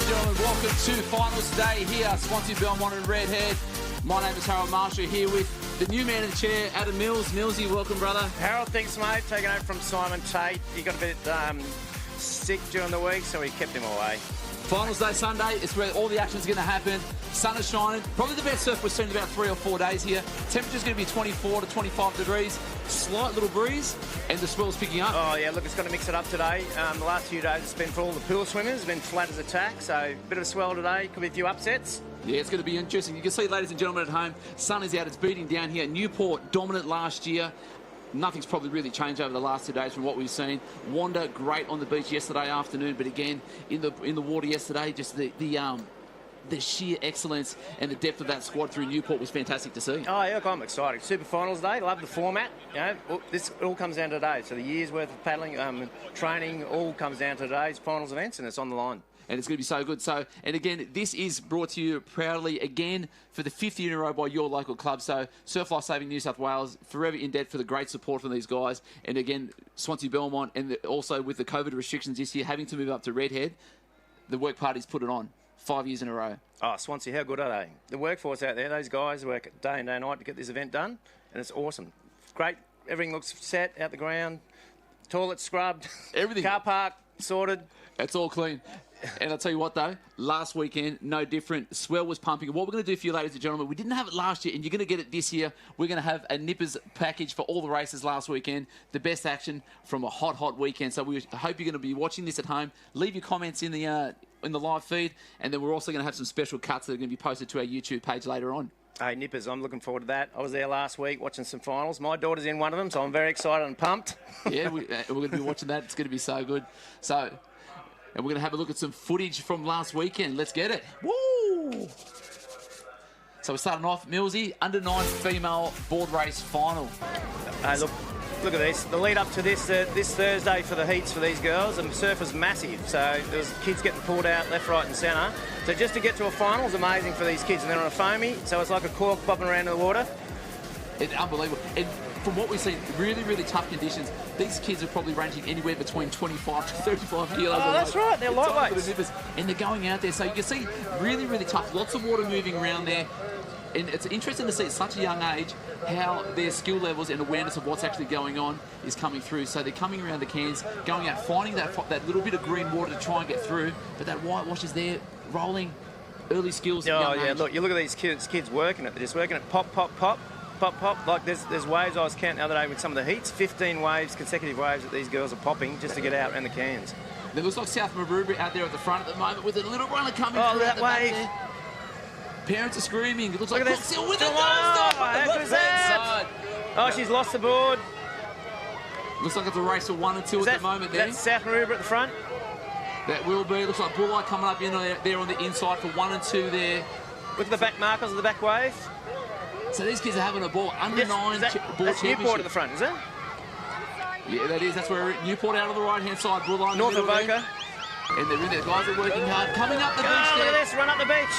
and gentlemen, welcome to finals today here at Swansea Belmont and Redhead. My name is Harold Marshall, here with the new man in the chair, Adam Mills. Millsy, welcome, brother. Harold, thanks, mate. Taking over from Simon Tate. He got a bit sick during the week, so we kept him away. Finals day Sunday, it's where all the action's going to happen. Sun is shining. Probably the best surf we've seen in about 3 or 4 days here. Temperature's going to be 24 to 25 degrees. Slight little breeze, and the swell's picking up. Oh, yeah, look, it's going to mix it up today. The last few days it's been for all the pool swimmers. It's been flat as a tack, so a bit of a swell today. Could be a few upsets. Yeah, it's going to be interesting. You can see, ladies and gentlemen at home, sun is out. It's beating down here. Newport dominant last year. Nothing's probably really changed over the last 2 days from what we've seen. Wanda, great on the beach yesterday afternoon, but again, in the water yesterday, just the sheer excellence and the depth of that squad through Newport was fantastic to see. Oh, yeah, look, I'm excited. Super Finals Day, love the format. You know, this all comes down to today. So the year's worth of paddling, training, all comes down to today's finals events, and it's on the line. And it's going to be so good. So, and again, this is brought to you proudly again for the 5th year in a row by your local club. So, Surf Life Saving New South Wales, forever in debt for the great support from these guys. And again, Swansea Belmont, and also with the COVID restrictions this year, having to move up to Redhead, the work party's put it on 5 years in a row. Oh, Swansea, how good are they? The workforce out there, those guys work day and day and night to get this event done, and it's awesome. Great, everything looks set out the ground, toilet scrubbed, everything, car park sorted. It's all clean. And I'll tell you what, though, last weekend, no different. Swell was pumping. What we're going to do for you, ladies and gentlemen, we didn't have it last year, and you're going to get it this year. We're going to have a Nippers package for all the races last weekend, the best action from a hot, hot weekend. So we hope you're going to be watching this at home. Leave your comments in the live feed, and then we're also going to have some special cuts that are going to be posted to our YouTube page later on. Hey, Nippers, I'm looking forward to that. I was there last week watching some finals. My daughter's in one of them, so I'm very excited and pumped. Yeah, we're going to be watching that. It's going to be so good. And we're going to have a look at some footage from last weekend. Let's get it. Woo! So we're starting off, Millsy, under-9 female board race final. Hey, look at this. The lead up to this Thursday for the heats for these girls, and the surf was massive. So there was kids getting pulled out left, right and centre. So just to get to a final is amazing for these kids. And they're on a foamy, so it's like a cork bobbing around in the water. It's unbelievable. And from what we've seen, really, really tough conditions. These kids are probably ranging anywhere between 25 to 35 kilos. Oh, that's right. They're lightweights. And they're going out there. So you can see really, really tough. Lots of water moving around there. And it's interesting to see at such a young age how their skill levels and awareness of what's actually going on is coming through. So they're coming around the cans, going out, finding that little bit of green water to try and get through. But that whitewash is there, rolling, early skills. Oh, yeah. Look, you look at these kids working it. They're just working it pop, pop, pop. Pop, pop. Like there's waves I was counting the other day with some of the heats. 15 waves, consecutive waves that these girls are popping just to get out around the cans. It looks like South Maroubra out there at the front at the moment with a little runner coming through. That wave. Parents are screaming. It looks like this. Costello with a non-stop on the left-hand side. Oh, she's lost the board. Looks like it's a race for 1 and 2 at the moment there. That's South Maroubra at the front. That will be. Looks like Bulleye coming up in there on the inside for 1 and 2 there. Look at the back markers of the back wave. So these kids are having a ball. Under 9 board that's championship. Newport at the front, is it? Yeah, that is. That's where Newport out on the right-hand side. Bulleye North of Boca. And they're in there. Guys are working hard. Coming up the beach there. Look at this. Run up the beach.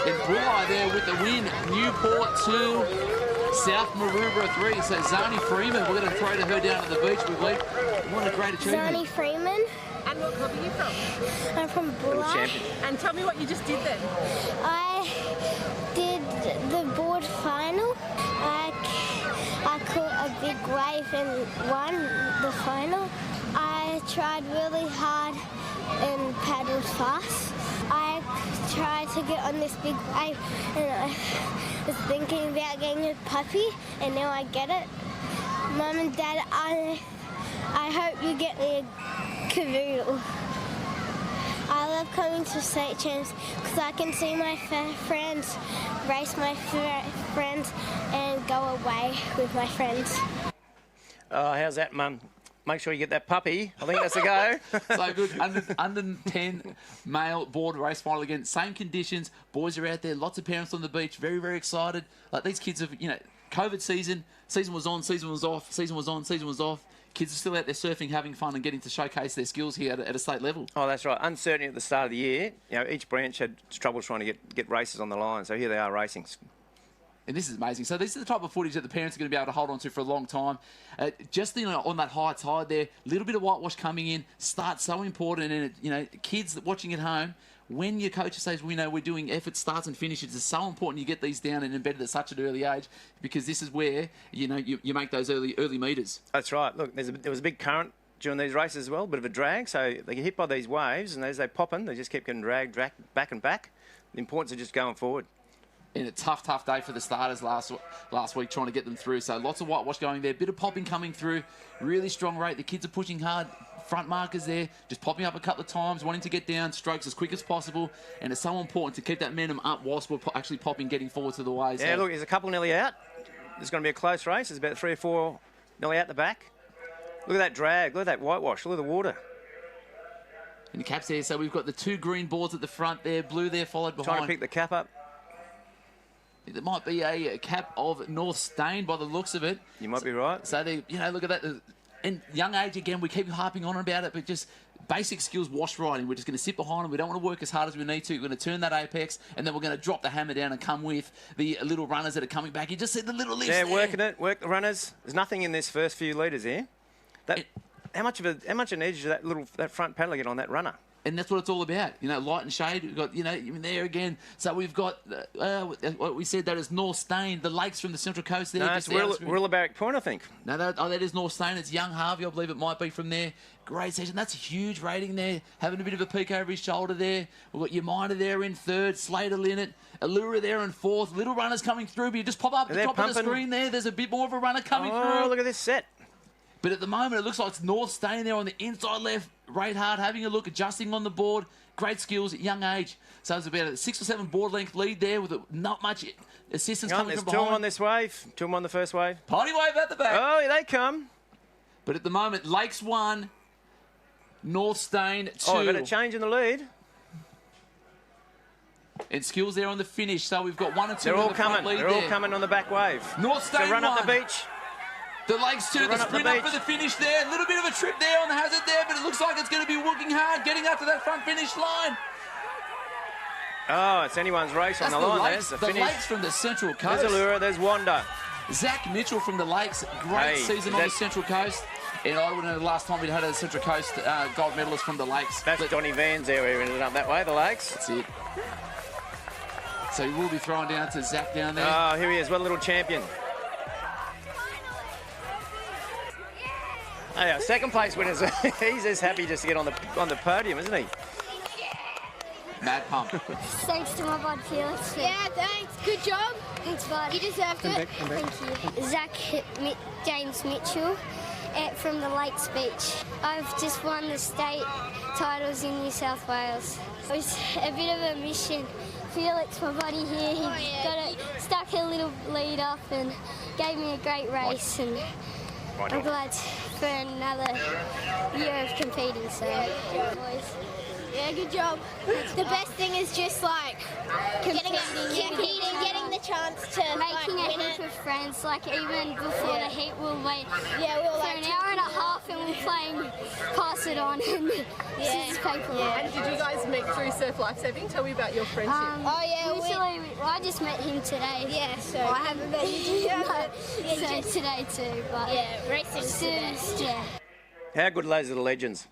And Bulleye there with the win. Newport 2, South Maroubra 3. So Zani Freeman, we're going to throw to her down on the beach, we believe. What a great achievement. Zani Freeman. And what club are you from? I'm from Bulleye. And tell me what you just did then. I did the board final. I caught a big wave and won the final. I tried really hard and paddled fast. I tried to get on this big wave and I was thinking about getting a puppy and now I get it. Mum and Dad, I hope you get me a canoodle. I love coming to state champs because I can see my friends, race my friends and go away with my friends. Oh, how's that, Mum? Make sure you get that puppy. I think that's a go. So good. Under 10 male board race final again. Same conditions. Boys are out there. Lots of parents on the beach. Very, very excited. Like these kids have, COVID season. Season was on, season was off. Season was on, season was off. Kids are still out there surfing, having fun and getting to showcase their skills here at a state level. Oh, that's right. Uncertainty at the start of the year. Each branch had trouble trying to get races on the line. So here they are racing. And this is amazing. So this is the type of footage that the parents are going to be able to hold on to for a long time. Just on that high tide there, a little bit of whitewash coming in, starts so important. And, kids watching at home, when your coach says, we're doing effort, starts and finishes, it's so important you get these down and embedded at such an early age, because this is where, you make those early metres. That's right. Look, there was a big current during these races as well, a bit of a drag. So they get hit by these waves, and as they pop in, they just keep getting dragged back and back. The importance of just going forward. And a tough day for the starters last week, trying to get them through. So lots of whitewash going there, bit of popping coming through, really strong rate. The kids are pushing hard. Front markers there, just popping up a couple of times, wanting to get down strokes as quick as possible. And it's so important to keep that momentum up whilst we're actually popping, getting forward to the waves. Yeah, look, there's a couple nearly out. There's going to be a close race. There's about 3 or 4 nearly out the back. Look at that drag. Look at that whitewash. Look at the water. And the caps there. So we've got the 2 green boards at the front there, blue there followed behind. Trying to pick the cap up. It might be a cap of North Stain by the looks of it. You might be right. So they, look at that. And young age again, we keep harping on about it, but just basic skills, wash riding. We're just going to sit behind them. We don't want to work as hard as we need to. We're going to turn that apex, and then we're going to drop the hammer down and come with the little runners that are coming back. You just see the little lifts there. Working it, work the runners. There's nothing in this first few litres here. How much an edge does that front paddle get on that runner? And that's what it's all about, light and shade. We've got, there again. So we've got, what we said, that is North Stain, the lakes from the Central Coast there. No, it's Willabarrick Point, I think. No, that is North Stain. It's Young Harvey, I believe it might be from there. Great session. That's a huge rating there. Having a bit of a peek over his shoulder there. We've got Yamina there in 3rd, Slater Linnet, Allura there in 4th. Little runners coming through, but you just pop up at the top of the screen there. There's a bit more of a runner coming through. Oh, look at this set. But at the moment, it looks like it's North Stain there on the inside left. Rate hard, having a look, adjusting on the board. Great skills at young age. So it's about a 6 or 7 board length lead there with not much assistance coming from behind. There's 2 on this wave. 2 on the first wave. Party wave at the back. Oh, here they come. But at the moment, Lakes 1, North Stain 2. Oh, we've got a change in the lead. And skills there on the finish. So we've got 1 and 2. They're all coming. They're all coming on the back wave. North Stain run 1. up the beach. The Lakes 2, the sprint up for the finish there. A little bit of a trip there on the hazard there, but it looks like it's going to be working hard, getting up to that front finish line. Oh, it's anyone's race on the line. There's the finish. Lakes from the Central Coast. There's Allura, there's Wanda. Zach Mitchell from the Lakes, great season on the Central Coast. And I wouldn't know the last time we'd had a Central Coast gold medalist from the Lakes. That's Donny Van's area, ended up that way, the Lakes. That's it. So he will be throwing down to Zach down there. Oh, here he is, what a little champion. Oh, yeah, 2nd place winners. He's just happy just to get on the podium, isn't he? Mad pump. Thanks to my bud Felix. Yeah, thanks. Good job. Thanks, bud. You deserved it. Thank you. Zach James Mitchell from the Lakes Beach. I've just won the state titles in New South Wales. It was a bit of a mission. Felix, my buddy here, he stuck a little lead up and gave me a great race. And I'm glad for another year of competing, so boys. Yeah, good job. The best thing is just like competing, getting the chance to making a heap of friends. Like even before the heat, we'll wait for an hour and a half, and we're playing pass it on and scissors paper. And did you guys meet through surf lifesaving? Tell me about your friendship. I just met him today. Yeah, so I haven't met you today too. But racing today. How good are those little legends?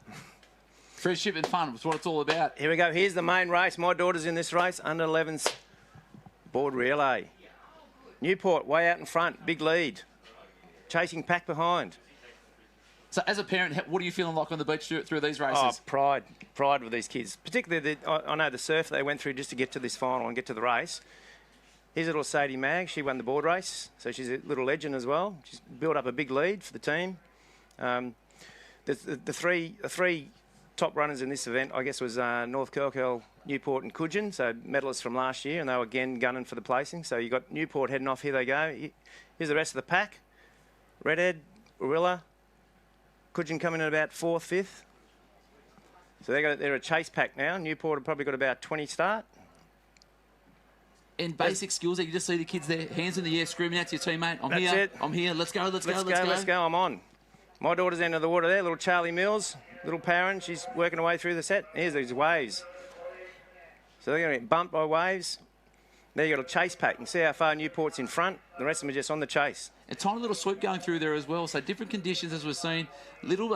Friendship and fun was what it's all about. Here we go. Here's the main race. My daughter's in this race. Under 11s board relay. Newport way out in front. Big lead. Chasing pack behind. So as a parent, what are you feeling like on the beach through these races? Oh, pride. Pride with these kids. Particularly, I know the surf they went through just to get to this final and get to the race. Here's little Sadie Mag. She won the board race. So she's a little legend as well. She's built up a big lead for the team. The three top runners in this event, I guess, was North Kelkel, Newport and Coogin, so medalists from last year, and they were again gunning for the placing. So you got Newport heading off. Here they go. Here's the rest of the pack. Redhead, Urilla, Coogin coming in about 4th, 5th. So they're a chase pack now. Newport have probably got about 20 start. And basic skills that you just see the kids there, hands in the air, screaming out to your teammate, I'm here, let's go, let's go, I'm on. My daughter's end of the water there, little Charlie Mills, little Parent, she's working her way through the set. Here's these waves. So they're going to get bumped by waves. There you got a chase pack. You can see how far Newport's in front. The rest of them are just on the chase. A tiny little sweep going through there as well. So different conditions as we're seeing. Little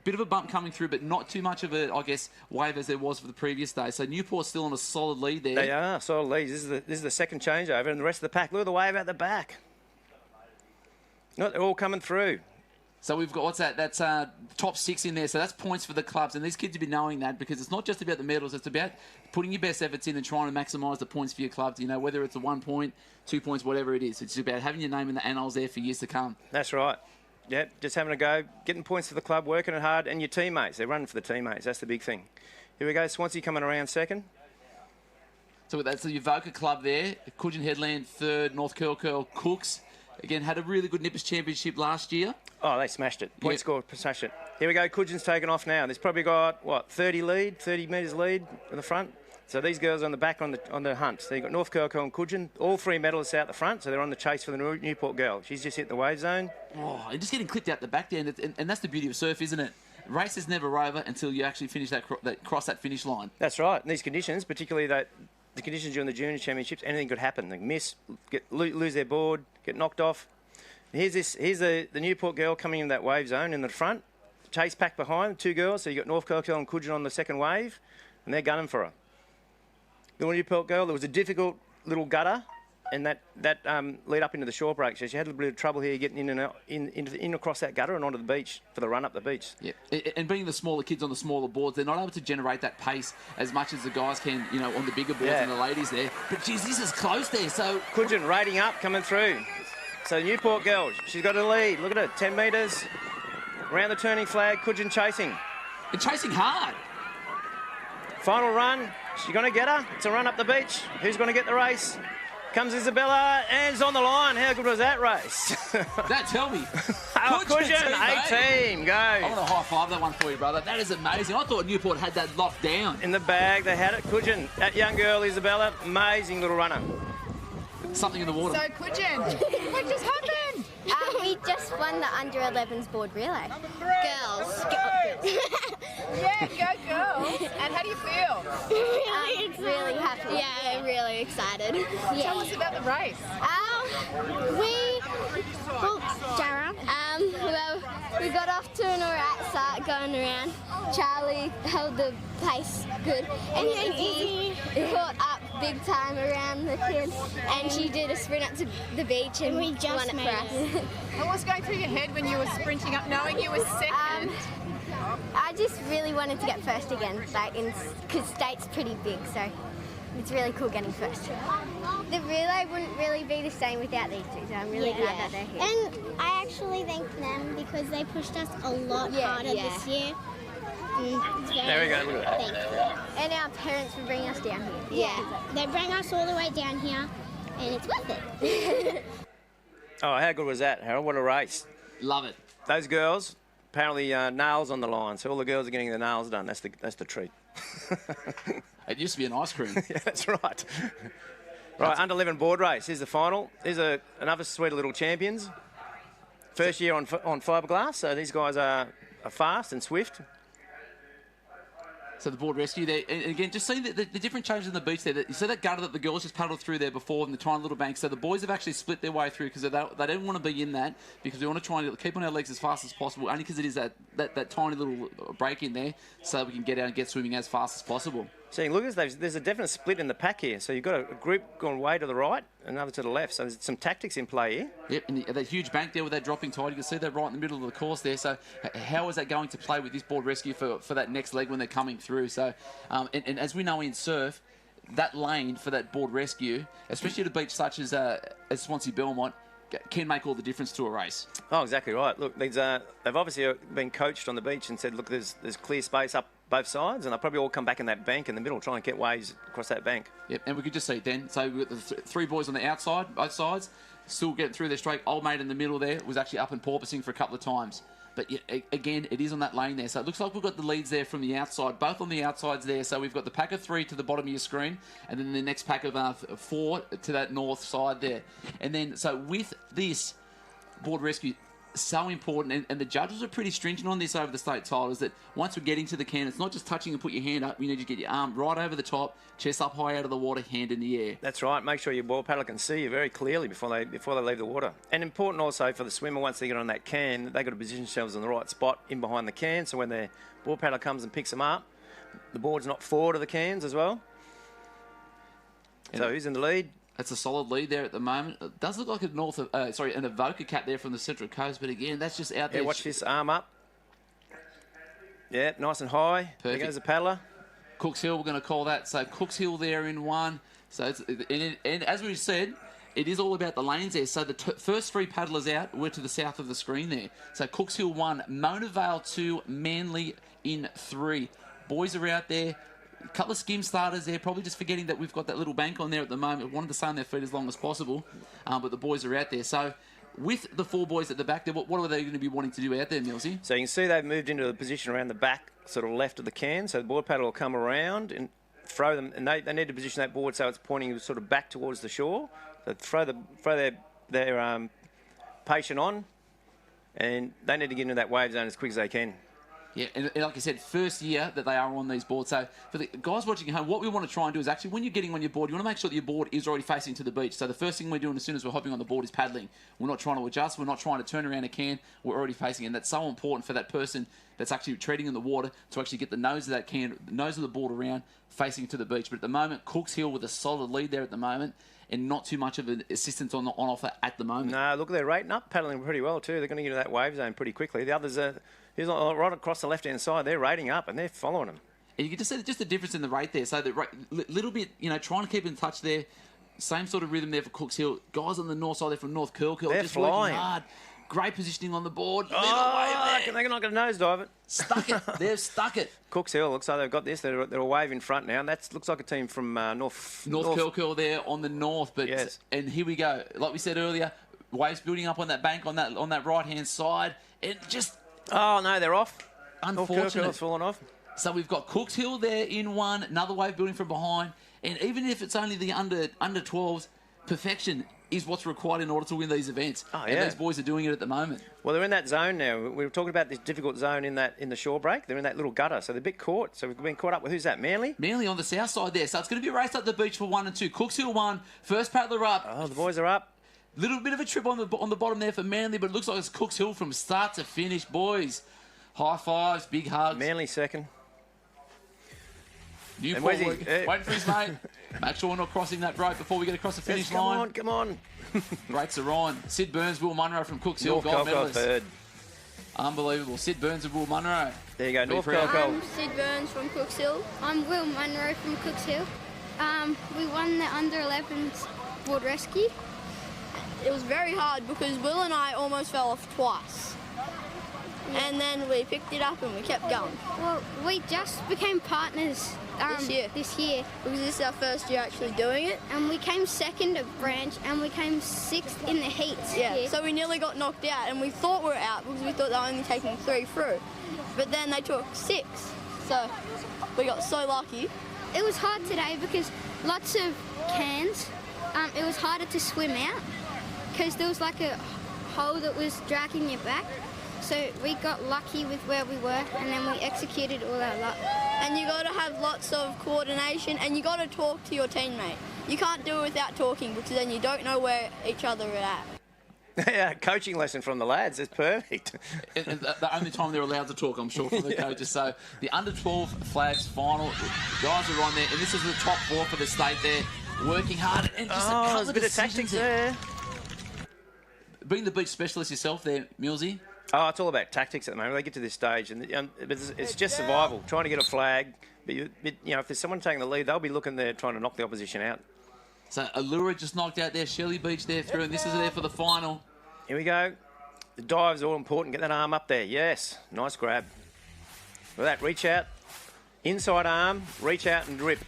bit of a bump coming through, but not too much of a, I guess, wave as there was for the previous day. So Newport's still on a solid lead there. They are solid leads. This is the second changeover, and the rest of the pack. Look at the wave out the back. No, they're all coming through. So we've got, what's that? That's top 6 in there. So that's points for the clubs. And these kids will be knowing that, because it's not just about the medals. It's about putting your best efforts in and trying to maximise the points for your clubs. You know, whether it's a 1 point, 2 points, whatever it is. It's about having your name in the annals there for years to come. That's right. Yep, just having a go, getting points for the club, working it hard, and your teammates. They're running for the teammates. That's the big thing. Here we go. Swansea coming around second. So that's the Evoca club there. Coogin Headland third. North Curl Cooks. Again, had a really good Nippers Championship last year. Oh, they smashed it. Point score, smashed it. Here we go. Coogins taking off now. There's probably got, what, 30 metres lead in the front. So these girls are on the back on the hunt. So you've got North Curl and Coogin. All 3 medalists out the front, so they're on the chase for the Newport girl. She's just hit the wave zone. Oh, and just getting clipped out the back there. And that's the beauty of surf, isn't it? Race is never over until you actually finish cross that finish line. That's right. In these conditions, particularly the conditions during the junior championships, anything could happen. They miss, lose their board, get knocked off. Here's the Newport girl coming in that wave zone in the front. Chase pack behind, 2 girls. So you've got North Curl and Coogin on the second wave, and they're gunning for her. The Newport girl, there was a difficult little gutter, and that lead up into the shore break. So she had a little bit of trouble here getting in and out, in across that gutter and onto the beach for the run up the beach. Yeah, and being the smaller kids on the smaller boards, they're not able to generate that pace as much as the guys can, you know, on the bigger boards and the ladies there. But geez, this is close there. So Coogin rating up, coming through. So Newport girl, she's got a lead. Look at her, 10 metres. Around the turning flag, Coogin chasing. And chasing hard. Final run, she's going to get her. It's a run up the beach. Who's going to get the race? Comes Isabella, and it's on the line. How good was that race? Tell me. Coogin, 18, go. I want to high five that one for you, brother. That is amazing. I thought Newport had that locked down. In the bag, they had it. Coogin, that young girl, Isabella, amazing little runner. Something in the water. So, Coogin, what just happened? We just won the under-11s board relay. Girls. Yeah, go girls. And how do you feel? Really happy. Yeah, really excited. Tell us about the race. We got off to an alright start going around. Charlie held the pace good, and then Izzy caught up big time around the kids, and she did a sprint up to the beach and we just won it for us. What was going through your head when you were sprinting up, knowing you were second? I just really wanted to get first again, because state's pretty big, so it's really cool getting first. The relay wouldn't really be the same without these two, so I'm really glad that they're here. And I actually thank them because they pushed us a lot harder this year. There we go, look at that. And our parents for bringing us down here. Yeah, they bring us all the way down here, and it's worth it. Oh, how good was that, Harold? What a race. Love it. Those girls, apparently nails on the line, so all the girls are getting their nails done. That's the treat. It used to be an ice cream. Yeah, that's right. Right, under 11 board race. Here's the final. Here's another sweet little champions. First year on fiberglass, so these guys are fast and swift. So the board rescue there, and again, just seeing the different changes in the beach there. You see that gutter that the girls just paddled through there before in the tiny little bank. So the boys have actually split their way through because they don't want to be in that, because we want to try and keep on our legs as fast as possible, only because it is that tiny little break in there, so we can get out and get swimming as fast as possible. So look, there's a definite split in the pack here. So you've got a group going way to the right, another to the left. So there's some tactics in play here. Yep, and that huge bank there with that dropping tide, you can see that right in the middle of the course there. So how is that going to play with this board rescue for that next leg when they're coming through? So, and as we know in surf, that lane for that board rescue, especially at a beach such as Swansea Belmont, can make all the difference to a race. Oh, exactly right. Look, they've obviously been coached on the beach and said, look, there's clear space up both sides, and they'll probably all come back in that bank in the middle, try and get waves across that bank. Yep, and we could just see then. So we've got the 3 boys on the outside, both sides, still getting through their straight. Old mate in the middle there was actually up and porpoising for a couple of times. But yeah, again, it is on that lane there. So it looks like we've got the leads there from the outside, both on the outsides there. So we've got the pack of 3 to the bottom of your screen, and then the next pack of 4 to that north side there. And then, so with this board rescue, so important, and the judges are pretty stringent on this over the state title, is that once we're getting to the can, it's not just touching and put your hand up. You need to get your arm right over the top, chest up high out of the water, hand in the air. That's right. Make sure your ball paddler can see you very clearly before they leave the water. And important also for the swimmer, once they get on that can, they've got to position themselves in the right spot in behind the can, so when their ball paddler comes and picks them up, the board's not forward of the cans as well. So who's in the lead? That's a solid lead there at the moment. It does look like an Evoca cap there from the Central Coast, but again, that's just out there. Yeah, watch this arm up. Yeah, nice and high. Perfect. There goes the paddler. Cooks Hill, we're going to call that. So Cooks Hill there in one. So and as we said, it is all about the lanes there. So the first 3 paddlers out were to the south of the screen there. So Cooks Hill 1, Mona Vale 2, Manly in 3. Boys are out there. A couple of skim starters there, probably just forgetting that we've got that little bank on there at the moment. Wanted to stay on their feet as long as possible, but the boys are out there. So with the 4 boys at the back there, what are they going to be wanting to do out there, Millsy? So you can see they've moved into the position around the back, sort of left of the can. So the board paddle will come around and throw them, and they need to position that board so it's pointing sort of back towards the shore. So throw their patient on, and they need to get into that wave zone as quick as they can. Yeah, and like I said, first year that they are on these boards. So for the guys watching at home, what we want to try and do is actually when you're getting on your board, you want to make sure that your board is already facing to the beach. So the first thing we're doing as soon as we're hopping on the board is paddling. We're not trying to adjust. We're not trying to turn around a can. We're already facing. And that's so important for that person that's actually treading in the water to actually get the nose of that can, the nose of the board around, facing to the beach. But at the moment, Cooks Hill with a solid lead there at the moment, and not too much of an assistance on offer at the moment. No, look, they're rating up, paddling pretty well too. They're going to get into that wave zone pretty quickly. The others are right across the left-hand side. They're rating up, and they're following them. And you can just see just the difference in the rate there. So the little bit, trying to keep in touch there. Same sort of rhythm there for Cooks Hill. Guys on the north side there from North Curl they're just flying. working hard. Great positioning on the board. They're not going to nosedive it. Stuck it. They've stuck it. Cooks Hill looks like they've got this. They're a wave in front now. And that looks like a team from North Curl there on the north. But yes. And here we go. Like we said earlier, waves building up on that bank on that right-hand side. And just... Oh, no, they're off. Unfortunate. North Curl's fallen off. So we've got Cooks Hill there in one. Another wave building from behind. And even if it's only the under 12s, perfection is what's required in order to win these events. Oh, yeah. And these boys are doing it at the moment. Well, they're in that zone now. We were talking about this difficult zone in the shore break. They're in that little gutter, so they're a bit caught. So we've been caught up with, who's that, Manly? Manly on the south side there. So it's going to be a race up the beach for 1 and 2. Cooks Hill 1, first paddler up. Oh, the boys are up. Little bit of a trip on the bottom there for Manly, but it looks like it's Cooks Hill from start to finish. Boys, high fives, big hugs. Manly second. New forward, waiting for his mate. Make sure we're not crossing that rope before we get across the finish line. Come on. Brakes are on. Sid Burns, Will Munro from Cooks Hill, North gold Curl medalist. third. Unbelievable. Sid Burns and Will Munro. There you go, North proud. Curl. I'm Sid Burns from Cooks Hill. I'm Will Munro from Cooks Hill. We won the under-11s board rescue. It was very hard because Will and I almost fell off twice. And then we picked it up and we kept going. Well, we just became partners this year. Because this is our first year actually doing it. And we came second at branch and we came 6th in the heats. Yeah, so we nearly got knocked out and we thought we were out because we thought they were only taking 3 through. But then they took 6. So we got so lucky. It was hard today because lots of cans. It was harder to swim out because there was like a hole that was dragging your back. So we got lucky with where we were and then we executed all our luck. And you got to have lots of coordination and you got to talk to your teammate. You can't do it without talking because then you don't know where each other are at. Yeah, coaching lesson from the lads. It's perfect. And the only time they're allowed to talk, I'm sure, for the coaches. So the under-12 flags final. Guys are on there. And this is the top 4 for the state there. Working hard. And just a couple there's a bit of tactics there. Being the beach specialist yourself there, Millsy. Oh, it's all about tactics at the moment. They get to this stage, and it's just survival, trying to get a flag. But if there's someone taking the lead, they'll be looking there trying to knock the opposition out. So Allura just knocked out there, Shelley Beach there through, and this is there for the final. Here we go. The dive's all important. Get that arm up there. Yes, nice grab. With that, reach out, inside arm, reach out and rip.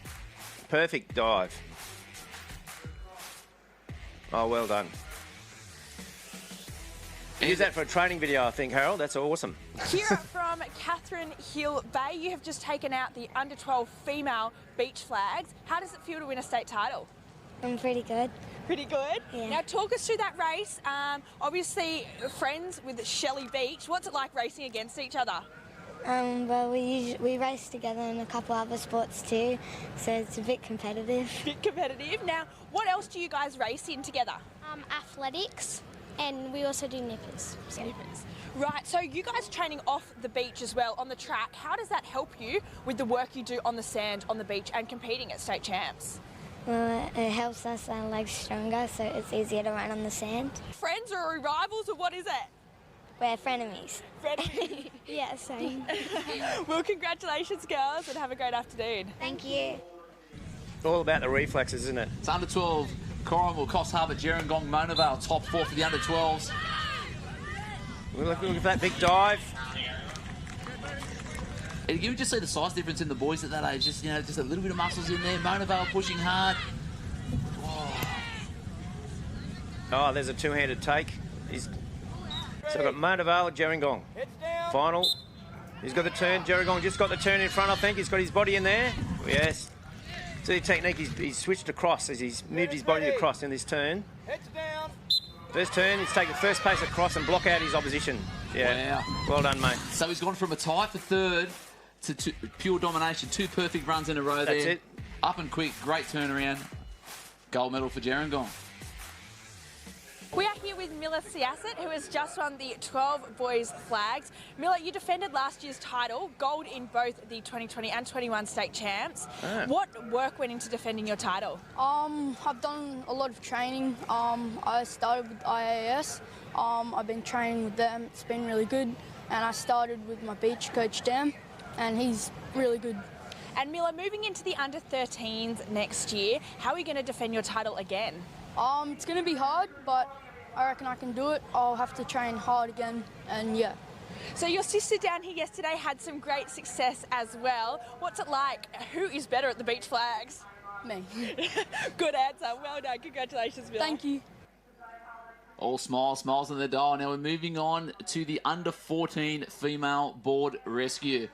Perfect dive. Oh, well done. Use that for a training video, I think, Harold. That's awesome. Kira from Catherine Hill Bay, you have just taken out the under-12 female beach flags. How does it feel to win a state title? I'm pretty good. Pretty good. Yeah. Now talk us through that race. Obviously friends with Shelley Beach. What's it like racing against each other? Well, we race together in a couple other sports too, so it's a bit competitive. Bit competitive. Now, what else do you guys race in together? Athletics, and we also do nippers. So. Nippers. Right, so you guys training off the beach as well on the track. How does that help you with the work you do on the sand, on the beach, and competing at state champs? Well, it helps us our legs stronger, so it's easier to run on the sand. Friends or rivals, or what is it? We're frenemies. Frenemies. Yeah, same. Well, congratulations, girls, and have a great afternoon. Thank you. All about the reflexes, isn't it? It's under 12. Corrimal, Coffs Harbour, Gerringong, Mona Vale, top 4 for the under 12s. Look at that big dive. And you just see the size difference in the boys at that age. Just just a little bit of muscles in there. Mona Vale pushing hard. Oh, there's a two-handed take. So we've got Mona Vale, Gerringong. Final. He's got the turn. Gerringong just got the turn in front, I think. He's got his body in there. Yes. See the technique, he's switched across as he's moved his body across in this turn. Heads down. First turn, he's taken first pace across and block out his opposition. Yeah. Wow. Well done, mate. So he's gone from a tie for third to pure domination. 2 perfect runs in a row there. That's it. Up and quick, great turnaround. Gold medal for Gerringong. We are here with Miller Siasset, who has just won the 12 boys flags. Miller, you defended last year's title, gold in both the 2020 and 21 state champs. What work went into defending your title? I've done a lot of training. I started with IAS. I've been training with them. It's been really good. And I started with my beach coach, Dan, and he's really good. And Miller, moving into the under-13s next year, how are you going to defend your title again? It's going to be hard, but I reckon I can do it. I'll have to train hard again, and yeah. So your sister down here yesterday had some great success as well. What's it like? Who is better at the beach flags? Me. Good answer. Well done. Congratulations, Miller. Thank you. All smiles on the dial. Now we're moving on to the under-14 female board rescue.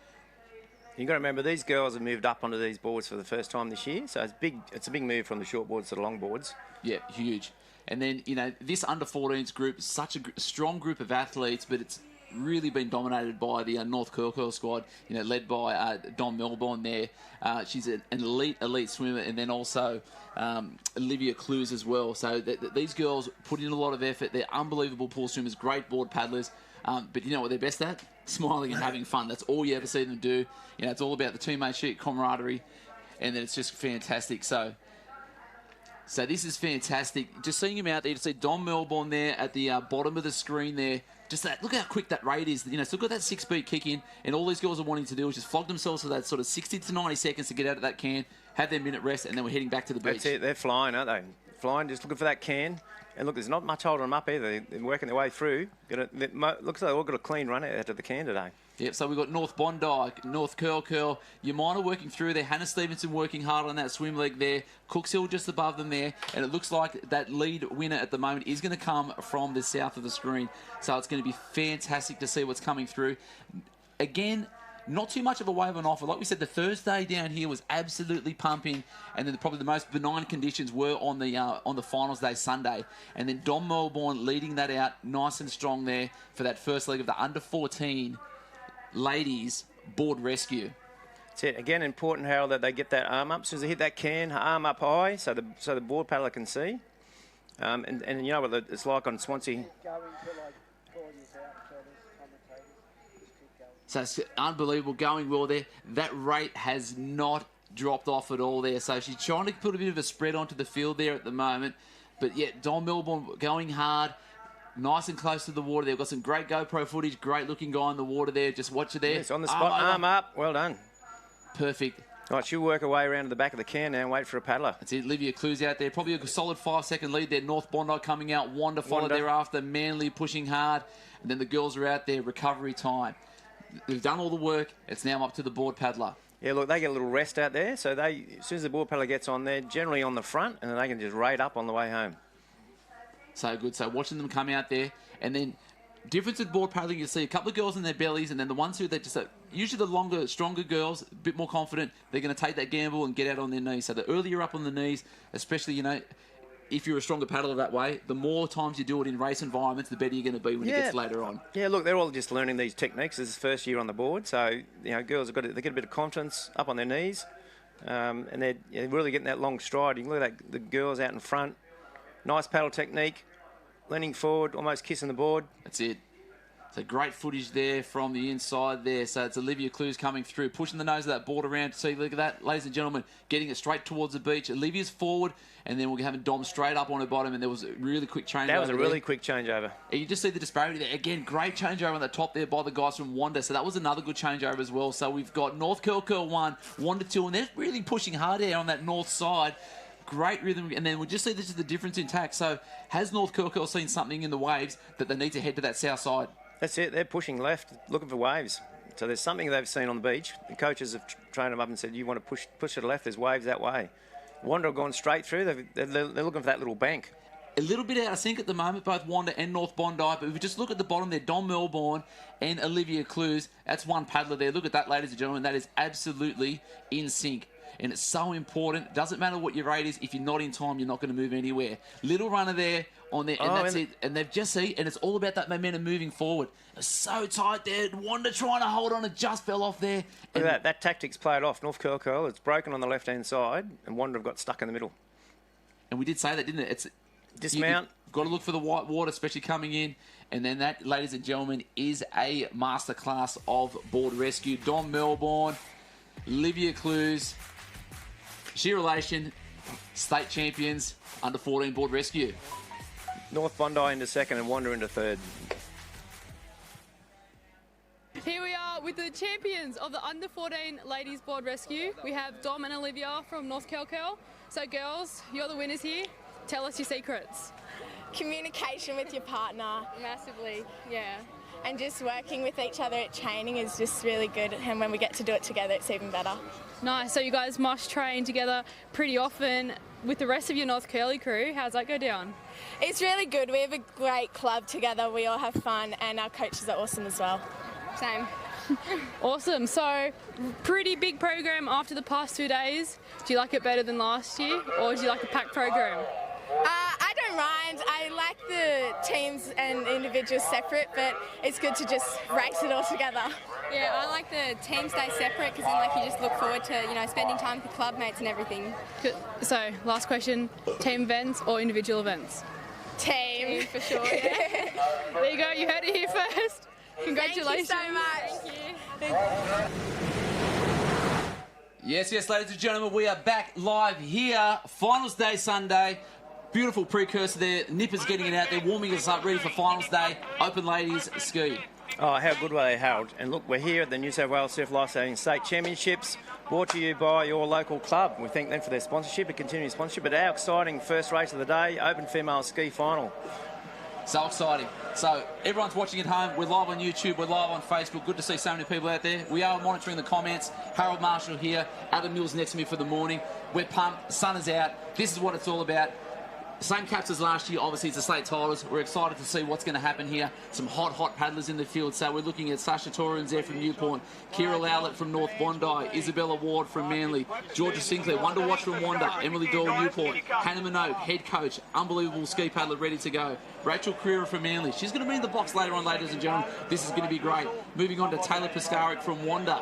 You've got to remember, these girls have moved up onto these boards for the first time this year, so it's a big move from the short boards to the long boards. Yeah, huge. And then, this under-14s group is such a strong group of athletes, but it's really been dominated by the North Curl squad, led by Don Melbourne there. She's an elite swimmer, and then also Olivia Clues as well. So these girls put in a lot of effort. They're unbelievable pool swimmers, great board paddlers. But you know what they're best at? Smiling and having fun. That's all you ever see them do. It's all about the teammate camaraderie, and then it's just fantastic. So this is fantastic. Just seeing him out there, to see Don Melbourne there at the bottom of the screen there. Just that, look how quick that rate is. Still got that 6-beat kick in, and all these girls are wanting to do is just flog themselves for that sort of 60 to 90 seconds to get out of that can, have their minute rest, and then we're heading back to the beach. That's it. They're flying, aren't they? Flying, just looking for that can. And look, there's not much holding them up either. They're working their way through. Looks like they've all got a clean run out of the can today. Yep, so we've got North Bondi, North Curl, Yamina working through there, Hanna Stevenson working hard on that swim leg there, Cooks Hill just above them there, and it looks like that lead winner at the moment is going to come from the south of the screen. So it's going to be fantastic to see what's coming through. Again, not too much of a wave on offer. Like we said, the Thursday down here was absolutely pumping, and then probably the most benign conditions were on the finals day Sunday. And then Don Melbourne leading that out nice and strong there for that first leg of the under-14 ladies board rescue. That's it. Again, important, Harold, that they get that arm up. As soon as they hit that can, arm up high, so the board paddler can see. And you know what it's like on Swansea. So it's unbelievable, going well there. That rate has not dropped off at all there. So she's trying to put a bit of a spread onto the field there at the moment. But yet, Don Melbourne going hard, nice and close to the water. They've got some great GoPro footage, great looking guy in the water there. Just watch it there. Yes, on the spot, arm up. Well done. Perfect. Right, she'll work her way around to the back of the can now and wait for a paddler. That's it. Olivia Clues out there. Probably a solid 5-second lead there. North Bondi coming out. Wanda follow thereafter. Manly pushing hard. And then the girls are out there. Recovery time. They've done all the work. It's now up to the board paddler. Yeah, look, they get a little rest out there. So as soon as the board paddler gets on there, generally on the front, and then they can just rate up on the way home. So good. So watching them come out there. And then difference with board paddling, you see a couple of girls in their bellies, and then the ones who they're just usually the longer, stronger girls, a bit more confident, they're going to take that gamble and get out on their knees. So the earlier you're up on the knees, especially, you know, if you're a stronger paddler that way, the more times you do it in race environments, the better you're going to be when it gets later on. Yeah, look, they're all just learning these techniques. This is first year on the board, so, you know, girls they get a bit of confidence up on their knees, and they're really getting that long stride. You can look at the girls out in front, nice paddle technique, leaning forward, almost kissing the board. That's it. So great footage there from the inside there. So it's Olivia Clues coming through, pushing the nose of that board around. See, look at that, ladies and gentlemen, getting it straight towards the beach. Olivia's forward, and then we're having Dom straight up on her bottom, and there was a really quick changeover. That was a really quick changeover. And you just see the disparity there. Again, great changeover on the top there by the guys from Wanda. So that was another good changeover as well. So we've got North Curl 1, Wanda 2, and they're really pushing hard here on that north side. Great rhythm, and then we'll just see this is the difference in tack. So has North Curl seen something in the waves that they need to head to that south side? That's it. They're pushing left, looking for waves. So there's something they've seen on the beach. The coaches have trained them up and said, you want to push to the left, there's waves that way. Wanda have gone straight through. They're looking for that little bank. A little bit out of sync at the moment, both Wanda and North Bondi. But if we just look at the bottom there, Dom Melbourne and Olivia Clues, that's one paddler there. Look at that, ladies and gentlemen. That is absolutely in sync. And it's so important. It doesn't matter what your rate is. If you're not in time, you're not going to move anywhere. Little runner there on there, and that's it. And they've just seen, and it's all about that momentum moving forward. It's so tight there. Wanda trying to hold on. It just fell off there. Look at that. That tactic's played off. North Curl, it's broken on the left-hand side, and Wanda have got stuck in the middle. And we did say that, didn't it? It's dismount. You've got to look for the white water, especially coming in. And then that, ladies and gentlemen, is a masterclass of board rescue. Dom Melbourne, Olivia Clues, sheer relation, state champions, under 14 board rescue. North Bondi into second and Wanda into third. Here we are with the champions of the under 14 ladies board rescue. We have Dom and Olivia from North Curl. So girls, you're the winners here. Tell us your secrets. Communication with your partner. Massively, yeah. And just working with each other at training is just really good, and when we get to do it together it's even better. Nice, so you guys must train together pretty often with the rest of your North Curly crew. How's that go down? It's really good. We have a great club together, we all have fun, and our coaches are awesome as well. Same. Awesome, so pretty big program after the past 2 days. Do you like it better than last year, or do you like a packed program? I don't mind. I like the teams and individuals separate, but it's good to just race it all together. Yeah, I like the teams stay separate because then like you just look forward to, you know, spending time with the club mates and everything. So, last question, team events or individual events? Team for sure, yeah. There you go, you heard it here first. Congratulations. Thank you so much. Thank you. Yes, ladies and gentlemen, we are back live here. Finals day Sunday. Beautiful precursor there. Nippers getting it out there, warming us up, ready for finals day. Open ladies ski. Oh, how good were they, Harold? And look, we're here at the New South Wales Surf Lifesaving State Championships, brought to you by your local club. We thank them for their sponsorship, a continuing sponsorship. But our exciting first race of the day, Open Female Ski Final. So exciting. So everyone's watching at home. We're live on YouTube. We're live on Facebook. Good to see so many people out there. We are monitoring the comments. Harold Marshall here. Adam Mills next to me for the morning. We're pumped. Sun is out. This is what it's all about. Same caps as last year. Obviously, it's the state titles. We're excited to see what's going to happen here. Some hot paddlers in the field. So we're looking at Sasha Torrens there from Newport, Kira Lowlett from North Bondi, Isabella Ward from Manly, Georgia Sinclair, Wonder Watch from Wanda, Emily Doyle Newport, Hanna Minogue, head coach, unbelievable ski paddler ready to go. Rachel Crerar from Manly. She's going to be in the box later on, ladies and gentlemen. This is going to be great. Moving on to Taylor Piscaric from Wanda.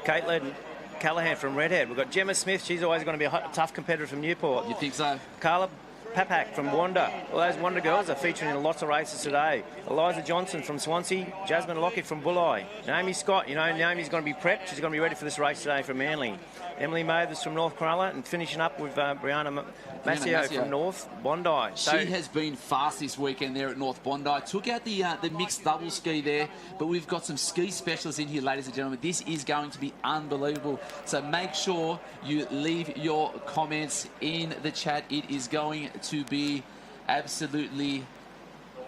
Caitlin Callahan from Redhead. We've got Gemma Smith. She's always going to be a tough competitor from Newport. You think so? Carla Papak from Wanda. All those Wanda girls are featuring in lots of races today. Eliza Johnson from Swansea. Jasmine Lockett from Bulli. Naomi Scott. You know, Naomi's going to be prepped. She's going to be ready for this race today from Manly. Emily Mathers from North Cronulla, and finishing up with Brianna Massio from North Bondi. She has been fast this weekend there at North Bondi. Took out the mixed double ski there, but we've got some ski specialists in here, ladies and gentlemen. This is going to be unbelievable. So make sure you leave your comments in the chat. It is going to be absolutely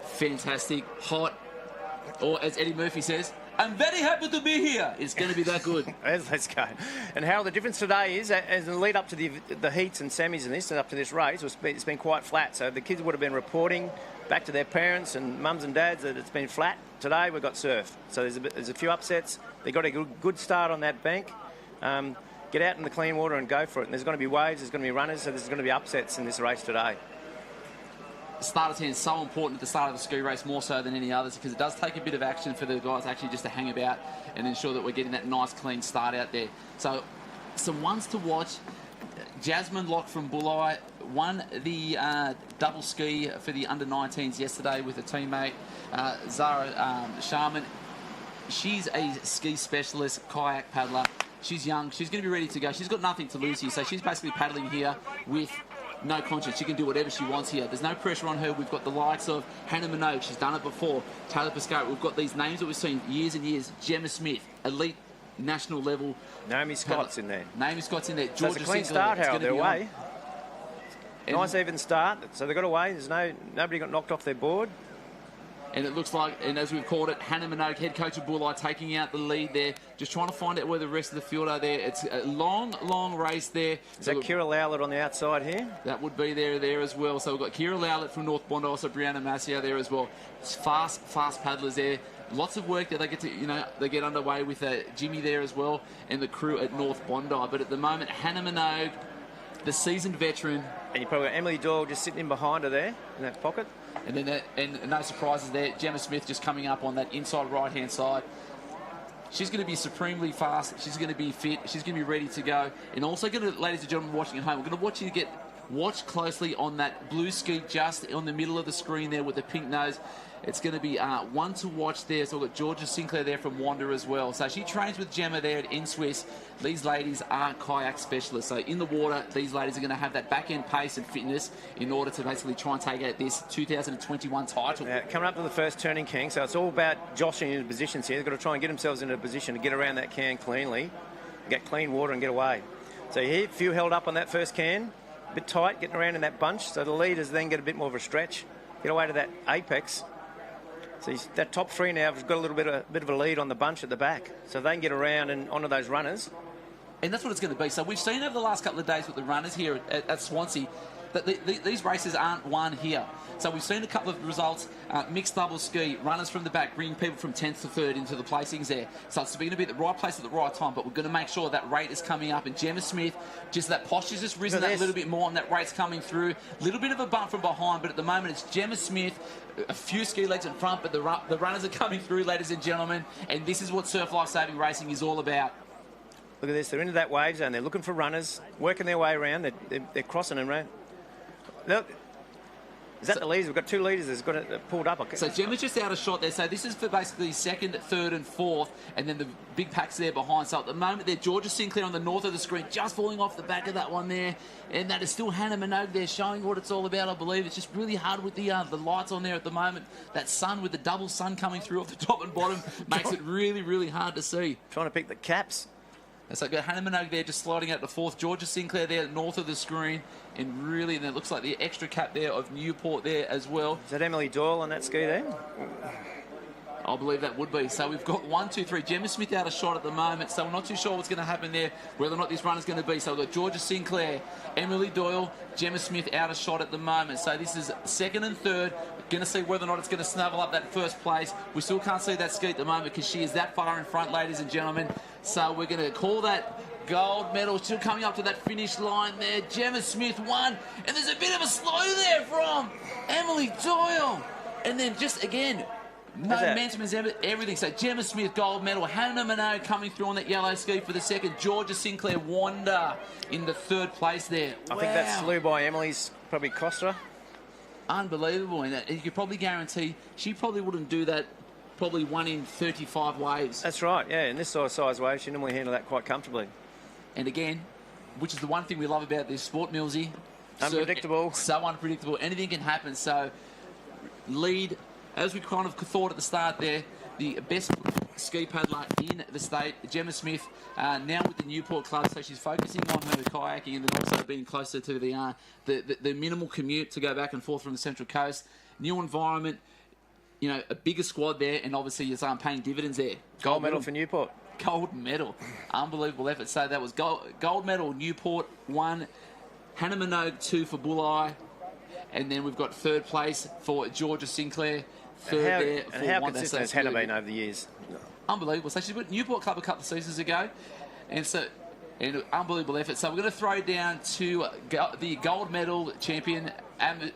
fantastic, hot, or as Eddie Murphy says, I'm very happy to be here. It's going to be that good. Let's go. And how the difference today is, as the lead up to the heats and semis and this, and up to this race, it's been quite flat. So the kids would have been reporting back to their parents and mums and dads that it's been flat. Today we've got surf. So there's a few upsets. They got a good start on that bank. Get out in the clean water and go for it. And there's going to be waves, there's going to be runners, so there's going to be upsets in this race today. The starter's hand is so important at the start of the ski race, more so than any others, because it does take a bit of action for the guys actually just to hang about and ensure that we're getting that nice clean start out there. So some ones to watch. Jasmine Locke from Bulli won the double ski for the under-19s yesterday with a teammate, Zara Sharman. She's a ski specialist, kayak paddler. She's young. She's going to be ready to go. She's got nothing to lose here, so she's basically paddling here with no conscience. She can do whatever she wants here. There's no pressure on her. We've got the likes of Hanna Minogue. She's done it before. Taylor Piscaro. We've got these names that we've seen years and years. Gemma Smith, elite national level. Naomi Scott's in there. Naomi Scott's in there. So it's a clean start, Harold. They're away. Nice even start. So they got away. There's nobody got knocked off their board. And it looks like, and as we've called it, Hanna Minogue, head coach of Bulli, taking out the lead there, just trying to find out where the rest of the field are there. It's a long, long race there. Is that Kira Lowlett on the outside here? That would be there as well. So we've got Kira Lowlett from North Bondi, also Brianna Massio there as well. It's fast paddlers there. Lots of work that they get to, they get underway with Jimmy there as well and the crew at North Bondi. But at the moment, Hanna Minogue, the seasoned veteran. And you've probably got Emily Doyle just sitting in behind her there in that pocket. And then and no surprises there. Gemma Smith just coming up on that inside right-hand side. She's going to be supremely fast. She's going to be fit. She's going to be ready to go. And also, ladies and gentlemen watching at home, we're going to watch you watch closely on that blue ski just on the middle of the screen there with the pink nose. It's going to be one to watch there. So we've got Georgia Sinclair there from Wanda as well. So she trains with Gemma there at N-Swiss. These ladies are kayak specialists. So in the water, these ladies are going to have that back-end pace and fitness in order to basically try and take out this 2021 title. Yeah, coming up to the first turning, King. So it's all about joshing into positions here. They've got to try and get themselves into a position to get around that can cleanly, get clean water and get away. So here, a few held up on that first can. A bit tight, getting around in that bunch. So the leaders then get a bit more of a stretch, get away to that apex. So that top three now has got a bit of a lead on the bunch at the back. So they can get around and onto those runners. And that's what it's going to be. So we've seen over the last couple of days with the runners here at Swansea that these races aren't won here. So we've seen a couple of results, mixed double ski, runners from the back, bringing people from 10th to 3rd into the placings there. So it's going to be at the right place at the right time, but we're going to make sure that rate is coming up. And Gemma Smith, just that posture's just risen that little bit more, and that rate's coming through. A little bit of a bump from behind, but at the moment it's Gemma Smith, a few ski legs in front, but the runners are coming through, ladies and gentlemen, and this is what Surf Life Saving Racing is all about. Look at this, they're into that wave zone, they're looking for runners, working their way around, they're crossing them around. Look, is that the leaders? We've got two leaders that's got it pulled up. Okay. So Gemma's just out of shot there. So this is for basically 2nd, 3rd and 4th, and then the big packs there behind. So at the moment there, Georgia Sinclair on the north of the screen, just falling off the back of that one there. And that is still Hanna Minogue there, showing what it's all about, I believe. It's just really hard with the lights on there at the moment. That sun with the double sun coming through off the top and bottom makes it really, really hard to see. Trying to pick the caps. So we've got Hanna Minogue there just sliding out to 4th. Georgia Sinclair there north of the screen. And really, and it looks like the extra cap there of Newport there as well. Is that Emily Doyle on that ski there? I believe that would be. So we've got 1, 2, 3. Gemma Smith out of shot at the moment. So we're not too sure what's going to happen there, whether or not this runner's going to be. So we've got Georgia Sinclair, Emily Doyle, Gemma Smith out of shot at the moment. So this is 2nd and 3rd. Going to see whether or not it's going to snuggle up that 1st place. We still can't see that ski at the moment because she is that far in front, ladies and gentlemen. So we're going to call that gold medal. Still coming up to that finish line there. Gemma Smith won. And there's a bit of a slow there from Emily Doyle. And then just again, momentum is everything. So Gemma Smith, gold medal. Hanna Minogue coming through on that yellow ski for the 2nd. Georgia Sinclair, Wanda in the 3rd place there. I think that slew by Emily's probably cost her. Unbelievable. And you could probably guarantee she probably wouldn't do that probably 1 in 35 waves. That's right, yeah. In this size wave, she normally handle that quite comfortably. And again, which is the one thing we love about this sport, Millsy. Unpredictable. So unpredictable. Anything can happen. So lead, as we kind of thought at the start there, the best ski paddler in the state, Gemma Smith, now with the Newport club, so she's focusing on her kayaking and also being closer to the minimal commute to go back and forth from the Central Coast. New environment, a bigger squad there, and obviously you're paying dividends there. Gold medal for Newport. Gold medal. Unbelievable effort. So that was gold medal, Newport 1, Hanna Minogue 2 for Bulli, and then we've got 3rd place for Georgia Sinclair, 3rd there for and how Wanda. consistent has Hanna been over the years? unbelievable. So she's with Newport Club a couple of seasons ago, and an unbelievable effort. So we're going to throw down to the gold medal champion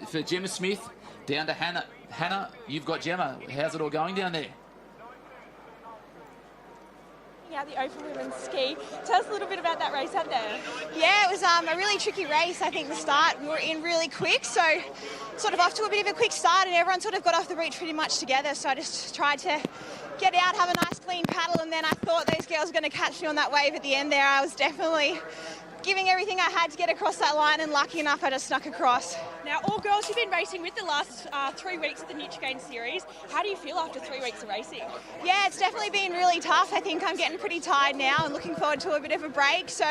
for Gemma Smith, down to Hanna. Hanna, you've got Gemma. How's it all going down there? Out the Open Women's Ski. Tell us a little bit about that race out there. Yeah, it was a really tricky race. I think the start, we were in really quick, so sort of off to a bit of a quick start, and everyone sort of got off the beach pretty much together, so I just tried to get out, have a nice clean paddle, and then I thought those girls were going to catch me on that wave at the end there. I was definitely giving everything I had to get across that line, and lucky enough I just snuck across. Now, all girls you've been racing with the last 3 weeks of the Nutrigain series. How do you feel after 3 weeks of racing? Yeah, it's definitely been really tough. I think I'm getting pretty tired now and looking forward to a bit of a break. So,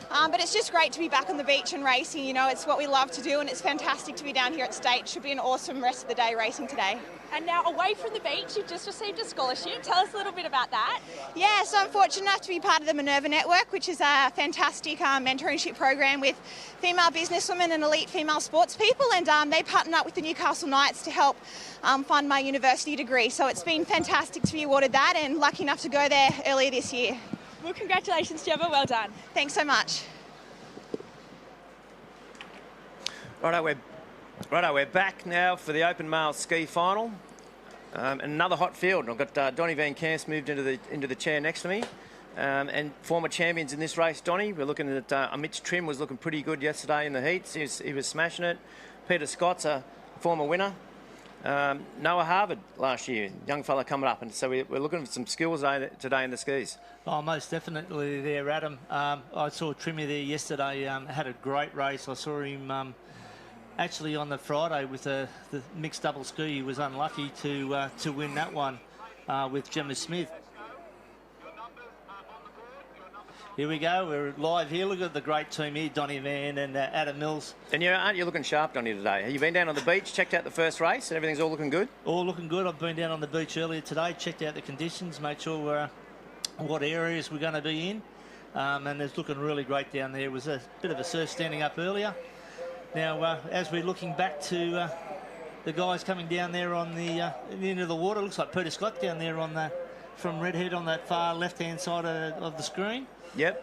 but it's just great to be back on the beach and racing. You know, it's what we love to do, and it's fantastic to be down here at State. Should be an awesome rest of the day racing today. And now, away from the beach, you've just received a scholarship. Tell us a little bit about that. Yeah, so I'm fortunate enough to be part of the Minerva Network, which is a fantastic mentorship program with female businesswomen and elite female sports people, and they partnered up with the Newcastle Knights to help fund my university degree. So it's been fantastic to be awarded that, and lucky enough to go there earlier this year. Well, congratulations, Gemma. Well done. Thanks so much. Righto, we're back now for the Open Male Ski Final. Another hot field. I've got Donnie Van Camps moved into the chair next to me. And former champions in this race, Donnie. We're looking at Mitch Trim was looking pretty good yesterday in the heats. He was smashing it. Peter Scott's a former winner. Noah Harvard last year, young fella coming up, and so we're looking for some skills today in the skis. Oh, most definitely there, Adam. I saw Trimmy there yesterday. Had a great race. I saw him actually on the Friday with the mixed double ski. He was unlucky to win that one with Gemma Smith. Here we go. We're live here. Look at the great team here, Donnie Van and Adam Mills. And aren't you looking sharp, Donnie, today? Have you been down on the beach, checked out the first race, and everything's all looking good? All looking good. I've been down on the beach earlier today, checked out the conditions, made sure what areas we're going to be in. And it's looking really great down there. It was a bit of a surf standing up earlier. Now, as we're looking back to the guys coming down there on the end of the water, looks like Peter Scott down there on from Redhead on that far left-hand side of the screen. Yep.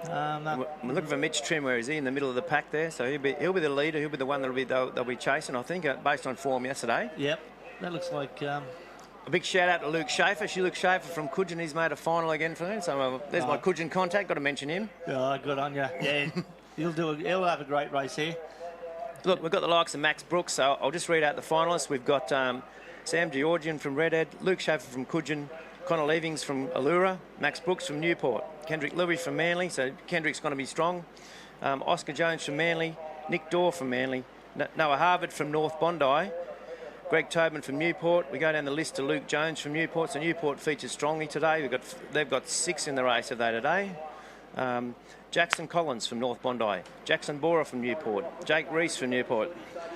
We're looking for Mitch Trim. Where is he? In the middle of the pack there. So he'll be the leader. He'll be the one they'll be chasing, I think, based on form yesterday. Yep. That looks like... A big shout out to Luke Schaefer. Luke Schaefer from Coogin. He's made a final again for him. So there's my Coogin contact. Got to mention him. Oh, good on you. Yeah. He'll have a great race here. Look, we've got the likes of Max Brooks. So I'll just read out the finalists. We've got Sam Georgian from Redhead, Luke Schaefer from Coogin, Connor Leavings from Allura, Max Brooks from Newport, Kendrick Lewis from Manly, so Kendrick's going to be strong, Oscar Jones from Manly, Nick Dorr from Manly, Noah Harvard from North Bondi, Greg Tobin from Newport. We go down the list to Luke Jones from Newport, so Newport features strongly today. They've got 6 in the race, have they, today? Jackson Collins from North Bondi, Jackson Bora from Newport, Jake Reese from Newport.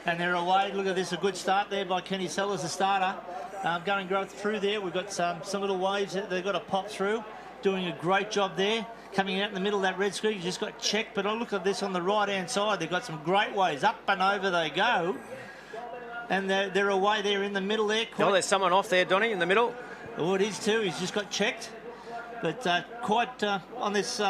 And they're away. Look at this, a good start there by Kenny Sellers, the starter. Going through there, we've got some little waves that they've got to pop through. Doing a great job there. Coming out in the middle of that red screen, you just got checked. But I look at this on the right-hand side. They've got some great waves. Up and over they go. And they're away there in the middle there. Oh, there's someone off there, Donnie, in the middle. Oh, it is too. He's just got checked. But quite on this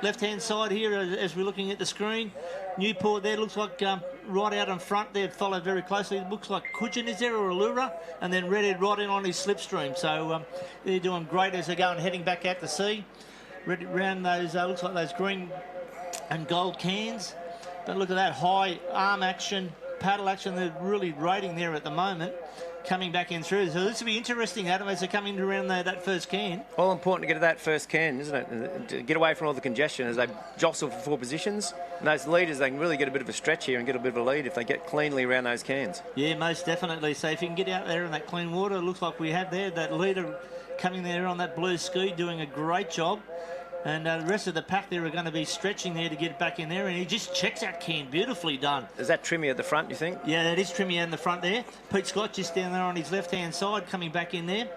left-hand side here, as we're looking at the screen, Newport there looks like right out in front there, followed very closely. It looks like Coogin is there, or Allura, and then Redhead right in on his slipstream. So they're doing great as they're going, heading back out to sea. Around those, looks like those green and gold cans. But look at that high arm action, paddle action. They're really rating there at the moment. Coming back in through. So this will be interesting, Adam, as they come in around that first can. All important to get to that first can, isn't it? To get away from all the congestion as they jostle for 4 positions. And those leaders, they can really get a bit of a stretch here and get a bit of a lead if they get cleanly around those cans. Yeah, most definitely. So if you can get out there in that clean water, it looks like we have there. That leader coming there on that blue ski, doing a great job. And the rest of the pack there are going to be stretching there to get back in there. And he just checks that can. Beautifully done. Is that Trimmy at the front, you think? Yeah, that is Trimmy in the front there. Pete Scott just down there on his left-hand side, coming back in there.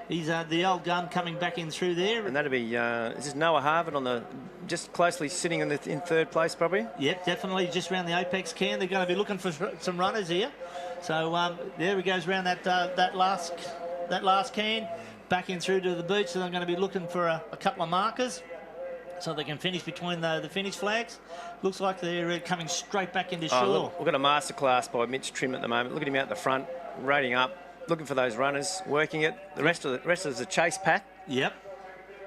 He's the old gun coming back in through there. And that'll be, this is Noah Harvard on the, just closely sitting in third place probably? Yep, definitely just around the apex can. They're going to be looking for some runners here. So there he goes around that last can. back in through to the beach, so they're going to be looking for a couple of markers so they can finish between the finish flags. Looks like they're coming straight back into shore. Look, we've got a masterclass by Mitch Trim at the moment. Look at him out the front, rating up, looking for those runners, working it. The rest is the chase pack. Yep.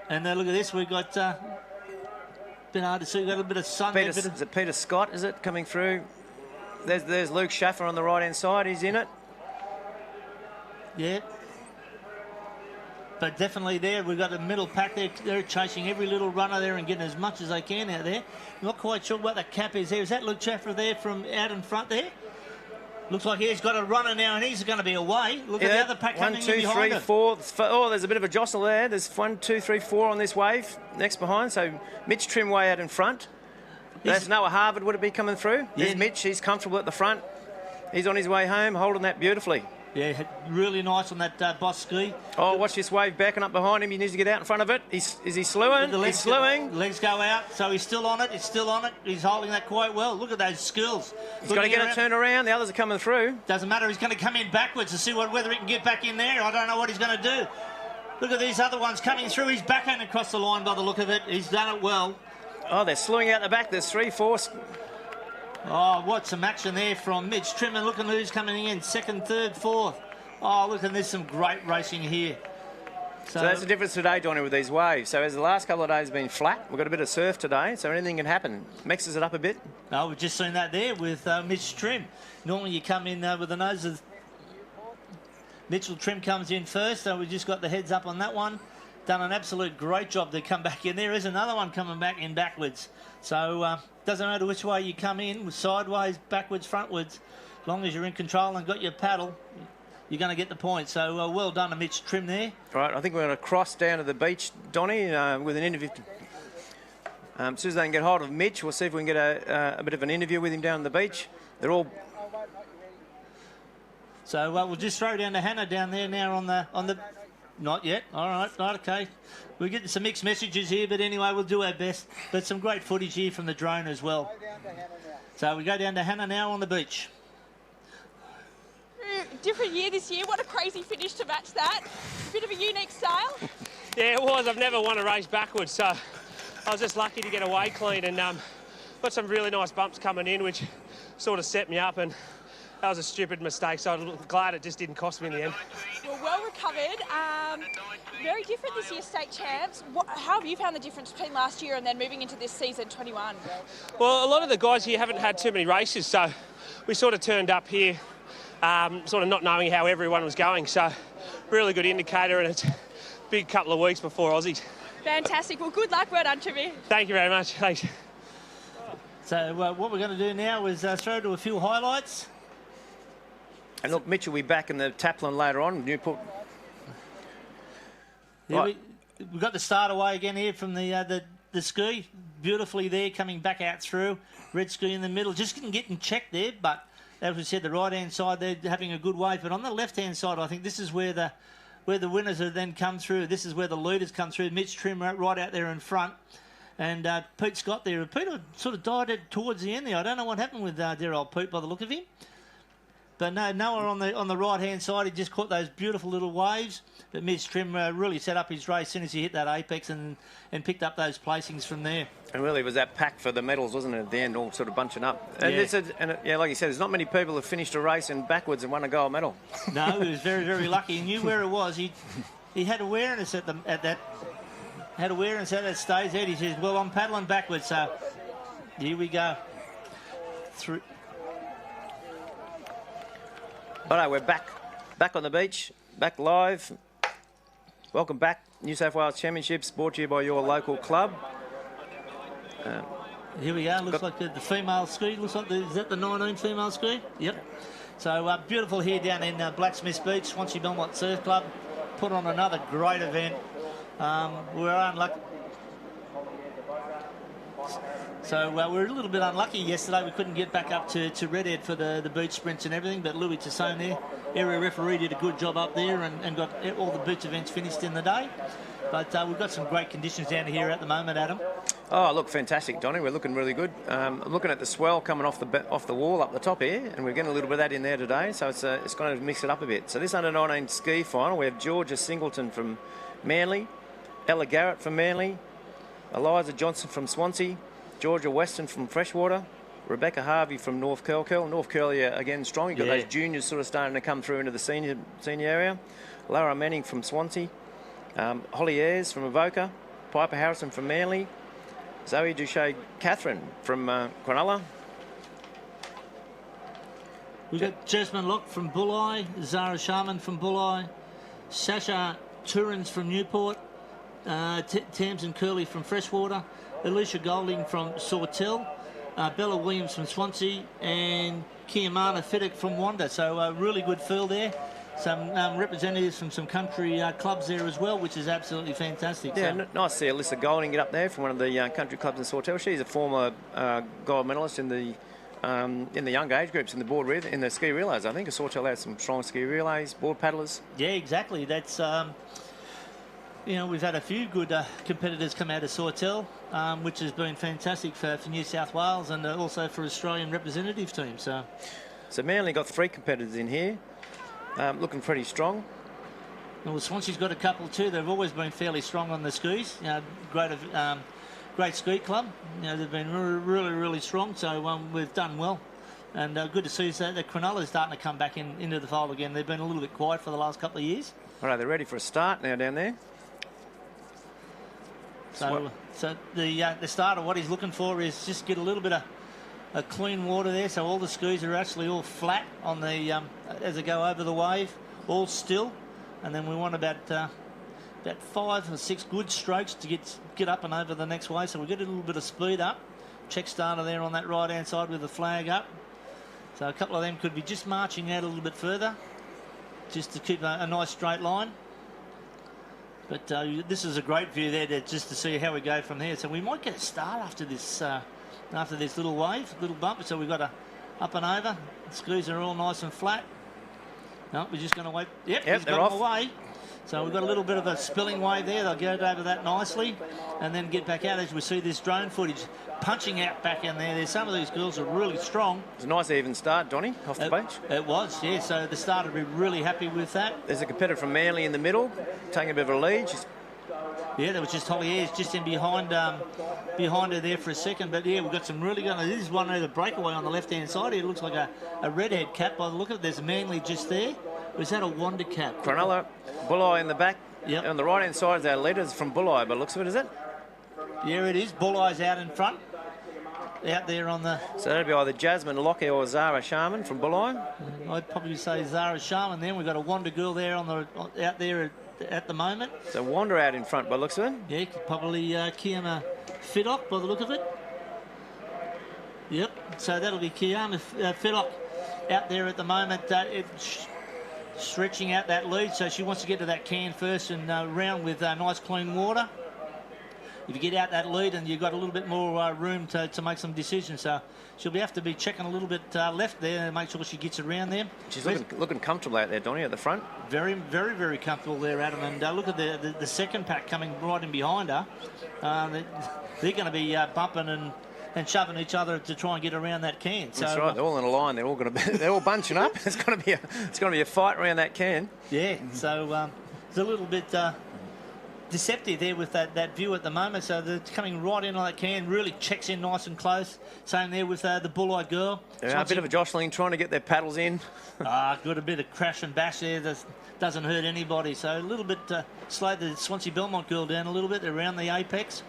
And look at this, we've got been hard to see. We've got a bit of sun. Is it Peter Scott? Is it coming through? There's Luke Schaffer on the right hand side. He's in it. Yeah. But definitely there, we've got a middle pack there. They're chasing every little runner there and getting as much as they can out there. Not quite sure what the cap is there. Is that Luke Schaffer there from out in front there? Looks like he's got a runner now and he's going to be away. Look at the other pack coming in behind him. 1, 2, 3, 4. Oh, there's a bit of a jostle there. There's 1, 2, 3, 4 on this wave. Next behind. So Mitch Trim way out in front. That's Noah Harvard would it be coming through? Yeah. There's Mitch. He's comfortable at the front. He's on his way home, holding that beautifully. Yeah, really nice on that boss ski. Oh, watch this wave backing up behind him. He needs to get out in front of it. Is he slewing? He's slewing. Legs go out, so he's still on it. It's still on it. He's holding that quite well. Look at those skills. He's got to get a turn around. The others are coming through. Doesn't matter. He's going to come in backwards to see whether he can get back in there. I don't know what he's going to do. Look at these other ones coming through. He's backhand across the line by the look of it. He's done it well. Oh, they're slewing out the back. There's 3, 4. Oh, what some action there from Mitch Trim. And look at who's coming in. 2nd, 3rd, 4th. Oh, look, and there's some great racing here. So that's the difference today, Donny, with these waves. So as the last couple of days have been flat, we've got a bit of surf today, so anything can happen. Mixes it up a bit. No, we've just seen that there with Mitch Trim. Normally you come in with the nose of... Mitchell Trim comes in first, so we've just got the heads up on that one. Done an absolute great job to come back in. There is another one coming back in backwards. So doesn't matter which way you come in, sideways, backwards, frontwards. As long as you're in control and got your paddle, you're going to get the point. So well done to Mitch Trim there. Right, I think we're going to cross down to the beach, Donny, with an interview. As soon as they can get hold of Mitch, we'll see if we can get a bit of an interview with him down on the beach. They're all... So we'll just throw down to Hanna down there now on the... Not yet. All right, okay. We're getting some mixed messages here, but anyway, we'll do our best. But some great footage here from the drone as well. So we go down to Hanna now on the beach. Different year this year. What a crazy finish to match that. Bit of a unique style. Yeah, it was. I've never won a race backwards, so I was just lucky to get away clean and got some really nice bumps coming in, which sort of set me up, and that was a stupid mistake, so I'm glad it just didn't cost me in the end. Well recovered. Very different this year's state champs. How have you found the difference between last year and then moving into this season 21? Well, a lot of the guys here haven't had too many races, so we sort of turned up here sort of not knowing how everyone was going, so really good indicator, and it's a big couple of weeks before Aussies. Fantastic. Well, good luck. Well done, Timmy. Thank you very much. Thanks. So what we're going to do now is throw to a few highlights. And look, Mitch will be back in the taplin later on. Newport. Right. We've got the start away again here from the ski. Beautifully there, coming back out through. Red ski in the middle. Just getting checked there, but as we said, the right-hand side, they're having a good wave. But on the left-hand side, I think this is where the winners have then come through. This is where the leaders come through. Mitch Trim right out there in front. And Pete Scott there. Peter sort of died towards the end there. I don't know what happened with dear old Pete by the look of him. But no, Noah on the right-hand side, he just caught those beautiful little waves. But Mitch Trim really set up his race as soon as he hit that apex and picked up those placings from there. And really it was that pack for the medals, wasn't it, at the end, all sort of bunching up. And, Yeah. Like you said, there's not many people who finished a race and backwards and won a gold medal. No, he was very, very lucky. He knew where it was. He had awareness at that stage there. He says, well, I'm paddling backwards, so here we go. Through. All right, we're back on the beach, back live. Welcome back, New South Wales Championships, brought to you by your local club. Here we go. Looks like the female ski. Looks like is that the 19 female ski? Yep. So beautiful here down in Blacksmiths Beach, Swansea Belmont Surf Club. Put on another great event. We were unlucky. So we're a little bit unlucky yesterday. We couldn't get back up to Redhead for the beach sprints and everything, but Louis Tassone there, area referee, did a good job up there and got all the beach events finished in the day. But we've got some great conditions down here at the moment, Adam. Oh, look, fantastic, Donny. We're looking really good. I'm looking at the swell coming off the wall up the top here, and we're getting a little bit of that in there today, so it's going to mix it up a bit. So this under-19 ski final, we have Georgia Singleton from Manly, Ella Garrett from Manly, Eliza Johnson from Swansea, Georgia Weston from Freshwater, Rebecca Harvey from North Curl. North Curl, again, strong. You've got those juniors sort of starting to come through into the senior area. Lara Manning from Swansea, Holly Ayres from Avoca, Piper Harrison from Manly, Zoe Duche Catherine from Cronulla. We've got Jasmine Locke from Bulli, Zara Sharman from Bulli, Sasha Turins from Newport, Tamsin Curley from Freshwater, Alicia Golding from Sawtell, Bella Williams from Swansea, and Kiamana Fiddick from Wanda. So a really good field there. Some representatives from some country clubs there as well, which is absolutely fantastic. Yeah, so. Nice to see Alyssa Golding get up there from one of the country clubs in Sawtell. She's a former gold medalist in the young age groups in the ski relays. I think Sawtell has some strong ski relays, board paddlers. Yeah, exactly. That's we've had a few good competitors come out of Sawtell, which has been fantastic for New South Wales and also for Australian representative team. So Manly got 3 competitors in here. Looking pretty strong. Well, Swansea's got a couple too. They've always been fairly strong on the skis. Great ski club. They've been really strong. So we've done well, and good to see that the Cronulla is starting to come back into the fold again. They've been a little bit quiet for the last couple of years. All right, they're ready for a start now down there. So the starter, what he's looking for is just get a little bit of clean water there, so all the skis are actually all flat on the as they go over the wave, all still, and then we want about 5 or 6 good strokes to get up and over the next wave. So we get a little bit of speed up. Check starter there on that right hand side with the flag up. So a couple of them could be just marching out a little bit further, just to keep a nice straight line. But this is a great view there just to see how we go from there. So we might get a start after this little wave, little bump. So we've got a up and over. The skis are all nice and flat. No, we're just going to wait. Yep, he's they're got off. them away. So we've got a little bit of a spilling wave there. They'll get over that nicely and then get back out as we see this drone footage punching out back in there. Some of these girls are really strong. It's a nice even start, Donny, off the bench. It was, yeah. So the starter will be really happy with that. There's a competitor from Manly in the middle, taking a bit of a lead. Yeah, that was just Holly Ayres just in behind her there for a second. But yeah, we've got some really good. This is one of the breakaway on the left-hand side here. It looks like a redhead cap by the look of it. There's a Manly just there. Or is that a Wanda cap? Cronulla, Bulli in the back. Yep. On the right-hand side is our leaders from Bulli, by the looks of it, is it? Yeah, it is. Bulli's out in front. Out there on the... So that'd be either Jasmine Locke or Zara Sharman from Bulli. I'd probably say Zara Sharman then. We've got a Wanda girl there out there at the moment. So Wanda out in front by the looks of it. Yeah, probably Kiama Fiddock by the look of it. Yep, so that'll be Kiama Fiddock out there at the moment. Stretching out that lead, so she wants to get to that can first and round with nice clean water. If you get out that lead and you've got a little bit more room to make some decisions, so she'll have to be checking a little bit left there and make sure she gets around there. She's looking comfortable out there, Donny, at the front. Very comfortable there, Adam. And look at the second pack coming right in behind her. They're going to be bumping and shoving each other to try and get around that can. So, that's right. They're all in a line. They're all bunching up. It's going to be a fight around that can. Yeah. So it's a little bit deceptive there with that view at the moment. So they're coming right in on that can. Really checks in nice and close. Same there with the bull-eyed girl. Yeah, a bit of a jostling, trying to get their paddles in. Got a bit of crash and bash there. That doesn't hurt anybody. So a little bit slowed the Swansea Belmont girl down a little bit. They're around the apex.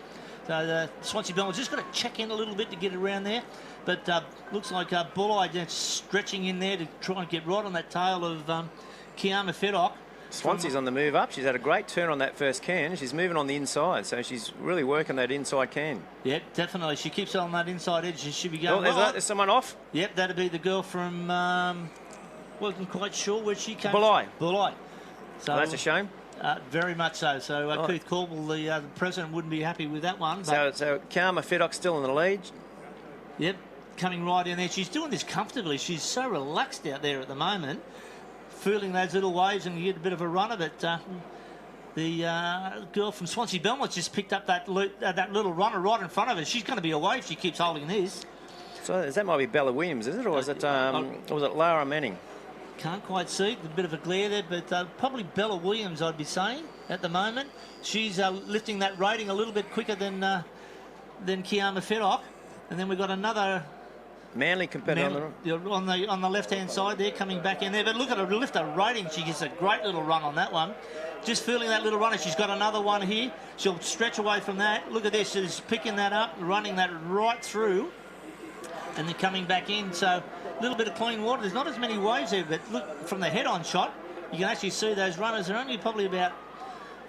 So the Swansea Belmont just got to check in a little bit to get around there. But looks like Bulleye stretching in there to try and get right on that tail of Kiama Fiddock. Swansea's on the move up. She's had a great turn on that first can. She's moving on the inside, so she's really working that inside can. Yep, definitely. She keeps on that inside edge. She should be going. Oh, there's someone off. Yep, that'd be the girl from, wasn't quite sure where she came Bulli. from. Bulli. So, that's a shame. Very much so. So Keith Corbell, the president, wouldn't be happy with that one. But so Kiama Fiddock's still in the lead. Yep, coming right in there. She's doing this comfortably. She's so relaxed out there at the moment, feeling those little waves, and you get a bit of a run of it. The girl from Swansea Belmont just picked up that little runner right in front of her. She's going to be away if she keeps holding this. So that might be Bella Williams, is it? Or was it Lara Manning? Can't quite see. A bit of a glare there, but probably Bella Williams, I'd be saying, at the moment. She's lifting that rating a little bit quicker than Kiama Feddock. And then we've got another... Manly competitor on the left-hand side there, coming back in there. But look at her lift her rating. She gets a great little run on that one. Just feeling that little runner. She's got another one here. She'll stretch away from that. Look at this. She's picking that up, running that right through, and then coming back in. So a little bit of clean water. There's not as many waves there, but look, from the head-on shot, you can actually see those runners. They're only probably about,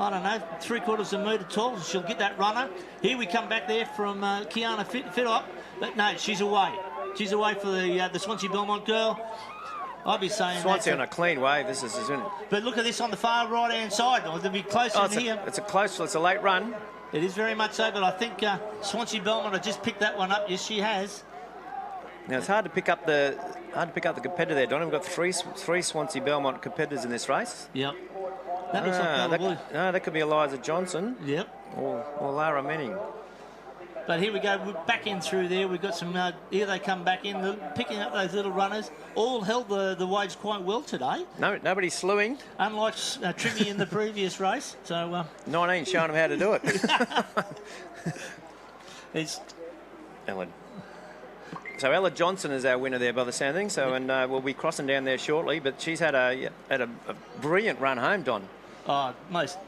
I don't know, 3/4 of a metre tall. She'll get that runner. Here we come back there from Kiana Feddock, but no, she's away. She's away for the Swansea Belmont girl. I'd be saying Swansea on a clean wave. This is, isn't it? But look at this on the far right-hand side. They'll be closer in here. It's a late run. It is very much so, but I think Swansea Belmont have just picked that one up. Yes, she has. Now it's hard to pick up the competitor there, Don. We've got three Swansea Belmont competitors in this race. Yep. That looks like that could be Eliza Johnson. Yep. Or Lara Manning. But here we go, we're back in through there. We've got some, here they come back in, picking up those little runners. All held the waves quite well today. No, nobody's slewing. Unlike Trimmy in the previous race. So 19 showing them how to do it. It's Ellen. So Ella Johnson is our winner there by the sound of things. So, and we'll be crossing down there shortly. But she's had a brilliant run home, Don. Oh, most.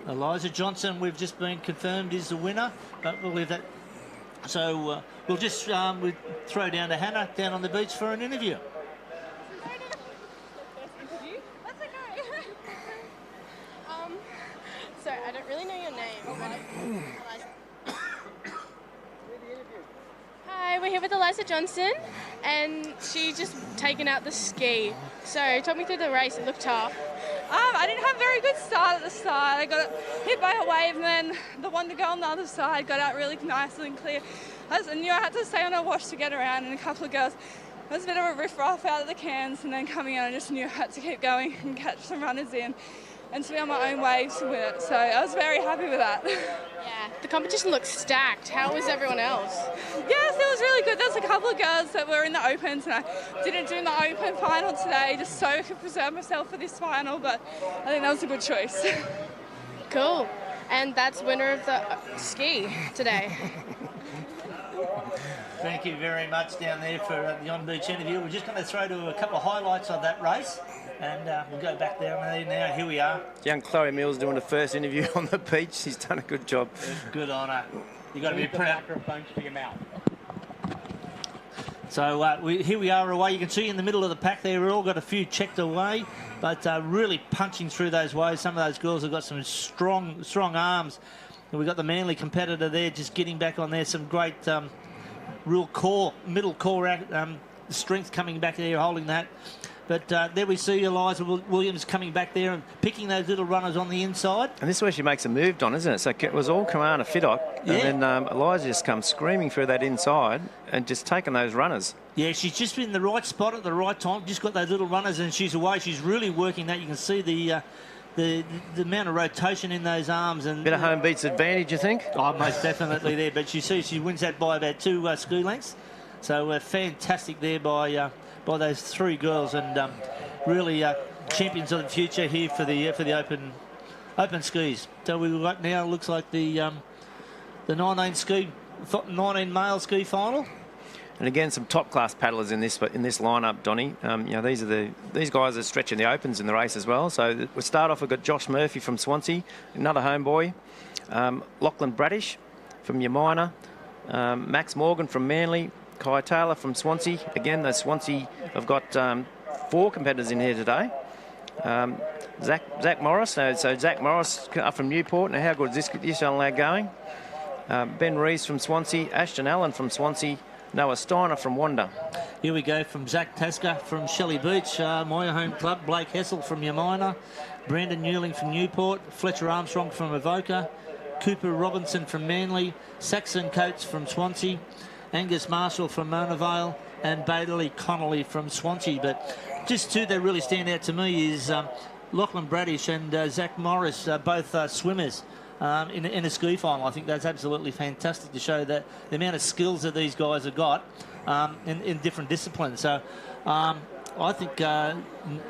Eliza Johnson, we've just been confirmed, is the winner, but we'll leave that. So we'll just we'll throw down to Hanna down on the beach for an interview. That's okay. So I don't really know your name. Hi, we're here with Eliza Johnson, and she just taken out the ski. So talk me through the race. It looked tough. I didn't have a very good start at the start. I got hit by a wave, and then the one to go on the other side got out really nicely and clear. I knew I had to stay on a wash to get around, and a couple of girls, it was a bit of a riff-raff out of the cans, and then coming in, I just knew I had to keep going and catch some runners in and to be on my own waves to win it. So I was very happy with that. Yeah, the competition looked stacked. How was everyone else? Yes, it was really good. There was a couple of girls that were in the Opens, and I didn't do the Open final today just so I could preserve myself for this final, but I think that was a good choice. Cool. And that's winner of the ski today. Thank you very much down there for the on-beach interview. We're just going to throw to a couple of highlights of that race, and we'll go back there now. Here we are. Young Chloe Mills doing the first interview on the beach. She's done a good job. Good on her. You've got to be proud. Microphone to your mouth. So here we are away. You can see in the middle of the pack there, we've all got a few checked away, but really punching through those waves. Some of those girls have got some strong arms. And we've got the Manly competitor there just getting back on there. Some great real middle core strength coming back there, holding that. But there we see Eliza Williams coming back there and picking those little runners on the inside. And this is where she makes a move, Don, isn't it? So it was all Kiana Feddock, and then Eliza just comes screaming through that inside and just taking those runners. Yeah, she's just been in the right spot at the right time, just got those little runners, and she's away. She's really working that. You can see the amount of rotation in those arms. And bit of home beats advantage, you think? Oh, most definitely there. But she wins that by about 2 ski lengths. So fantastic there by those 3 girls, and really champions of the future here for the open skis. So we've got now, looks like the 19 male ski final. And again, some top class paddlers in this lineup, Donny. These guys are stretching the opens in the race as well. So we start off. We've got Josh Murphy from Swansea, another homeboy. Lachlan Bradish from Yamina, Max Morgan from Manly, Kai Taylor from Swansea. Again, the Swansea have got 4 competitors in here today. Zach Morris. So Zach Morris up from Newport. Now, how good is this young lad going? Ben Rees from Swansea, Ashton Allen from Swansea, Noah Steiner from Wanda. Here we go from Zach Tasker from Shelley Beach, my home club. Blake Hessel from Yamina, Brandon Newling from Newport, Fletcher Armstrong from Avoca, Cooper Robinson from Manly, Saxon Coates from Swansea, Angus Marshall from Mona Vale, and Bailey Connolly from Swansea. But just 2 that really stand out to me is Lachlan Bradish and Zach Morris, both swimmers in a ski final. I think that's absolutely fantastic to show that the amount of skills that these guys have got in different disciplines. So I think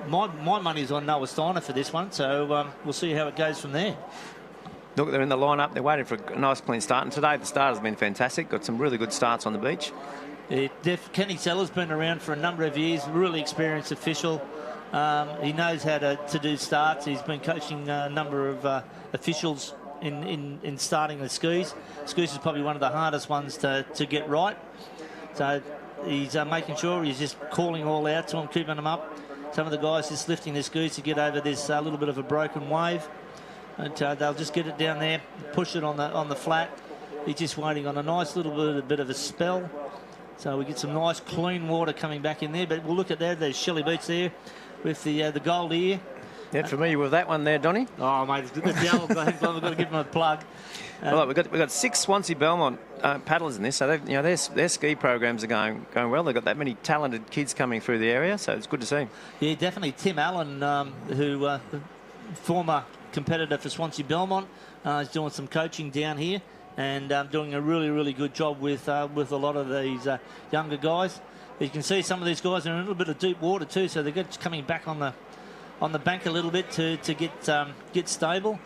my money's on Noah Steiner for this one. So we'll see how it goes from there. Look, they're in the lineup. They're waiting for a nice clean start. And today the start has been fantastic. Got some really good starts on the beach. Kenny Seller's been around for a number of years. Really experienced official. He knows how to do starts. He's been coaching a number of officials in starting the skis. Skis is probably one of the hardest ones to get right. So he's making sure he's just calling all out to them, keeping them up. Some of the guys just lifting their skis to get over this little bit of a broken wave. And they'll just get it down there, push it on the flat. He's just waiting on a nice little bit of a spell. So we get some nice clean water coming back in there. But we'll look at that. There's Shelley Beach there with the gold ear. Yeah, familiar with that one there, Donny? Oh, mate, it's good. I've got to give him a plug. Well, we've got 6 Swansea Belmont paddlers in this, so their ski programs are going well. They've got that many talented kids coming through the area, so it's good to see. Yeah, definitely. Tim Allen, who former competitor for Swansea Belmont, is doing some coaching down here and doing a really good job with a lot of these younger guys. You can see some of these guys are in a little bit of deep water too, so they're coming back on the bank a little bit to get stable.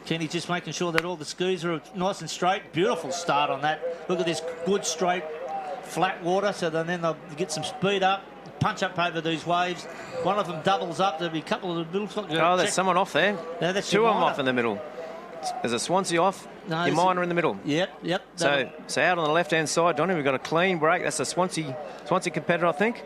Kenny's just making sure that all the skis are nice and straight. Beautiful start on that. Look at this good straight flat water, so then they'll get some speed up, punch up over these waves. One of them doubles up. There'll be a couple of little... Oh, there's someone off there. No, that's two of them off in the middle. There's a Swansea off, your minor in the middle. Yep. So out on the left-hand side, Donny, we've got a clean break. That's a Swansea competitor, I think.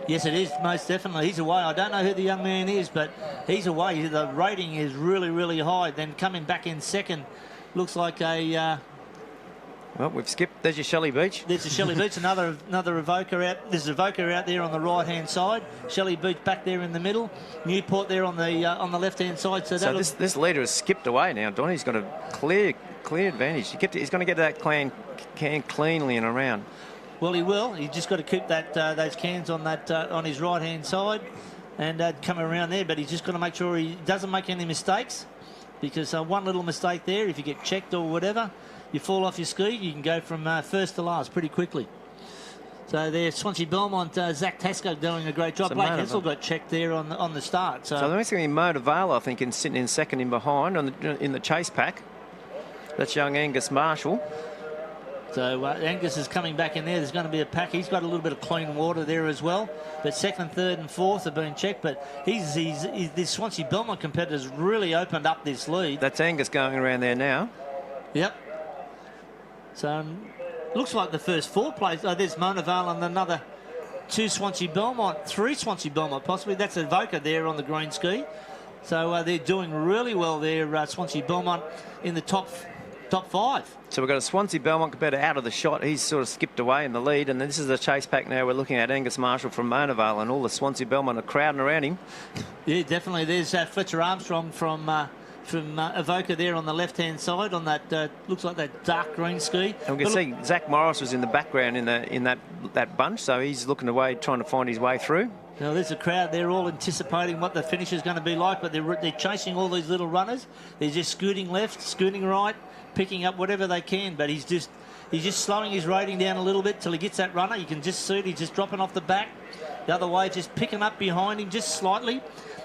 Yes, it is, most definitely. He's away. I don't know who the young man is, but he's away. The rating is really high. Then coming back in second, looks like a... Well, we've skipped. There's your Shelley Beach. There's a Shelley Beach, another evoker out. There's an evoker out there on the right-hand side. Shelley Beach back there in the middle. Newport there on the left-hand side. So this leader has skipped away now. Donny's got a clear advantage. He's going to get that can cleanly and around. Well, he will. He's just got to keep those cans on on his right-hand side and come around there. But he's just got to make sure he doesn't make any mistakes, because one little mistake there, if you get checked or whatever, you fall off your ski, you can go from first to last pretty quickly. So there's Swansea Belmont, Zach Tasco doing a great job. Blake Hensel got checked there on the start. So the next thing is Mo Davara, I think, sitting in second in behind in the chase pack. That's young Angus Marshall. So Angus is coming back in there. There's going to be a pack. He's got a little bit of clean water there as well. But second, third and fourth have been checked. But this Swansea Belmont competitor's really opened up this lead. That's Angus going around there now. Yep. So looks like the first 4 plays. There's Monaval and another 2 Swansea Belmont, 3 Swansea Belmont possibly. That's Evoker there on the green ski. So they're doing really well there, Swansea Belmont, in the top 5. So we've got a Swansea Belmont competitor out of the shot. He's sort of skipped away in the lead, and this is the chase pack now. We're looking at Angus Marshall from Monavale, and all the Swansea Belmont are crowding around him. Yeah, definitely. There's Fletcher Armstrong from Evoker there on the left-hand side on that looks like that dark green ski. And we can see Zach Morris was in the background in that bunch, so he's looking away, trying to find his way through. Now there's a crowd. They're all anticipating what the finish is going to be like, but they're chasing all these little runners. They're just scooting left, scooting right, picking up whatever they can. But he's just slowing his rating down a little bit till he gets that runner. You can just see it. He's just dropping off the back. The other way, just picking up behind him just slightly.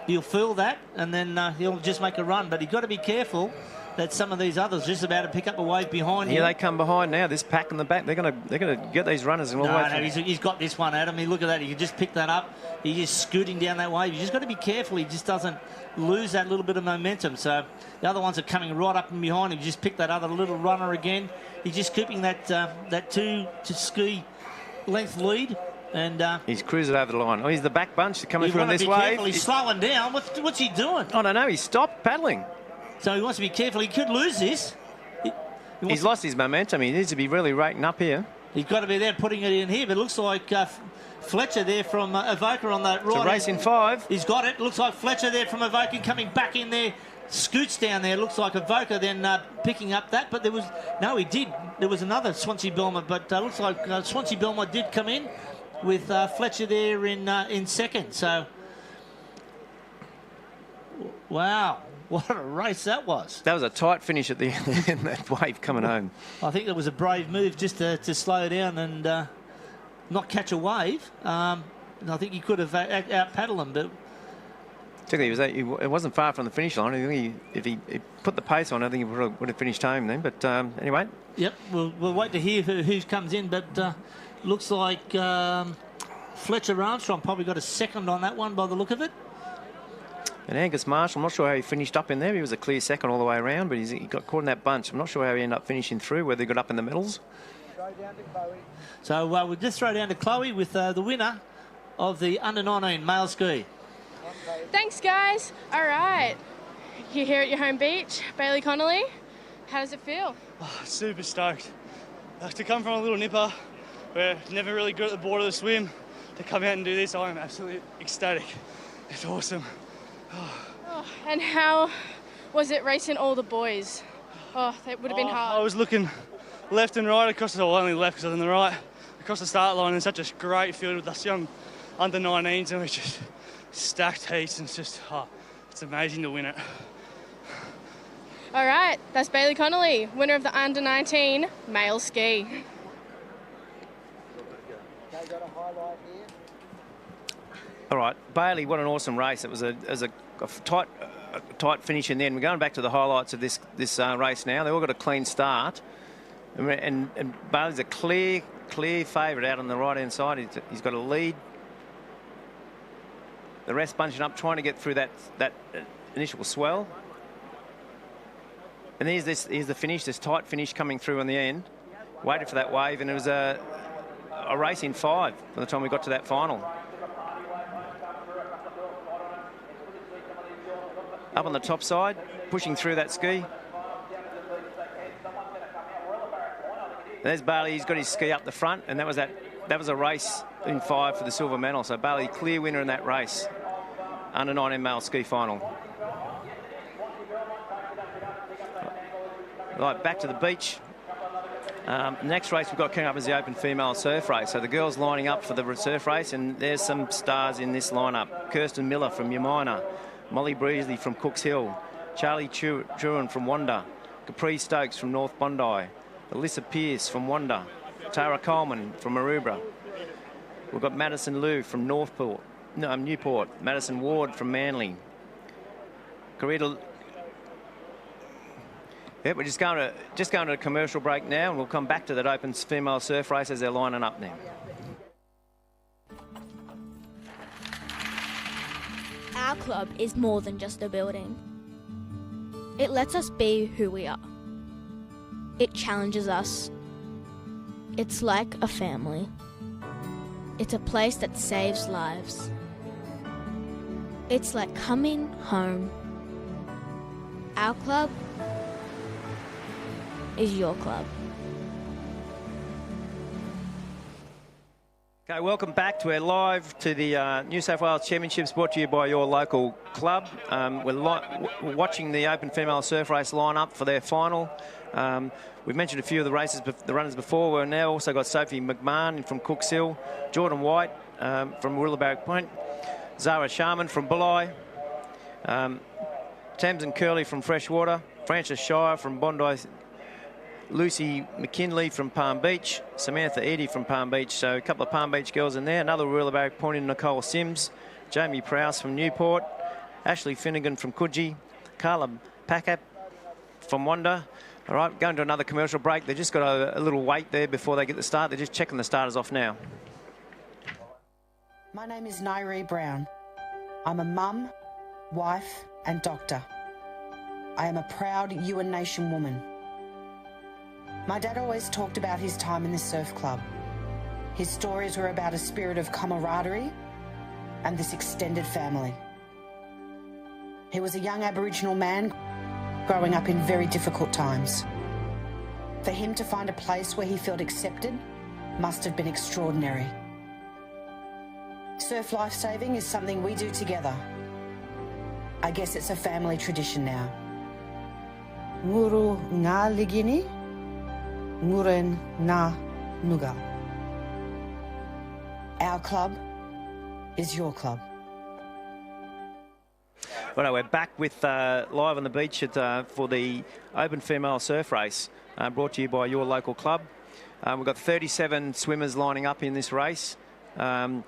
He'll feel that, and then he'll just make a run. But you've got to be careful that some of these others just about to pick up a wave behind him. Here they come behind now. This pack in the back, they're going to get these runners in all the way. No, he's got this one, Adam. Look at that. He can just pick that up. He's just scooting down that wave. You just got to be careful. He just doesn't lose that little bit of momentum. So the other ones are coming right up and behind him. Just pick that other little runner again. He's just keeping that 2 ski length lead. And he's cruising over the line. Oh, he's the back bunch coming through on this wave. Careful. He's slowing down. What's he doing? I don't know. He stopped paddling. So he wants to be careful. He could lose this. He's lost his momentum. He needs to be really rating up here. He's got to be there putting it in here. But it looks like Fletcher there from Evoker on that right. It's a race in 5. He's got it. Looks like Fletcher there from Evoker coming back in there. Scoots down there. Looks like Evoker then picking up that. But he did. There was another Swansea Belmont. But looks like Swansea Belmont did come in with Fletcher there in second. So Wow, what a race that was. That was a tight finish at the end, that wave coming home. I think it was a brave move just to slow down and not catch a wave. I think he could have out-paddled him, but... It wasn't far from the finish line. I think if he put the pace on, I think he would have finished home then. But anyway. Yep, we'll wait to hear who comes in, but looks like Fletcher Armstrong probably got a second on that one by the look of it. And Angus Marshall, I'm not sure how he finished up in there. He was a clear second all the way around, but he got caught in that bunch. I'm not sure how he ended up finishing through, whether he got up in the medals. So we'll just throw down to Chloe with the winner of the under-19 male ski. Thanks, guys. All right. You're here at your home beach, Bailey Connolly. How does it feel? Oh, super stoked. To come from a little nipper, we're never really good at the board of the swim, to come out and do this, I am absolutely ecstatic. It's awesome. Oh, and how was it racing all the boys? Oh, that would have been hard. I was looking left and right across the, well, only left because I was on the right, across the start line, and such a great field with us young under-19s, and we just stacked heats, and it's just, it's amazing to win it. All right, that's Bailey Connolly, winner of the under-19 male ski. All right, Bailey, what an awesome race. It was a tight finish in the end. We're going back to the highlights of this race now. They all got a clean start. And Bailey's a clear favourite out on the right-hand side. He's got a lead. The rest bunching up, trying to get through that initial swell. And here's the finish, this tight finish coming through in the end. Waited for that wave, and it was a race in 5 by the time we got to that final. Up on the top side, pushing through that ski. There's Bailey, he's got his ski up the front, and that was a race in 5 for the silver medal. So Bailey, clear winner in that race. Under 19 male ski final. Right, back to the beach. Next race we've got coming up is the open female surf race. So the girls lining up for the surf race, and there's some stars in this lineup. Kirsten Miller from Yamina, Molly Breesley from Cooks Hill, Charlie Truan from Wanda, Capri Stokes from North Bondi, Alyssa Pearce from Wanda, Tara Coleman from Maroubra. We've got Madison Liu from Newport, Madison Ward from Manly. Carita. Yep, we're just going to a commercial break now, and we'll come back to that open female surf race as they're lining up now. Our club is more than just a building. It lets us be who we are. It challenges us. It's like a family. It's a place that saves lives. It's like coming home. Our club is your club. Okay, welcome back. We're live to the New South Wales Championships, brought to you by your local club. We're watching the open female surf race line up for their final. We've mentioned a few of the runners before. We've now also got Sophie McMahon from Cooks Hill, Jordan White from Willowbarrow Point, Zara Sharman from Bulli, Tamsin Curley from Freshwater, Frances Shire from Bondi, Lucy McKinley from Palm Beach, Samantha Eddy from Palm Beach. So a couple of Palm Beach girls in there. Another Willowbarrow Point in Nicole Sims, Jamie Prowse from Newport, Ashley Finnegan from Coogee, Carla Packap from Wanda. All right, going to another commercial break. They've just got a little wait there before they get the start. They're just checking the starters off now. My name is Nairee Brown. I'm a mum, wife and doctor. I am a proud Yuin Nation woman. My dad always talked about his time in the surf club. His stories were about a spirit of camaraderie and this extended family. He was a young Aboriginal man growing up in very difficult times. For him to find a place where he felt accepted must have been extraordinary. Surf lifesaving is something we do together. I guess it's a family tradition now. Nguru ngā ligini, nguren ngā nuga. Our club is your club. Well, we're back with live on the beach for the Open Female Surf Race, brought to you by your local club. We've got 37 swimmers lining up in this race. Ellie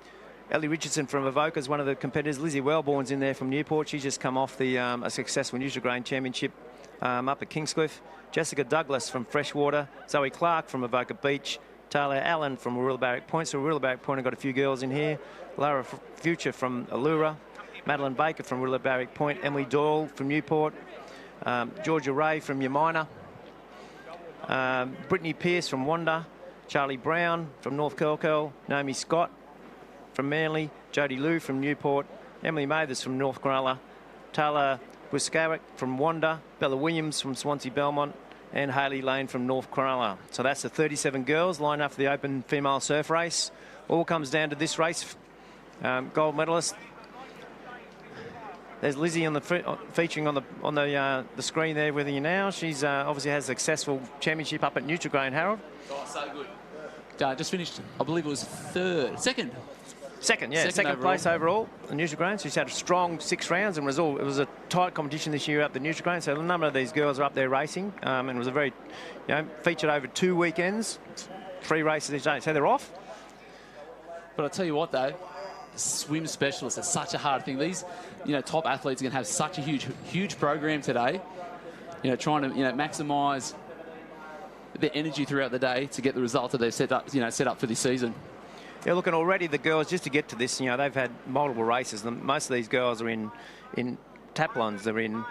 Richardson from Avoca is one of the competitors. Lizzie Wellborn's in there from Newport. She's just come off the a successful Nutri-Grain Championship up at Kingscliff. Jessica Douglas from Freshwater. Zoe Clark from Avoca Beach. Taylor Allen from Warilla Barrack Point. So Warilla Barrack Point, I've got a few girls in here. Lara Future from Allura. Madeline Baker from Warilla Barrack Point. Emily Doyle from Newport. Georgia Ray from Yamina. Brittany Pearce from Wanda. Charlie Brown from North Kelkel. Naomi Scott from Manly. Jodie Liu from Newport. Emily Mathers from North Cronulla. Taylor Buskawick from Wanda. Bella Williams from Swansea Belmont. And Hayley Lane from North Cronulla. So that's the 37 girls lined up for the Open Female Surf Race. All comes down to this race. Gold medalist. There's Lizzie on the featuring on the screen there with you now. She's obviously has a successful championship up at Nutri-Grain, Harold. Oh, so good. Just finished, I believe it was second. Second place overall in Nutri-Grain. She's had a strong 6 rounds, and it was a tight competition this year up the Nutri-Grain. So a number of these girls are up there racing, and it was a very, featured over 2 weekends, 3 races each day. So they're off. But I'll tell you what, though, swim specialists are such a hard thing. These, top athletes are going to have such a huge program today. Trying to, maximise their energy throughout the day to get the result that they've set up for this season. Yeah, look, and already the girls, just to get to this, they've had multiple races. Most of these girls are in taplins. They're in,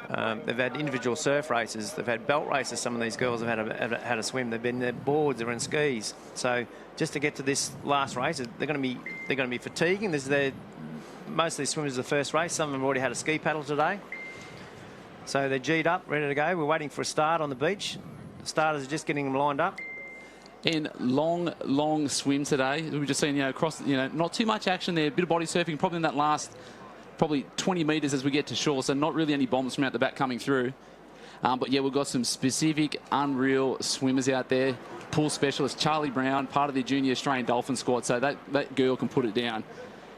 they've had individual surf races. They've had belt races. Some of these girls have had a swim. They've been in boards. They're in skis. So just to get to this last race, they're going to be fatiguing. Most of these swimmers are the first race. Some of them have already had a ski paddle today. So they're G'd up, ready to go. We're waiting for a start on the beach. The starters are just getting them lined up. And long swim today. We've just seen, across, not too much action there. A bit of body surfing, probably in that last, 20 metres as we get to shore. So not really any bombs from out the back coming through. But yeah, we've got some specific, unreal swimmers out there. Pool specialist Charlie Brown, part of the junior Australian Dolphin squad. So that girl can put it down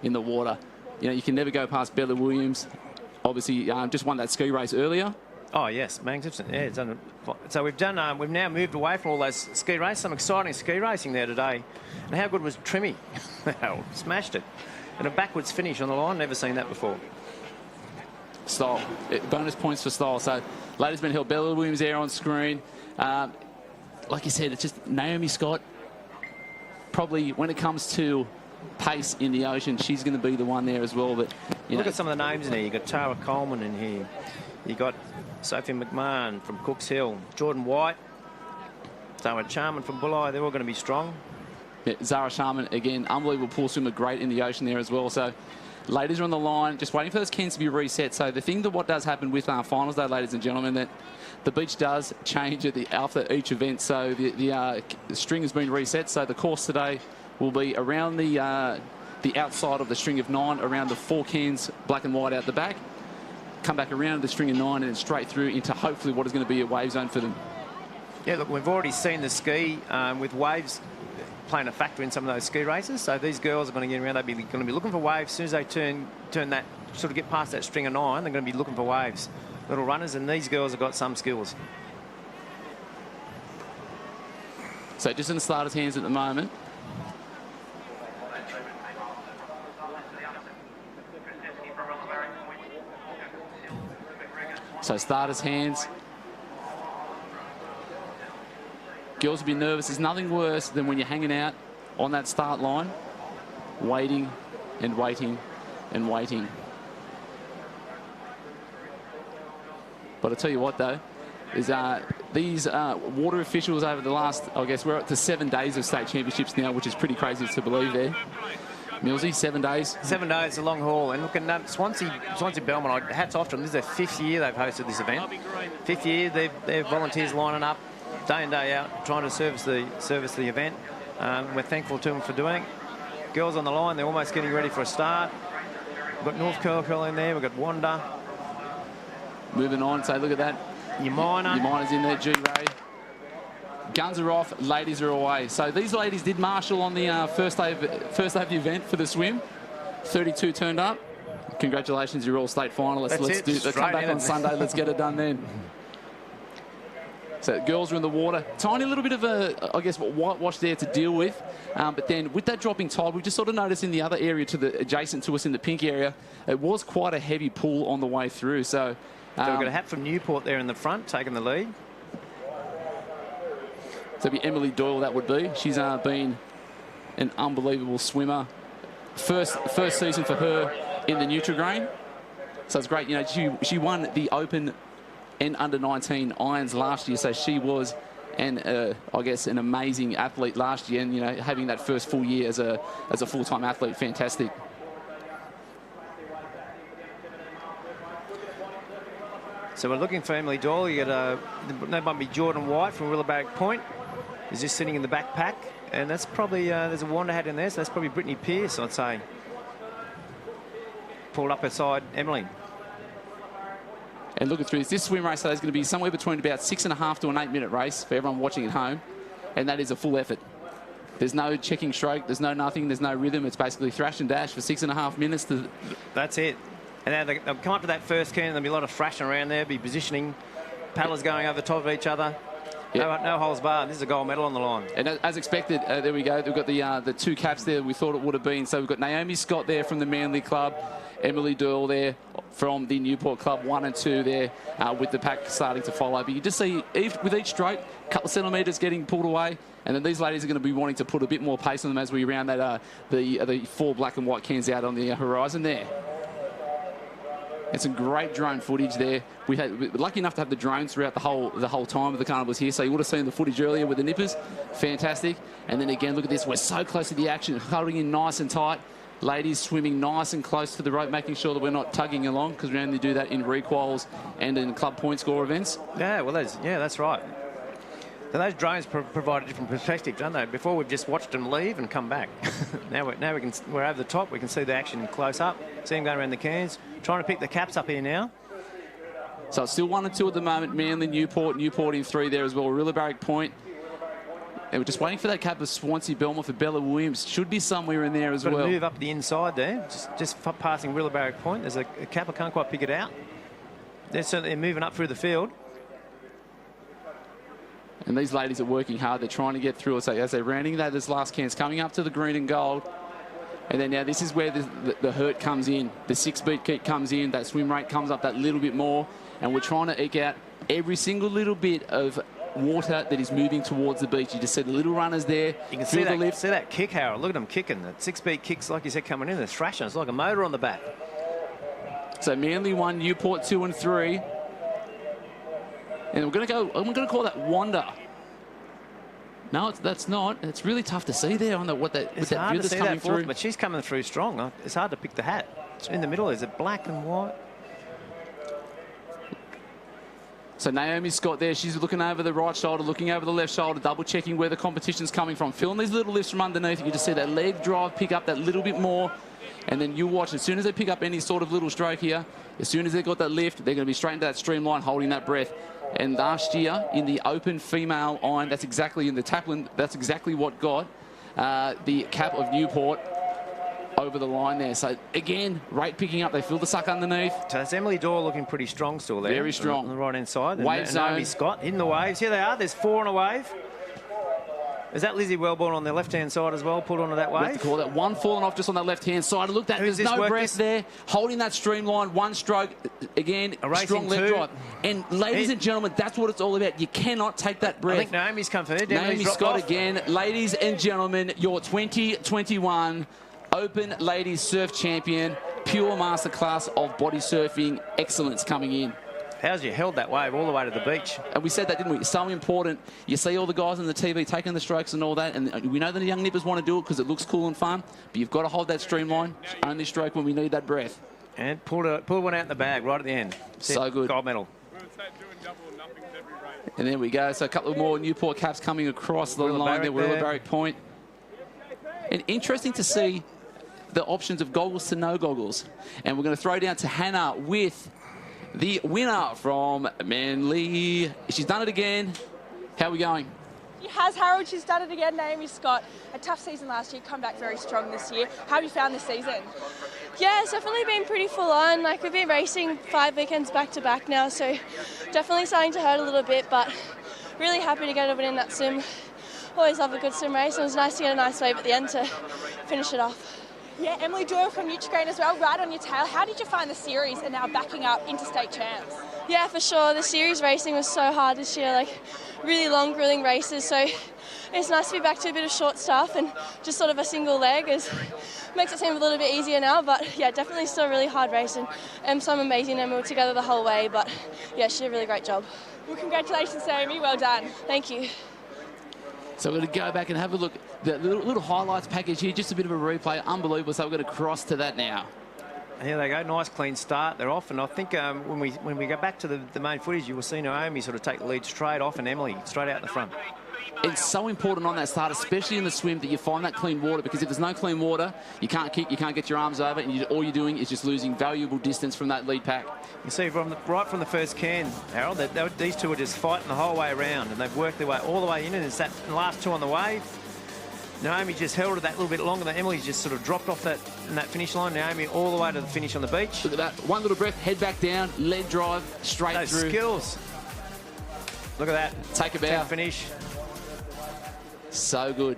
in the water. You can never go past Bella Williams. Obviously, just won that ski race earlier. Oh yes, magnificent. Yeah, it's done. So we've now moved away from all those ski races. Some exciting ski racing there today. And how good was Trimmy? Smashed it. And a backwards finish on the line. Never seen that before. Style. Bonus points for style. So ladies been held. Bella Williams there on screen. Like you said, it's just Naomi Scott. Probably when it comes to pace in the ocean, she's going to be the one there as well. But look at some of the names in here. You got Tara Coleman in here. You got Sophie McMahon from Cooks Hill, Jordan White, Zara Sharman from Bulli. They're all going to be strong. Yeah, Zara Sharman, again, unbelievable pool swimmer, great in the ocean there as well. So ladies are on the line, just waiting for those cans to be reset. So the thing that what does happen with our finals day, ladies and gentlemen, that the beach does change after each event. So the string has been reset. So the course today will be around the outside of the string of 9, around the 4 cans, black and white out the back. Come back around the string of 9 and then straight through into hopefully what is going to be a wave zone for them. Yeah, look, we've already seen the ski with waves playing a factor in some of those ski races. So these girls are going to get around. They're going to be looking for waves. As soon as they turn that, sort of get past that string of 9, they're going to be looking for waves. Little runners, and these girls have got some skills. So just in the starters' hands at the moment. So starters' hands. Girls will be nervous. There's nothing worse than when you're hanging out on that start line, waiting and waiting and waiting. But I'll tell you what, though, is these water officials over the last, I guess, we're up to 7 days of state championships now, which is pretty crazy to believe there. Millsy, 7 days. 7 days, a long haul. And look at Swansea Belmont, hats off to them. This is their 5th year they've hosted this event. 5th year, they're volunteers lining up day in, day out, trying to service the event. We're thankful to them for doing it. Girls on the line, they're almost getting ready for a start. We've got North Curl in there, we've got Wanda. Moving on, so look at that. Yamina's in there, G-Ray. Guns are off, ladies are away. So these ladies did marshal on the first day of the event for the swim. 32 turned up. Congratulations, you're all state finalists. That's Let's it. do. Come Straight back in. on Sunday. Let's get it done then. So girls are in the water. Tiny little bit of a, I guess, whitewash there to deal with. But then with that dropping tide, we just sort of noticed in the other area to the adjacent to us in the pink area, it was quite a heavy pull on the way through. So we've got a hat from Newport there in the front, taking the lead. So it'd be Emily Doyle, that would be. She's been an unbelievable swimmer. First season for her in the Nutrigrain. So it's great. You know, she won the Open and under-19 irons last year, so she was, I guess, an amazing athlete last year, and you know, having that first full year as a full-time athlete, fantastic. So we're looking for Emily Doyle. You got that might be Jordan White from Willowbarrock Point. He's just sitting in the backpack, and that's probably there's a wander hat in there, so that's probably Brittany Pearce, I'd say. Pulled up beside Emily. And looking through this swim race today is going to be somewhere between about 6.5 to an 8-minute race for everyone watching at home. And that is a full effort. There's no checking stroke. There's no nothing. There's no rhythm. It's basically thrash and dash for 6.5 minutes. That's it. And now they'll come up to that first can. There'll be a lot of thrashing around there, be positioning. Paddlers going over the top of each other. Yep. No holes barred. This is a gold medal on the line. And as expected, there we go. We've got the two caps there we thought it would have been. So we've got Naomi Scott there from the Manly Club. Emily Doyle there from the Newport Club, 1 and 2 there with the pack starting to follow. But you just see with each stroke, a couple of centimetres getting pulled away, and then these ladies are going to be wanting to put a bit more pace on them as we round that the 4 black and white cans out on the horizon there. And some great drone footage there. We're lucky enough to have the drones throughout the whole time of the carnivals here. So you would have seen the footage earlier with the nippers. Fantastic. And then again, look at this. We're so close to the action, holding in nice and tight. Ladies swimming nice and close to the rope, making sure that we're not tugging along, because we only do that in requals and in club point score events. Yeah, well, that's right. So those drones provide a different perspective, don't they? Before we've just watched them leave and come back. now we're over the top. We can see the action close up. See them going around the cans, trying to pick the caps up here now. So it's still 1 and 2 at the moment. Manly, Newport in 3 there as well. Willowbarrock Point. And we're just waiting for that cap of Swansea Belmont for Bella Williams. Should be somewhere in there as well. Got to move up the inside there, just passing Willowbarrock Point. There's a cap, I can't quite pick it out. They're certainly moving up through the field. And these ladies are working hard. They're trying to get through. So as they're rounding that, this last can's coming up to the green and gold. And then now this is where the hurt comes in. The 6-beat kick comes in. That swim rate comes up that little bit more. And we're trying to eke out every single little bit of water that is moving towards the beach. You just see the little runners there. You can see that kick, Harold. Look at them kicking. That 6-beat kicks, like you said, coming in. They're thrashing. It's like a motor on the back. So Manly 1, Newport 2 and 3. And I'm going to call that wander. No, that's not. It's really tough to see there on with that view that's coming through. But she's coming through strong. It's hard to pick the hat. In the middle, is it black and white? So Naomi Scott there, she's looking over the right shoulder, looking over the left shoulder, double checking where the competition's coming from. Feeling these little lifts from underneath. You just see that leg drive pick up that little bit more. And then you watch, as soon as they pick up any sort of little stroke here, as soon as they've got that lift, they're going to be straight into that streamline, holding that breath. And last year, in the open female iron, that's exactly in the taplin, that's exactly what got the cap of Newport over the line there. So again, rate picking up. They feel the suck underneath. So that's Emily Doyle looking pretty strong still there. Very strong. On the right-hand side. Wave zone. Naomi Scott in the waves. Here they are. There's 4 on a wave. Is that Lizzie Wellborn on the left-hand side as well, pulled onto that wave? We have to call that one falling off just on that left-hand side. Look, there's no breath there. Holding that streamline, one stroke. Again, strong leg drive. And ladies and gentlemen, that's what it's all about. You cannot take that breath. I think Naomi's come for it. Naomi Scott again. Ladies and gentlemen, your 2021 Open Ladies Surf Champion, pure masterclass of body surfing excellence coming in. How's you held that wave all the way to the beach? And we said that, didn't we? It's so important. You see all the guys on the TV taking the strokes and all that, and we know that the young nippers want to do it because it looks cool and fun, but you've got to hold that streamline. Only stroke when we need that breath. And pull one out in the bag right at the end. So good. Gold medal. And there we go. So a couple of more Newport caps coming across the line there. Willowbarrock Point. And interesting to see the options of goggles to no goggles. And we're going to throw down to Hanna with the winner from Manly. She's done it again. How are we going? She has, Harold. She's done it again. Naomi Scott. A tough season last year. Come back very strong this year. How have you found this season? Yeah, it's definitely been pretty full on. Like, we've been racing 5 weekends back to back now, so definitely starting to hurt a little bit, but really happy to get a win in that sim. Always love a good sim race, and it was nice to get a nice wave at the end to finish it off. Yeah, Emily Doyle from Nutrigrain as well, right on your tail. How did you find the series and now backing up interstate champs? Yeah, for sure. The series racing was so hard this year, like really long grilling races, so it's nice to be back to a bit of short stuff and just sort of a single leg. Makes it seem a little bit easier now, but yeah, definitely still a really hard race, and some amazing, and we were together the whole way, but yeah, she did a really great job. Well, congratulations, Amy. Well done. Thank you. So we're going to go back and have a look. The little highlights package here, just a bit of a replay. Unbelievable. So we're going to cross to that now. Here they go, nice clean start. They're off, and I think when we go back to the main footage, you will see Naomi sort of take the lead straight off, and Emily straight out the front. It's so important on that start, especially in the swim, that you find that clean water, because if there's no clean water, you can't kick, you can't get your arms over, and all you're doing is just losing valuable distance from that lead pack. You see right from the first can, Harold, these two are just fighting the whole way around, and they've worked their way all the way in, and it's that last two on the wave. Naomi just held it that little bit longer than Emily's just sort of dropped off that finish line. Naomi all the way to the finish on the beach. Look at that. One little breath, head back down, lead drive, straight those through. Skills. Look at that. Take a bow. Finish. So good.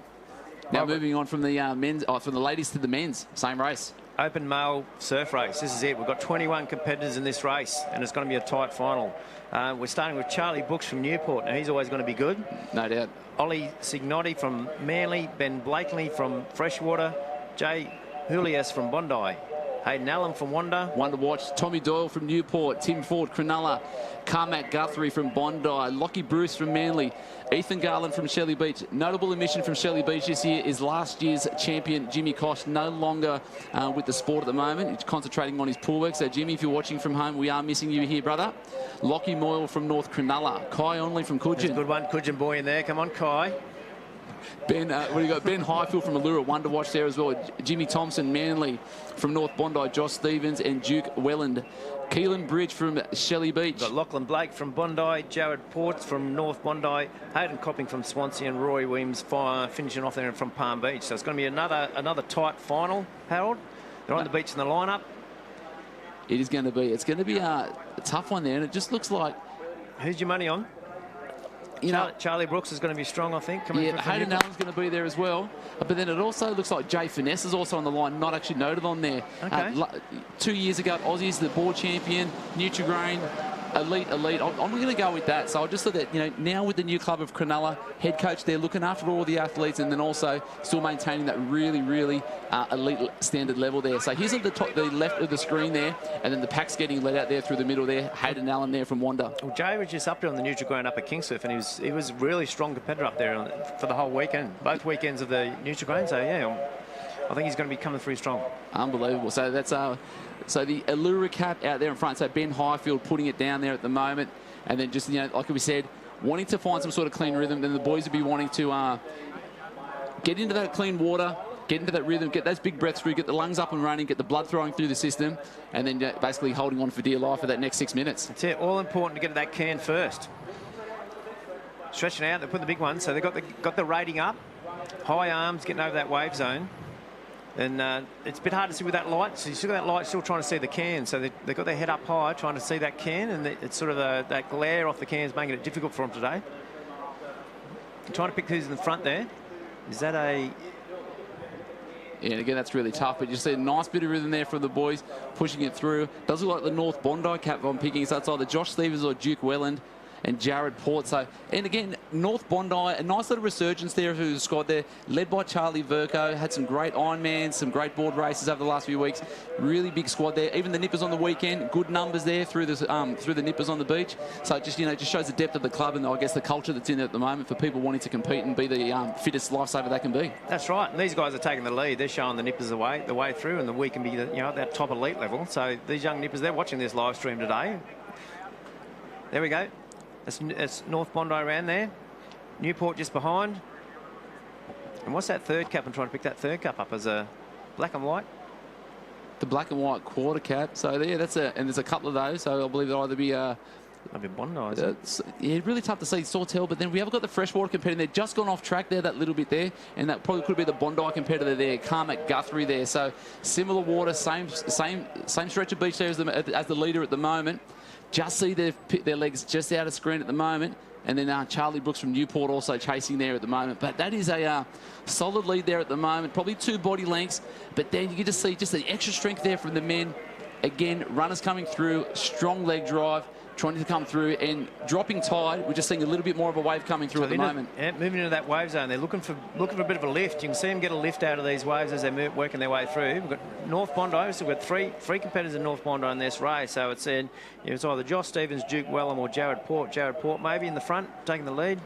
Now moving on from the men's, from the ladies to the men's, same race. Open male surf race. This is it. We've got 21 competitors in this race, and it's going to be a tight final. We're starting with Charlie Brooks from Newport. Now, he's always going to be good. No doubt. Ollie Signotti from Manly, Ben Blakely from Freshwater, Jay Julius from Bondi, Hayden Allen from Wanda. Wonder Watch, Tommy Doyle from Newport, Tim Ford, Cronulla, Carmack Guthrie from Bondi, Lockie Bruce from Manly, Ethan Garland from Shelley Beach. Notable omission from Shelley Beach this year is last year's champion, Jimmy Kosh, no longer with the sport at the moment. He's concentrating on his pool work. So, Jimmy, if you're watching from home, we are missing you here, brother. Lockie Moyle from North Cronulla, Kai Onley from Coogin. There's a good one, Coogin boy in there. Come on, Kai. Ben, what do you got? Ben Highfield from Allura, Wonder Watch there as well. Jimmy Thompson, Manly from North Bondi, Josh Stevens and Duke Welland. Keelan Bridge from Shelley Beach. Got Lachlan Blake from Bondi, Jared Ports from North Bondi, Hayden Copping from Swansea, and Roy Williams finishing off there from Palm Beach. So it's going to be another tight final, Harold. They're on the beach in the lineup. It is going to be. It's going to be a tough one there, and it just looks like. Who's your money on? You know, Charlie Brooks is going to be strong, I think. Yeah, Hayden Allen's going to be there as well. But then it also looks like Jay Finesse is also on the line, not actually noted on there. Okay. 2 years ago, Aussies, the board champion, Nutrigrain, elite. I'm going to go with that. So I just thought that, you know, now with the new club of Cronulla, head coach there looking after all the athletes and then also still maintaining that really elite standard level there. So here's at the left of the screen there, and then the pack's getting let out there through the middle there. Hayden Allen there from Wanda. Well, Jay was just up there on the Nutrigrain up at Kingsurf, and he was a really strong competitor up there for the whole weekend, both weekends of the Nutrigrain. So yeah, I think he's going to be coming through strong. Unbelievable. So that's so the Allura cap out there in front. So Ben Highfield putting it down there at the moment, and then just, you know, like we said, wanting to find some sort of clean rhythm. Then the boys will be wanting to get into that clean water, get into that rhythm, get those big breaths through, get the lungs up and running, get the blood flowing through the system, and then basically holding on for dear life for that next 6 minutes. That's it. All important to get to that can first. Stretching out, they put the big one, so they got the rating up, high arms, getting over that wave zone. And it's a bit hard to see with that light. So you still got that light, still trying to see the can. So they've got their head up high, trying to see that can, and it's sort of that glare off the can is making it difficult for them today. I'm trying to pick who's in the front there. Is that a... Yeah, and again, that's really tough. But you see a nice bit of rhythm there from the boys, pushing it through. Does look like the North Bondi cap I'm picking. So it's either Josh Stevens or Duke Welland and Jared Port. So, and again, North Bondi, a nice little resurgence there through the squad there, led by Charlie Verco. Had some great Ironmans, some great board races over the last few weeks. Really big squad there. Even the Nippers on the weekend, good numbers there through the Nippers on the beach. So it just, you know, just shows the depth of the club and I guess the culture that's in it at the moment for people wanting to compete and be the fittest lifesaver they can be. That's right. And these guys are taking the lead. They're showing the Nippers the way through, and we can be, at that top elite level. So these young Nippers, they're watching this live stream today. There we go. That's North Bondi around there. Newport just behind. And what's that third cap? I'm trying to pick that third cap up as a black and white. The black and white quarter cap. So yeah, and there's a couple of those. So I believe they'll either be Might be Bondi, isn't it? Yeah, really tough to see, Sawtell, but then we have got the freshwater competitor there, just gone off track there that little bit there, and that probably could be the Bondi competitor there, Carmack Guthrie there. So similar water, same stretch of beach there as the leader at the moment. Just see their legs just out of screen at the moment. And then Charlie Brooks from Newport also chasing there at the moment. But that is a solid lead there at the moment. Probably 2 body lengths. But then you can just see just the extra strength there from the men. Again, runners coming through, strong leg drive, trying to come through and dropping tide. We're just seeing a little bit more of a wave coming through at the moment. Yeah, moving into that wave zone. They're looking for a bit of a lift. You can see them get a lift out of these waves as they're working their way through. We've got North Bondi. So we've got three competitors in North Bondi in this race. So it's either Josh Stevens, Duke Wellham or Jared Port. Jared Port maybe in the front, taking the lead.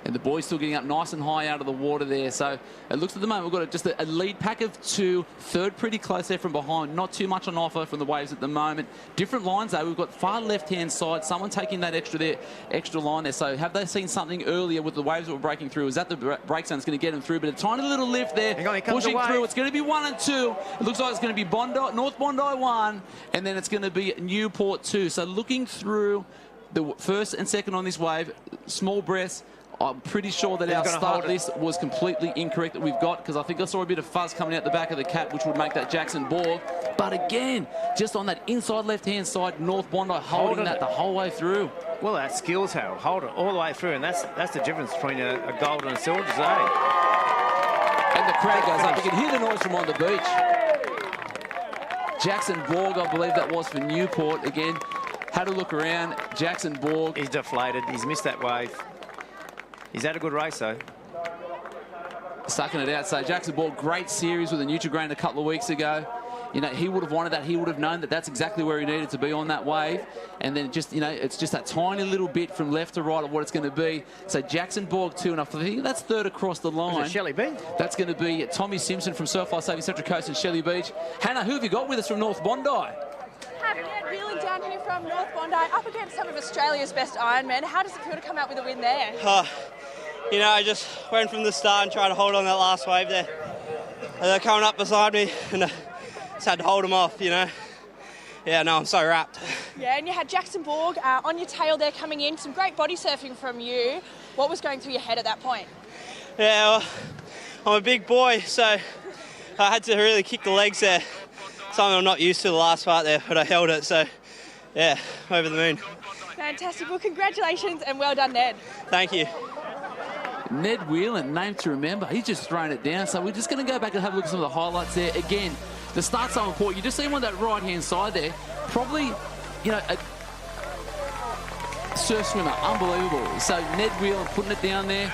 And the boys still getting up nice and high out of the water there. So it looks at the moment we've got just a lead pack of 2. Third pretty close there from behind. Not too much on offer from the waves at the moment. Different lines though. We've got far left-hand side. Someone taking that extra line there. So have they seen something earlier with the waves that were breaking through? Is that the break zone that's going to get them through? But a tiny little lift there. Pushing through. It's going to be 1 and 2. It looks like it's going to be North Bondi 1. And then it's going to be Newport 2. So looking through the first and second on this wave. Small breaths. I'm pretty sure that our start list was completely incorrect that we've got, because I think I saw a bit of fuzz coming out the back of the cap, which would make that Jackson Borg. But again, just on that inside left-hand side, North Bondi holding that the whole way through. Well, that's skills, Harold. Hold it all the way through, and that's the difference between a gold and a silver today. And the crowd goes up. You can hear the noise from on the beach. Jackson Borg, I believe that was for Newport. Again, had a look around. Jackson Borg. He's deflated. He's missed that wave. He's had a good race, though. Sucking it out. So Jackson Borg, great series with the Nutrigrain a couple of weeks ago. You know, he would have wanted that. He would have known that that's exactly where he needed to be on that wave. And then just, you know, it's just that tiny little bit from left to right of what it's going to be. So Jackson Borg 2 and I think that's third across the line. Shelley Beach? That's going to be Tommy Simpson from Surflife Saving Central Coast and Shelley Beach. Hannah, who have you got with us from North Bondi? Wheeling down here from North Bondi, up against some of Australia's best Ironmen. How does it feel to come out with a win there? You know, I just went from the start and tried to hold on that last wave there. And they're coming up beside me and just had to hold them off, you know. Yeah, no, I'm so wrapped. Yeah, and you had Jackson Borg on your tail there coming in. Some great body surfing from you. What was going through your head at that point? Yeah, well, I'm a big boy, so I had to really kick the legs there. Something I'm not used to the last part there, but I held it, so yeah, over the moon. Fantastic. Well, congratulations and well done, Ned. Thank you. Ned Whelan, name to remember. He's just thrown it down. So we're just going to go back and have a look at some of the highlights there. Again, the start's so important. You just see him on that right-hand side there. Probably, you know, a surf swimmer. Unbelievable. So Ned Whelan putting it down there.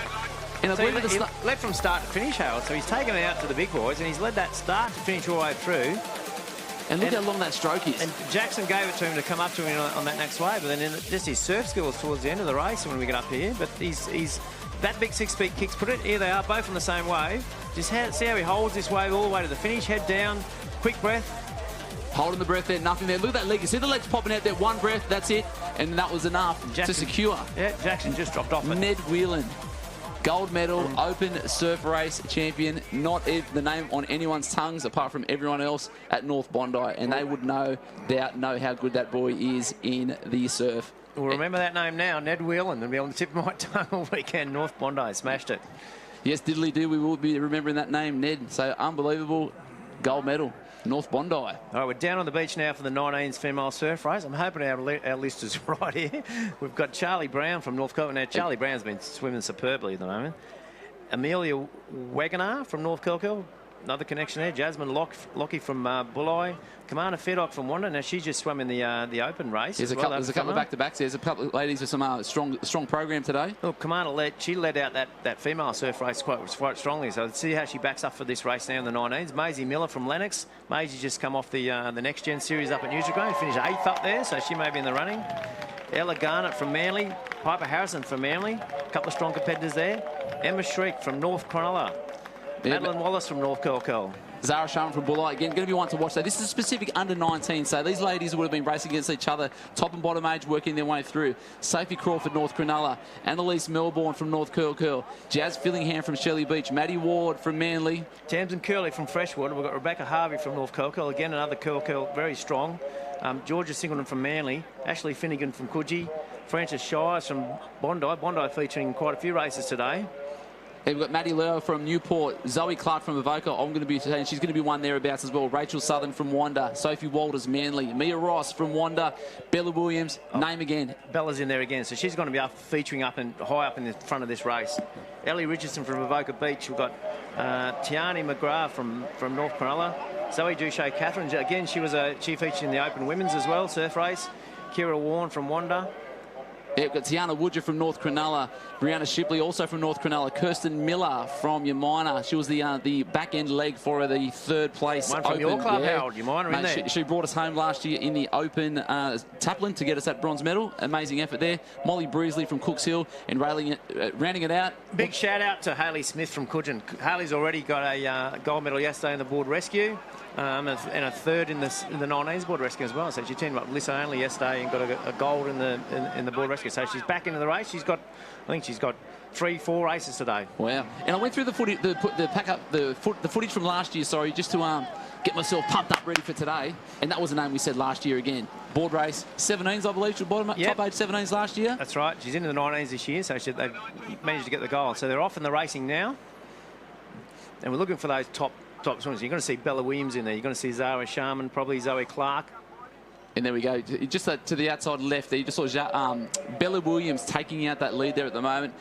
And I so believe he led from start to finish, Harold. So he's taken it out to the big boys, and he's led that start to finish all the way through. And look how long that stroke is. And Jackson gave it to him to come up to him on that next wave, but then just his surf skills towards the end of the race when we get up here. But he's that big 6-speed kicks put it. Here they are, both on the same wave. Just see how he holds this wave all the way to the finish. Head down, quick breath. Holding the breath there, nothing there. Look at that leg. You see the legs popping out there. One breath, that's it. And that was enough to secure. Yeah, Jackson just dropped off it. Ned Whelan. Gold medal, open surf race champion, not the name on anyone's tongues apart from everyone else at North Bondi, and they would know how good that boy is in the surf. We'll remember that name now, Ned Whelan. It'll be on the tip of my tongue all weekend. North Bondi smashed it. Yes, diddly do. We will be remembering that name, Ned. So unbelievable gold medal. North Bondi. All right, we're down on the beach now for the 19s female surf race. I'm hoping our list is right here. We've got Charlie Brown from North Kelko. Now, Charlie Brown's been swimming superbly at the moment. Amelia Wagoner from North Kelko. Another connection there. Jasmine Lockie from Bulli. Commander Fedok from Wanda. Now, she just swam in the open race. There's a couple of back-to-backs. There's a couple of ladies with some strong program today. Well, Commander led out that female surf race quite strongly. So let's see how she backs up for this race now in the 19s. Maisie Miller from Lennox. Maisie just come off the Next Gen series up at Nutrigrain. Finished 8th up there, so she may be in the running. Ella Garnett from Manly. Piper Harrison from Manly. A couple of strong competitors there. Emma Shriek from North Cronulla. Madeline Wallace from North Curl. Zara Sharman from Bulleye, again, going to be one to watch. So this is a specific under-19. So these ladies would have been racing against each other, top and bottom age, working their way through. Sophie Crawford, North Cronulla. Annalise Melbourne from North Curl. Jazz Fillingham from Shirley Beach. Maddie Ward from Manly. Tamsin Curley from Freshwater. We've got Rebecca Harvey from North Curl. Again, another Curl, very strong. Georgia Singleton from Manly. Ashley Finnegan from Coogee. Frances Shires from Bondi. Bondi featuring quite a few races today. We've got Maddie Leo from Newport, Zoe Clark from Avoca. I'm going to be saying she's going to be one thereabouts as well. Rachel Southern from Wanda, Sophie Walters, Manly, Mia Ross from Wanda, Bella Williams, name again. Bella's in there again, so she's going to be featuring up and high up in the front of this race. Ellie Richardson from Avoca Beach. We've got Tiani McGrath from North Cronulla. Zoe Duche Catherine, again, she featured in the Open Women's as well, surf race. Kira Warren from Wanda. Yeah, we've got Tiana Woodger from North Cronulla, Brianna Shipley also from North Cronulla, Kirsten Miller from Yamina. She was the back-end leg for the third place. One from Open. your club, Harold, Yamina in there. She brought us home last year in the Open taplin to get us that bronze medal. Amazing effort there. Molly Breesley from Cooks Hill and rounding it out. Big shout out to Hayley Smith from Coogee. Hayley's already got a gold medal yesterday in the board rescue. And a third in the 19s board rescue as well. So she teamed up with Lissa only yesterday and got a gold in the board rescue. So she's back into the race. I think she's got 3-4 races today. Wow! And I went through the footage from last year. Sorry, just to get myself pumped up ready for today. And that was the name we said last year again. Board race 17s, I believe. She was top age 17s last year. That's right. She's into the 19s this year, so they've managed to get the gold. So they're off in the racing now, and we're looking for those top swimmers. You're going to see Bella Williams in there. You're going to see Zara Sharman, probably Zoe Clark. And there we go. Just to the outside left there, you just saw Bella Williams taking out that lead there at the moment.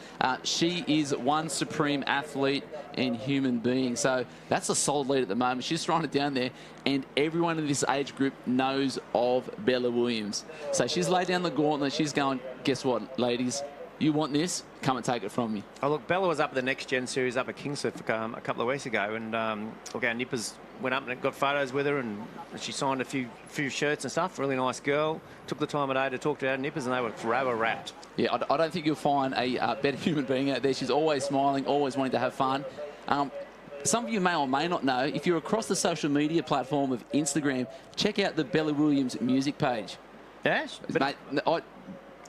She is one supreme athlete and human being. So that's a solid lead at the moment. She's throwing it down there, and everyone in this age group knows of Bella Williams. So she's laid down the gauntlet. She's going, guess what, ladies? You want this? Come and take it from me. Oh, look, Bella was up at the Next Gen Series up at Kingscliff a couple of weeks ago, and look, our nippers went up and got photos with her, and she signed a few shirts and stuff. Really nice girl. Took the time of day to talk to our nippers, and they were forever wrapped. Yeah, I don't think you'll find a better human being out there. She's always smiling, always wanting to have fun. Some of you may or may not know, if you're across the social media platform of Instagram, check out the Bella Williams music page. Yes? Mate,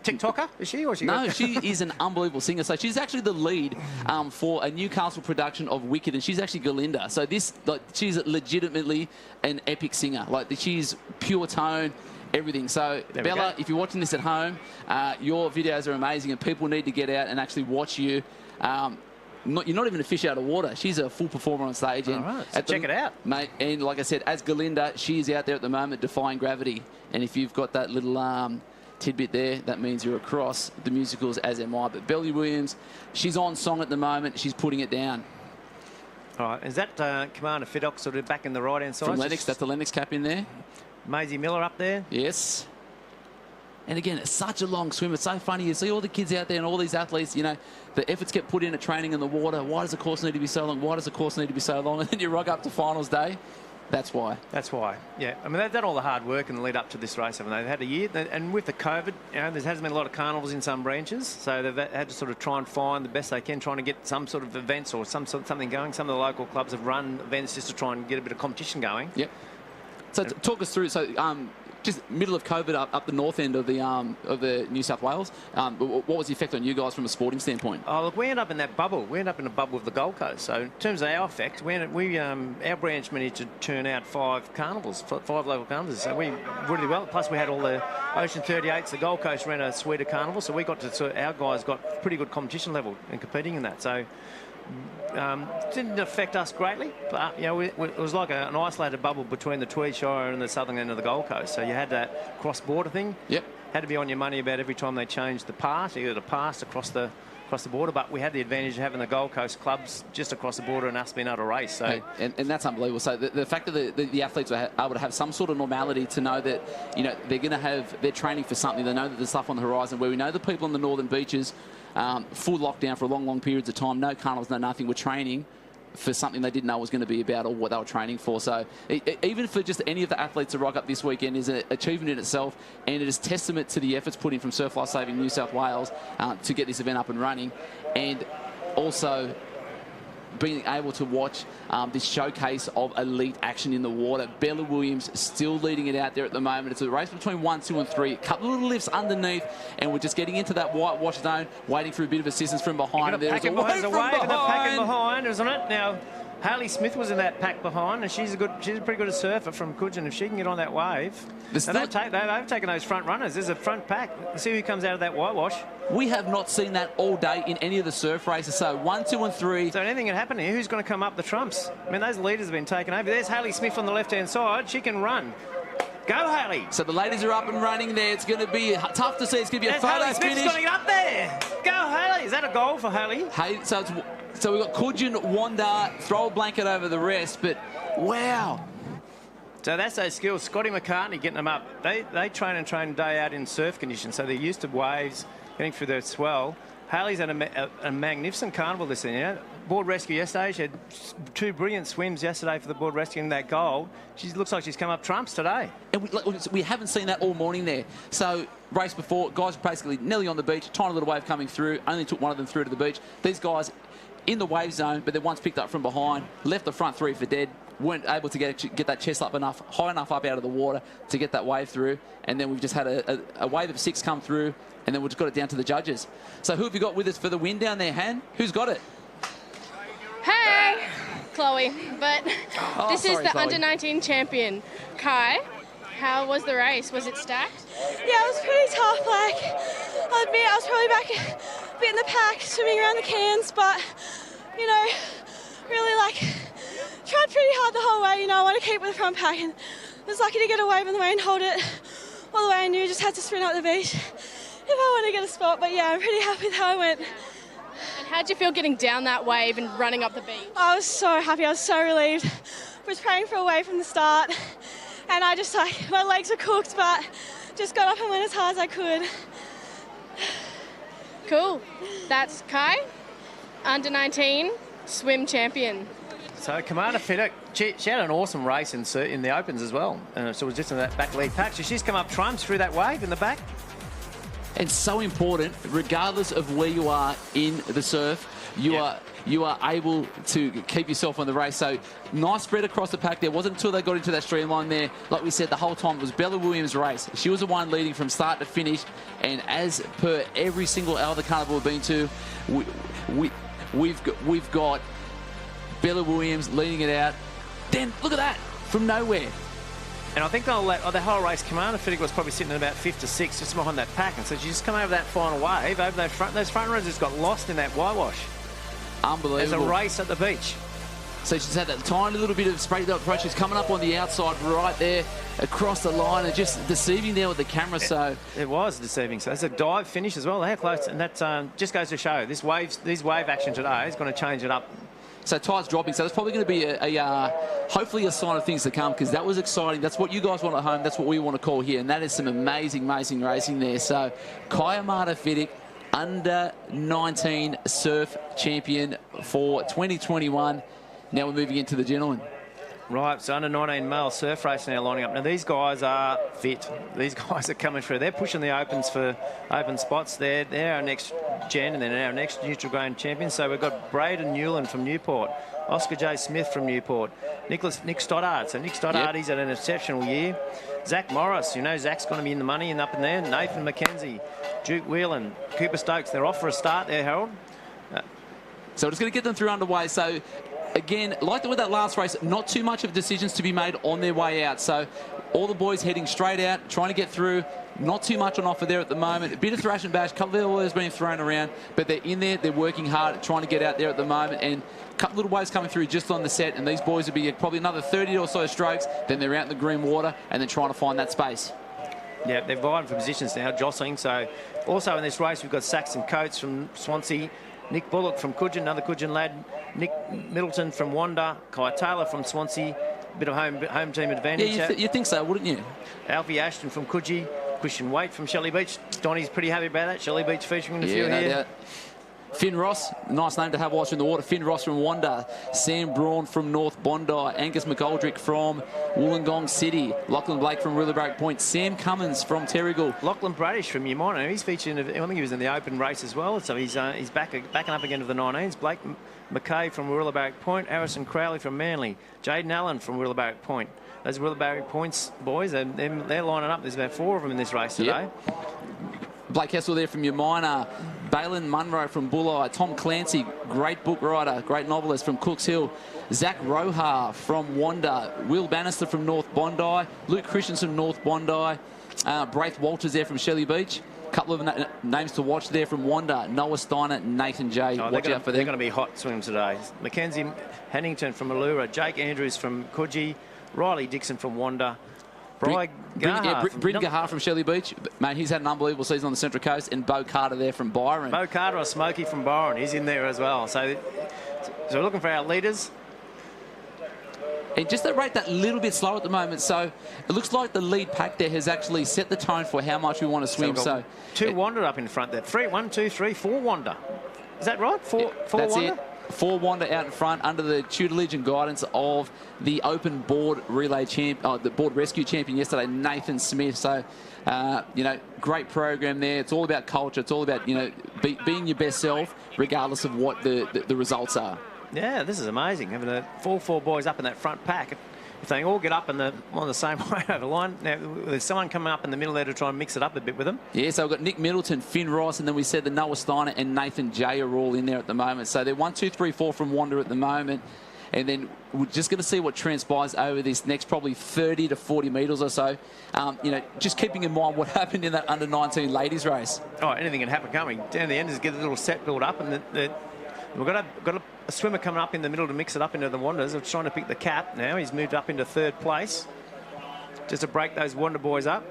TikToker, is she? Or is she? No, she is an unbelievable singer. So she's actually the lead for a Newcastle production of Wicked, and she's actually Galinda. So she's legitimately an epic singer. She's pure tone, everything. So Bella, if you're watching this at home, your videos are amazing, and people need to get out and actually watch you. You're not even a fish out of water. She's a full performer on stage. All right, so check it out. Mate, and like I said, as Galinda, she's out there at the moment defying gravity. And if you've got that little tidbit there, that means you're across the musicals, as am I. But Bella Williams, she's on song at the moment. She's putting it down. All right, is that Commander Fiddock sort of back in the right-hand side? From Lennox, that's the Lennox cap in there. Maisie Miller up there. Yes. And again, it's such a long swim. It's so funny. You see all the kids out there and all these athletes, the efforts get put in at training in the water. Why does the course need to be so long? Why does the course need to be so long? And then you rock up to finals day. That's why. That's why. Yeah. I mean, they've done all the hard work in the lead up to this race, haven't they? They've had a year. And with the COVID, there hasn't been a lot of carnivals in some branches. So they've had to sort of try and find the best they can, trying to get some sort of events or something going. Some of the local clubs have run events just to try and get a bit of competition going. Yep. So talk us through. So just middle of COVID up the north end of the New South Wales. What was the effect on you guys from a sporting standpoint? Oh, look, we ended up in that bubble. We ended up in a bubble with the Gold Coast. So in terms of our effect, our branch managed to turn out 5 carnivals, 5 local carnivals. So we really well. Plus we had all the Ocean 38s. The Gold Coast ran a suite of carnivals. So our guys got pretty good competition level in competing in that. So didn't affect us greatly, but it was like an isolated bubble between the Tweed Shire and the southern end of the Gold Coast. So you had that cross-border thing. Yep. Had to be on your money about every time they changed the pass, either the pass across the border. But we had the advantage of having the Gold Coast clubs just across the border and us being able to race. So and that's unbelievable. So the fact that the athletes are able to have some sort of normality to know that they're training for something. They know that there's stuff on the horizon. Where we know the people on the northern beaches. Full lockdown for long periods of time. No carnivals, no nothing. We're training for something they didn't know was going to be about or what they were training for. So even for just any of the athletes to rock up this weekend is an achievement in itself, and it is testament to the efforts put in from Surf Life Saving New South Wales to get this event up and running. And also, being able to watch this showcase of elite action in the water. Bella Williams still leading it out there at the moment. It's a race between 1, 2 and 3. A couple of little lifts underneath, and we're just getting into that whitewash zone, waiting for a bit of assistance from behind. There's a wave and a pack behind, isn't it? Now, Hayley Smith was in that pack behind, and she's a pretty good surfer from Coogin. If she can get on that wave, they've taken those front runners. There's a front pack. See who comes out of that whitewash. We have not seen that all day in any of the surf races. So 1, 2 and 3. So anything can happen here. Who's going to come up the trumps? I mean, those leaders have been taken over. There's Hayley Smith on the left-hand side. She can run. Go, Hayley. So the ladies are up and running there. It's going to be tough to see. It's going to be a photo Hayley Smith's finish. got to get up there. Go, Hayley. Is that a goal for Hayley? Hey, so we've got Coogin, Wanda, throw a blanket over the rest, but wow. So that's those skills. Scotty McCartney getting them up. They train day out in surf conditions, so they're used to waves, getting through their swell. Hayley's had a magnificent carnival this year. Board rescue yesterday. She had 2 brilliant swims yesterday for the board rescue in that gold. She looks like she's come up trumps today. And we haven't seen that all morning there. So race before, guys were basically nearly on the beach, tiny little wave coming through, only took one of them through to the beach. These guys in the wave zone, but then once picked up from behind, left the front 3 for dead, weren't able to get that chest up high enough up out of the water to get that wave through. And then we've just had a wave of 6 come through, and then we've just got it down to the judges. So who have you got with us for the win down there, Han? Who's got it? Hey, Chloe. But this is the Chloe. under-19 champion, Kai. How was the race? Was it stacked? Yeah, it was pretty tough. I'll admit, I was probably back a bit in the pack, swimming around the cans, but, you know, really, tried pretty hard the whole way. You know, I want to keep with the front pack, and was lucky to get a wave in the way and hold it all the way. I knew just had to sprint up the beach if I want to get a spot, but yeah, I'm pretty happy with how it went. And how'd you feel getting down that wave and running up the beach? I was so happy. I was so relieved. I was praying for a wave from the start, and I just, my legs were cooked, but just got up and went as hard as I could. Cool. That's Kai, under-19 swim champion. So Commander Fiddick, she had an awesome race in the Opens as well. So it was just in that back lead pack. So she's come up trumps through that wave in the back. And so important, regardless of where you are in the surf, you are able to keep yourself on the race. So nice spread across the pack there. Wasn't until they got into that streamline there. Like we said, the whole time it was Bella Williams' race. She was the one leading from start to finish. And as per every single other carnival we've been to, we've got Bella Williams leading it out. Then look at that from nowhere. And I think the whole race, Commander Fiddick was probably sitting at about 5th to 6th, just behind that pack. And so she just come over that final wave, over those front runners just got lost in that whitewash. Unbelievable. There's a race at the beach. So she's had that tiny little bit of sprayed up approach. She's coming up on the outside right there across the line and just deceiving there with the camera. So it was deceiving. So it's a dive finish as well. They're close, and that this goes to show this wave action today is going to change it up. So tide's dropping, so that's probably going to be hopefully a sign of things to come, because that was exciting. That's what you guys want at home. That's what we want to call here, and that is some amazing racing there. So Kai Fiddick, under-19 surf champion for 2021. Now we're moving into the gentlemen. Right, so under-19 male surf race now lining up. Now these guys are fit. These guys are coming through. They're pushing the Opens for open spots. They're our next gen, and then our next neutral ground champion. So we've got Braden Newland from Newport, Oscar J. Smith from Newport, Nick Stoddard. So Nick Stoddard, he's had an exceptional year. Zach Morris, you know Zach's going to be in the money and up in there. Nathan McKenzie, Duke Whelan, Cooper Stokes. They're off for a start there, Harold. So we're just going to get them through underway. So again, like with that last race, not too much of decisions to be made on their way out. So all the boys heading straight out, trying to get through. Not too much on offer there at the moment. A bit of thrash and bash, a couple of oils being thrown around, but they're in there, they're working hard, trying to get out there at the moment, and a couple little waves coming through just on the set, and these boys will be probably another 30 or so strokes, then they're out in the green water, and then trying to find that space. Yeah, they're vying for positions now, jostling. So also in this race, we've got Saxon Coates from Swansea, Nick Bullock from Coogin, another Coogin lad, Nick Middleton from Wanda, Kai Taylor from Swansea, bit of home team advantage. Yeah, you think so, wouldn't you? Alfie Ashton from Coogee, Christian Waite from Shelley Beach. Donnie's pretty happy about that. Shelley Beach featuring a few here. Finn Ross, nice name to have whilst in the water. Finn Ross from Wanda, Sam Braun from North Bondi, Angus McGoldrick from Wollongong City, Lachlan Blake from Willowbrook Point, Sam Cummins from Terrigal. Lachlan Bradish from Umina, he's featured in, I think he was in the open race as well, so he's backing up again to the 19s. Blake McKay from Willowbrook Point, Harrison Crowley from Manly, Jaden Allen from Willowbrook Point. Those Willowbrook Points boys, they're lining up. There's about 4 of them in this race today. Blake Hessel there from Umina, Balin Munro from Bulli, Tom Clancy, great book writer, great novelist from Cooks Hill, Zach Rohar from Wanda, Will Bannister from North Bondi, Luke Christensen from North Bondi, Braith Walters there from Shelley Beach. A couple of names to watch there from Wanda, Noah Steiner, Nathan J. Watch out for them. They're going to be hot swims today. Mackenzie Hannington from Allura, Jake Andrews from Coogee, Riley Dixon from Wanda, Bryn Gahar from Shelley Beach. Mate, he's had an unbelievable season on the Central Coast. And Bo Carter there from Byron. Bo Carter or Smokey from Byron. He's in there as well. So we're looking for our leaders. And just to rate that little bit slow at the moment. So it looks like the lead pack there has actually set the tone for how much we want to swim. So 2 Wanda up in front there. 1, 2, 3, 4 Wanda. Is that right? 4 that's Wanda? It. 4 Wanda out in front under the tutelage and guidance of the open board relay the board rescue champion yesterday, Nathan Smith. So, you know, great program there. It's all about culture. It's all about, you know, being your best self, regardless of what the results are. Yeah, this is amazing. Having the 4 boys up in that front pack. If they all get up on the same way over the line, now there's someone coming up in the middle there to try and mix it up a bit with them. Yeah, so we've got Nick Middleton, Finn Ross, and then we said the Noah Steiner and Nathan J are all in there at the moment. So they're 1, 2, 3, 4 from Wanda at the moment. And then we're just going to see what transpires over this next probably 30 to 40 metres or so. You know, just keeping in mind what happened in that under-19 ladies race. Oh, anything can happen coming. Down the end is get a little set build up, and we've got a swimmer coming up in the middle to mix it up into the Wandas. They're trying to pick the cap now. He's moved up into 3rd place just to break those Wanda boys up.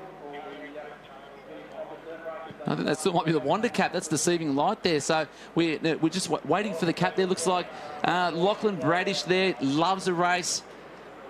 I think that still might be the Wanda cap. That's deceiving light there. So we're just waiting for the cap there. Looks like Lachlan Bradish there loves a race.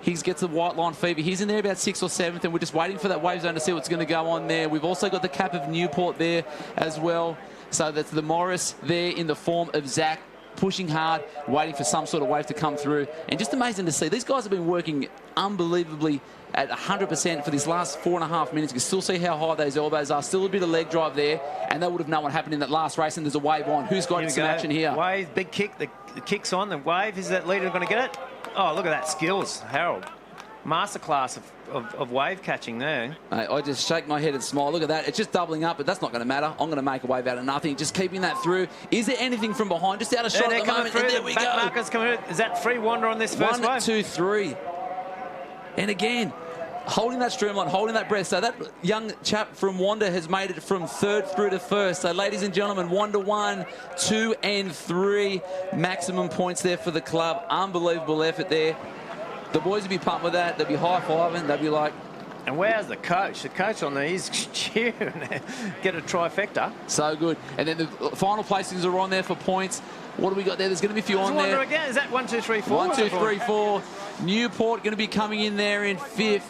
He gets the white line fever. He's in there about 6th or 7th, and we're just waiting for that wave zone to see what's going to go on there. We've also got the cap of Newport there as well. So that's the Morris there in the form of Zach, pushing hard, waiting for some sort of wave to come through. And just amazing to see. These guys have been working unbelievably at 100% for these last 4.5 minutes. You can still see how high those elbows are. Still a bit of leg drive there. And they would have known what happened in that last race. And there's a wave on. Who's got some action here? Wave, big kick. The kick's on. The wave. Is that leader going to get it? Oh, look at that skills, Harold. Masterclass of wave catching there. I just shake my head and smile. Look at that. It's just doubling up, but that's not going to matter. I'm going to make a wave out of nothing. Just keeping that through. Is there anything from behind? Just out of shot at the moment. And there we go. Markers coming through. Is that 3 Wanda on this first wave? 1, 2, 3. And again, holding that streamline, holding that breath. So that young chap from Wanda has made it from 3rd through to 1st. So ladies and gentlemen, Wanda 1, 2 and 3. Maximum points there for the club. Unbelievable effort there. The boys would be pumped with that. They'd be high-fiving. They'd be like... And where's the coach? The coach on there, he's cheering. Get a trifecta. So good. And then the final placings are on there for points. What do we got there? There's going to be a few on there. Again. Is that 1, 2, 3, 4? 1, 2, 3, 4. Newport going to be coming in there in 5th.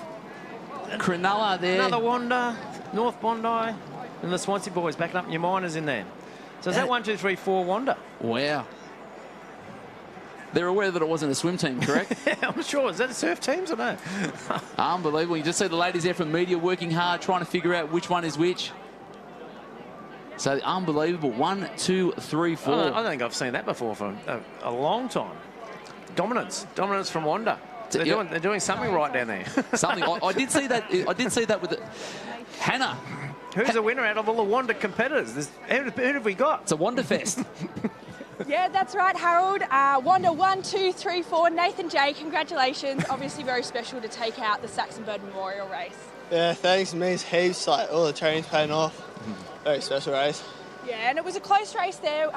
Cronulla there. Another Wanda. North Bondi. And the Swansea boys backing up your miners in there. So is that 1, 2, 3, 4 Wanda? Wow. They're aware that it wasn't a swim team, correct? Yeah, I'm sure. Is that surf teams or no? Unbelievable. You just see the ladies there from media working hard, trying to figure out which one is which. So unbelievable. 1, 2, 3, 4. I don't think I've seen that before for a long time. Dominance from Wanda. They're doing something right down there. Something. I did see that. I did see that with Hanna. Who's the winner out of all the Wanda competitors? Who have we got? It's a Wanda Fest. Yeah, that's right, Harold. Wanda 1, 2, 3, 4. Nathan J, congratulations. Obviously very special to take out the Saxon Bird Memorial race. Yeah, thanks. It means heaps. Like, all the training's paying off. Very special race. Yeah, and it was a close race there.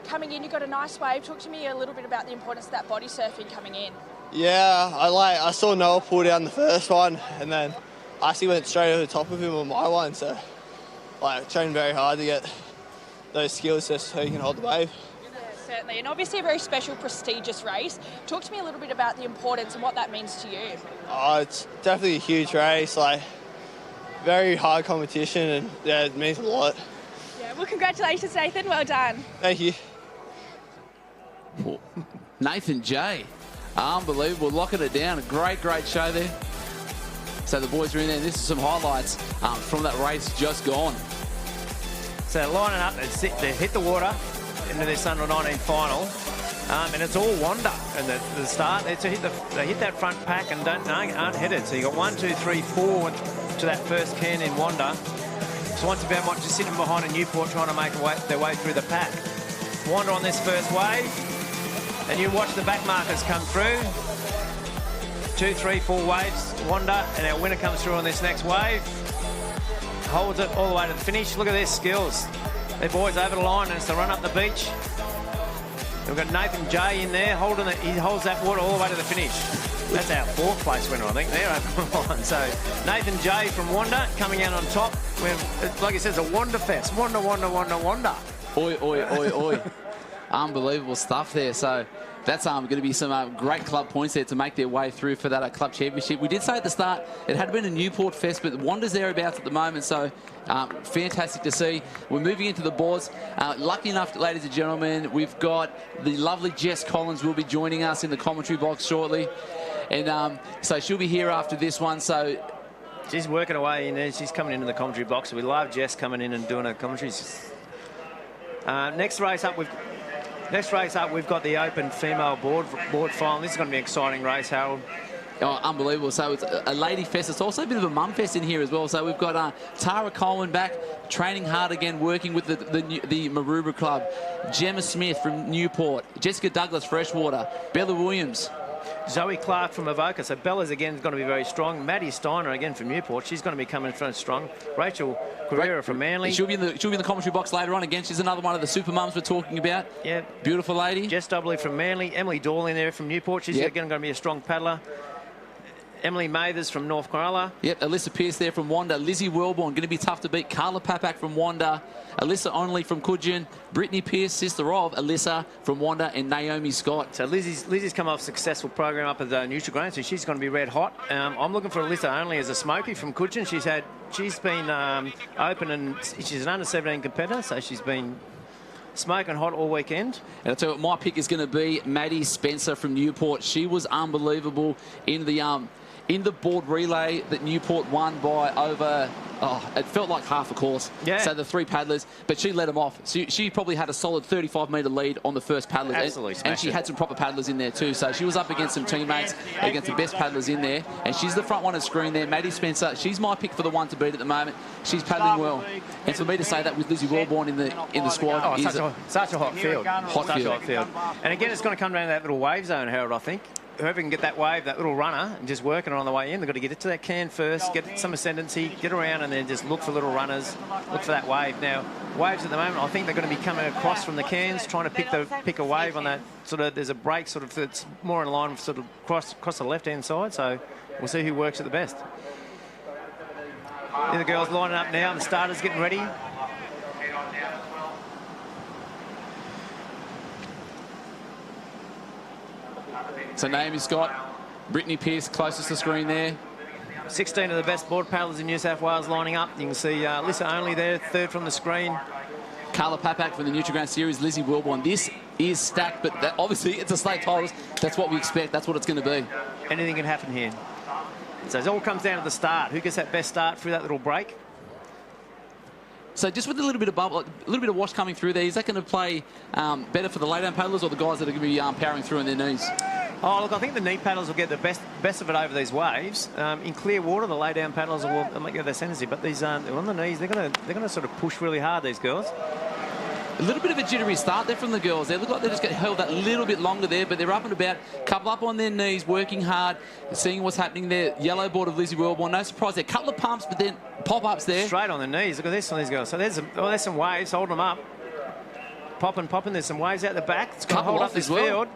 Coming in, you got a nice wave. Talk to me a little bit about the importance of that body surfing coming in. Yeah, I saw Noah pull down the first one, and then I actually went straight over the top of him on my one. So, like, trained very hard to get those skills just so you can hold the wave. Certainly, and obviously a very special, prestigious race. Talk to me a little bit about the importance and what that means to you. Oh, it's definitely a huge race, like very hard competition, and yeah, it means a lot. Yeah, well, congratulations, Nathan. Well done. Thank you. Nathan J. Unbelievable, locking it down. A great show there. So the boys are in there. This is some highlights from that race just gone. So lining up, they hit the water into this under-19 final. And it's all Wanda in the start. They hit that front pack and aren't hit it. So you got 1, 2, 3, 4 to that first can in Wanda. Swansea Belmont just sitting behind a Newport trying to make their way through the pack. Wanda on this first wave. And you watch the back markers come through. 2, 3, 4 waves, Wanda, and our winner comes through on this next wave. Holds it all the way to the finish. Look at their skills. Their boys over the line, and it's the run up the beach. We've got Nathan J in there, holding it. He holds that water all the way to the finish. That's our 4th place winner, I think, there over the line. So Nathan J from Wanda coming out on top. Like he says, a Wanda fest. Wanda, Wanda, Wanda, Wanda. Oi, oi, oi, oi. Unbelievable stuff there. So that's going to be some great club points there to make their way through for that club championship. We did say at the start it had been a Newport fest, but Wanda's thereabouts at the moment, so fantastic to see. We're moving into the boards. Lucky enough, ladies and gentlemen, we've got the lovely Jess Collins will be joining us in the commentary box shortly, and so she'll be here after this one. So she's working away in there. She's coming into the commentary box. We love Jess coming in and doing her commentaries. Next race up, we've got the open female board final. This is going to be an exciting race, Harold. Oh, unbelievable. So it's a lady fest. It's also a bit of a mum fest in here as well. So we've got Tara Coleman back, training hard again, working with the Maroubra Club. Gemma Smith from Newport. Jessica Douglas, Freshwater. Bella Williams. Zoe Clark from Avoca. So Bella's again going to be very strong. Maddie Steiner again from Newport. She's going to be coming in front strong. Rachel Crerar from Manly. She'll be in the commentary box later on. Again, she's another one of the super mums we're talking about. Yeah. Beautiful lady. Jess Dobley from Manly. Emily Doyle in there from Newport. She's again going to be a strong paddler. Emily Mathers from North Cronulla. Yep, Alyssa Pearce there from Wanda. Lizzie Wellborn, going to be tough to beat. Carla Papak from Wanda. Alyssa Onley from Coogin. Brittany Pearce, sister of Alyssa from Wanda, and Naomi Scott. So Lizzie's come off a successful program up at Nutrigrain, so she's going to be red hot. I'm looking for Alyssa Onley as a smoky from Coogin. She's been open, and she's an under-17 competitor, so she's been smoking hot all weekend. And I'll tell you what, my pick is going to be Maddie Spencer from Newport. She was unbelievable in the board relay that Newport won by over, it felt like half a course. Yeah. So the 3 paddlers, but she led them off. She probably had a solid 35-metre lead on the first paddlers. Absolutely. And she had some proper paddlers in there too. So she was up against some teammates, against the best paddlers in there. And she's the front one on screen there. Maddie Spencer, she's my pick for the one to beat at the moment. She's paddling well. And for me to say that with Lizzie Wellborn in the squad is such a hot field. Hot field. And again, it's going to come down to that little wave zone, Harold, I think. Whoever can get that wave, that little runner, and just working on the way in, they've got to get it to that can first, get some ascendancy, get around, and then just look for little runners, look for that wave. Now, waves at the moment, I think they're going to be coming across from the cans, trying to pick a wave on that sort of. There's a break sort of that's more in line with sort of across the left-hand side. So we'll see who works at the best. Here the girls lining up now, and the starters getting ready. So Naomi Scott, Brittany Pearce closest to screen there. 16 of the best board paddlers in New South Wales lining up. You can see Alyssa Onley there, third from the screen. Carla Papak from the Nutrigrain Series, Lizzie Wellborn. This is stacked, but obviously it's a slate titles. That's what we expect. That's what it's going to be. Anything can happen here. So it all comes down to the start. Who gets that best start through that little break? So just with a little bit of bubble, a little bit of wash coming through there, is that going to play better for the lay-down paddlers or the guys that are going to be powering through on their knees? Oh, look, I think the knee paddlers will get the best of it over these waves. In clear water, the lay-down paddlers will make their ascendancy, but these on the knees, they're going to sort of push really hard, these girls. A little bit of a jittery start there from the girls. They look like they just get held that little bit longer there, but they're up and about, couple up on their knees, working hard, seeing what's happening there. Yellow board of Lizzie Wellborn, no surprise there. Couple of pumps, but then pop-ups there. Straight on the knees. Look at this on these girls. So there's some waves holding them up. Popping. There's some waves out the back. It's going to hold up this field.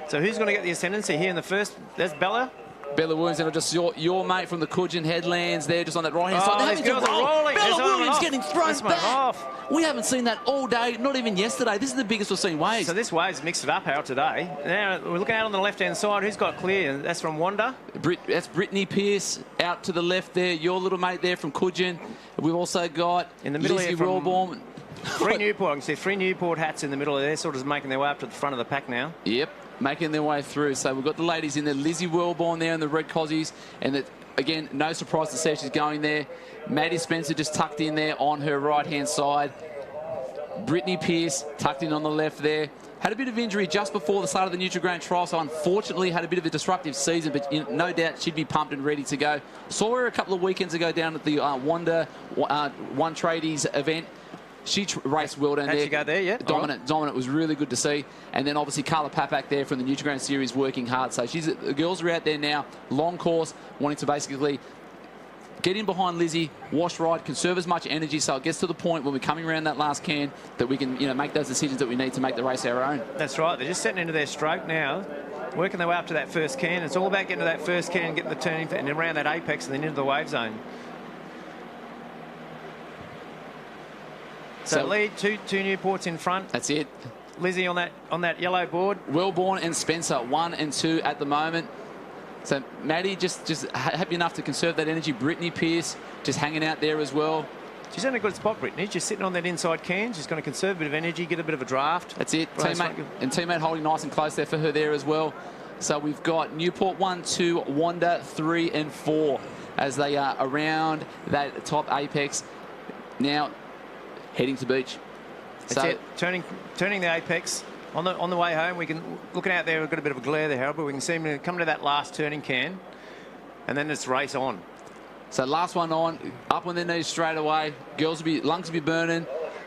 So who's going to get the ascendancy here in the first? There's Bella. Bella Williams, and just your mate from the Coogin Headlands there, just on that right-hand side. These girls are rolling. Bella Williams getting thrown back. We haven't seen that all day, not even yesterday. This is the biggest we've seen waves. So this wave's mixed it up, Harold, today. Now, we're looking out on the left-hand side. Who's got clear? And that's from Wanda. That's Brittany Pearce out to the left there. Your little mate there from Coogin. We've also got in the middle Lizzie Wellborn. 3 Newport. I can see 3 Newport hats in the middle of there, sort of making their way up to the front of the pack now. Yep. making their way through. So we've got the ladies in there. Lizzie Wellborn there in the red cozies. And that, again, no surprise to see she's going there. Maddie Spencer just tucked in there on her right-hand side. Brittany Pearce tucked in on the left there. Had a bit of injury just before the start of the Nutri-Grain trial, so unfortunately had a bit of a disruptive season, but no doubt she'd be pumped and ready to go. Saw her a couple of weekends ago down at the Wanda One Tradies event. She raced well down there. How'd she go there, yeah? Dominant was really good to see. And then obviously Carla Papak there from the Nutri-Grain series working hard. So the girls are out there now, long course, wanting to basically get in behind Lizzie, wash right, conserve as much energy so it gets to the point when we're coming around that last can that we can, make those decisions that we need to make the race our own. That's right. They're just setting into their stroke now, working their way up to that first can. It's all about getting to that first can, getting the turning and around that apex and then into the wave zone. So lead, two Newports in front. That's it. Lizzie on that yellow board. Wellborn and Spencer, 1 and 2 at the moment. So Maddie just happy enough to conserve that energy. Brittany Pearce just hanging out there as well. She's in a good spot, Brittany. Just sitting on that inside can. She's going to conserve a bit of energy, get a bit of a draft. That's it. Teammate holding nice and close there for her there as well. So we've got Newport 1, 2, Wanda 3 and 4 as they are around that top apex. Now heading to beach. That's it. Turning the apex. On the way home, we can, looking out there, we've got a bit of a glare there, Harold, but we can see them come to that last turning can, and then it's race on. So last one on, up on their knees straight away. Lungs will be burning,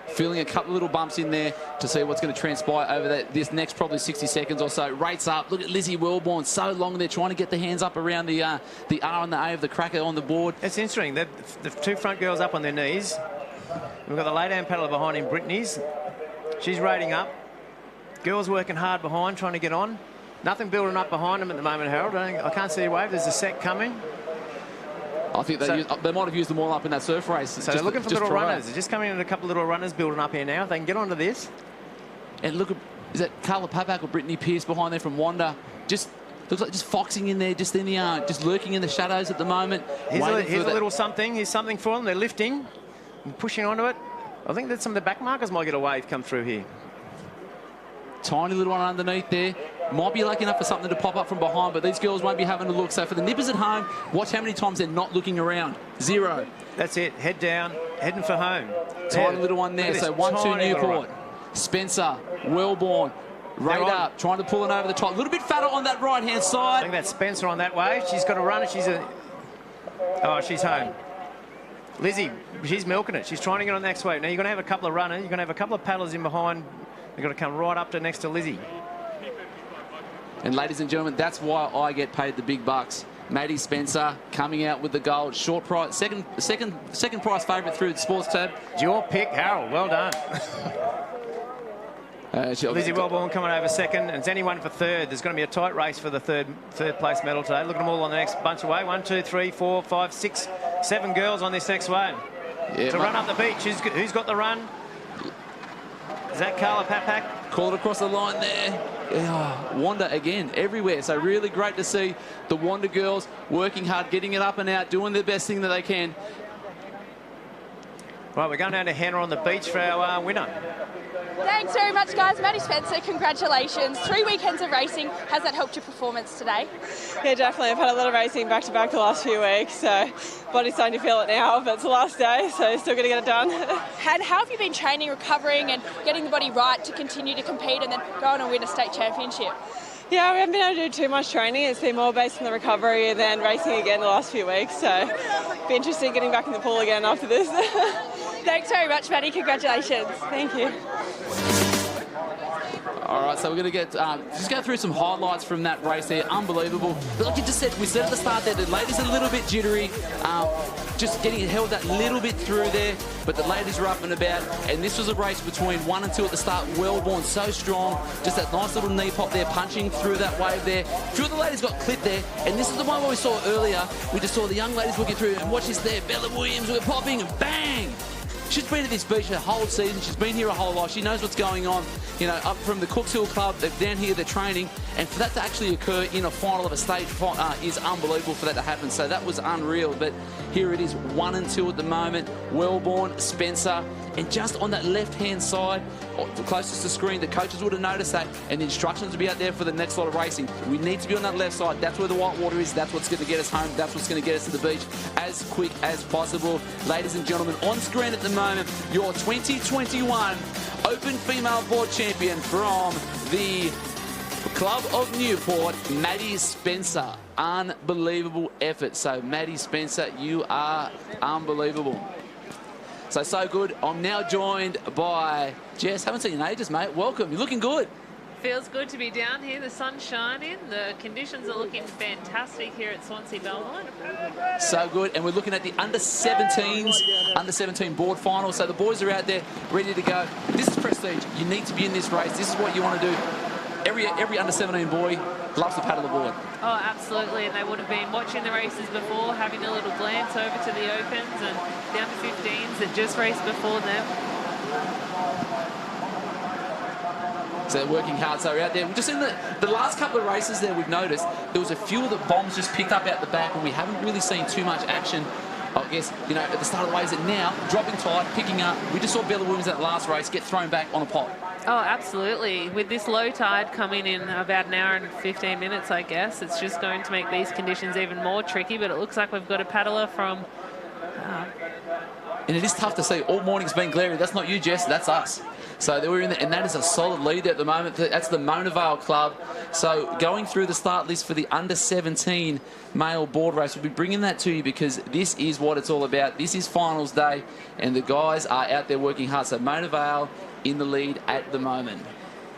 feeling a couple of little bumps in there to see what's going to transpire over this next probably 60 seconds or so. Rates up. Look at Lizzie Wellborn, so long there, trying to get the hands up around the R and the A of the cracker on the board. It's interesting. The two front girls up on their knees. We've got the lay-down paddler behind him, Brittany's. She's rating up. Girls working hard behind, trying to get on. Nothing building up behind them at the moment, Harold. I can't see a wave. There's a set coming. I think they might have used them all up in that surf race. So they're looking for little runners. They're just coming in a couple of little runners building up here now. If they can get onto this. And look, is that Carla Papak or Brittany Pearce behind there from Wanda? Just looks like just foxing in there, just lurking in the shadows at the moment. Here's a little something. Here's something for them. They're lifting and pushing onto it. I think that some of the back markers might get a wave come through here. Tiny little one underneath there. Might be lucky enough for something to pop up from behind, but these girls won't be having a look. So for the nippers at home, watch how many times they're not looking around. 0. That's it. Head down, heading for home. Tiny little one there. So 1, 2 Newport. Spencer, Wellborn, Radar trying to pull it over the top. A little bit fatter on that right-hand side. I think that's Spencer on that wave. She's got a runner. She's home. Lizzie, she's milking it. She's trying to get on the next wave. Now, you're going to have a couple of runners. You're going to have a couple of paddlers in behind. They've got to come right up to next to Lizzie. And ladies and gentlemen, that's why I get paid the big bucks. Maddie Spencer coming out with the gold. Short price, second price favourite through the sports tab. It's your pick, Harold. Well done. Lizzie Wellborn coming over second, and it's anyone for third. There's going to be a tight race for the third place medal today. Look at them all on the next bunch away. 1, 2, 3, 4, 5, 6, 7 girls on this next wave. Yeah, to run up the beach. Who's got the run? Is that Carla Papak? Called across the line there. Oh, Wanda again, everywhere. So really great to see the Wanda girls working hard, getting it up and out, doing the best thing that they can. Right, we're going down to Hanna on the beach for our winner. Thanks very much, guys. Maddie Spencer, congratulations. 3 weekends of racing. Has that helped your performance today? Yeah, definitely. I've had a lot of racing back-to-back the last few weeks, so body's starting to feel it now, but it's the last day, so still got to get it done. And how have you been training, recovering and getting the body right to continue to compete and then go on and win a state championship? Yeah, we haven't been able to do too much training. It's been more based on the recovery and then racing again the last few weeks, so it'll be interesting getting back in the pool again after this. Thanks very much, Maddie. Congratulations. Thank you. All right, so we're going to get just go through some highlights from that race there. Unbelievable. But like you just said, we said at the start there, the ladies are a little bit jittery, just getting it held that little bit through there, but the ladies are up and about, and this was a race between 1 and 2 at the start. Wellborn, so strong, just that nice little knee pop there, punching through that wave there. A few of the ladies got clipped there, and this is the one where we saw earlier. We just saw the young ladies working through, and watch this there, Bella Williams, we're popping, and bang! She's been at this beach her whole season. She's been here her whole life. She knows what's going on. You know, up from the Cooks Hill Club, they're down here, they're training. And for that to actually occur in a final of a state is unbelievable for that to happen. So that was unreal. But here it is, 1 and 2 at the moment. Wellborn, Spencer. And just on that left-hand side, closest to the screen, the coaches would have noticed that, and the instructions will be out there for the next lot of racing. We need to be on that left side. That's where the white water is. That's what's going to get us home. That's what's going to get us to the beach as quick as possible. Ladies and gentlemen, on screen at the moment, your 2021 Open Female Board Champion from the Club of Newport, Maddie Spencer. Unbelievable effort. So, Maddie Spencer, you are unbelievable. So good. I'm now joined by Jess. Haven't seen you in ages, mate. Welcome. You're looking good. Feels good to be down here. The sun's shining. The conditions are looking fantastic here at Swansea Belmont. So good. And we're looking at the under 17 board final. So the boys are out there ready to go. This is prestige. You need to be in this race. This is what you want to do. Every under 17 boy loves to paddle the board. Oh, absolutely. And they would have been watching the races before, having a little glance over to the Opens and the under 15s that just raced before them. So they're working hard. So we're out there. We've just seen the last couple of races there, we've noticed there was a few of the bombs just picked up out the back, and we haven't really seen too much action. I guess, you know, at the start of the race, and now dropping tight, picking up. We just saw Bella Williams at the last race get thrown back on a pot. Oh, absolutely. With this low tide coming in about an hour and 15 minutes, I guess, it's just going to make these conditions even more tricky, but it looks like we've got a paddler from... And it is tough to see. All morning's been glary. That's not you, Jess. That's us. So they were in there, and that is a solid lead at the moment. That's the Mona Vale Club. So going through the start list for the under 17 male board race, we'll be bringing that to you because this is what it's all about. This is finals day, and the guys are out there working hard. So Mona Vale in the lead at the moment.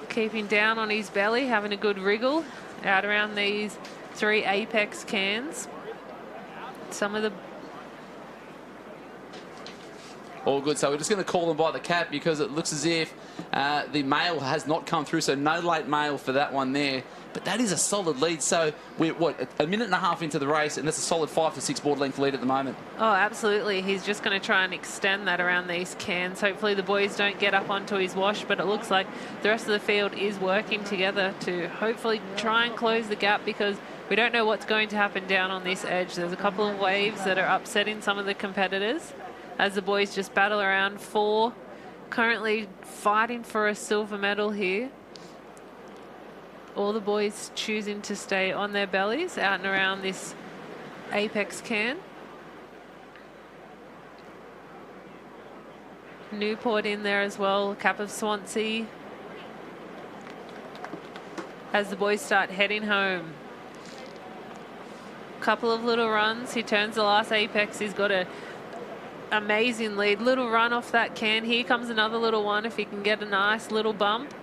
Keeping down on his belly, having a good wriggle out around these 3 apex cans. Some of the... All good. So we're just going to call them by the cap because it looks as if the male has not come through. So no late male for that one there. But that is a solid lead. So we're, what, a minute and a half into the race, and that's a solid 5 to 6 board length lead at the moment. Oh, absolutely. He's just going to try and extend that around these cans. Hopefully the boys don't get up onto his wash, but it looks like the rest of the field is working together to hopefully try and close the gap because we don't know what's going to happen down on this edge. There's a couple of waves that are upsetting some of the competitors as the boys just battle around 4, currently fighting for a silver medal here. All the boys choosing to stay on their bellies out and around this apex can. Newport in there as well, cap of Swansea. As the boys start heading home. Couple of little runs. He turns the last apex. He's got a amazing lead. Little run off that can. Here comes another little one if he can get a nice little bump.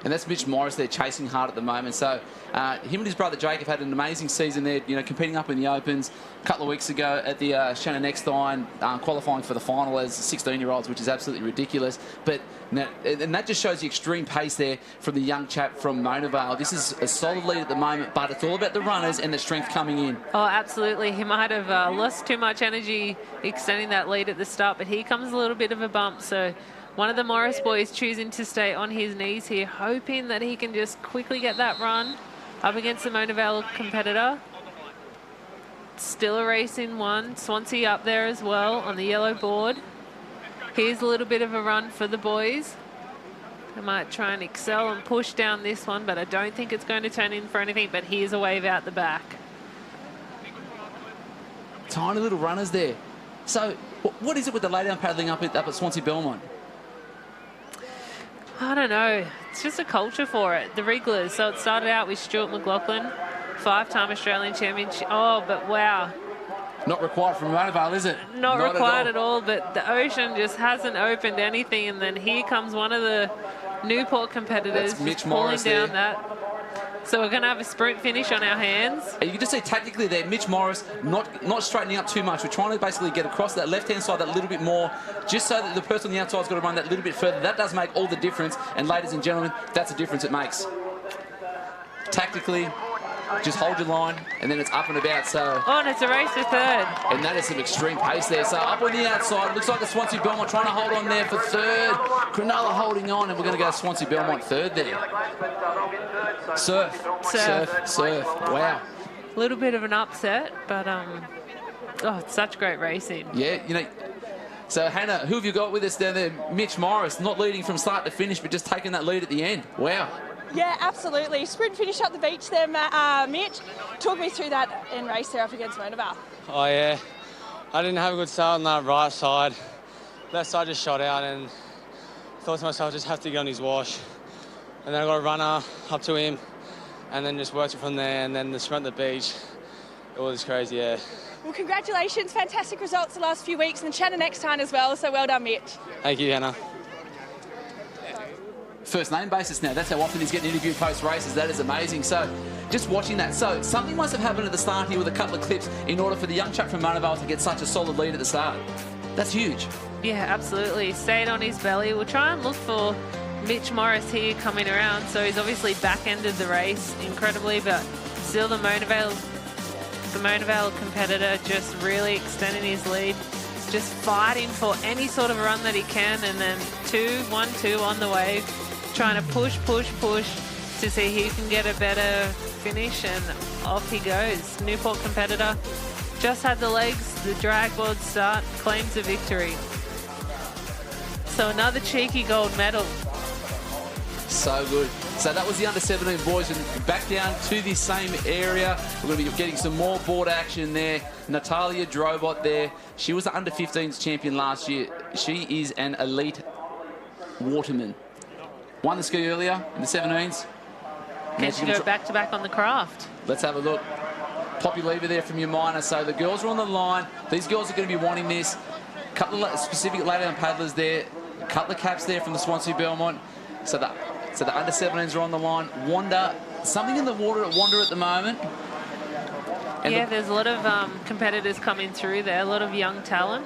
And that's Mitch Morris there chasing hard at the moment. So him and his brother Jake have had an amazing season there, you know, competing up in the Opens. A couple of weeks ago at the Shannon Eckstein, qualifying for the final as 16-year-olds, which is absolutely ridiculous. But and that just shows the extreme pace there from the young chap from Mona Vale. This is a solid lead at the moment, but it's all about the runners and the strength coming in. Oh, absolutely. He might have lost too much energy extending that lead at the start, but here comes a little bit of a bump. So one of the Morris boys choosing to stay on his knees here, hoping that he can just quickly get that run up against the Mona Vale competitor. Still a racing one. Swansea up there as well on the yellow board. Here's a little bit of a run for the boys. They might try and excel and push down this one, but I don't think it's going to turn in for anything, but here's a wave out the back. Tiny little runners there. So what is it with the lay-down paddling up at Swansea Belmont? I don't know. It's just a culture for it. The wrigglers. So it started out with Stuart McLaughlin, 5-time Australian champion. Oh, but wow. Not required from Mona Vale, is it? Not required at all, but the ocean just hasn't opened anything. And then here comes one of the Newport competitors. That's Mitch pulling Morris down there. that. So we're going to have a sprint finish on our hands. And you can just see tactically there, Mitch Morris not straightening up too much. We're trying to basically get across that left-hand side that little bit more, just so that the person on the outside's got to run that little bit further. That does make all the difference. And ladies and gentlemen, that's the difference it makes. Tactically, just hold your line, and then it's up and about. So. Oh, and it's a race to third. And that is some extreme pace there. So up on the outside, looks like the Swansea Belmont trying to hold on there for third. Cronulla holding on, and we're going to go Swansea Belmont third there. Surf. Wow. A little bit of an upset, but oh, it's such great racing. Yeah, you know. So Hanna, who have you got with us down there? Mitch Morris, not leading from start to finish, but just taking that lead at the end. Wow. Yeah, absolutely. Sprint finish up the beach there, Mitch. Talk me through that in race there up against Monaval. Oh yeah, I didn't have a good start on that right side. Left side just shot out, and thought to myself, just have to get on his wash. And then I got a runner up to him, and then just worked it from there. And then the sprint at the beach, it was crazy, yeah. Well, congratulations, fantastic results the last few weeks, and Shannon next time as well. So well done, Mitch. Thank you, Hannah. First name basis now. That's how often he's getting interviewed post races. That is amazing. So just watching that. So something must have happened at the start here with a couple of clips in order for the young chap from Monaval to get such a solid lead at the start. That's huge. Yeah, absolutely. Stayed on his belly. We'll try and look for Mitch Morris here coming around. So he's obviously back-ended the race incredibly, but still the Monaval competitor just really extending his lead. Just fighting for any sort of run that he can, and then 1-2 on the wave. Trying to push to see who can get a better finish, and off he goes. Newport competitor just had the legs, the drag board start, claims the victory. So another cheeky gold medal. So good. So that was the under-17 boys, and back down to the same area. We're going to be getting some more board action there. Natalia Drobot there. She was the under-15s champion last year. She is an elite waterman. Won the ski earlier in the 17s. Can she go back-to-back on the craft? Let's have a look. Poppy Lever there from your minor. So the girls are on the line. These girls are going to be wanting this. A couple of specific lay-down paddlers there. A couple of caps there from the Swansea Belmont. So the under-17s are on the line. Wanda, something in the water at Wanda at the moment. And yeah, there's a lot of competitors coming through there, a lot of young talent.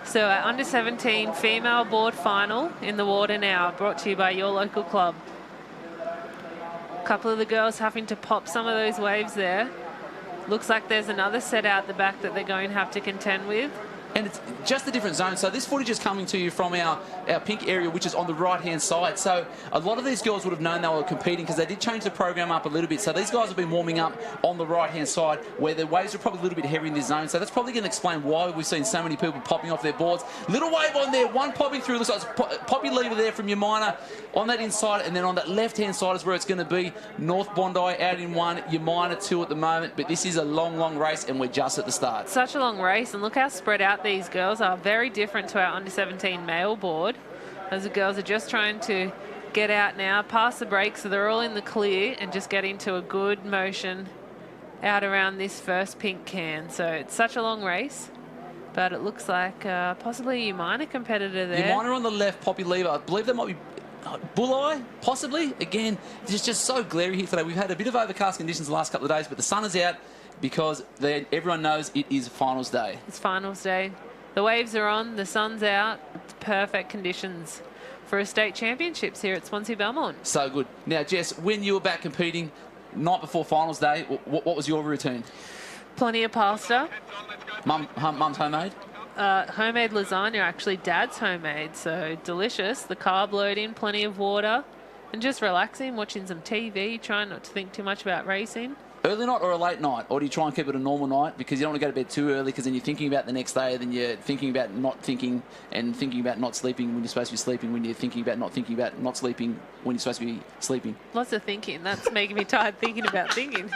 So our under-17 female board final in the water now, brought to you by your local club. A couple of the girls having to pop some of those waves there. Looks like there's another set out the back that they're going to have to contend with. And it's just a different zone. So this footage is coming to you from our pink area, which is on the right-hand side. So a lot of these girls would have known they were competing because they did change the program up a little bit. So these guys have been warming up on the right-hand side where the waves are probably a little bit heavier in this zone. So that's probably going to explain why we've seen so many people popping off their boards. Little wave on there, one popping through. Looks like it's Poppy Lever there from your minor on that inside. And then on that left-hand side is where it's going to be. North Bondi out in one, your minor two at the moment. But this is a long, long race, and we're just at the start. Such a long race, and look how spread out these girls are. Very different to our under-17 male board, as the girls are just trying to get out now, pass the break, so they're all in the clear and just get into a good motion out around this first pink can. So it's such a long race, but it looks like possibly your minor competitor there. Your minor on the left, Poppy Lever. I believe that might be Bulleye, possibly. Again, it's just so glary here today. We've had a bit of overcast conditions the last couple of days, but the sun is out because everyone knows it is finals day. It's finals day. The waves are on, the sun's out. It's perfect conditions for a state championships here at Swansea Belmont. So good. Now, Jess, when you were back competing, night before finals day, what was your routine? Plenty of pasta. Mum's homemade? Homemade lasagna, actually Dad's homemade, so delicious. The carb loading, plenty of water, and just relaxing, watching some TV, trying not to think too much about racing. Early night or a late night? Or do you try and keep it a normal night? Because you don't want to go to bed too early because then you're thinking about the next day, then you're thinking about not thinking and thinking about not sleeping when you're supposed to be sleeping, when you're thinking about not thinking about not sleeping when you're supposed to be sleeping. Lots of thinking. That's making me tired thinking about thinking.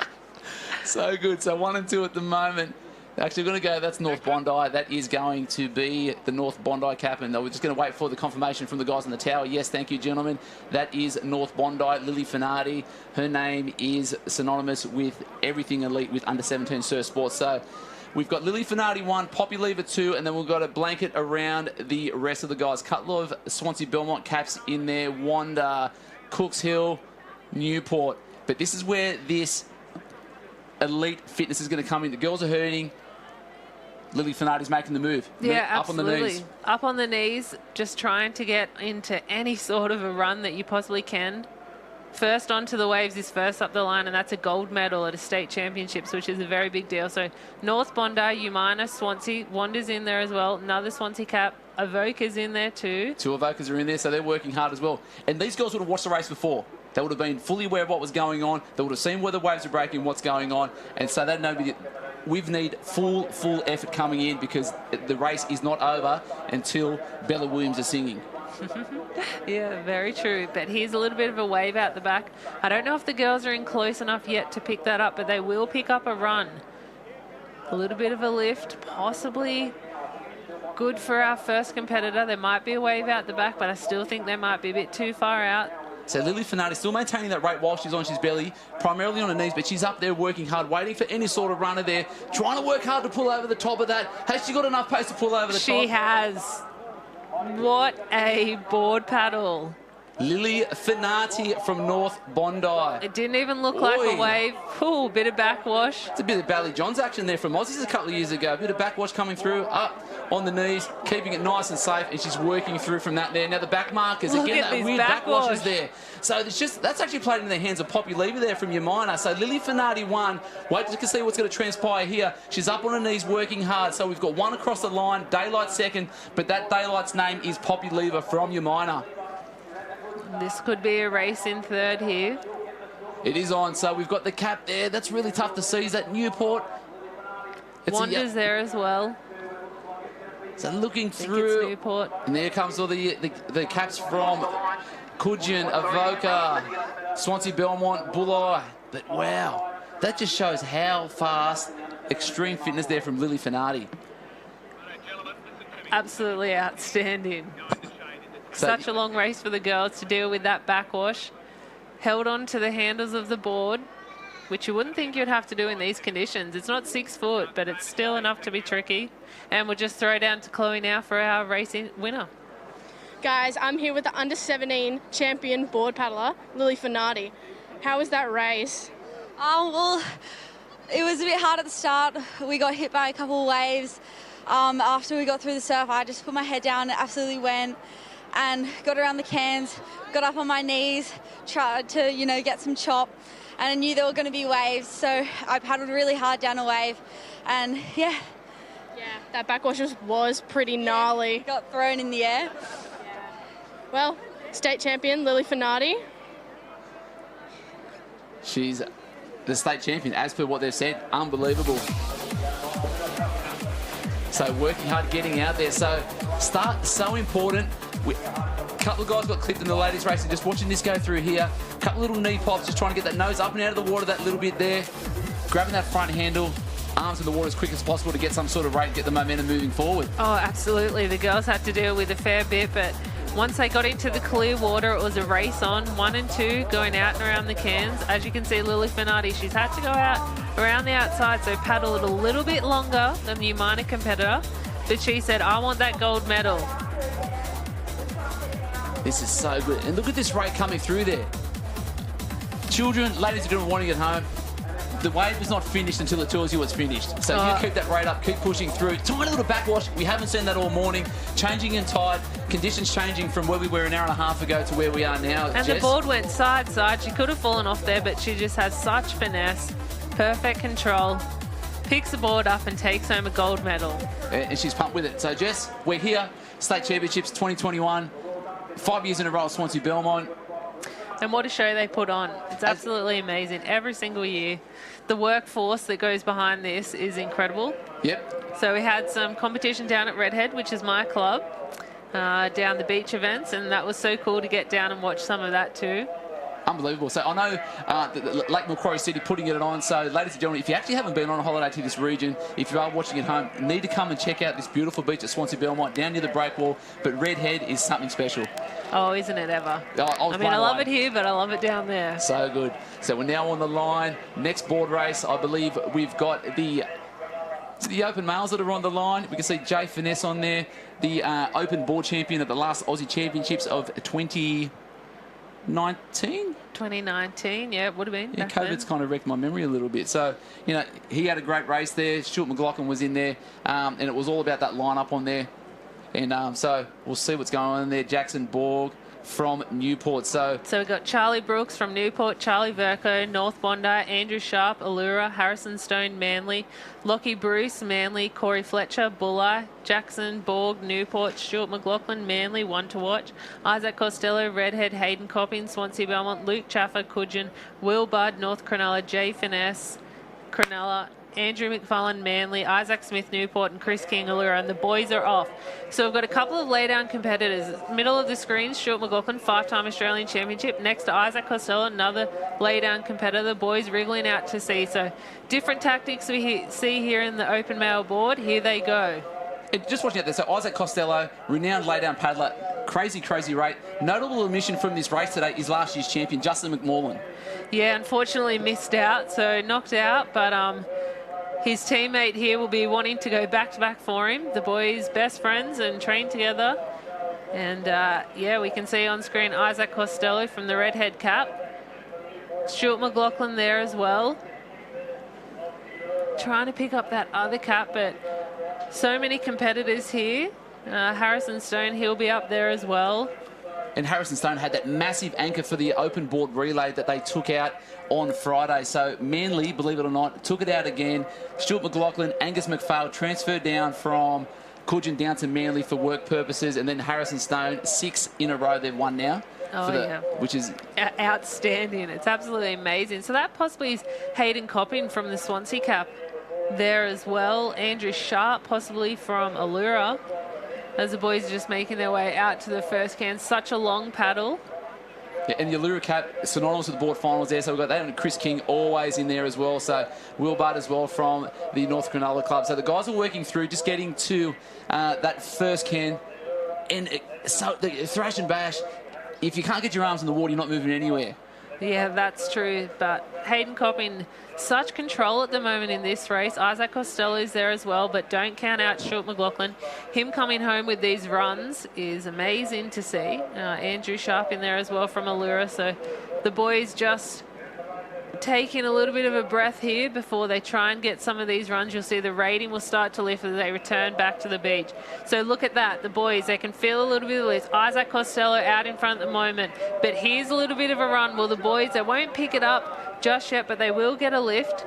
So good. So 1 and 2 at the moment. Actually, we're going to go, that's North Bondi. That is going to be the North Bondi cap, and we're just going to wait for the confirmation from the guys on the tower. Yes, thank you, gentlemen. That is North Bondi. Lily Finardi. Her name is synonymous with everything elite with under-17 surf sports. So we've got Lily Finardi 1, Poppy Lever 2, and then we've got a blanket around the rest of the guys. Couple of Swansea Belmont caps in there. Wanda, Cooks Hill, Newport. But this is where this elite fitness is going to come in. The girls are hurting. Lily Finardi's making the move. Yeah, up absolutely. on the knees. Up on the knees, just trying to get into any sort of a run that you possibly can. First onto the waves is first up the line, and that's a gold medal at a state championships, which is a very big deal. So North Bondi, Umina, Swansea, Wanda's in there as well. Another Swansea cap. Avoca's in there too. 2 Avocas are in there, so they're working hard as well. And these girls would have watched the race before. They would have been fully aware of what was going on. They would have seen where the waves are breaking, what's going on. And so they know we need full effort coming in, because the race is not over until Bella Williams is singing. Yeah, very true. But here's a little bit of a wave out the back. I don't know if the girls are in close enough yet to pick that up, but they will pick up a run. A little bit of a lift, possibly good for our first competitor. There might be a wave out the back, but I still think they might be a bit too far out. So Lily Finati still maintaining that rate while she's on. She's barely, primarily on her knees, but she's up there working hard, waiting for any sort of runner there, trying to work hard to pull over the top of that. Has she got enough pace to pull over the top? She has. What a board paddle. Lily Finati from North Bondi. It didn't even look like a wave. Ooh, bit of backwash. It's a bit of Bally Johns action there from Aussies a couple of years ago. A bit of backwash coming through, up on the knees, keeping it nice and safe, and she's working through from that there. Now the back markers, Look again, at that weird backwash is there. So it's just, that's actually played in the hands of Poppy Lever there from Umina. So Lily Finati won. Wait to see what's going to transpire here. She's up on her knees working hard. So we've got one across the line, Daylight second, but that Daylight's name is Poppy Lever from Umina. This could be a race in third here. It is on, so we've got the cap there. That's really tough to see. Is that Newport? Wanda's there as well. So looking through. It's Newport. And there comes all the caps from Coogin, Avoca, Swansea Belmont, Bulleye. But wow, that just shows how fast, extreme fitness there from Lily Finati. Absolutely outstanding. Such a long race for the girls to deal with that backwash. Held on to the handles of the board, which you wouldn't think you'd have to do in these conditions. It's not 6 foot, but it's still enough to be tricky. And we'll just throw down to Chloe now for our racing winner. Guys, I'm here with the under-17 champion board paddler, Lily Finati. How was that race? Well, it was a bit hard at the start. We got hit by a couple of waves. After we got through the surf, I just put my head down and absolutely went and got around the cans, got up on my knees, tried to, get some chop, and I knew there were going to be waves, so I paddled really hard down a wave, and yeah. Yeah, that backwash was pretty gnarly. Got thrown in the air. Well, state champion, Lily Finati. She's the state champion, as per what they've said. Unbelievable. So working hard, getting out there. So start so important. A couple of guys got clipped in the ladies' race, and just watching this go through here. A couple little knee pops, just trying to get that nose up and out of the water that little bit there. Grabbing that front handle, arms in the water as quick as possible to get some sort of rate, get the momentum moving forward. Oh, absolutely. The girls had to deal with a fair bit, but once they got into the clear water, it was a race on, 1 and 2, going out and around the cans. As you can see, Lily Finati, she's had to go out around the outside, so paddle it a little bit longer than the Umina competitor. But she said, I want that gold medal. This is so good. And look at this rate coming through there. Children, ladies and gentlemen, wanting to get home, the wave is not finished until it tells you it's finished. So you keep that rate up, keep pushing through. Tiny little backwash. We haven't seen that all morning. Changing in tide, conditions changing from where we were an hour and a half ago to where we are now. And Jess, the board went side. She could have fallen off there, but she just has such finesse, perfect control, picks the board up and takes home a gold medal. and she's pumped with it. So Jess, we're here, State Championships 2021, 5 years in a row at Swansea Belmont. And what a show they put on. It's absolutely amazing. Every single year. The workforce that goes behind this is incredible. Yep. So we had some competition down at Redhead, which is my club, down the beach events, and that was so cool to get down and watch some of that too. Unbelievable. So I know Lake Macquarie City putting it on. So ladies and gentlemen, if you actually haven't been on a holiday to this region, if you are watching at home, you need to come and check out this beautiful beach at Swansea Belmont down near the breakwall. But Redhead is something special. Oh, isn't it ever? I mean, I love it here, but I love it down there. So good. So we're now on the line. Next board race, I believe we've got the open males that are on the line. We can see Jay Finesse on there, the open board champion at the last Aussie Championships of 2019? 2019, yeah, it would have been. Yeah, COVID's kind of wrecked my memory a little bit. So, you know, he had a great race there. Stuart McLaughlin was in there, and it was all about that lineup on there. And so we'll see what's going on in there. Jackson Borg, from Newport. So we've got Charlie Brooks from Newport, Charlie Verco, North Bondi, Andrew Sharp, Allura, Harrison Stone, Manly, Lockie Bruce, Manly, Corey Fletcher, Bulli, Jackson, Borg, Newport, Stuart McLaughlin, Manly, one to watch, Isaac Costello, Redhead, Hayden Copping, Swansea Belmont, Luke Chaffer, Coogin, Will Budd, North Cronulla, Jay Finesse, Cronulla, Andrew McFarlane, Manly, Isaac Smith, Newport, and Chris King, Allura, and the boys are off. So we've got a couple of lay-down competitors. Middle of the screen, Stuart McLaughlin, 5-time Australian Championship. Next to Isaac Costello, another lay-down competitor. The boys wriggling out to sea. So different tactics we see here in the open mail board. Here they go. And just watching out there, so Isaac Costello, renowned lay-down paddler, crazy rate. Notable omission from this race today is last year's champion, Justin McMorland. Yeah, unfortunately missed out, so knocked out, but his teammate here will be wanting to go back-to-back for him. The boys best friends and train together. And yeah, we can see on screen Isaac Costello from the Redhead cap. Stuart McLaughlin there as well. Trying to pick up that other cap, but so many competitors here. Harrison Stone, he'll be up there as well. And Harrison Stone had that massive anchor for the open board relay that they took out on Friday. So Manly, believe it or not, took it out again. Stuart McLaughlin, Angus McPhail transferred down from Coogin down to Manly for work purposes. And then Harrison Stone, 6 in a row they've won now. Oh, yeah. Which is outstanding. It's absolutely amazing. So that possibly is Hayden Copping from the Swansea cap there as well. Andrew Sharp possibly from Allura. As the boys are just making their way out to the first can. Such a long paddle. Yeah, and the Allura cap, synonymous with the board finals there. So we've got that and Chris King always in there as well. So Will Budd as well from the North Cronulla club. So the guys are working through, just getting to that first can. And so the thrash and bash, if you can't get your arms in the water, you're not moving anywhere. Yeah, that's true. But Hayden Copping, such control at the moment in this race. Isaac Costello is there as well, but don't count out Stuart McLaughlin. Him coming home with these runs is amazing to see. Andrew Sharp in there as well from Allura. So the boys just taking a little bit of a breath here before they try and get some of these runs. You'll see the rating will start to lift as they return back to the beach. So look at that. The boys, they can feel a little bit of lift. Isaac Costello out in front at the moment, but here's a little bit of a run. Well, the boys, they won't pick it up just yet, but they will get a lift.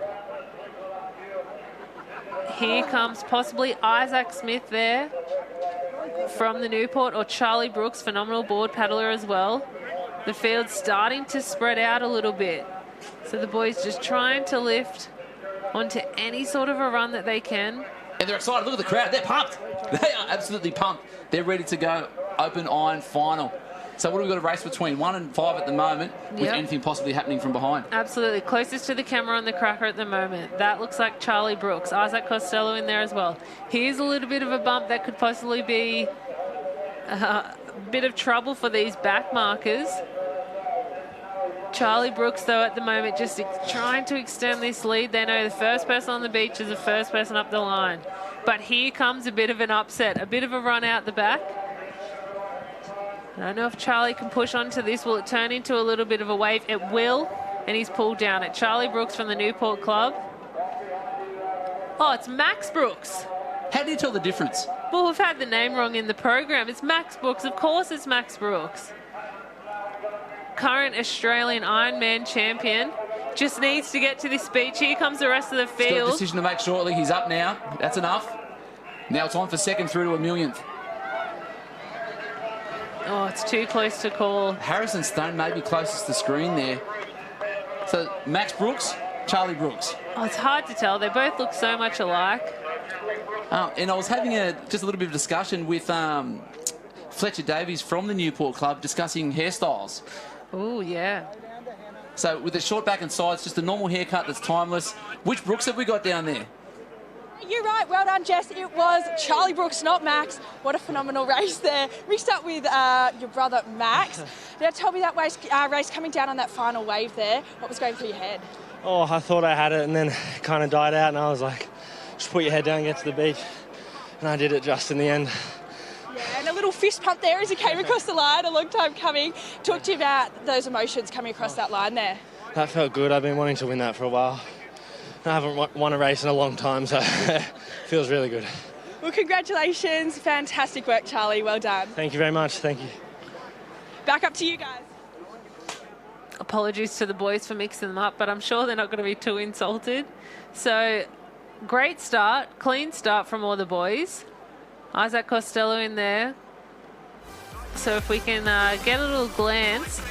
Here comes possibly Isaac Smith there from the Newport, or Charlie Brooks, phenomenal board paddler as well. The field's starting to spread out a little bit. So the boys just trying to lift onto any sort of a run that they can. And they're excited. Look at the crowd. They're pumped. They are absolutely pumped. They're ready to go. Open iron final. So what have we got a race between 1 and 5 at the moment, with anything possibly happening from behind? Absolutely. Closest to the camera on the cracker at the moment. That looks like Charlie Brooks. Isaac Costello in there as well. Here's a little bit of a bump that could possibly be a bit of trouble for these back markers. Charlie Brooks, though, at the moment, just trying to extend this lead. They know the first person on the beach is the first person up the line. But here comes a bit of an upset, a bit of a run out the back. I don't know if Charlie can push onto this. Will it turn into a little bit of a wave? It will, and he's pulled down it. Charlie Brooks from the Newport club. Oh, it's Max Brooks. How do you tell the difference? Well, we've had the name wrong in the program. It's Max Brooks. Of course it's Max Brooks. Current Australian Ironman champion. Just needs to get to this beach. Here comes the rest of the field. He's got a decision to make shortly. He's up now. That's enough. Now it's on for second through to a millionth. Oh, it's too close to call. Harrison Stone may be closest to the screen there. So Max Brooks, Charlie Brooks. Oh, it's hard to tell. They both look so much alike. And I was having just a little bit of discussion with Fletcher Davies from the Newport club discussing hairstyles. Oh, yeah. So with the short back and sides, just a normal haircut that's timeless. Which Brooks have we got down there? You're right. Well done, Jess. It was Charlie Brooks, not Max. What a phenomenal race there. Mixed up with your brother, Max. Now, tell me that race coming down on that final wave there. What was going through your head? Oh, I thought I had it, and then it kind of died out, and I was like, just put your head down and get to the beach. And I did it just in the end. Yeah, and a little fist pump there as he came across the line, a long time coming. Talk to you about those emotions coming across that line there. That felt good. I've been wanting to win that for a while. I haven't won a race in a long time, so it feels really good. Well, congratulations. Fantastic work, Charlie. Well done. Thank you very much. Thank you. back up to you guys. Apologies to the boys for mixing them up, but I'm sure they're not going to be too insulted. So, great start, clean start from all the boys. Isaac Costello in there. So if we can get a little glance.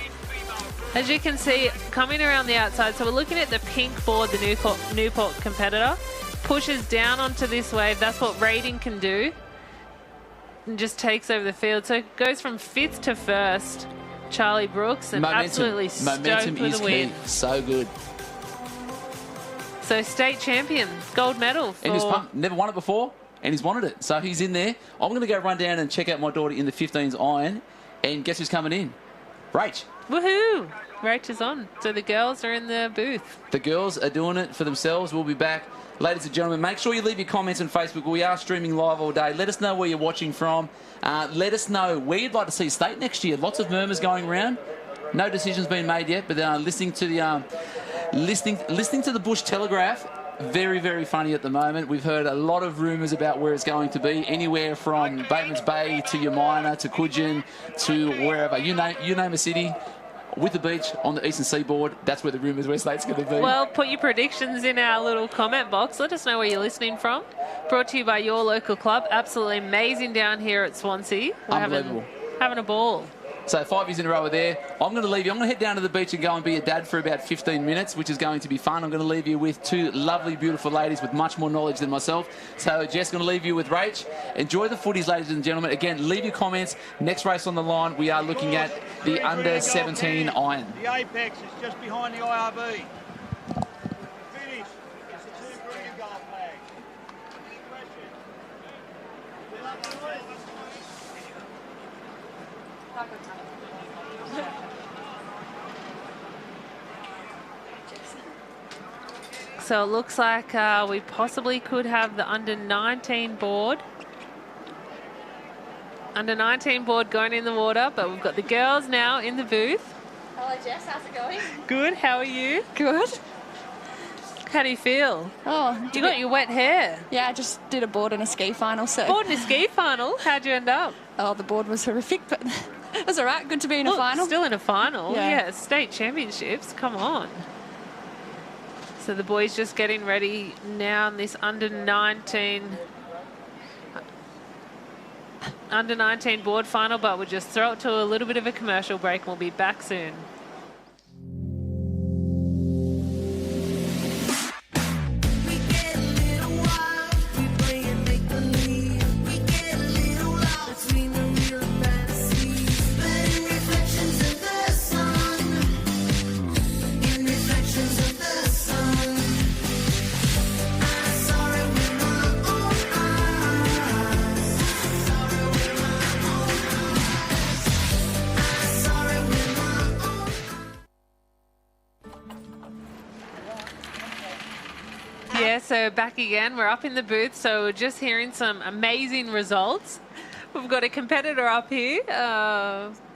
As you can see, coming around the outside, so we're looking at the pink board, the Newport competitor. Pushes down onto this wave. That's what Raiden can do. And just takes over the field. So it goes from 5th to 1st. Charlie Brooks, and absolutely stoked with the win. So good. So state champion, gold medal. And he's pumped. Never won it before, and he's wanted it. So he's in there. I'm going to go run down and check out my daughter in the 15s iron. And guess who's coming in? Rach. Woohoo! Rach is on. So the girls are in the booth. The girls are doing it for themselves. We'll be back. Ladies and gentlemen, make sure you leave your comments on Facebook. We are streaming live all day. Let us know where you're watching from. Let us know where you'd like to see state next year. Lots of murmurs going around. No decisions been made yet, but listening to the Bush Telegraph, very, very funny at the moment. We've heard a lot of rumours about where it's going to be, anywhere from Bateman's Bay to Yamina to Coogin to wherever. You name a city. With the beach on the eastern seaboard, that's where the rumours where state's going to be. Well, put your predictions in our little comment box. Let us know where you're listening from. Brought to you by your local club. Absolutely amazing down here at Swansea. We're Unbelievable. having a ball. So 5 years in a row are there. I'm going to leave you. I'm going to head down to the beach and go and be a dad for about 15 minutes, which is going to be fun. I'm going to leave you with 2 lovely, beautiful ladies with much more knowledge than myself. So Jess, going to leave you with Rach. Enjoy the footies, ladies and gentlemen. Again, leave your comments. Next race on the line, we are looking at the under-17 iron. The apex is just behind the IRB. Finish. It's the 2 green goal flag. Any questions? So it looks like we possibly could have the under-19 board. Under-19 board going in the water, but we've got the girls now in the booth. Hello Jess, how's it going? Good, how are you? Good. How do you feel? Oh, you got your wet hair. Yeah, I just did a board and a ski final. So board and a ski final? How'd you end up? Oh, the board was horrific, but it was all right. Good to be in a final. Still in a final? Yeah. State championships. Come on. So the boys just getting ready now in this under-19 board final, but we'll just throw it to a little bit of a commercial break and we'll be back soon. Yeah, so back again. We're up in the booth, so we're just hearing some amazing results. We've got a competitor up here.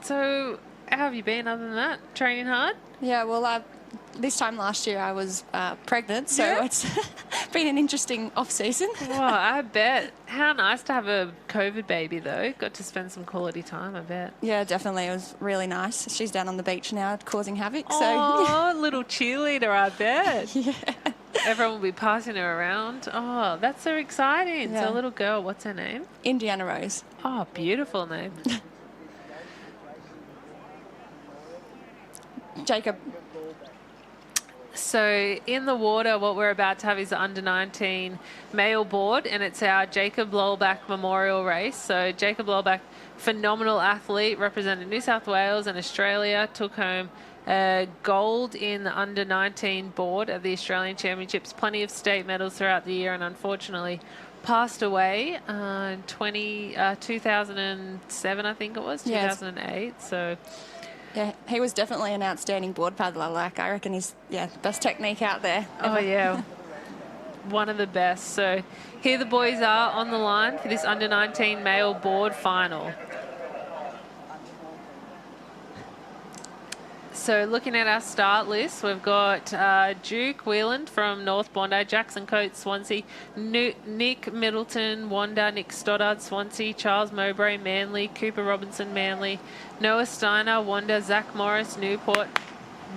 So how have you been other than that? Training hard? Yeah, well, this time last year I was pregnant, so it's been an interesting off-season. Well, I bet. How nice to have a COVID baby, though. Got to spend some quality time, I bet. Yeah, definitely. It was really nice. She's down on the beach now causing havoc. Oh, so little cheerleader, I bet. Yeah. Everyone will be passing her around. Oh, that's so exciting. Yeah. So a little girl, what's her name? Indiana Rose. Oh, beautiful name. Jacob. So in the water, what we're about to have is the under-19 male board, and it's our Jacob Lowellback Memorial Race. So Jacob Lowellback, phenomenal athlete, represented New South Wales and Australia, took home gold in the under-19 board at the Australian Championships, plenty of state medals throughout the year, and unfortunately passed away in 2007, I think it was, 2008. So yeah, he was definitely an outstanding board paddler. Like, I reckon he's, best technique out there. Oh, yeah. One of the best. So here the boys are on the line for this under-19 male board final. So looking at our start list, we've got Duke Wheeland from North Bondi, Jackson Coates, Swansea, Nick Middleton, Wanda, Nick Stoddard, Swansea, Charles Mowbray, Manly, Cooper Robinson, Manly, Noah Steiner, Wanda, Zach Morris, Newport,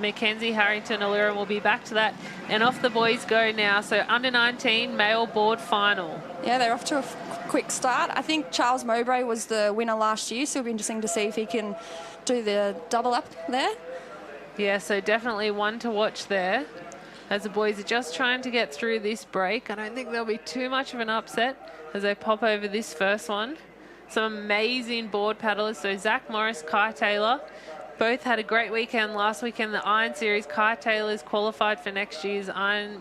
Mackenzie Harrington, Allura. We'll be back to that. And off the boys go now. So under 19 male board final. Yeah, they're off to a quick start. I think Charles Mowbray was the winner last year, so it'll be interesting to see if he can do the double up there. Yeah, so definitely one to watch there as the boys are just trying to get through this break. I don't think there'll be too much of an upset as they pop over this first one. Some amazing board paddlers. So Zach Morris, Kai Taylor, both had a great weekend last weekend. The Iron Series, Kai Taylor's qualified for next year's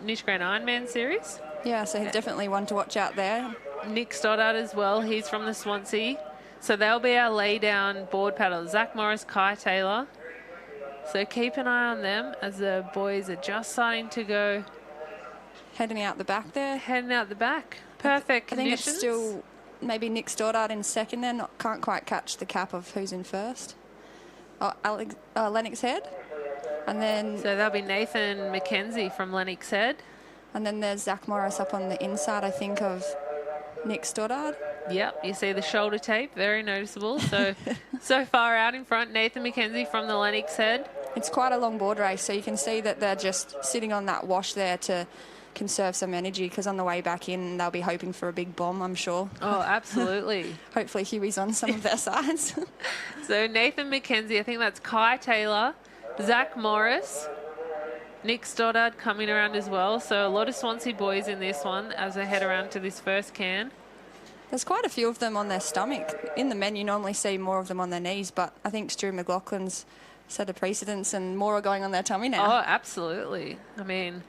Niche Grand Ironman Series. Yeah, so he's definitely one to watch out there. Nick Stoddard as well. He's from the Swansea. So they'll be our lay-down board paddlers. Zach Morris, Kai Taylor. So keep an eye on them as the boys are just starting to go. Heading out the back there. Heading out the back. Perfect conditions. I think it's still maybe Nick Stoddard in second there. Can't quite catch the cap of who's in first. Oh, Lennox Head. And then... So that'll be Nathan McKenzie from Lennox Head. And then there's Zach Morris up on the inside, I think, of Nick Stoddard. Yep, you see the shoulder tape, very noticeable. So, so far out in front, Nathan McKenzie from the Lennox Head. It's quite a long board race, so you can see that they're just sitting on that wash there to conserve some energy, because on the way back in, they'll be hoping for a big bomb, I'm sure. Oh, absolutely. Hopefully Huey's on some of their sides. So Nathan McKenzie, I think that's Kai Taylor, Zach Morris, Nick Stoddard coming around as well. So a lot of Swansea boys in this one as they head around to this first can. There's quite a few of them on their stomach. In the men, you normally see more of them on their knees, but I think Stu McLaughlin's set a precedence and more are going on their tummy now. Oh, absolutely. I mean,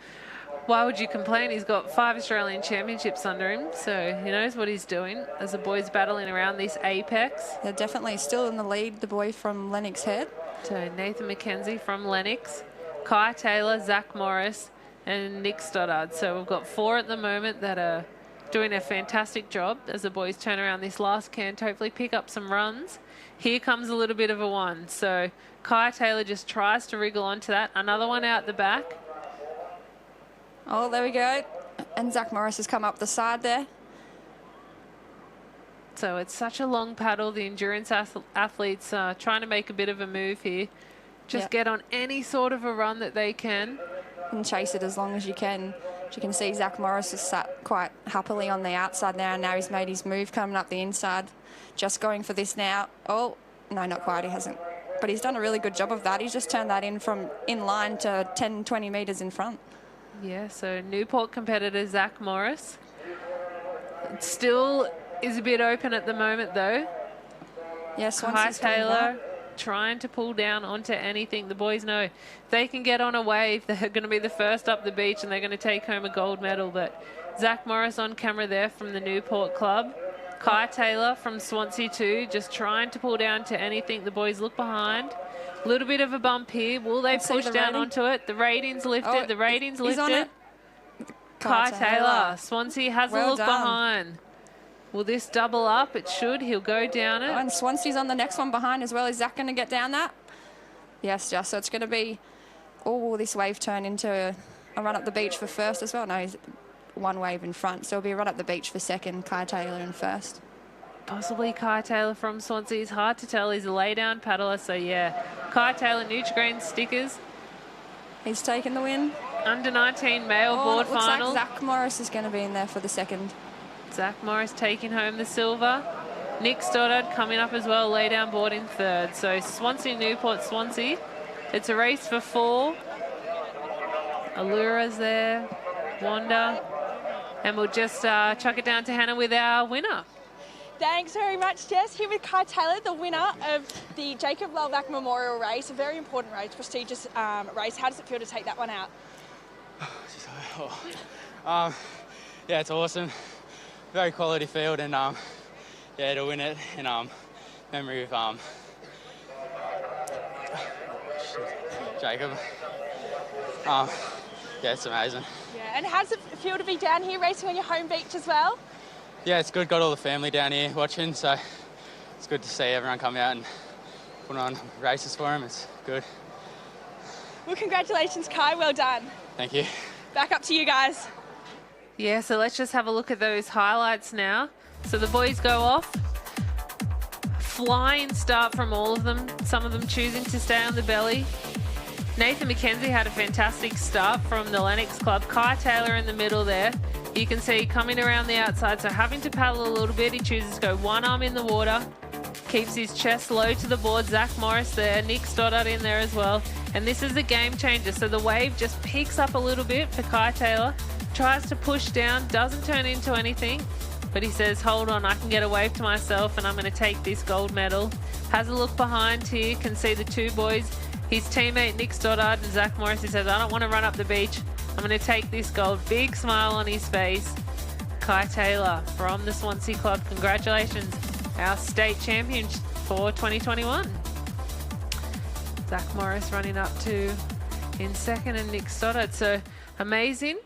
why would you complain? He's got 5 Australian Championships under him, so he knows what he's doing as the boys battling around this apex. They're definitely still in the lead, the boy from Lennox Head. So Nathan McKenzie from Lennox, Kai Taylor, Zach Morris and Nick Stoddard. So we've got 4 at the moment that are doing a fantastic job as the boys turn around this last can to hopefully pick up some runs. Here comes a little bit of a one. So Kai Taylor just tries to wriggle onto that. Another one out the back. Oh, there we go. And Zach Morris has come up the side there. So it's such a long paddle. The endurance athletes are trying to make a bit of a move here. Just get on any sort of a run that they can. And chase it as long as you can. As you can see, Zach Morris has sat quite happily on the outside now. Now he's made his move coming up the inside. Just going for this now. Oh, no, not quite. He hasn't. But he's done a really good job of that. He's just turned that in from in line to 10, 20 metres in front. Yeah, so Newport competitor Zach Morris. It still is a bit open at the moment, though. Yeah, Swansea's Kai Taylor trying to pull down onto anything. The boys know if they can get on a wave, they're going to be the first up the beach and they're going to take home a gold medal. But Zach Morris on camera there from the Newport club. Kai Taylor from Swansea too, just trying to pull down to anything. The boys look behind. A little bit of a bump here. Will they push down onto it? The ratings lifted. Oh, the ratings he's lifted. on it. Kai Taylor. Swansea has a look behind. Will this double up? It should. He'll go down it. Oh, and Swansea's on the next one behind as well. Is Zach going to get down that? Yes, just so it's going to be. Oh, will this wave turn into a run up the beach for first as well? No, he's one wave in front, so it'll be a run up the beach for second. Kai Taylor in first. Possibly Kai Taylor from Swansea. It's hard to tell. He's a lay-down paddler, so yeah. Kai Taylor, Nutri-Grain stickers. He's taken the win. Under 19 male board looks final. like Zach Morris is going to be in there for the second. Zach Morris taking home the silver. Nick Stoddard coming up as well, lay-down board in third. So Swansea, Newport, Swansea. It's a race for 4. Allura's there, Wanda. And we'll just chuck it down to Hannah with our winner. Thanks very much, Jess. Here with Kai Taylor, the winner of the Jacob Lelbach Memorial Race, a very important race, prestigious race. How does it feel to take that one out? Yeah, it's awesome. Very quality field, and yeah, to win it in memory of Jacob. Yeah, it's amazing. Yeah, and how does it feel to be down here racing on your home beach as well? Yeah, it's good. Got all the family down here watching, so it's good to see everyone come out and put on races for them. It's good. Well, congratulations, Kai. Well done. Thank you. Back up to you guys. Yeah, so let's just have a look at those highlights now. So the boys go off. Flying start from all of them. Some of them choosing to stay on the belly. Nathan McKenzie had a fantastic start from the Lennox Club. Kai Taylor in the middle there. You can see coming around the outside, so having to paddle a little bit. He chooses to go one arm in the water. Keeps his chest low to the board. Zach Morris there. Nick Stoddart in there as well. And this is a game changer. So the wave just peaks up a little bit for Kai Taylor. Tries to push down. Doesn't turn into anything. But he says, hold on, I can get a wave to myself and I'm going to take this gold medal. Has a look behind here. Can see the two boys. His teammate Nick Stoddart and Zach Morris. He says, I don't want to run up the beach. I'm going to take this gold. Big smile on his face. Kai Taylor from the Swansea Club. Congratulations. Our state champion for 2021. Zach Morris running up to in second and Nick Stoddart. So amazing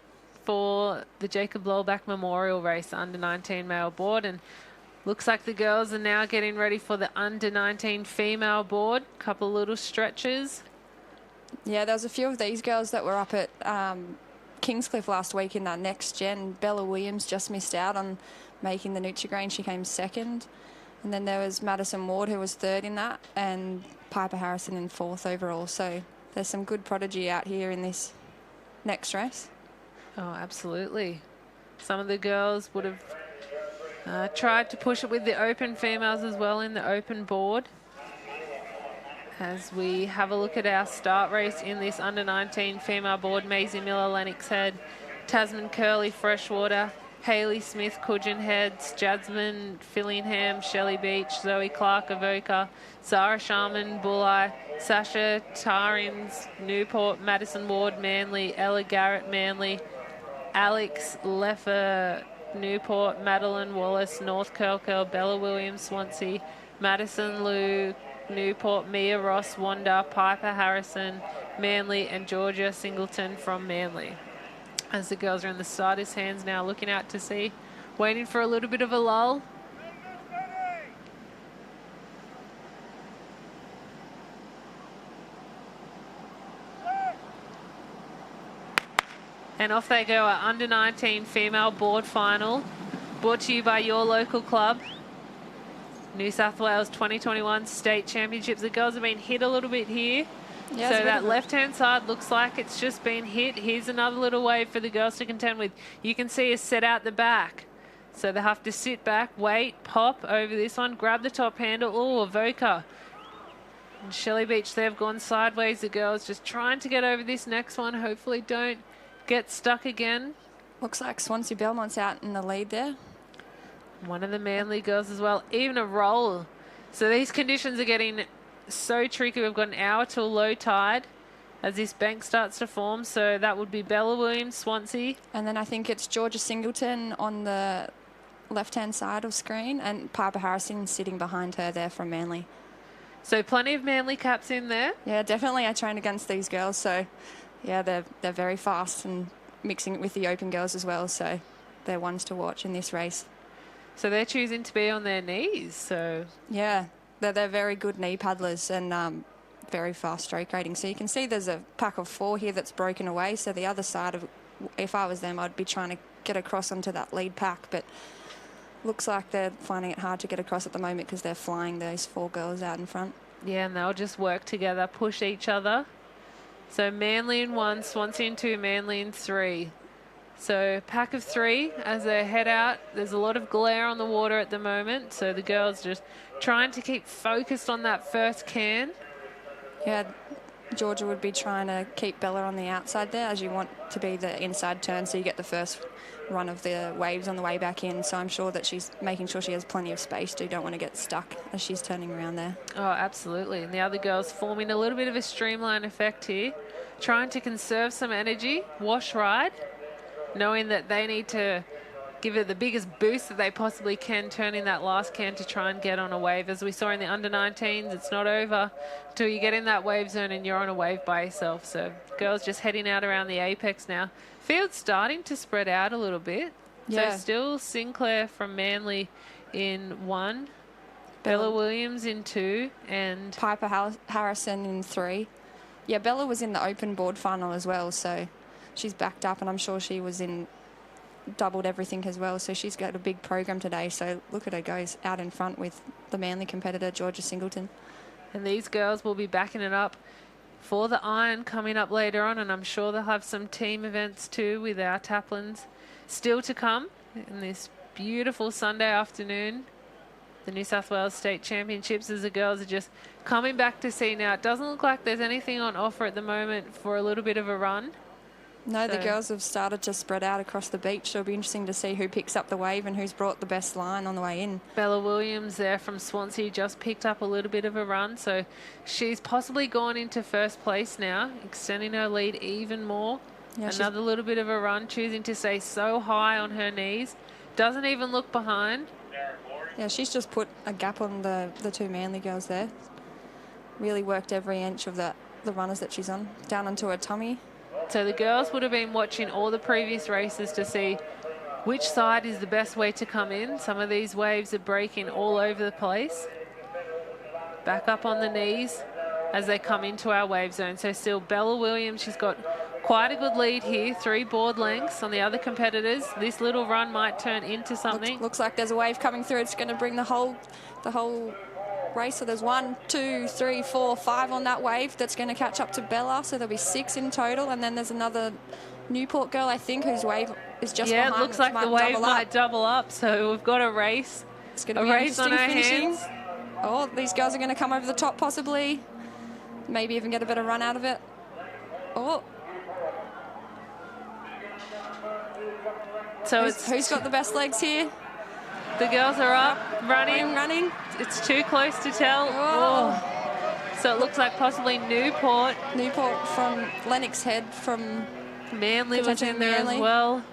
for the Jacob Lowellback Memorial Race under-19 male board. And looks like the girls are now getting ready for the under-19 female board. Couple of little stretches. Yeah, there was a few of these girls that were up at Kingscliff last week in that next gen. Bella Williams just missed out on making the Nutri-Grain. She came second. And then there was Madison Ward, who was third in that, and Piper Harrison in fourth overall. So there's some good prodigy out here in this next race. Oh, absolutely. Some of the girls would have tried to push it with the open females as well in the open board. As we have a look at our start race in this under-19 female board, Maisie Miller, Lennox Head, Tasman Curley, Freshwater, Hayley Smith, Coogin Heads, Jasmine Fillingham, Shelley Beach, Zoe Clark, Avoca, Zara Sharman, Bulli, Sasha Tarins, Newport, Madison Ward, Manly, Ella Garrett, Manly, Alex Leffer, Newport, Madeline Wallace, North Curl, Bella Williams, Swansea, Madison Lou, Newport, Mia Ross, Wanda, Piper Harrison, Manly, and Georgia Singleton from Manly. As the girls are in the starters' hands now, looking out to sea, waiting for a little bit of a lull. And off they go, our under-19 female board final, brought to you by your local club. New South Wales 2021 State Championships. The girls have been hit a little bit here. Yeah, so that left-hand side looks like it's just been hit. Here's another little wave for the girls to contend with. You can see us set out the back. So they have to sit back, wait, pop over this one, grab the top handle. Oh, Avoca and Shelley Beach, they've gone sideways. The girls just trying to get over this next one. Hopefully don't get stuck again. Looks like Swansea Belmont's out in the lead there. One of the Manly girls as well, even a roll. So these conditions are getting so tricky. We've got an hour till low tide as this bank starts to form. So that would be Bella Williams, Swansea. And then I think it's Georgia Singleton on the left-hand side of screen and Piper Harrison sitting behind her there from Manly. So plenty of Manly caps in there. Yeah, definitely. I train against these girls. So, yeah, they're very fast and mixing it with the open girls as well. So they're ones to watch in this race. So they're choosing to be on their knees. So yeah. They're very good knee paddlers and very fast stroke rating. So you can see there's a pack of 4 here that's broken away. So the other side of, if I was them, I'd be trying to get across onto that lead pack. But looks like they're finding it hard to get across at the moment because they're flying those 4 girls out in front. Yeah, and they'll just work together, push each other. So Manly in 1, Swansea in 2, Manly in 3. So pack of 3 as they head out. There's a lot of glare on the water at the moment. So the girls just trying to keep focused on that first can. Yeah, Georgia would be trying to keep Bella on the outside there as you want to be the inside turn so you get the first run of the waves on the way back in. So I'm sure that she's making sure she has plenty of space. You don't want to get stuck as she's turning around there. Oh, absolutely. And the other girls forming a little bit of a streamline effect here, trying to conserve some energy, wash ride, knowing that they need to give it the biggest boost that they possibly can, turning that last can to try and get on a wave. As we saw in the under-19s, it's not over until you get in that wave zone and you're on a wave by yourself. So girls just heading out around the apex now. Field's starting to spread out a little bit. Yeah. So still Sinclair from Manly in 1, Bella Williams in 2, and Piper Harrison in 3. Yeah, Bella was in the open board final as well, so she's backed up, and I'm sure she was in doubled everything as well, so she's got a big program today. So look at her goes out in front with the Manly competitor, Georgia Singleton. And these girls will be backing it up for the iron coming up later on, and I'm sure they'll have some team events too with our taplins still to come in this beautiful Sunday afternoon. The New South Wales State Championships, as the girls are just coming back to see now. It doesn't look like there's anything on offer at the moment for a little bit of a run. No, the girls have started to spread out across the beach, so it'll be interesting to see who picks up the wave and who's brought the best line on the way in. Bella Williams there from Swansea just picked up a little bit of a run, so she's possibly gone into first place now, extending her lead even more. Yeah, another little bit of a run, choosing to stay so high on her knees. Doesn't even look behind. Yeah, she's just put a gap on the two Manly girls there. Really worked every inch of the runners that she's on, down onto her tummy. So the girls would have been watching all the previous races to see which side is the best way to come in. Some of these waves are breaking all over the place. Back up on the knees as they come into our wave zone. So still Bella Williams, she's got quite a good lead here, 3 board lengths on the other competitors. This little run might turn into something. Looks like there's a wave coming through. It's going to bring the whole race. So there's 1, 2, 3, 4, 5 on that wave that's going to catch up to Bella. So there'll be 6 in total. And then there's another Newport girl, I think, whose wave is just behind. Yeah, it looks like the wave might double up. So we've got a race. It's going to be a race on our hands. Oh, these girls are going to come over the top possibly. Maybe even get a better run out of it. Oh. So who's got the best legs here? The girls are up, running. It's too close to tell. Oh. So it looks like possibly Newport. Newport from Lennox Head from Manly was in there as well.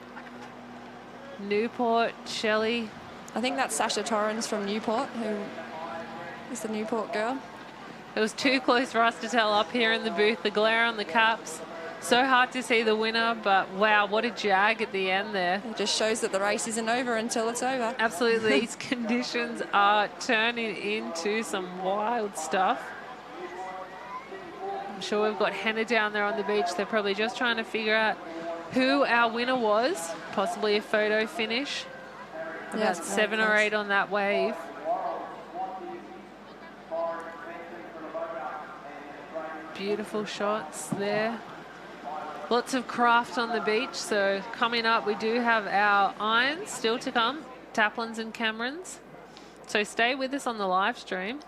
Newport, Shelley. I think that's Sasha Torrens from Newport, who is the Newport girl. It was too close for us to tell up here in the booth. The glare on the caps. So hard to see the winner, but wow, what a jag at the end there. It just shows that the race isn't over until it's over. Absolutely, these conditions are turning into some wild stuff. I'm sure we've got Hanna down there on the beach. They're probably just trying to figure out who our winner was, possibly a photo finish. About 7 or 8 on that wave. Beautiful shots there. Lots of craft on the beach. So coming up, we do have our irons still to come, taplins and Camerons. So stay with us on the live stream.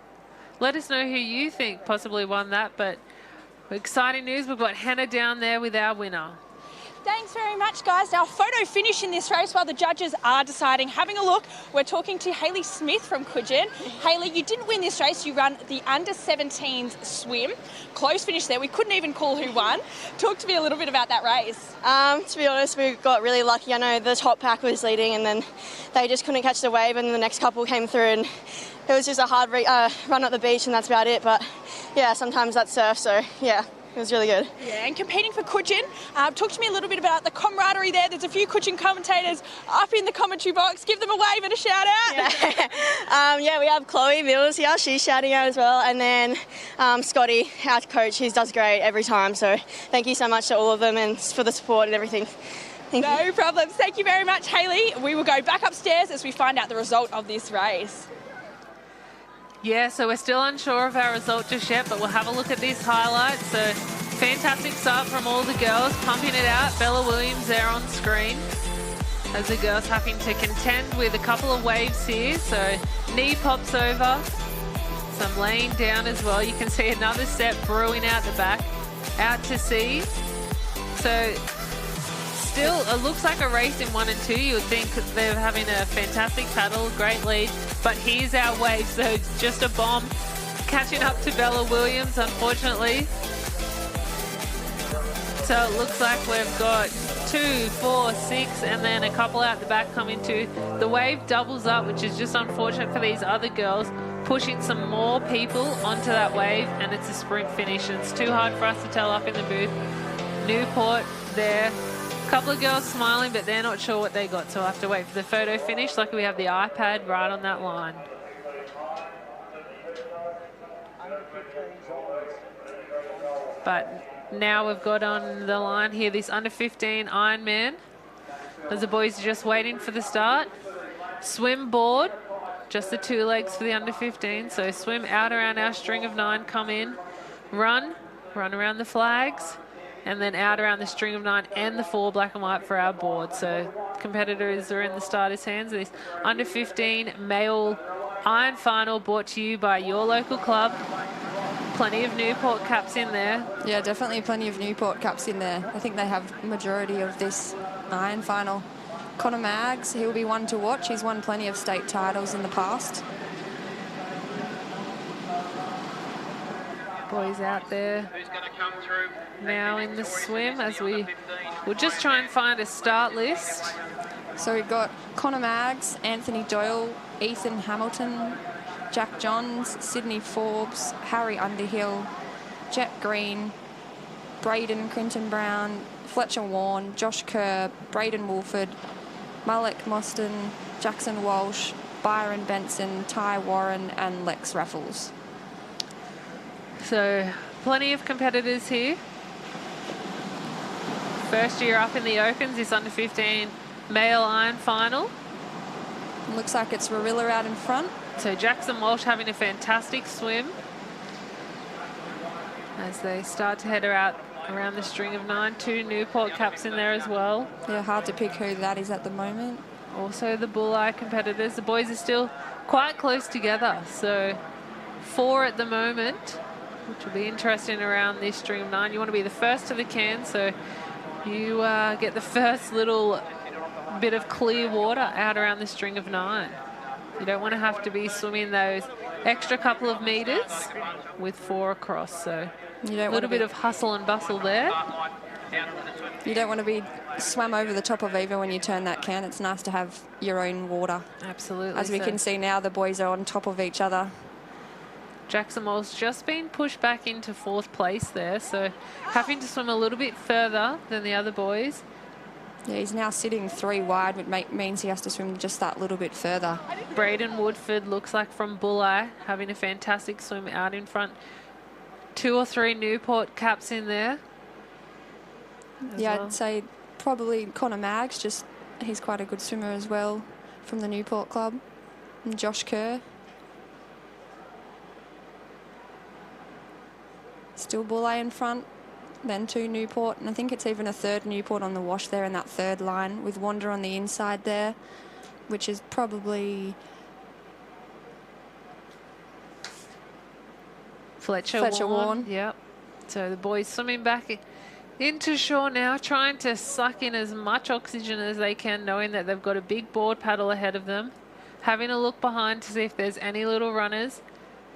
Let us know who you think possibly won that. But exciting news, we've got Hanna down there with our winner. Thanks very much, guys. Our photo finish in this race while the judges are deciding. Having a look, we're talking to Hayley Smith from Coogin. Hayley, you didn't win this race. You run the under-17s swim. Close finish there. We couldn't even call who won. Talk to me a little bit about that race. To be honest, we got really lucky. I know the top pack was leading and then they just couldn't catch the wave and the next couple came through and it was just a hard run up the beach and that's about it. But, yeah, sometimes that's surf, so, yeah. It was really good. Yeah, and competing for Coogin, talk to me a little bit about the camaraderie there. There's a few Coogin commentators up in the commentary box. Give them a wave and a shout out. Yeah, we have Chloe Mills here. She's shouting out as well. And then Scotty, our coach, he does great every time. So thank you so much to all of them and for the support and everything. No problems. Thank you very much, Hayley. We will go back upstairs as we find out the result of this race. Yeah, so we're still unsure of our result just yet, but we'll have a look at these highlights. So fantastic start from all the girls, pumping it out. Bella Williams there on screen as the girls having to contend with a couple of waves here. So knee pops over, some laying down as well. You can see another set brewing out the back, out to sea. So still, it looks like a race in 1 and 2. You would think they're having a fantastic paddle, great lead. But here's our wave, so it's just a bomb catching up to Bella Williams, unfortunately. So it looks like we've got 2, 4, 6, and then a couple out the back coming too. The wave doubles up, which is just unfortunate for these other girls, pushing some more people onto that wave, and it's a sprint finish. And it's too hard for us to tell up in the booth. Newport there. Couple of girls smiling, but they're not sure what they got, so I'll have to wait for the photo finish. Luckily we have the iPad right on that line. But now we've got on the line here this under-15 Ironman. As the boys are just waiting for the start. Swim board, just the 2 legs for the under-15. So swim out around our string of 9, come in, run around the flags, and then out around the string of 9 and the 4 black and white for our board. So competitors are in the starters' hands. This under-15 male iron final brought to you by your local club. Plenty of Newport caps in there. Yeah, definitely plenty of Newport caps in there. I think they have majority of this iron final. Connor Maggs, he'll be one to watch. He's won plenty of state titles in the past. Boys out there now in the swim as we'll just try and find a start list. So we've got Connor Maggs, Anthony Doyle, Ethan Hamilton, Jack Johns, Sydney Forbes, Harry Underhill, Jet Green, Braden Crinton Brown, Fletcher Warren, Josh Kerr, Braden Wolford, Malek Mostyn, Jackson Walsh, Byron Benson, Ty Warren and Lex Raffles. So plenty of competitors here. First year up in the Opens, this under-15 male iron final. Looks like it's Rarilla out in front. So Jackson Walsh having a fantastic swim as they start to head out around the string of 9. 2 Newport caps in there as well. Yeah, hard to pick who that is at the moment. Also the bull-eye competitors. The boys are still quite close together. So 4 at the moment, which will be interesting around this string of 9. You want to be the first to the can, so you get the first little bit of clear water out around the string of 9. You don't want to have to be swimming those extra couple of meters with 4 across. So a little bit of hustle and bustle there. You don't want to be swam over the top of either when you turn that can. It's nice to have your own water. Absolutely. As we can see now, the boys are on top of each other. Jackson Moll's just been pushed back into 4th place there, so having to swim a little bit further than the other boys. Yeah, he's now sitting 3 wide, which means he has to swim just that little bit further. Braden Woodford looks like from Bulleye, having a fantastic swim out in front. 2 or 3 Newport caps in there. Yeah, I'd say probably Connor Maggs, just he's quite a good swimmer as well from the Newport club. And Josh Kerr. Still Bulleye in front, then 2 Newport, and I think it's even a 3rd Newport on the wash there in that 3rd line with Wander on the inside there, which is probably Fletcher Warren. Yep. So the boys swimming back into shore now, trying to suck in as much oxygen as they can, knowing that they've got a big board paddle ahead of them. Having a look behind to see if there's any little runners.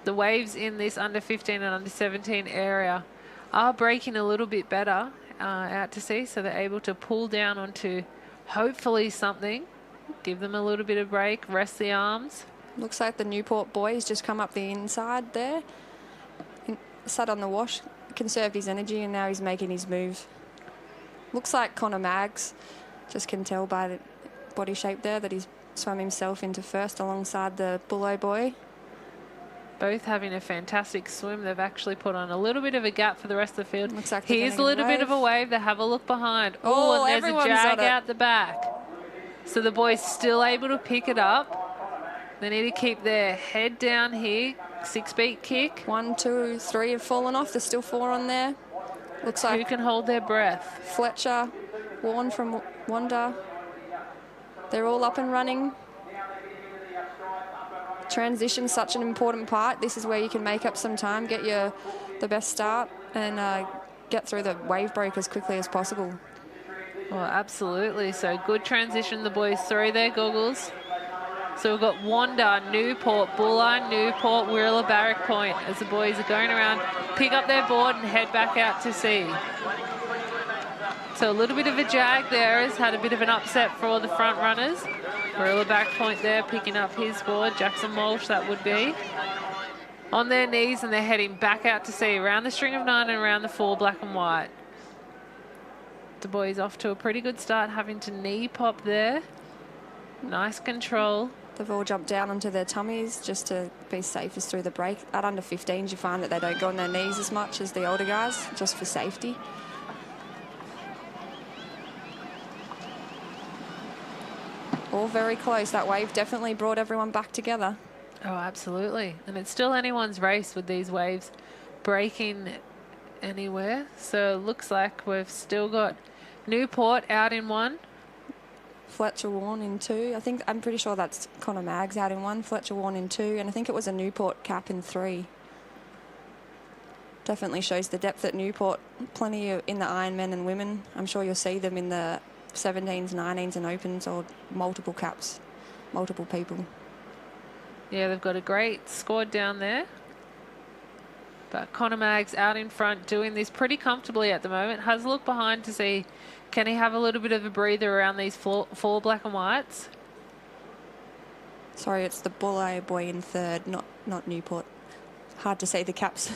The waves in this under-15 and under-17 area are breaking a little bit better out to sea, so they're able to pull down onto hopefully something, give them a little bit of break, rest the arms. Looks like the Newport boys just come up the inside there, sat on the wash, conserved his energy, and now he's making his move. Looks like Connor Maggs, just can tell by the body shape there that he's swam himself into 1st alongside the Bullo boy. Both having a fantastic swim. They've actually put on a little bit of a gap for the rest of the field. Looks like here's a little bit of a wave. They have a look behind. Oh, and there's a jag out the back. So the boys still able to pick it up. They need to keep their head down here. 6-beat kick. 1, 2, 3 have fallen off. There's still 4 on there. Looks like who can hold their breath? Fletcher, Warren from Wanda. They're all up and running. Transition, such an important part. This is where you can make up some time, get the best start, and get through the wave break as quickly as possible. Well, absolutely. So good transition. The boys throw their goggles. So we've got Wanda, Newport, Bulleye, Newport, Wirrilla, Barrack Point as the boys are going around, pick up their board and head back out to sea. So a little bit of a jag there has had a bit of an upset for all the front runners. Wirrilla Barrack Point there picking up his board, Jackson Walsh that would be. On their knees and they're heading back out to sea around the string of 9 and around the 4 black and white. The boys off to a pretty good start, having to knee pop there. Nice control. They've all jumped down onto their tummies just to be safest through the break. At under 15s, you find that they don't go on their knees as much as the older guys, just for safety. All very close. That wave definitely brought everyone back together. Oh, absolutely. And it's still anyone's race with these waves breaking anywhere. So it looks like we've still got Newport out in 1. Fletcher Warren in 2. I'm pretty sure that's Connor Maggs out in 1. Fletcher Warren in 2. And I think it was a Newport cap in 3. Definitely shows the depth at Newport. Plenty in the Ironmen and women. I'm sure you'll see them in the 17s, 19s and opens, or multiple caps, multiple people. Yeah, they've got a great squad down there. But Connor Maggs out in front doing this pretty comfortably at the moment. Has a look behind to see, can he have a little bit of a breather around these four black and whites? Sorry, it's the Bulleye boy in 3rd, not Newport. Hard to see the caps.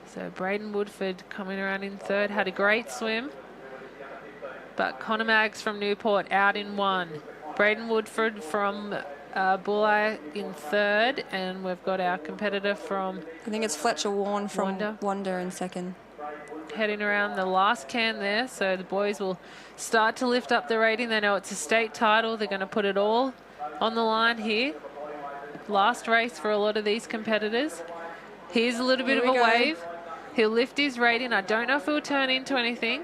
So Braden Woodford coming around in 3rd, had a great swim. But Connor Maggs from Newport out in 1. Braden Woodford from Bulleye in 3rd, and we've got our competitor from... I think it's Fletcher Warren from Wanda in 2nd. Heading around the last can there, so the boys will start to lift up the rating. They know it's a state title. They're going to put it all on the line here. Last race for a lot of these competitors. Here's a little bit of a wave. He'll lift his rating. I don't know if he'll turn into anything.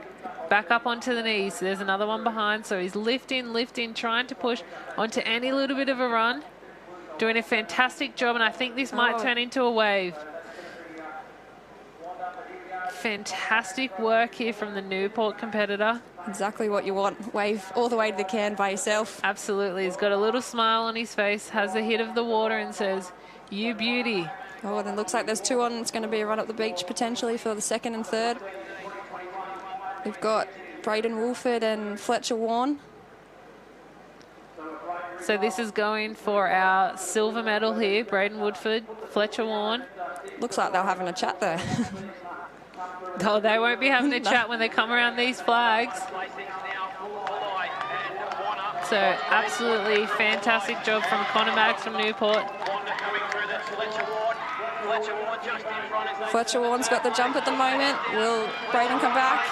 Back up onto the knees. There's another one behind. So he's lifting, trying to push onto any little bit of a run. Doing a fantastic job, and I think this might turn into a wave. Fantastic work here from the Newport competitor. Exactly what you want. Wave all the way to the can by yourself. Absolutely. He's got a little smile on his face, has a hit of the water and says, "You beauty." Oh, and it looks like there's 2 on. It's going to be a run up the beach potentially for the 2nd and 3rd. We've got Braden Woolford and Fletcher Warren. So this is going for our silver medal here. Braden Woodford, Fletcher Warren. Looks like they're having a chat there. Oh, they won't be having a chat when they come around these flags. So absolutely fantastic job from Connor Maggs from Newport. Fletcher Warren's got the jump at the moment. Will Braden come back?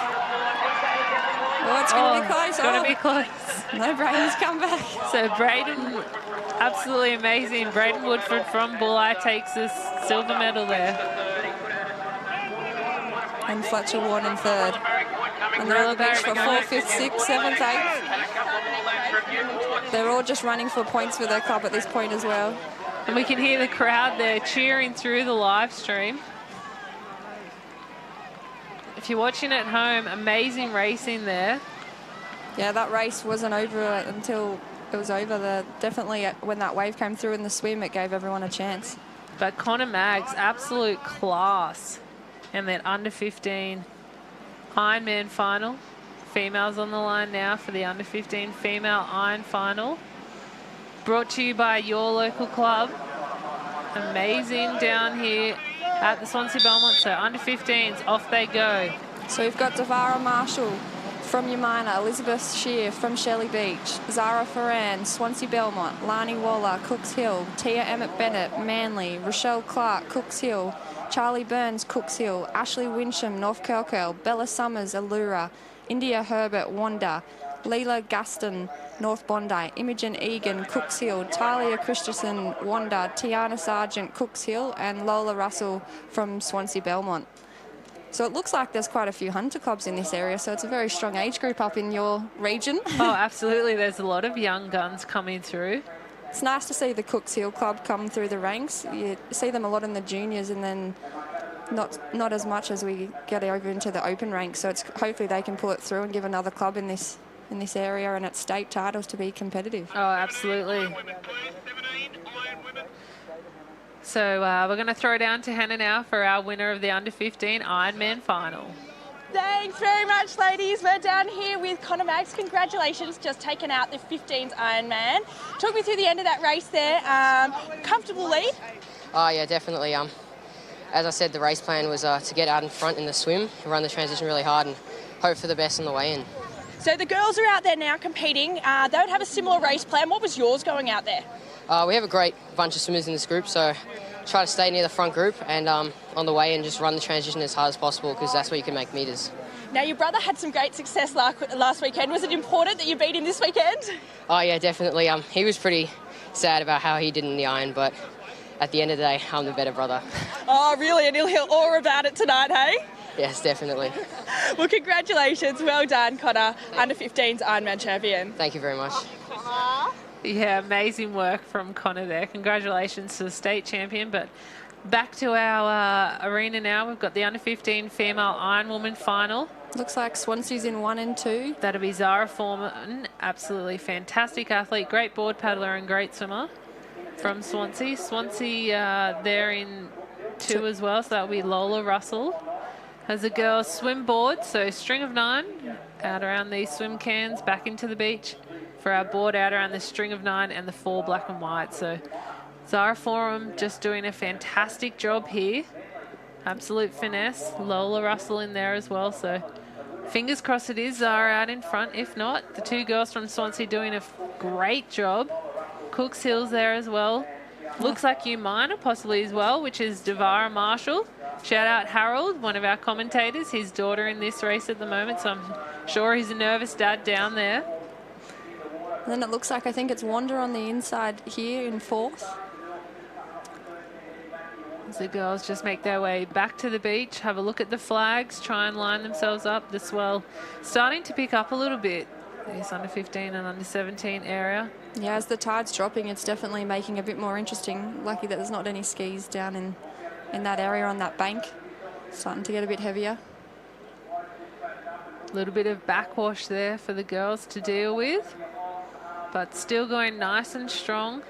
Oh, it's going to be close. It's going to be close. No, Braden's come back. So Braden, absolutely amazing. Braden Woodford from Bulleye takes this silver medal there. And Fletcher Warren in 3rd. And they're on the beach for 4th, 5th, 6th, 7th, 8th. They're all just running for points for their club at this point as well. And we can hear the crowd there cheering through the live stream. If you're watching at home, amazing racing there. Yeah, that race wasn't over until it was over. Definitely when that wave came through in the swim, it gave everyone a chance. But Connor Maggs, absolute class. And that under 15 Ironman final. Females on the line now for the under 15 female Iron final. Brought to you by your local club. Amazing down here at the Swansea Belmont. So under 15s, off they go. So we've got Davara Marshall from Yamina, Elizabeth Shear from Shelley Beach, Zara Ferran, Swansea Belmont, Lani Waller, Cooks Hill, Tia Emmett Bennett, Manly, Rochelle Clark, Cooks Hill, Charlie Burns, Cooks Hill, Ashley Winsham, North Kelkel, Bella Summers, Allura, India Herbert, Wanda, Leela Gaston, North Bondi, Imogen Egan, Cooks Hill, Talia Christensen, Wanda, Tiana Sargent, Cooks Hill, and Lola Russell from Swansea Belmont. So it looks like there's quite a few hunter clubs in this area, so it's a very strong age group up in your region. Oh, absolutely. There's a lot of young guns coming through. It's nice to see the Cooks Hill Club come through the ranks. You see them a lot in the juniors and then not as much as we get over into the open ranks. So it's hopefully they can pull it through and give another club in this area and its state titles to be competitive. Oh, absolutely. So we're going to throw down to Hanna now for our winner of the under 15 Ironman final. Thanks very much, ladies. We're down here with Connor Maggs. Congratulations, just taken out the 15s Ironman. Talk me through the end of that race there. Comfortable lead? Oh, yeah, definitely. As I said, the race plan was to get out in front in the swim, run the transition really hard and hope for the best on the way in. So the girls are out there now competing. They would have a similar race plan. What was yours going out there? We have a great bunch of swimmers in this group, so try to stay near the front group and on the way and just run the transition as hard as possible because that's where you can make metres. Now, your brother had some great success last weekend. Was it important that you beat him this weekend? Oh, yeah, definitely. He was pretty sad about how he did in the iron, but at the end of the day, I'm the better brother. Oh, really? And he'll hear all about it tonight, hey? Yes, definitely. Well, congratulations. Well done, Connor. Under-15s Ironman champion. Thank you very much. Yeah, amazing work from Connor there. Congratulations to the state champion. But back to our arena now. We've got the under-15 female Ironwoman final. Looks like Swansea's in 1 and 2. That'll be Zara Foreman. Absolutely fantastic athlete, great board paddler and great swimmer from Swansea. Swansea there in 2 as well, so that'll be Lola Russell. As a girl swim board, so string of 9 out around these swim cans, back into the beach for our board out around the string of 9 and the 4 black and white. So Zara Foreman just doing a fantastic job here. Absolute finesse. Lola Russell in there as well, so fingers crossed it is Zara out in front. If not, the 2 girls from Swansea doing a great job. Cooks Hill's there as well. Looks like you Minor possibly as well, which is Davara Marshall. Shout out Harold, one of our commentators, his daughter in this race at the moment, so I'm sure he's a nervous dad down there. And then it looks like I think it's Wanda on the inside here in 4th. As the girls just make their way back to the beach, have a look at the flags, try and line themselves up. The swell starting to pick up a little bit, this under 15 and under 17 area. Yeah, as the tide's dropping, it's definitely making a bit more interesting. Lucky that there's not any skis down in that area on that bank. Starting to get a bit heavier. A little bit of backwash there for the girls to deal with, but still going nice and strong.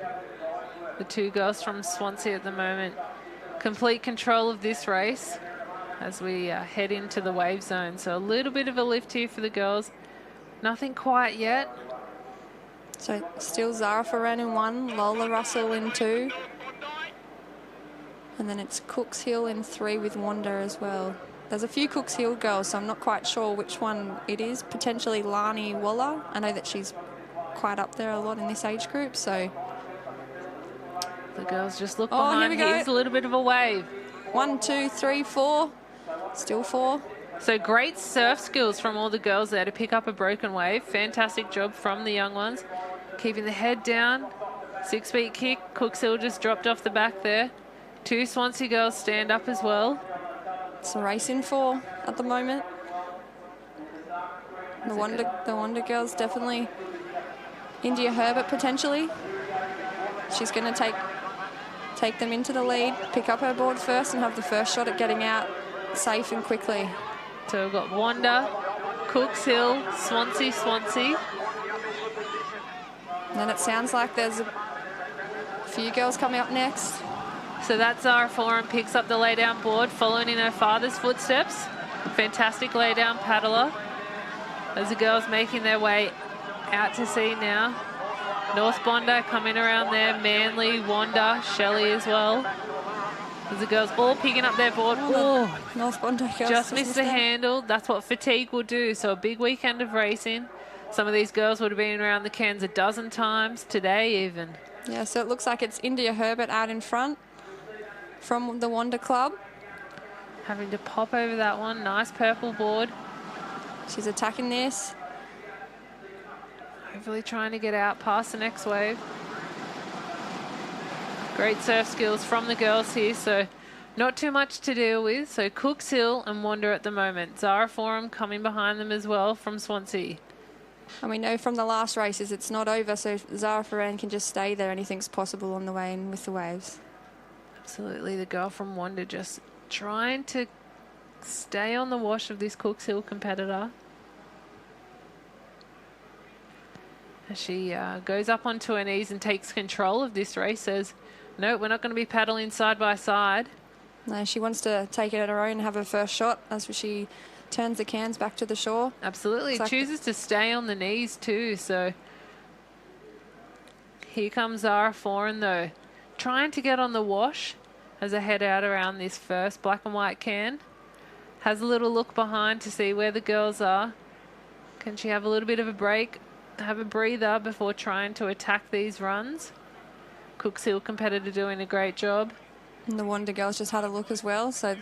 The 2 girls from Swansea at the moment. Complete control of this race as we head into the wave zone. So a little bit of a lift here for the girls. Nothing quite yet. So still Zara Foran in 1, Lola Russell in 2. And then it's Cooks Hill in 3 with Wanda as well. There's a few Cooks Hill girls, so I'm not quite sure which one it is. Potentially Lani Waller. I know that she's quite up there a lot in this age group, so... The girls just look behind. Here we go. Here's a little bit of a wave. 1, 2, 3, 4. Still 4. So great surf skills from all the girls there to pick up a broken wave. Fantastic job from the young ones. Keeping the head down. 6-feet kick. Cooks Hill just dropped off the back there. 2 Swansea girls stand up as well. It's a race in 4 at the moment. The Wonder girls definitely. India Herbert potentially. She's going to take them into the lead, pick up her board first and have the first shot at getting out safe and quickly. So we've got Wanda, Cooks Hill, Swansea. And then it sounds like there's a few girls coming up next. So that's Zara Foran, picks up the lay-down board, following in her father's footsteps. Fantastic lay-down paddler. As the girls making their way out to sea now. North Bondi coming around there, Manly, Wanda, Shelley as well. As the girls all picking up their board. Oh, North Bondi girls just missed the handle. That's what fatigue will do. So a big weekend of racing. Some of these girls would have been around the cans a dozen times, today even. Yeah, so it looks like it's India Herbert out in front from the Wanda Club. Having to pop over that one. Nice purple board. She's attacking this. Hopefully trying to get out past the next wave. Great surf skills from the girls here, so not too much to deal with. So Cooks Hill and Wanda at the moment. Zara Foran coming behind them as well from Swansea. And we know from the last races it's not over, so Zara Foran can just stay there. Anything's possible on the way in with the waves. Absolutely, the girl from Wanda just trying to stay on the wash of this Cooks Hill competitor. As she goes up onto her knees and takes control of this race, says, no, we're not going to be paddling side by side. No, she wants to take it at her own and have her first shot as she turns the cans back to the shore. Absolutely, chooses to stay on the knees too, so here comes Zara Foran though, trying to get on the wash as I head out around this first black and white can. Has a little look behind to see where the girls are. Can she have a little bit of a break, have a breather before trying to attack these runs? Cooks Hill competitor doing a great job. And the Wonder girls just had a look as well. So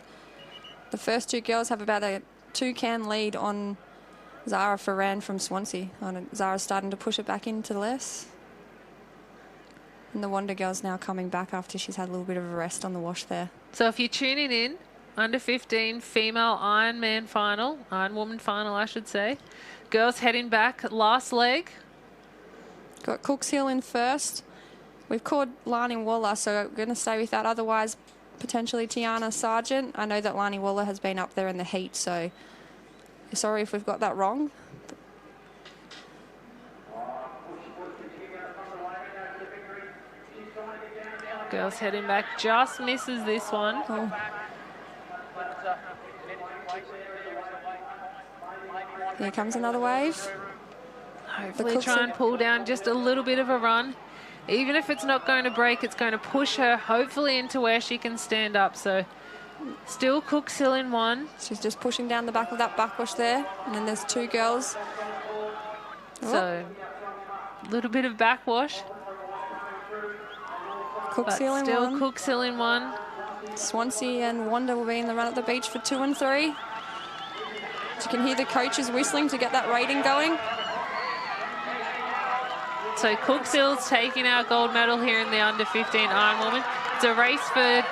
the first two girls have about a 2-can lead on Zara Ferran from Swansea. Zara's starting to push it back into less. And the Wonder girl's now coming back after she's had a little bit of a rest on the wash there. So if you're tuning in, under 15 female Ironman final, Ironwoman final, I should say. Girls heading back, last leg. Got Cooks Hill in first. We've called Lani Waller, so we're going to stay with that. Otherwise, potentially Tiana Sargent. I know that Lani Waller has been up there in the heat, so sorry if we've got that wrong. Girls heading back, just misses this one. Oh. Here comes another wave. Hopefully try and pull down just a little bit of a run. Even if it's not going to break, it's going to push her hopefully into where she can stand up. So still Cooks Hill in one. She's just pushing down the back of that backwash there. And then there's two girls. So a little bit of backwash. Cooks Hill in still one. Cooks Hill in one. Swansea and Wanda will be in the run at the beach for 2 and 3. You can hear the coaches whistling to get that rating going. So Cooks Hill's taking our gold medal here in the under 15 Ironwoman. It's a race for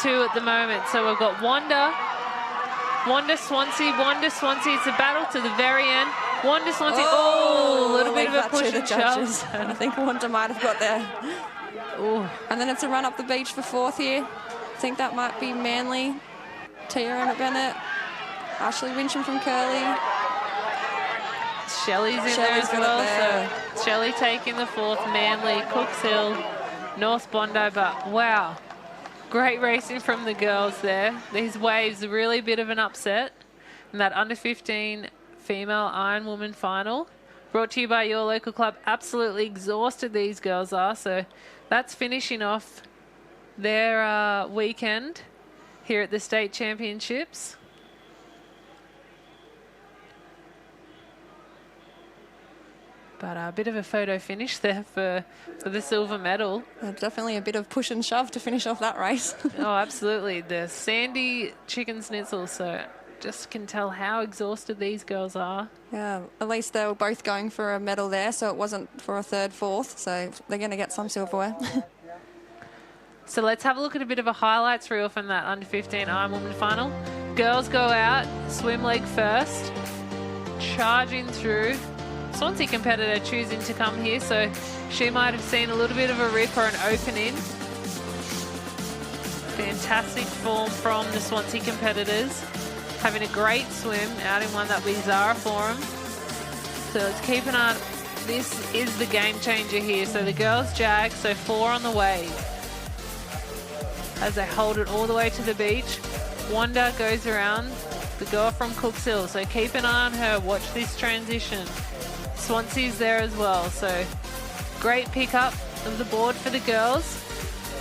2 at the moment. So we've got Wanda Swansea. It's a battle to the very end. Wanda Swansea. Oh, a little bit of a push and shove. I think Wanda might have got there. Ooh. And then it's a run up the beach for 4th here. I think that might be Manly. Tia Bennett. Ashley Wincham from Curly. Shelley's in there as well. So Shelley taking the 4th, Manly, Cooks Hill, North Bondi. But wow, great racing from the girls there. These waves are really a bit of an upset. And that under 15 female Ironwoman final, brought to you by your local club. Absolutely exhausted these girls are. So that's finishing off their weekend here at the state championships. But a bit of a photo finish there for the silver medal. Definitely a bit of push and shove to finish off that race. Oh, absolutely. The sandy chicken schnitzel, so just can tell how exhausted these girls are. Yeah, at least they were both going for a medal there, so it wasn't for a 3rd, 4th, so they're going to get some silverware. So let's have a look at a bit of a highlights reel from that under 15 Ironwoman final. Girls go out, swim leg first, charging through. Swansea competitor choosing to come here, so she might have seen a little bit of a rip or an opening. Fantastic form from the Swansea competitors. Having a great swim out in one that will be Zara for them. So let's keep an eye on. This is the game changer here. So the girls jag, so 4 on the wave. As they hold it all the way to the beach. Wanda goes around, the girl from Cooks Hill. So keep an eye on her, watch this transition. Swansea's there as well, so great pickup of the board for the girls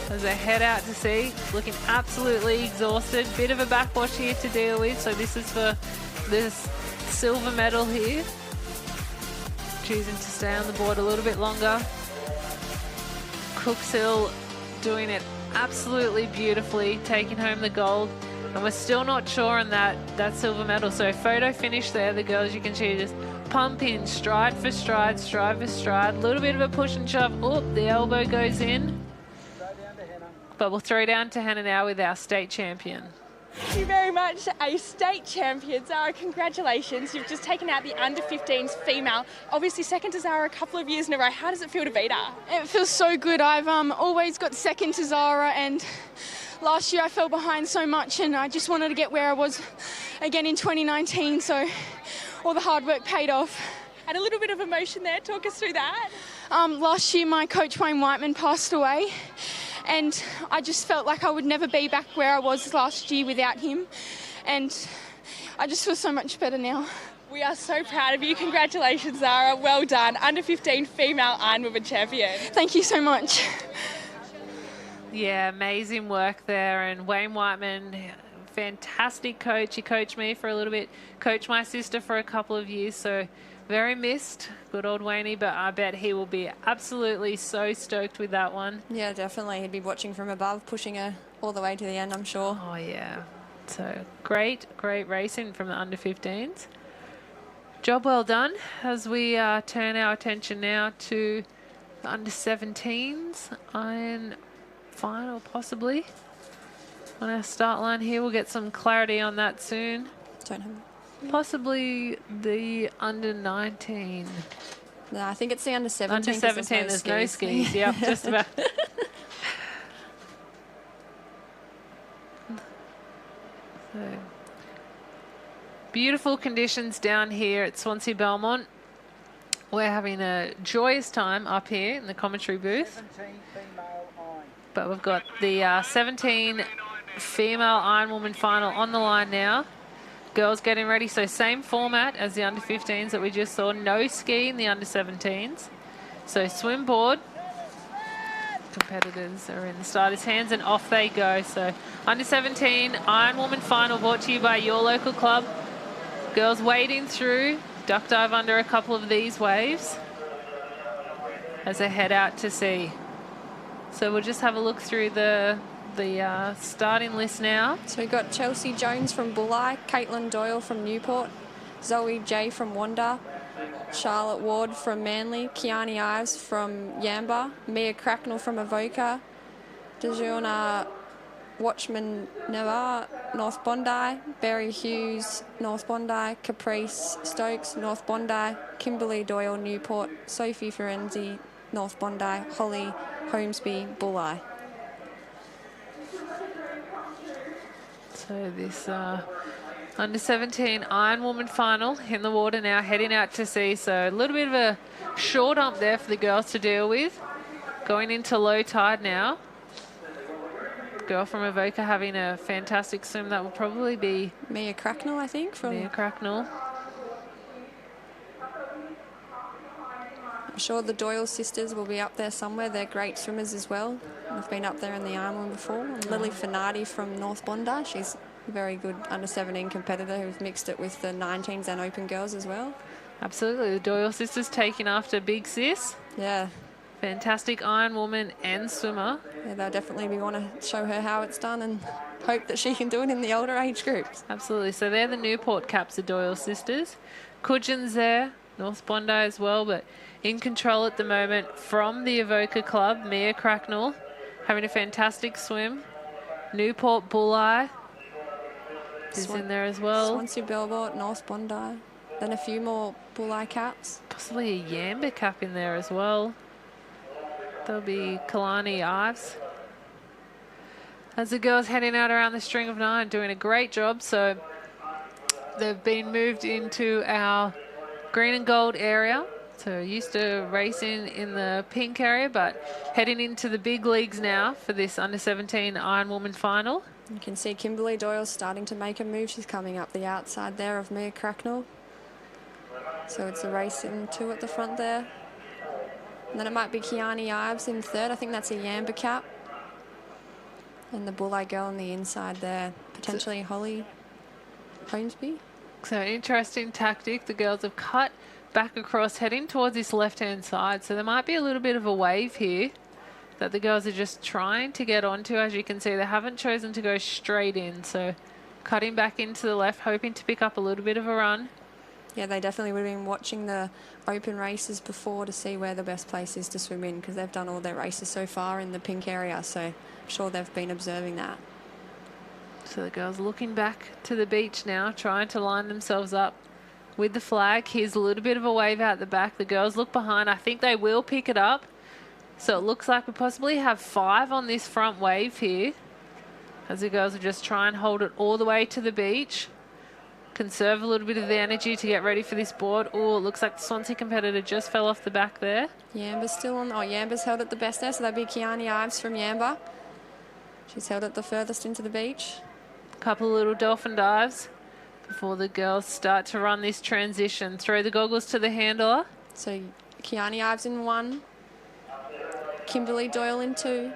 as they head out to sea, looking absolutely exhausted. Bit of a backwash here to deal with, so this is for this silver medal here. Choosing to stay on the board a little bit longer. Cooks Hill doing it absolutely beautifully, taking home the gold. And we're still not sure on that silver medal. So photo finish there, the girls, you can see just pump in, stride for stride, stride for stride. A little bit of a push and shove. Oh, the elbow goes in. But we'll throw down to Hanna now with our state champion. Thank you very much, a state champion. Zara, congratulations. You've just taken out the under 15s female. Obviously second to Zara a couple of years in a row. How does it feel to beat her? It feels so good. I've always got second to Zara, and last year I fell behind so much, and I just wanted to get where I was again in 2019, so all the hard work paid off. And a little bit of emotion there. Talk us through that. Last year my coach Wayne Whiteman passed away, and I just felt like I would never be back where I was last year without him, and I just feel so much better now. We are so proud of you. Congratulations, Zara. Well done. Under 15 female Ironwoman champion. Thank you so much. Yeah, amazing work there. And Wayne Whiteman, fantastic coach. He coached me for a little bit, coached my sister for a couple of years. So very missed. Good old Wayne, but I bet he will be absolutely so stoked with that one. Yeah, definitely. He'd be watching from above, pushing her all the way to the end, I'm sure. Oh, yeah. So great racing from the under-15s. Job well done as we turn our attention now to the under-17s. Iron final, possibly. On our start line here, we'll get some clarity on that soon. Don't have... Possibly the under-19. No, I think it's the under-17. Under-17, there's no skis. Yep, just about. So, beautiful conditions down here at Swansea Belmont. We're having a joyous time up here in the commentary booth. But we've got the 17 female Iron Woman final on the line now. Girls getting ready, so same format as the under-15s that we just saw. No ski in the under-17s. So swim board. Competitors are in the starters' hands and off they go. So under-17 Iron Woman final brought to you by your local club. Girls wading through, duck dive under a couple of these waves as they head out to sea. So we'll just have a look through the starting list now. So we've got Chelsea Jones from Bulli, Caitlin Doyle from Newport, Zoe J from Wanda, Charlotte Ward from Manly, Kiani Ives from Yamba, Mia Cracknell from Avoca, Dejuna Watchman Navar, North Bondi, Barry Hughes, North Bondi, Caprice Stokes, North Bondi, Kimberly Doyle, Newport, Sophie Ferenzi, North Bondi, Holly Holmesby, Bulli. So this under-17 Iron Woman final in the water now, heading out to sea. So a little bit of a short ump there for the girls to deal with. Going into low tide now. Girl from Avoca having a fantastic swim. That will probably be Mia Cracknell, I think. From Mia Cracknell. I'm sure the Doyle sisters will be up there somewhere. They're great swimmers as well. I've been up there in the Iron Woman before. And Lily Finardi from North Bondi. She's a very good under-17 competitor who's mixed it with the 19s and open girls as well. Absolutely. The Doyle sisters taking after Big Sis. Yeah. Fantastic Iron Woman and swimmer. Yeah, they'll definitely want to show her how it's done and hope that she can do it in the older age groups. Absolutely. So they're the Newport caps, the Doyle sisters. Cudgeon's there, North Bondi as well, but in control at the moment from the Avoca Club, Mia Cracknell, having a fantastic swim. Newport Bulli is in there as well. Swansea Belmont, North Bondi. Then a few more Bulli caps. Possibly a Yamba cap in there as well. There'll be Kalani Ives. As the girls heading out around the string of 9, doing a great job. So they've been moved into our green and gold area. So used to racing in the pink area, but heading into the big leagues now for this under-17 Iron Woman final. You can see Kimberly Doyle starting to make a move. She's coming up the outside there of Mia Cracknell. So it's a race in 2 at the front there. And then it might be Kiani Ives in 3rd. I think that's a Yamba cap. And the Bulli girl on the inside there, potentially Holly Holmesby. So interesting tactic. The girls have cut back across, heading towards this left-hand side. So there might be a little bit of a wave here that the girls are just trying to get onto. As you can see, they haven't chosen to go straight in. So cutting back into the left, hoping to pick up a little bit of a run. Yeah, they definitely would have been watching the open races before to see where the best place is to swim in, because they've done all their races so far in the pink area. So I'm sure they've been observing that. So the girls looking back to the beach now, trying to line themselves up with the flag. Here's a little bit of a wave out the back. The girls look behind. I think they will pick it up. So it looks like we possibly have 5 on this front wave here, as the girls will just try and hold it all the way to the beach. Conserve a little bit of the energy to get ready for this board. Oh, it looks like the Swansea competitor just fell off the back there. Yamba's still on. Oh, Yamba's held it the best there, so that'd be Kiani Ives from Yamba. She's held it the furthest into the beach. A couple of little dolphin dives before the girls start to run this transition. Throw the goggles to the handler. So Kiani Ives in 1. Kimberly Doyle in 2.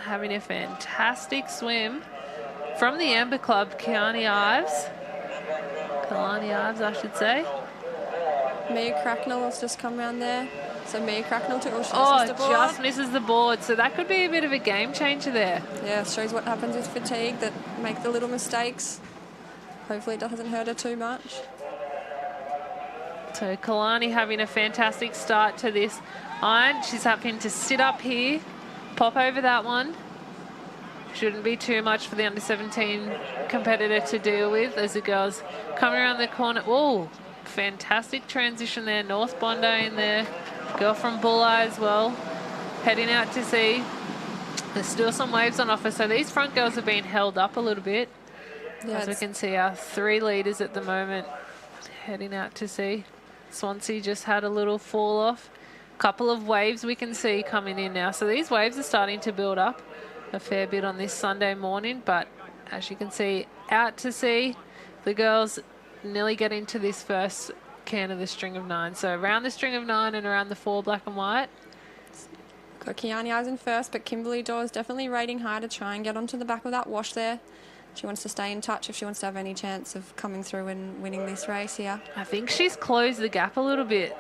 Having a fantastic swim from the Amber Club, Kiani Ives. Kalani Ives, I should say. Mia Cracknell has just come around there. So Mia Cracknell to just misses the board. So that could be a bit of a game changer there. Yeah, shows what happens with fatigue, that make the little mistakes. Hopefully it doesn't hurt her too much. So Kalani having a fantastic start to this iron. She's having to sit up here, pop over that one. Shouldn't be too much for the under-17 competitor to deal with as the girls coming around the corner. Oh, fantastic transition there. North Bondi in there. Girl from Bulleye as well. Heading out to sea. There's still some waves on offer. So these front girls are being held up a little bit. Yeah, as we can see, our 3 leaders at the moment heading out to sea. Swansea just had a little fall off. Couple of waves we can see coming in now. So these waves are starting to build up a fair bit on this Sunday morning. But as you can see, out to sea, the girls nearly get into this first can of the string of 9. So around the string of 9 and around the 4 black and white. Got Kiani Eisen first, but Kimberly Dawes definitely rating high to try and get onto the back of that wash there. She wants to stay in touch if she wants to have any chance of coming through and winning this race here. I think she's closed the gap a little bit.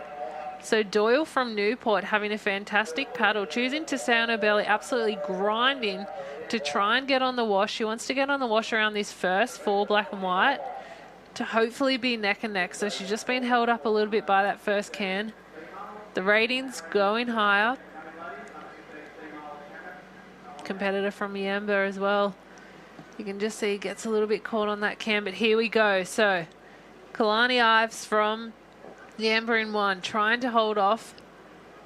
So Doyle from Newport having a fantastic paddle, choosing to stay on her belly, absolutely grinding to try and get on the wash. She wants to get on the wash around this first 4 black and white to hopefully be neck and neck. So she's just been held up a little bit by that first can. The ratings going higher. Competitor from Yamba as well. You can just see gets a little bit caught on that can, but here we go. So Kalani Ives from Yamba in 1, trying to hold off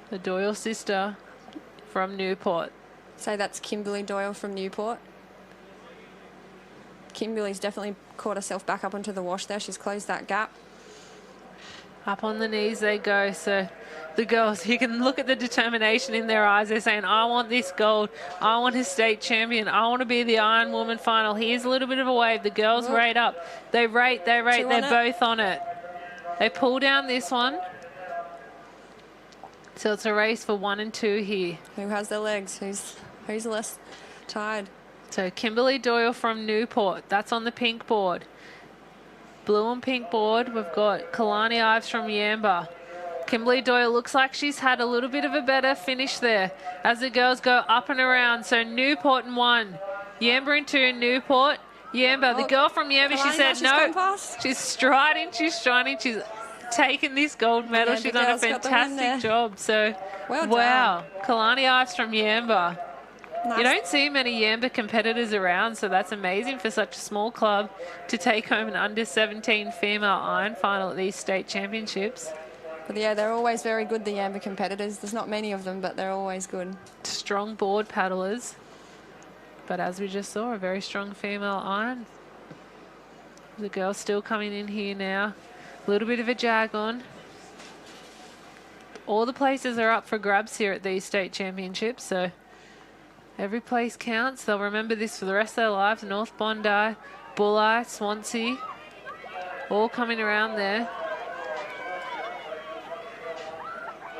the Doyle sister from Newport. So that's Kimberly Doyle from Newport. Kimberly's definitely caught herself back up onto the wash there. She's closed that gap. Up on the knees they go. So the girls, you can look at the determination in their eyes. They're saying, I want this gold. I want a state champion. I want to be the Iron Woman final. Here's a little bit of a wave. The girls rate up. They rate. They're both on it. They pull down this one. So it's a race for 1 and 2 here. Who has the legs? Who's less tired? So Kimberly Doyle from Newport. That's on the pink board. Blue and pink board, we've got Kalani Ives from Yamba. Kimberly Doyle looks like she's had a little bit of a better finish there as the girls go up and around. So Newport in 1, Yamba in 2, Newport, Yamba. The girl from Yamba, she said no. She's striding, she's taken this gold medal. Yeah, she's done a fantastic job. So, wow, Kalani Ives from Yamba. Nice. You don't see many Yamba competitors around, so that's amazing for such a small club to take home an under-17 female iron final at these state championships. But yeah, they're always very good, the Yamba competitors. There's not many of them, but they're always good. Strong board paddlers. But as we just saw, a very strong female iron. The girls still coming in here now. A little bit of a jag on. All the places are up for grabs here at these state championships, so every place counts. They'll remember this for the rest of their lives. North Bondi, Bulleye, Swansea, all coming around there.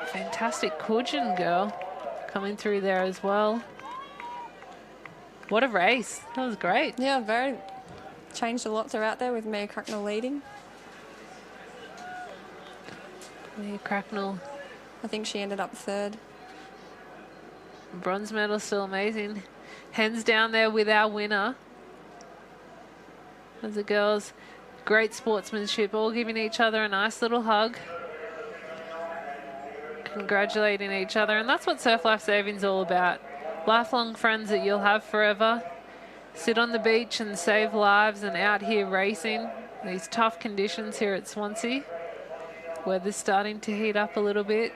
Fantastic Coogin girl coming through there as well. What a race. That was great. Yeah, very. Changed a lot throughout there with Mia Cracknell leading. Mia Cracknell. I think she ended up 3rd. Bronze medal still amazing. Hands down there with our winner. As the girls, great sportsmanship, all giving each other a nice little hug. Congratulating each other, and that's what Surf Life Saving's all about. Lifelong friends that you'll have forever. Sit on the beach and save lives, and out here racing. These tough conditions here at Swansea. Weather's starting to heat up a little bit.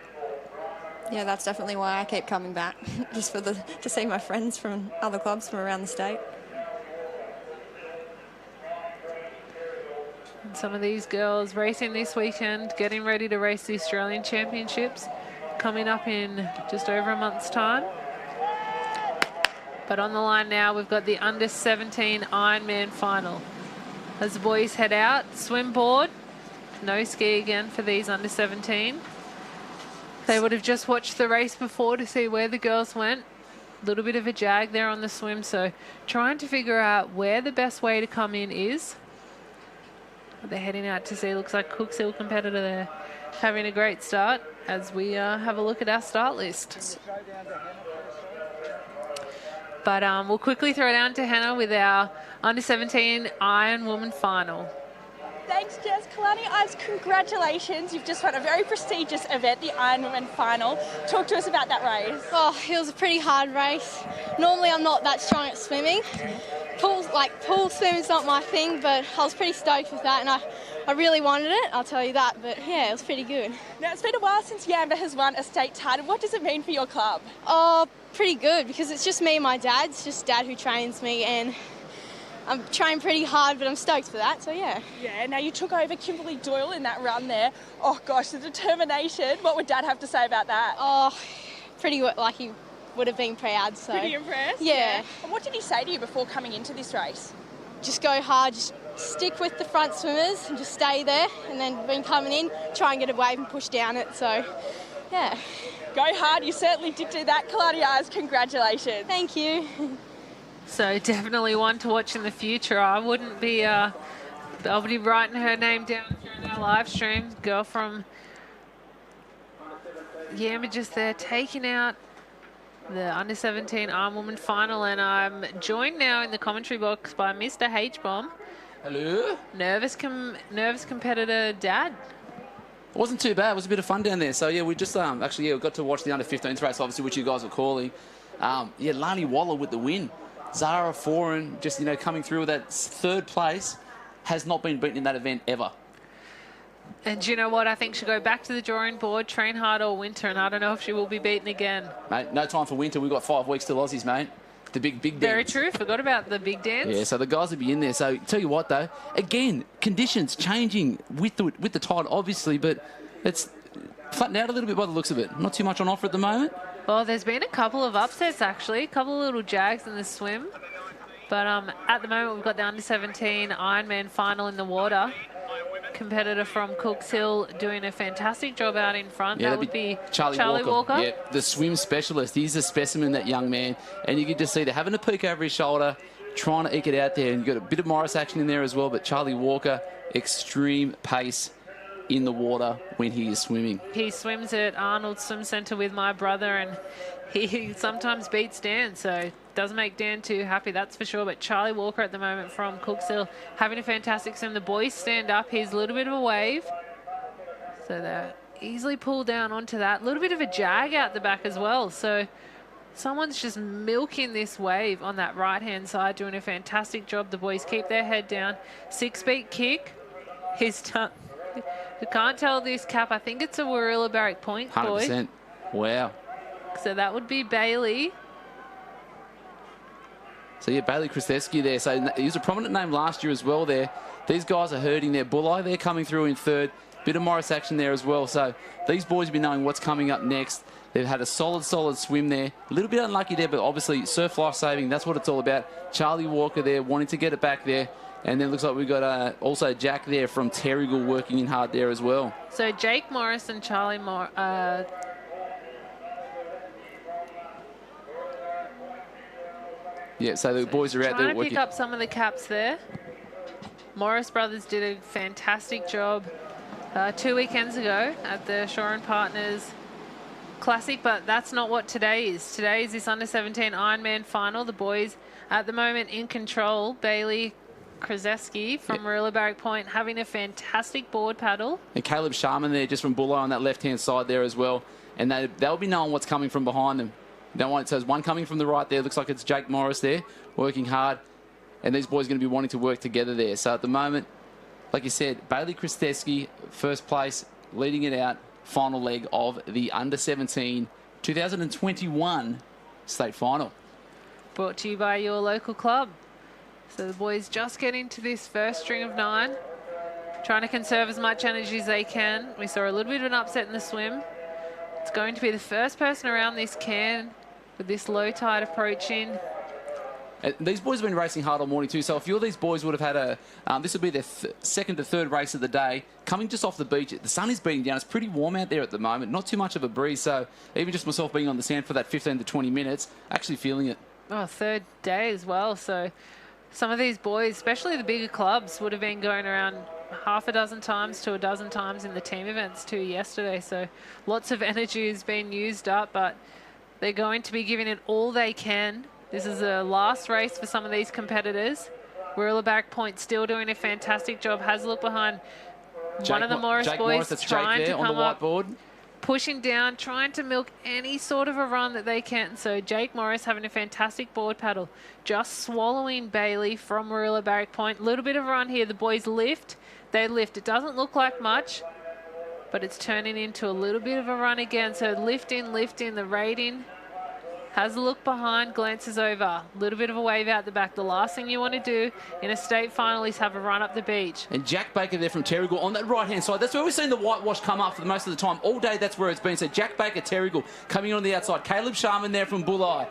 Yeah, that's definitely why I keep coming back, just for to see my friends from other clubs from around the state. And some of these girls racing this weekend, getting ready to race the Australian Championships, coming up in just over a month's time. But on the line now, we've got the under-17 Ironman final. As the boys head out, swim board, no ski again for these under-17. They would have just watched the race before to see where the girls went. A little bit of a jag there on the swim, so trying to figure out where the best way to come in is. They're heading out to see, looks like Cooks Hill competitor there, having a great start as we have a look at our start list. But we'll quickly throw down to Hanna with our under-17 Iron Woman final. Thanks, Jess. Kalani Ives, congratulations. You've just won a very prestigious event, the Ironman Final. Talk to us about that race. Oh, it was a pretty hard race. Normally I'm not that strong at swimming. Pool swimming's not my thing, but I was pretty stoked with that, and I really wanted it, I'll tell you that. But yeah, it was pretty good. Now, it's been a while since Yamba has won a state title. What does it mean for your club? Oh, pretty good, because it's just me and my dad. It's just Dad who trains me, and I'm trying pretty hard, but I'm stoked for that, so yeah. Yeah, now you took over Kimberly Doyle in that run there. Oh gosh, the determination. What would Dad have to say about that? Oh, pretty like he would have been proud, so. Pretty impressed? Yeah. And what did he say to you before coming into this race? Just go hard, just stick with the front swimmers and just stay there, and then when coming in, try and get a wave and push down it, so yeah. Go hard, you certainly did do that, Kalani Ives. Congratulations. Thank you. So definitely one to watch in the future. I wouldn't be, I'll be writing her name down during our live stream. Girl from Yamba just there taking out the under-17 Iron Woman final, and I'm joined now in the commentary box by Mr. H-Bomb. Hello. Nervous competitor Dad. It wasn't too bad. It was a bit of fun down there. So, yeah, we just we got to watch the under-15s race, obviously, which you guys were calling. Lani Waller with the win. Zara Foran just, coming through with that third place, has not been beaten in that event ever. And do you know what? I think she'll go back to the drawing board, train hard all winter, and I don't know if she will be beaten again. Mate, no time for winter. We've got 5 weeks till Aussies, mate. The big dance. Very true. Forgot about the big dance. Yeah, so the guys will be in there. So, tell you what, though, again, conditions changing with the tide, obviously, but it's flattened out a little bit by the looks of it. Not too much on offer at the moment. Well, there's been a couple of upsets, actually. A couple of little jags in the swim. But at the moment, we've got the under-17 Ironman final in the water. Competitor from Cooks Hill doing a fantastic job out in front. Yeah, that would be Charlie Walker. Yeah, the swim specialist. He's a specimen, that young man. And you can just see they're having a peek over his shoulder, trying to eke it out there. And you've got a bit of Morris action in there as well. But Charlie Walker, extreme pace in the water when he is swimming. He swims at Arnold Swim Centre with my brother, and he sometimes beats Dan, so doesn't make Dan too happy, that's for sure. But Charlie Walker at the moment from Cooks Hill having a fantastic swim. The boys stand up. He's a little bit of a wave, so they're easily pulled down onto that. A little bit of a jag out the back as well, so someone's just milking this wave on that right-hand side, doing a fantastic job. The boys keep their head down. 6-beat kick. He's done. You can't tell this cap. I think it's a Warilla Barrack point, boy. 100%. Wow. So that would be Bailey. So, yeah, Bailey Kristevsky there. So he was a prominent name last year as well there. These guys are hurting their bulleye. They're coming through in third. Bit of Morris action there as well. So these boys will be knowing what's coming up next. They've had a solid swim there. A little bit unlucky there, but obviously surf life-saving. That's what it's all about. Charlie Walker there wanting to get it back there. And then looks like we've got also Jack there from Terrigal working in hard there as well. So Jake Morris and Charlie yeah, so the boys are out there trying to working. pick up some of the caps there. Morris Brothers did a fantastic job 2 weekends ago at the Shore and Partners Classic, but that's not what today is. Today is this under-17 Ironman final. The boys at the moment in control. Bailey Krzyzewski from Marilla Barrack Point having a fantastic board paddle. And Caleb Sharman there just from Bulleye on that left-hand side there as well. And they'll be knowing what's coming from behind them. So there's one coming from the right there. Looks like it's Jake Morris there working hard. And these boys are going to be wanting to work together there. So at the moment, like you said, Bailey Krzyzewski, first place, leading it out. Final leg of the under-17 2021 state final. Brought to you by your local club. So the boys just get into this first string of 9, trying to conserve as much energy as they can. We saw a little bit of an upset in the swim. It's going to be the first person around this can with this low tide approaching. And these boys have been racing hard all morning too, so a few of these boys would have had this would be their second to third race of the day, coming just off the beach. The sun is beating down. It's pretty warm out there at the moment, not too much of a breeze, so even just myself being on the sand for that 15 to 20 minutes, actually feeling it. Oh, third day as well, so some of these boys, especially the bigger clubs, would have been going around half a dozen times to a dozen times in the team events too yesterday. So lots of energy has been used up, but they're going to be giving it all they can. This is the last race for some of these competitors. Wirrilla Barrack Point still doing a fantastic job. Has a look behind one of the Morris Jake boys Morris, that's trying Jake there to on come the up, whiteboard. pushing down, trying to milk any sort of a run that they can. So Jake Morris having a fantastic board paddle, just swallowing Bailey from Wirrilla Barrack Point. A little bit of a run here. The boys lift. They lift. It doesn't look like much, but it's turning into a little bit of a run again. So lifting, the rating. Has a look behind, glances over. A little bit of a wave out the back. The last thing you want to do in a state final is have a run up the beach. And Jack Baker there from Terrigal on that right-hand side. That's where we've seen the whitewash come up for the most of the time. All day, that's where it's been. So Jack Baker, Terrigal coming on the outside. Caleb Sharman there from Bulli.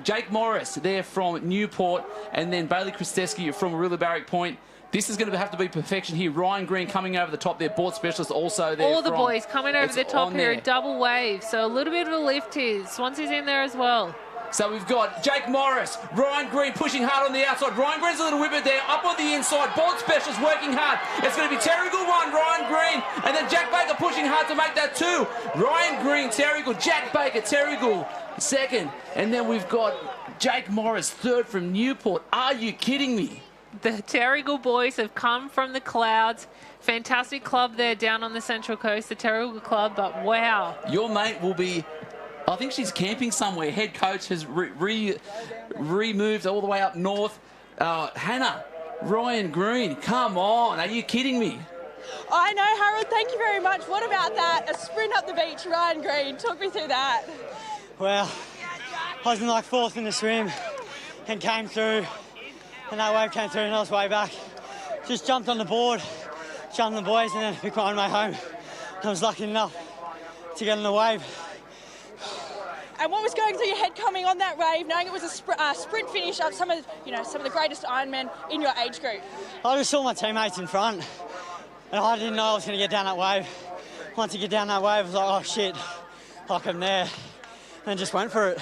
Jake Morris there from Newport. And then Bailey Kristevsky from Wirrilla Barrack Point. This is going to have to be perfection here. Ryan Green coming over the top there. Board specialist also there. All the boys coming over the top here. A double wave. So a little bit of a lift here. Swansea's in there as well. So we've got Jake Morris, Ryan Green pushing hard on the outside. Ryan Green's a little whippet there. Up on the inside. Board specialist working hard. It's going to be Terrigal 1, Ryan Green. And then Jack Baker pushing hard to make that 2. Ryan Green, Terrigal, Jack Baker, Terrigal 2nd. And then we've got Jake Morris 3rd from Newport. Are you kidding me? The Terrigal boys have come from the clouds. Fantastic club there down on the Central Coast, the Terrigal club, but wow. Your mate will be, I think she's camping somewhere. Head coach has removed all the way up north. Hanna, Ryan Green, come on, are you kidding me? I know, Harold, thank you very much. What about that? A sprint up the beach, Ryan Green. Talk me through that. Well, I was in like 4th in the swim and came through. And that wave came through and I was way back. Just jumped on the board, jumped the boys, and then picked my own way home. I was lucky enough to get on the wave. And what was going through your head coming on that wave, knowing it was a sprint finish of some of the greatest Ironmen in your age group? I just saw my teammates in front, and I didn't know I was going to get down that wave. Once you get down that wave, I was like, oh shit, like I'm there, and just went for it.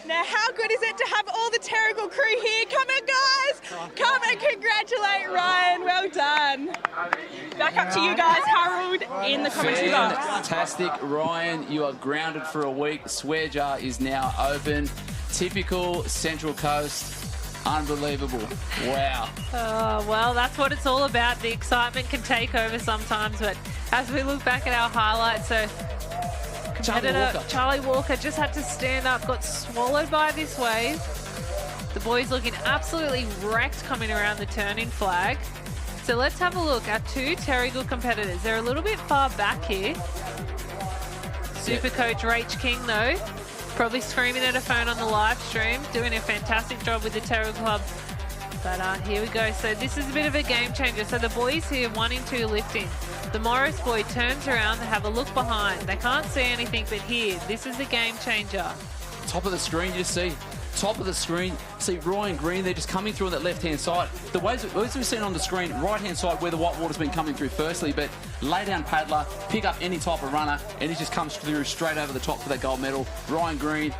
Now, how good is it to have all the Terrigal crew here? Come on, guys! Come and congratulate Ryan. Well done. Back up to you guys, Harold, in the commentary box. Fantastic, Ryan. You are grounded for a week. Swear jar is now open. Typical Central Coast. Unbelievable. Wow. Oh, well, that's what it's all about. The excitement can take over sometimes, but as we look back at our highlights, so competitor Charlie Walker just had to stand up, got swallowed by this wave. The boys looking absolutely wrecked coming around the turning flag. So let's have a look at 2 Terrigal competitors. They're a little bit far back here. Super coach Rach King, though, probably screaming at a phone on the live stream, doing a fantastic job with the Terrigal club. But here we go. So this is a bit of a game changer. So the boys here, 1 and 2 lifting. The Morris boy turns around to have a look behind. They can't see anything, but here, this is the game changer. Top of the screen, you see. Top of the screen, see Ryan Green there just coming through on that left-hand side. The ways we've seen on the screen, right-hand side where the white water's been coming through firstly, but lay down paddler, pick up any type of runner, and he just comes through straight over the top for that gold medal. Ryan Green,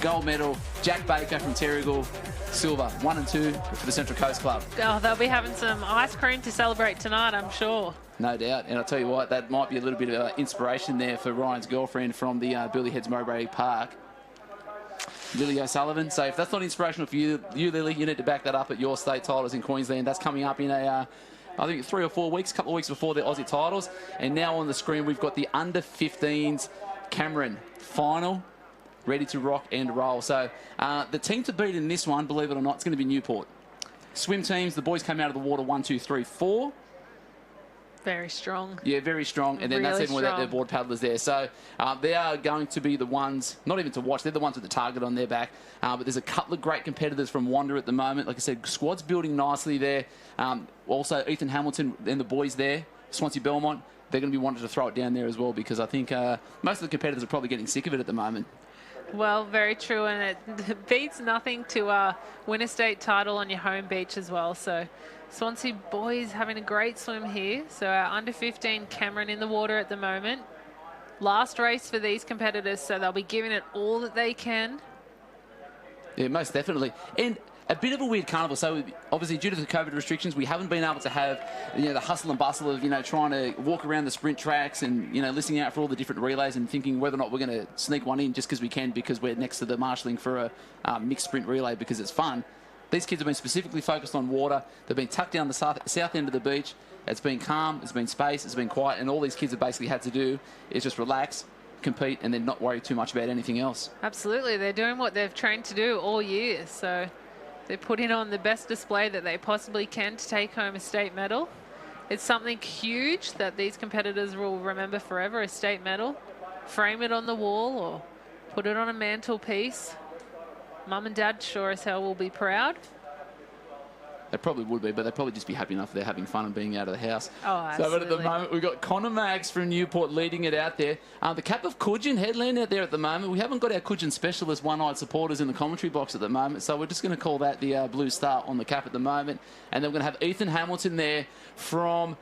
gold medal. Jack Baker from Terrigal, silver. 1 and 2 for the Central Coast Club. Oh, they'll be having some ice cream to celebrate tonight, I'm sure. No doubt. And I'll tell you what, that might be a little bit of inspiration there for Ryan's girlfriend from the Billy Heads Mowbray Park, Lily O'Sullivan. So if that's not inspirational for you, Lily, you need to back that up at your state titles in Queensland. That's coming up in I think 3 or 4 weeks, a couple of weeks before the Aussie titles. And now on the screen, we've got the under-15s Cameron final, ready to rock and roll. So the team to beat in this one, believe it or not, it's going to be Newport. Swim teams, the boys came out of the water 1, 2, 3, 4. Very strong. Yeah, very strong. And then Really that's even without strong. their board paddlers there. So they are going to be the ones, not even to watch, they're the ones with the target on their back. But there's a couple of great competitors from Wander at the moment. Like I said, squad's building nicely there. Also, Ethan Hamilton and the boys there, Swansea Belmont, they're going to be wanting to throw it down there as well because I think most of the competitors are probably getting sick of it at the moment. Well, very true, and it beats nothing to win a state title on your home beach as well. So Swansea boys having a great swim here. So our under-15 Cameron in the water at the moment. Last race for these competitors, so they'll be giving it all that they can. Yeah, most definitely. And a bit of a weird carnival. So obviously due to the COVID restrictions, we haven't been able to have, you know, the hustle and bustle of, you know, trying to walk around the sprint tracks and, you know, listening out for all the different relays and thinking whether or not we're going to sneak one in just because we can, because we're next to the marshalling for a mixed sprint relay because it's fun. These kids have been specifically focused on water. They've been tucked down the south end of the beach. It's been calm, it's been space, it's been quiet, and all these kids have basically had to do is just relax, compete, and then not worry too much about anything else. Absolutely. They're doing what they've trained to do all year. So they're putting on the best display that they possibly can to take home a state medal. It's something huge that these competitors will remember forever, a state medal. Frame it on the wall or put it on a mantelpiece. Mum and Dad sure as hell will be proud. They probably would be, but they'd probably just be happy enough they're having fun and being out of the house. Oh, absolutely. So, but at the moment, we've got Connor Maggs from Newport leading it out there. The cap of Coogin headland out there at the moment. We haven't got our Coogin specialist one-eyed supporters in the commentary box at the moment, so we're just going to call that the Blue Star on the cap at the moment. And then we're going to have Ethan Hamilton there from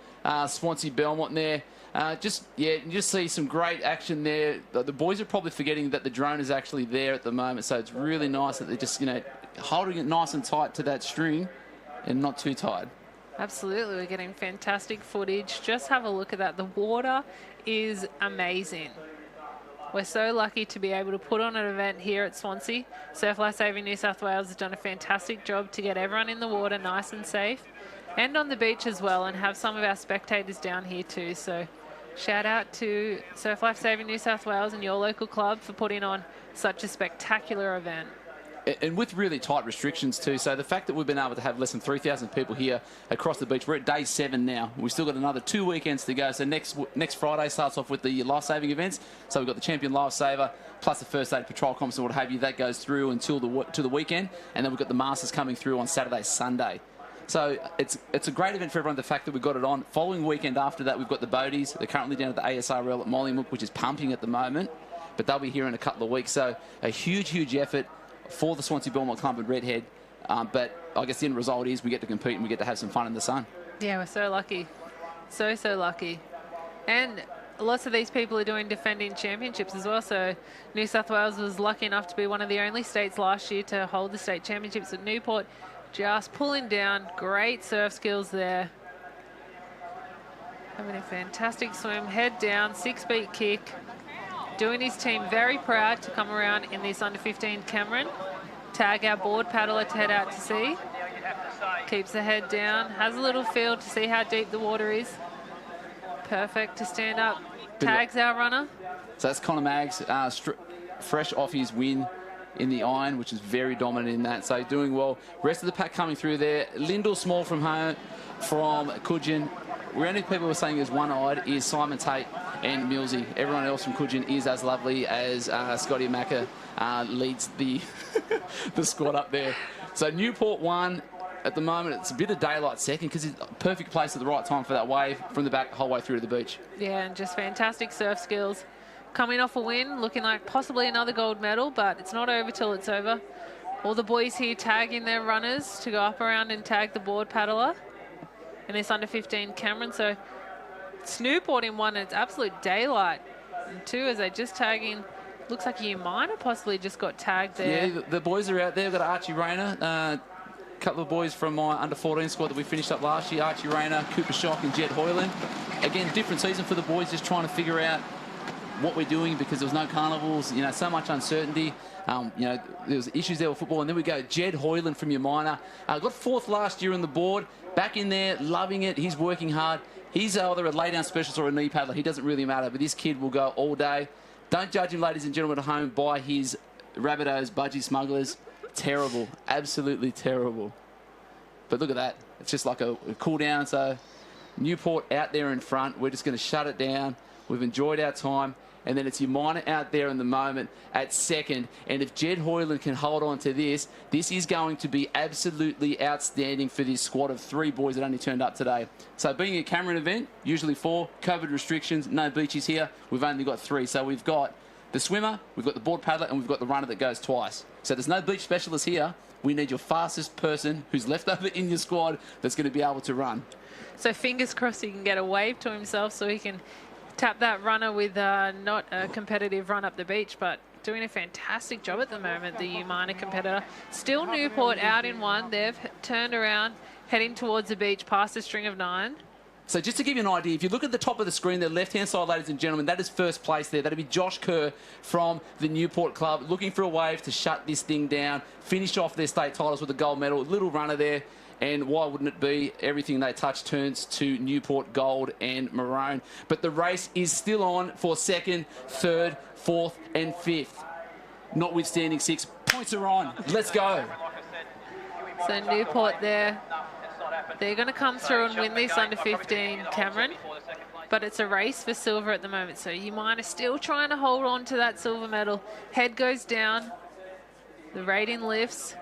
Swansea Belmont there. You just see some great action there. The boys are probably forgetting that the drone is actually there at the moment, so it's really nice that they're just, you know, holding it nice and tight to that string and not too tight. Absolutely, we're getting fantastic footage. Just have a look at that. The water is amazing. We're so lucky to be able to put on an event here at Swansea. Surf Life Saving New South Wales has done a fantastic job to get everyone in the water nice and safe, and on the beach as well, and have some of our spectators down here too. So shout out to Surf Life Saving New South Wales and your local club for putting on such a spectacular event. And with really tight restrictions too, so the fact that we've been able to have less than 3,000 people here across the beach, we're at day 7 now. We've still got another 2 weekends to go. So next Friday starts off with the life-saving events. So we've got the Champion Lifesaver plus the First Aid Patrol Comps and what have you. That goes through until to the weekend. And then we've got the Masters coming through on Saturday, Sunday. So it's a great event for everyone, the fact that we've got it on. Following weekend after that, we've got the Boaties. They're currently down at the ASRL at Mollymook, which is pumping at the moment. But they'll be here in a couple of weeks. So a huge, huge effort for the Swansea Belmont Club and Redhead. But I guess the end result is we get to compete and we get to have some fun in the sun. Yeah, we're so lucky. So lucky. And lots of these people are doing defending championships as well. So New South Wales was lucky enough to be one of the only states last year to hold the state championships at Newport. Just pulling down, great surf skills there. Having a fantastic swim, head down, 6-beat kick. Doing his team very proud to come around in this under-15 Cameron. Tag our board paddler to head out to sea. Keeps the head down, has a little feel to see how deep the water is. Perfect to stand up. Tags our runner. So that's Connor Maggs, fresh off his win in the iron, which is very dominant in that. So doing well. Rest of the pack coming through there. Lyndall Small from home, from Coogin. The only people who are saying is one-eyed is Simon Tate and Millsy. Everyone else from Coogin is as lovely as Scotty Macca leads the the squad up there. So Newport won. At the moment, it's a bit of daylight second because it's a perfect place at the right time for that wave from the back the whole way through to the beach. Yeah, and just fantastic surf skills. Coming off a win, looking like possibly another gold medal, but it's not over till it's over. All the boys here tagging their runners to go up around and tag the board paddler in this under-15 Cameron. So it's Newport in 1, and it's absolute daylight. And 2, as they just tagging, looks like Year Minor possibly just got tagged there. Yeah, the boys are out there. We've got Archie Rayner, a couple of boys from my under-14 squad that we finished up last year. Archie Rayner, Cooper Shock and Jed Hoyland. Again, different season for the boys, just trying to figure out what we're doing because there was no carnivals, you know, so much uncertainty. You know, there was issues there with football. And then we go Jed Hoyland from Year Minor. Got 4th last year on the board. Back in there, loving it. He's working hard. He's either a lay-down specialist or a knee paddler. He doesn't really matter, but this kid will go all day. Don't judge him, ladies and gentlemen, at home by his Rabbitohs, budgie smugglers. Terrible. Absolutely terrible. But look at that. It's just like a cool down. So Newport out there in front. We're just going to shut it down. We've enjoyed our time. And then it's Year Minor out there in the moment at second. And if Jed Hoyland can hold on to this, this is going to be absolutely outstanding for this squad of 3 boys that only turned up today. So being a Cameron event, usually 4, COVID restrictions, no beaches here, we've only got 3. So we've got the swimmer, we've got the board paddler, and we've got the runner that goes twice. So there's no beach specialist here. We need your fastest person who's left over in your squad that's going to be able to run. So fingers crossed he can get a wave to himself so he can tap that runner with not a competitive run up the beach, but doing a fantastic job at the moment, the U minor competitor. Still Newport out in one. They've turned around, heading towards the beach past a string of 9. So just to give you an idea, if you look at the top of the screen, the left-hand side, ladies and gentlemen, that is first place there. That'll be Josh Kerr from the Newport Club, looking for a wave to shut this thing down, finish off their state titles with a gold medal. Little runner there, and why wouldn't it be? Everything they touch turns to Newport gold and maroon. But the race is still on for 2nd, 3rd, 4th and 5th. Notwithstanding 6 points are on. Let's go. So Newport there. They're going to come through and win this under 15, Cameron. But it's a race for silver at the moment. So U minor still trying to hold on to that silver medal. Head goes down. The rating lifts.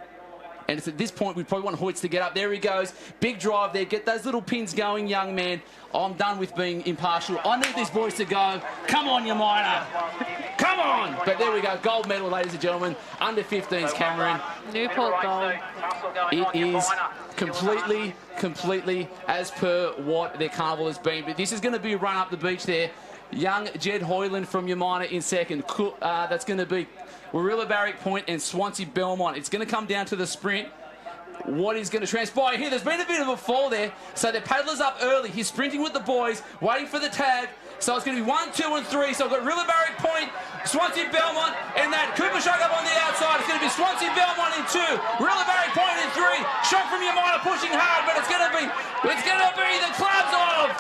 And it's at this point we probably want Hoyts to get up. There he goes. Big drive there. Get those little pins going, young man. I'm done with being impartial. I need these boys to go. Come on, you minor. Come on. But there we go. Gold medal, ladies and gentlemen. Under 15s, Cameron. Newport gold. It is completely as per what their carnival has been. But this is going to be a run up the beach there. Young Jed Hoyland from U minor in 2nd. That's going to be Warilla Barrack Point and Swansea Belmont. It's going to come down to the sprint. What is going to transpire here? There's been a bit of a fall there. So the paddler's up early. He's sprinting with the boys, waiting for the tag. So it's going to be 1, 2 and 3. So I've got Warilla Barrack Point, Swansea Belmont, and that Cooper Shock up on the outside. It's going to be Swansea Belmont in 2, Warilla Barrack Point in 3. Shock from U minor pushing hard, but it's going to be the clubs of.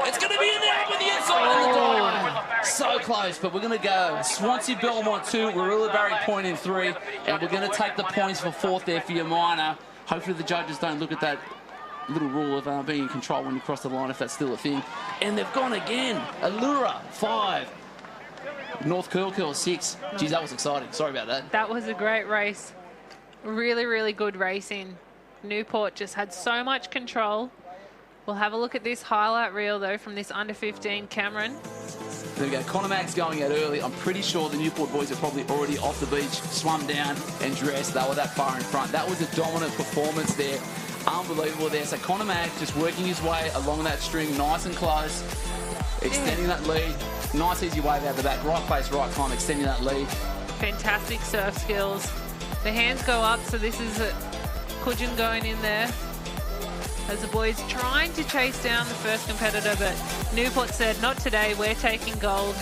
It's going to be in there with the inside of the door. So close, but we're going to go Swansea Belmont 2, Warilla Barrack Point in 3, and we're going to take the points for 4th there for U minor. Hopefully the judges don't look at that little rule of being in control when you cross the line, if that's still a thing. And they've gone again. Allura 5, North Curl 6. Geez, that was exciting. Sorry about that. That was a great race. Really good racing. Newport just had so much control. We'll have a look at this highlight reel, though, from this under 15, Cameron. There we go. Connor Mack's going out early. I'm pretty sure the Newport boys are probably already off the beach, swum down and dressed. They were that far in front. That was a dominant performance there. Unbelievable there. So Connor Mack just working his way along that string, nice and close, extending that lead. Nice easy wave out the back. Right place, right time, extending that lead. Fantastic surf skills. The hands go up, so this is a Kudjin going in there. As the boys trying to chase down the first competitor, but Newport said, not today, we're taking gold.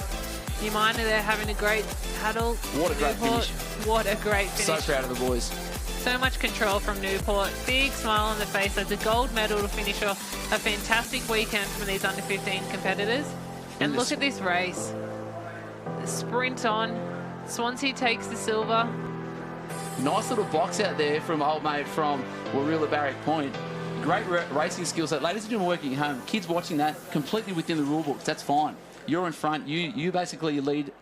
U minor, they're having a great paddle. What a great finish. What a great finish. So proud of the boys. So much control from Newport. Big smile on the face. That's a gold medal to finish off a fantastic weekend from these under 15 competitors. And look at this race. The sprint on. Swansea takes the silver. Nice little box out there from old mate from Warilla Barrack Point. Great racing skills. So ladies and gentlemen working at home, kids watching that, completely within the rule books. That's fine. You're in front. You basically lead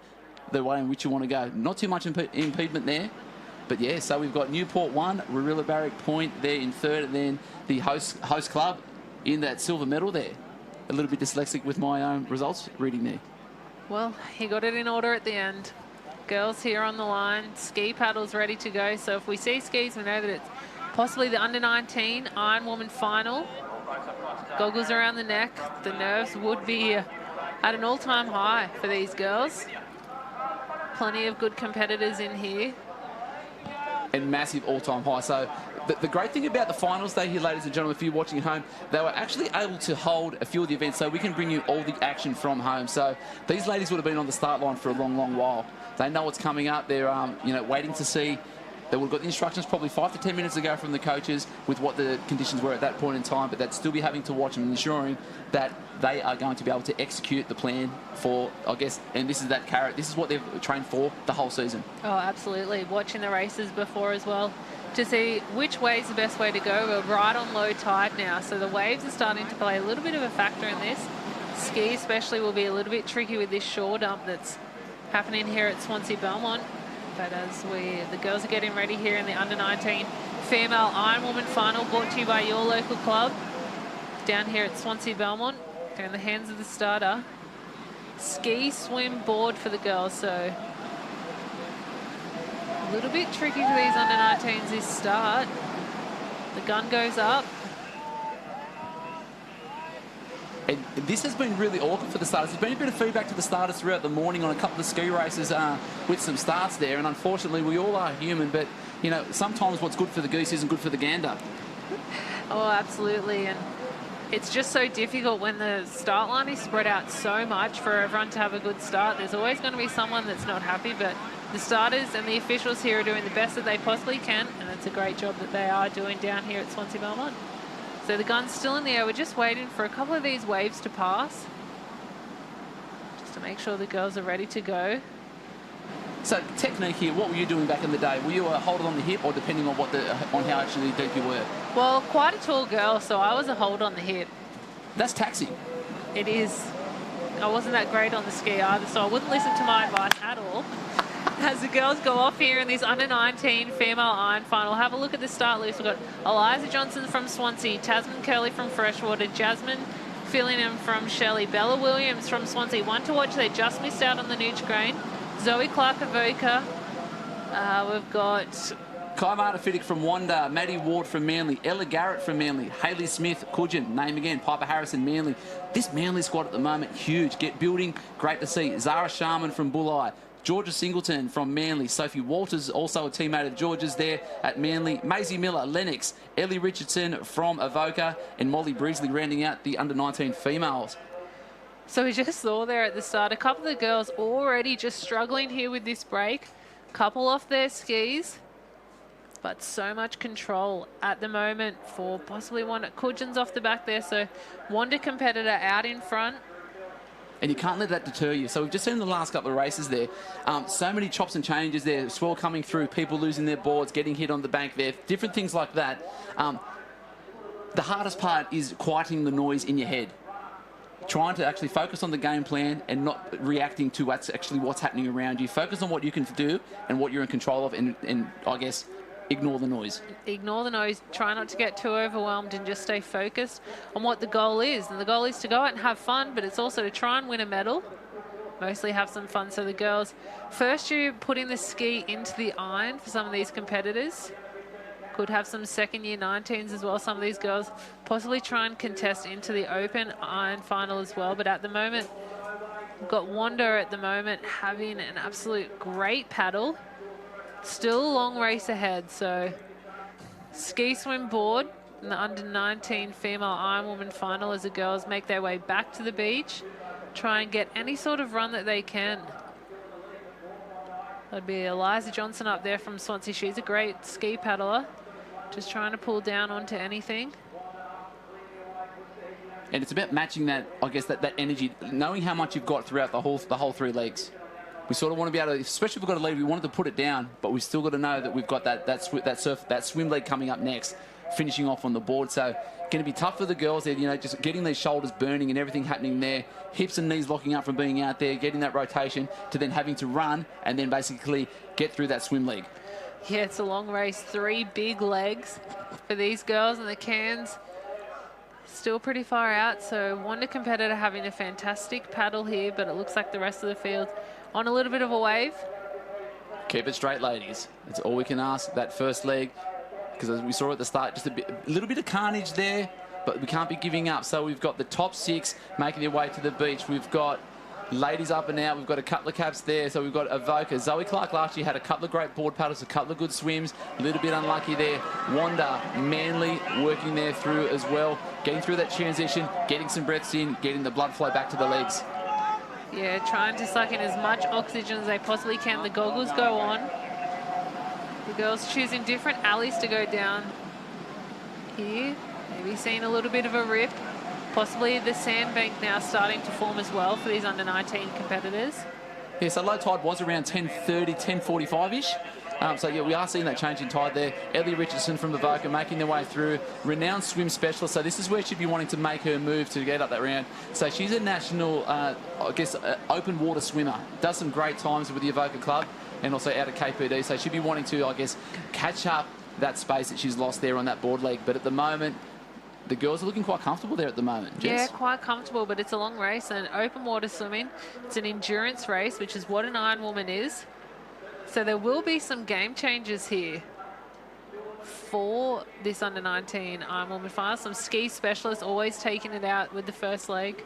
the way in which you want to go. Not too much impediment there. But yeah, so we've got Newport 1, Warilla Barrack Point there in 3rd, and then the host club in that silver medal there. A little bit dyslexic with my results reading there. Well, he got it in order at the end. Girls here on the line, ski paddles ready to go. So if we see skis, we know that it's possibly the under 19 Iron Woman final. Goggles around the neck. The nerves would be at an all-time high for these girls. Plenty of good competitors in here. And massive all-time high. So the great thing about the finals day here, ladies and gentlemen, if you're watching at home, they were actually able to hold a few of the events so we can bring you all the action from home. So these ladies would have been on the start line for a long while. They know what's coming up. They're waiting to see. They would have got the instructions probably 5 to 10 minutes ago from the coaches with what the conditions were at that point in time, but they'd still be having to watch and ensuring that they are going to be able to execute the plan for, I guess, and this is that carrot. This is what they've trained for the whole season. Oh, absolutely. Watching the races before as well to see which way is the best way to go. We're right on low tide now, so the waves are starting to play a little bit of a factor in this. Ski especially will be a little bit tricky with this shore dump that's happening here at Swansea Belmont. But as the girls are getting ready here in the under-19 female Ironwoman final, brought to you by your local club down here at Swansea Belmont. They're in the hands of the starter. Ski, swim, board for the girls. So a little bit tricky for these under-19s this start. The gun goes up. And this has been really awkward for the starters. There's been a bit of feedback to the starters throughout the morning on a couple of ski races with some starts there. And unfortunately, we all are human. But, you know, sometimes what's good for the goose isn't good for the gander. Oh, absolutely. And it's just so difficult when the start line is spread out so much for everyone to have a good start. There's always going to be someone that's not happy. But the starters and the officials here are doing the best that they possibly can. And it's a great job that they are doing down here at Swansea Belmont. So the gun's still in the air. We're just waiting for a couple of these waves to pass, just to make sure the girls are ready to go. So technique here, what were you doing back in the day? Were you hold it on the hip, or depending on on how actually deep you were? Well, quite a tall girl, so I was a hold on the hip. That's taxing. It is. I wasn't that great on the ski either, so I wouldn't listen to my advice at all. As the girls go off here in this under-19 female iron final, have a look at the start list. We've got Eliza Johnson from Swansea, Tasman Curley from Freshwater, Jasmine Fillingham from Shelley, Bella Williams from Swansea. One to watch, they just missed out on the Nutri-Grain. Zoe Clark-Avoka. We've got Kai Marta-Fiddick from Wanda, Maddie Ward from Manly, Ella Garrett from Manly, Hayley Smith, Coogin, name again, Piper Harrison, Manly. This Manly squad at the moment, huge. Get building, great to see. Zara Sharman from Bulli, Georgia Singleton from Manly, Sophie Walters, also a teammate of George's there at Manly, Maisie Miller, Lennox, Ellie Richardson from Avoca, and Molly Breesley rounding out the under-19 females. So we just saw there at the start, a couple of the girls already just struggling here with this break. Couple off their skis, but so much control at the moment for possibly one. Coogins off the back there, so Wanda competitor out in front. And you can't let that deter you. So we've just seen the last couple of races there. So many chops and changes there. Swirl coming through, people losing their boards, getting hit on the bank there, different things like that. The hardest part is quieting the noise in your head. Trying to actually focus on the game plan and not reacting to what's happening around you. Focus on what you can do and what you're in control of, and I guess ignore the noise. Ignore the noise. Try not to get too overwhelmed and just stay focused on what the goal is. And the goal is to go out and have fun, but it's also to try and win a medal. Mostly have some fun. So the girls, first year putting the ski into the iron for some of these competitors. Could have some second year 19s as well. Some of these girls possibly try and contest into the open iron final as well. But at the moment, we've got Wanda at the moment having an absolute great paddle. Still a long race ahead. So ski swim board in the under-19 female Ironwoman final as the girls make their way back to the beach. Try and get any sort of run that they can. That'd be Eliza Johnson up there from Swansea. She's a great ski paddler. Just trying to pull down onto anything. And it's about matching that, I guess, that energy, knowing how much you've got throughout the whole 3 legs. We sort of want to be able to, especially if we've got a lead, we wanted to put it down, but we still got to know that we've got that swim leg coming up next, finishing off on the board. So going to be tough for the girls there, you know, just getting these shoulders burning and everything happening there, hips and knees locking up from being out there, getting that rotation to then having to run and then basically get through that swim leg. Yeah, it's a long race. 3 big legs for these girls, and the cans still pretty far out. So Wanda competitor having a fantastic paddle here, but it looks like the rest of the field on a little bit of a wave. Keep it straight, ladies. That's all we can ask, that first leg, because as we saw at the start, just a little bit of carnage there, but we can't be giving up. So we've got the top 6 making their way to the beach. We've got ladies up and out. We've got a couple of caps there. So we've got Avoca. Zoe Clark last year had a couple of great board paddles, a couple of good swims, a little bit unlucky there. Wanda, Manly working there through as well, getting through that transition, getting some breaths in, getting the blood flow back to the legs. Yeah, trying to suck in as much oxygen as they possibly can. The goggles go on. The girls choosing different alleys to go down here. Maybe seeing a little bit of a rip. Possibly the sandbank now starting to form as well for these under-19 competitors. Yeah, so low tide was around 10:30, 10:45-ish. So, yeah, we are seeing that change in tide there. Ellie Richardson from Avoca making their way through. Renowned swim specialist. So this is where she'd be wanting to make her move to get up that round. So she's a national, I guess, open water swimmer. Does some great times with the Avoca Club and also out at KPD. So she'd be wanting to, I guess, catch up that space that she's lost there on that board leg. But at the moment, the girls are looking quite comfortable there at the moment, Jess. Yeah, quite comfortable, but it's a long race and open water swimming. It's an endurance race, which is what an Ironwoman is. So there will be some game changers here for this under-19 Iron Woman final. Some ski specialists always taking it out with the first leg.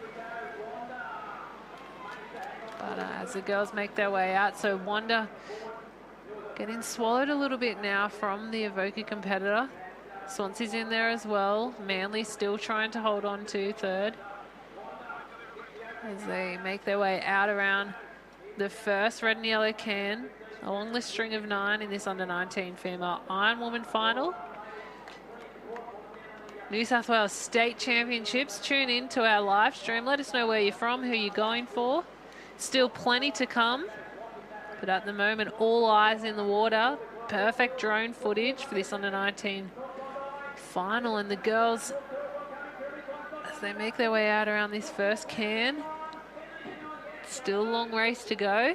But as the girls make their way out, so Wanda getting swallowed a little bit now from the Avoca competitor. Swansea's in there as well. Manly still trying to hold on to third as they make their way out around the first red and yellow can along the string of 9 in this under-19 female Iron Woman final. New South Wales State Championships. Tune in to our live stream. Let us know where you're from, who you're going for. Still plenty to come, but at the moment, all eyes in the water. Perfect drone footage for this under-19 final, and the girls, as they make their way out around this first can, still a long race to go.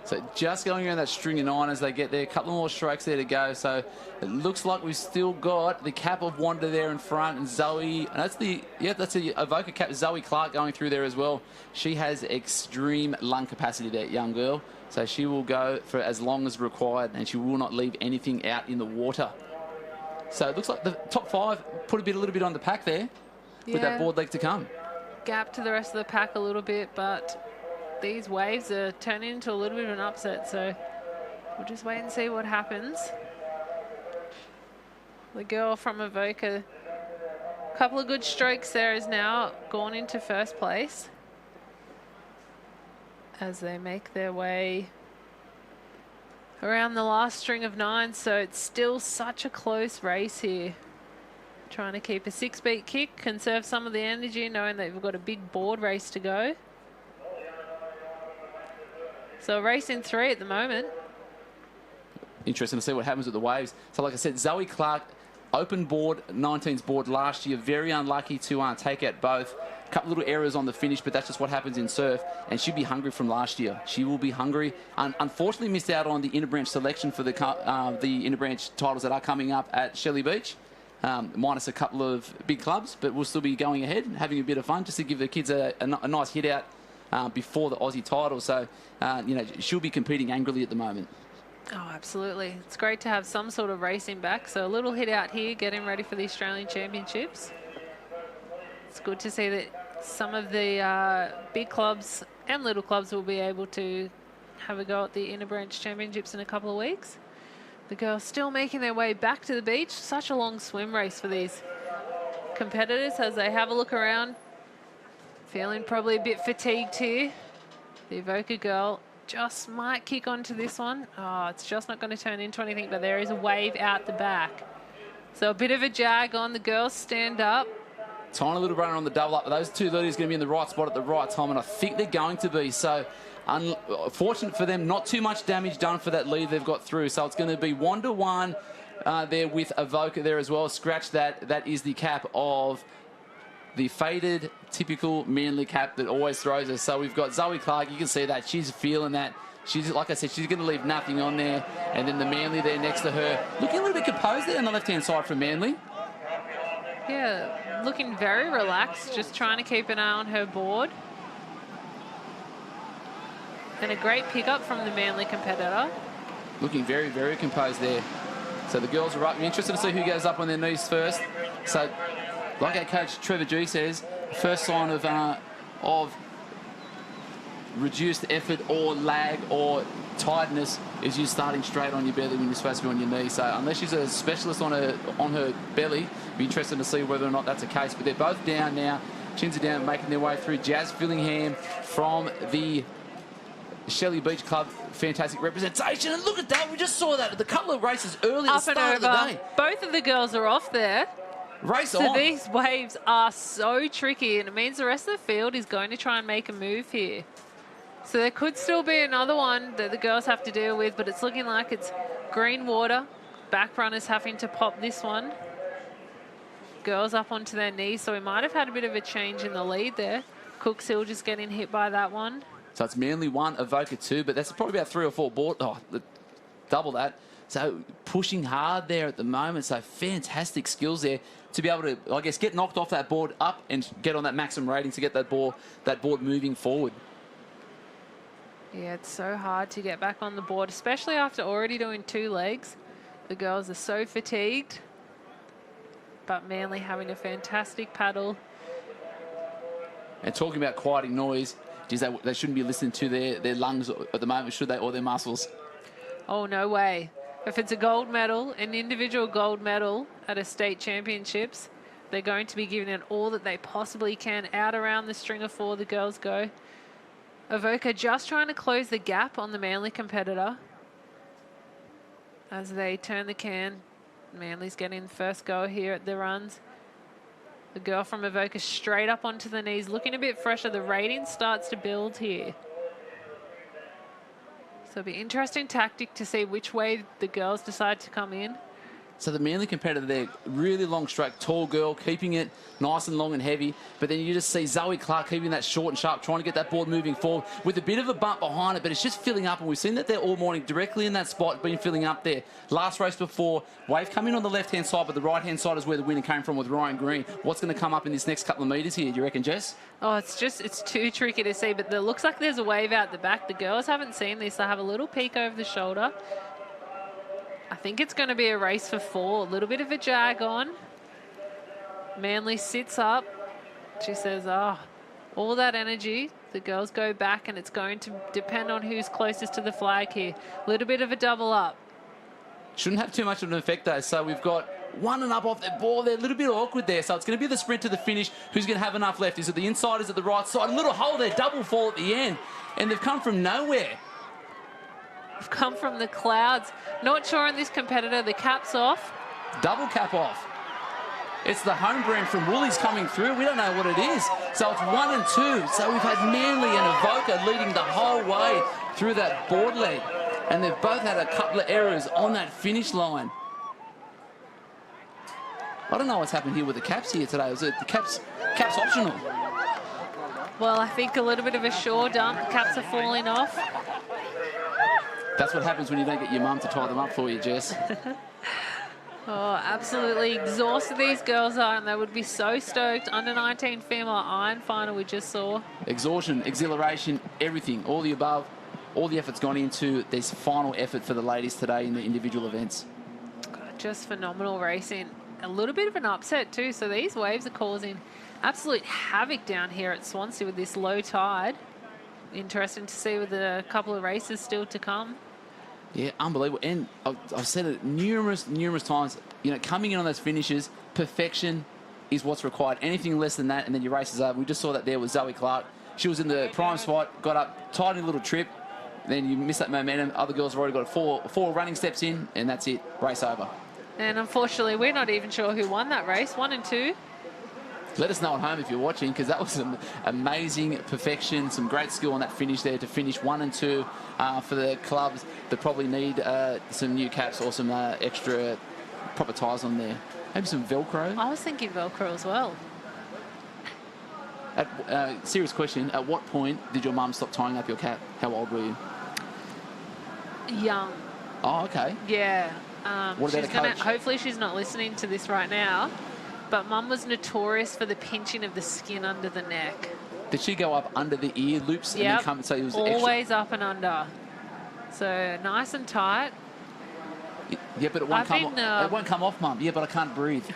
So just going around that string of 9 as they get there. A couple more strokes there to go. So it looks like we've still got the cap of Wanda there in front, and Zoe, and that's the Avoca cap, Zoe Clark going through there as well. She has extreme lung capacity, that young girl. So she will go for as long as required, and she will not leave anything out in the water. So it looks like the top 5 put a little bit on the pack there with that board leg to come. Gap to the rest of the pack a little bit, but these waves are turning into a little bit of an upset, so we'll just wait and see what happens. The girl from Avoca, a couple of good strokes there, is now gone into first place as they make their way around the last string of 9, so it's still such a close race here. Trying to keep a 6-beat kick, conserve some of the energy, knowing that we've got a big board race to go. So race in 3 at the moment. Interesting to see what happens with the waves. So like I said, Zoe Clark, open board, 19's board last year, very unlucky to take out both. A couple little errors on the finish, but that's just what happens in surf, and she'll be hungry from last year. She will be hungry. Unfortunately missed out on the interbranch selection for the interbranch titles that are coming up at Shelley Beach, minus a couple of big clubs, but we'll still be going ahead and having a bit of fun just to give the kids a nice hit out before the Aussie title. So, you know, she'll be competing angrily at the moment. Oh, absolutely. It's great to have some sort of racing back. So a little hit out here, getting ready for the Australian Championships. It's good to see that some of the big clubs and little clubs will be able to have a go at the Interbranch Championships in a couple of weeks. The girls still making their way back to the beach. Such a long swim race for these competitors as they have a look around. Feeling probably a bit fatigued here. The Avoca girl just might kick onto this one. Oh, it's just not going to turn into anything, but there is a wave out the back. So a bit of a jag on. The girls stand up. Tiny little runner on the double up. Those two leaders are going to be in the right spot at the right time, and I think they're going to be. So fortunate for them, not too much damage done for that lead they've got through. So it's going to be 1-1 there with Avoca there as well. Scratch that. That is the cap of the faded, typical Manly cap that always throws us. So we've got Zoe Clark. You can see that. She's feeling that. She's, like I said, she's going to leave nothing on there. And then the Manly there next to her. Looking a little bit composed there on the left-hand side from Manly. Yeah, looking very relaxed, just trying to keep an eye on her board. And a great pickup from the Manly competitor. Looking very, very composed there. So the girls are up. I'm interested to see who goes up on their knees first. So, like our coach Trevor G says, first sign of reduced effort or lag or tiredness is you starting straight on your belly when you're supposed to be on your knee. So unless she's a specialist on her belly, be interested to see whether or not that's the case. But they're both down now. Chins are down, making their way through. Jazz Fillingham from the Shelley Beach Club, fantastic representation. And look at that, we just saw that at the couple of races earlier at the start of the day. Both of the girls are off there. Race on. So these waves are so tricky, and it means the rest of the field is going to try and make a move here. So there could still be another one that the girls have to deal with, but it's looking like it's green water. Back runners having to pop this one. Girls up onto their knees, so we might have had a bit of a change in the lead there. Cooks Hill just getting hit by that one. So it's Manly 1, Avoca 2, but that's probably about 3 or 4 board. Oh, double that. So pushing hard there at the moment. So fantastic skills there to be able to, I guess, get knocked off that board up and get on that maximum rating to get that board moving forward. Yeah, it's so hard to get back on the board, especially after already doing 2 legs. The girls are so fatigued, but Manly having a fantastic paddle. And talking about quieting noise, geez, they shouldn't be listening to their lungs at the moment, should they, or their muscles? Oh, no way. If it's a gold medal, an individual gold medal at a state championships, they're going to be giving it all that they possibly can. Out around the string of 4, the girls go. Avoca just trying to close the gap on the Manly competitor as they turn the can. Manly's getting the first go here at the runs. The girl from Avoca straight up onto the knees, looking a bit fresher. The rating starts to build here. So it'll be an interesting tactic to see which way the girls decide to come in. So the Manly competitor there, really long stroke, tall girl, keeping it nice and long and heavy. But then you just see Zoe Clark keeping that short and sharp, trying to get that board moving forward with a bit of a bump behind it, but it's just filling up. And we've seen that there all morning, directly in that spot, been filling up there. Last race before, Wave come in on the left-hand side, but the right-hand side is where the winner came from with Ryan Green. What's going to come up in this next couple of metres here, do you reckon, Jess? Oh, it's too tricky to see, but it looks like there's a wave out the back. The girls haven't seen this. They have a little peek over the shoulder. I think it's going to be a race for 4. A little bit of a jag on. Manly sits up. She says, all that energy. The girls go back, and it's going to depend on who's closest to the flag here. A little bit of a double up. Shouldn't have too much of an effect, though. So we've got 1 and up off their ball. They're a little bit awkward there. So it's going to be the sprint to the finish. Who's going to have enough left? Is it the inside? Is it the right side? A little hole there. Double fall at the end. And they've come from nowhere. They've come from the clouds. Not sure on this competitor. The cap's off. Double cap off. It's the home brand from Woolies coming through. We don't know what it is. So it's 1 and 2. So we've had Manly and Avoca leading the whole way through that board leg. And they've both had a couple of errors on that finish line. I don't know what's happened here with the caps here today. Is it the caps optional? Well, I think a little bit of a shore dump. The caps are falling off. That's what happens when you don't get your mum to tie them up for you, Jess. Oh, absolutely exhausted these girls are, and they would be so stoked. Under 19 female iron final we just saw. Exhaustion, exhilaration, everything, all the above. All the effort's gone into this final effort for the ladies today in the individual events. God, just phenomenal racing. A little bit of an upset too, so these waves are causing absolute havoc down here at Swansea with this low tide. Interesting to see with a couple of races still to come. Yeah, unbelievable. And I've said it numerous times, you know, coming in on those finishes, perfection is what's required. Anything less than that, and then your race is over. We just saw that there with Zoe Clark. She was in the prime spot, got up, tiny little trip, then you miss that momentum. Other girls have already got four running steps in, and that's it, race over. And unfortunately, we're not even sure who won that race, 1 and 2. Let us know at home if you're watching, because that was some amazing perfection, some great skill on that finish there to finish 1 and 2 for the clubs that probably need some new caps or some extra proper ties on there. Maybe some Velcro. I was thinking Velcro as well. Serious question, at what point did your mum stop tying up your cap? How old were you? Young. Oh, okay. Yeah. What about a coach? Hopefully she's not listening to this right now. But Mum was notorious for the pinching of the skin under the neck. Did she go up under the ear loops and then come? So it was always extra... up and under. So nice and tight. Yeah, but it won't come off, Mum. Yeah, but I can't breathe.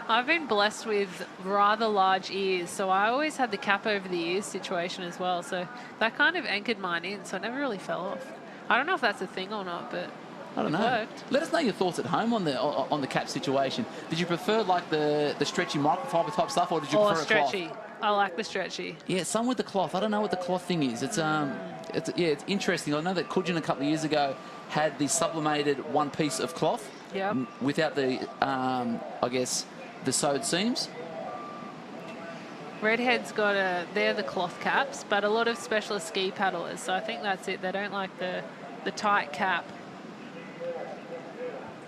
I've been blessed with rather large ears, so I always had the cap over the ears situation as well. So that kind of anchored mine in, so it never really fell off. I don't know if that's a thing or not, but I don't know. Worked. Let us know your thoughts at home on the cap situation. Did you prefer like the stretchy microfiber type stuff, or did you prefer stretchy? A cloth? I like the stretchy. Yeah, some with the cloth. I don't know what the cloth thing is. It's it's interesting. I know that Kujin a couple of years ago had the sublimated one piece of cloth. Yep. Without the I guess the sewed seams. Redhead's got they're the cloth caps, but a lot of specialist ski paddlers. So I think that's it. They don't like the tight cap.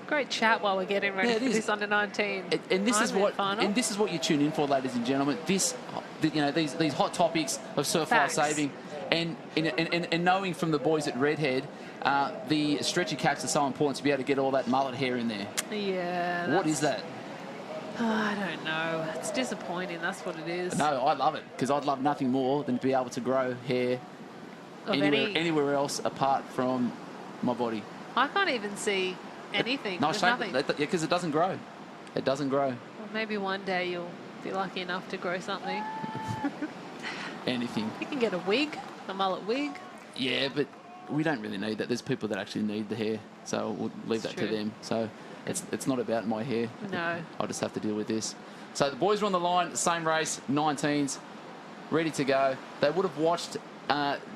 Great chat while we're getting ready for this under 19. And this is what final. And this is what you tune in for, ladies and gentlemen. This, you know, these hot topics of surf life saving, and knowing from the boys at Redhead, the stretchy caps are so important to be able to get all that mullet hair in there. Yeah. What is that? Oh, I don't know. It's disappointing. That's what it is. No, I love it, because I'd love nothing more than to be able to grow hair anywhere else apart from my body. I can't even see anything. No, There's shame. nothing. Yeah, because it doesn't grow. It doesn't grow. Well, maybe one day you'll be lucky enough to grow something. Anything. You can get a wig, a mullet wig. Yeah, but we don't really need that. There's people that actually need the hair, so we'll leave that to them. So it's not about my hair. No. I'll just have to deal with this. So the boys are on the line, same race, 19s, ready to go. They would have watched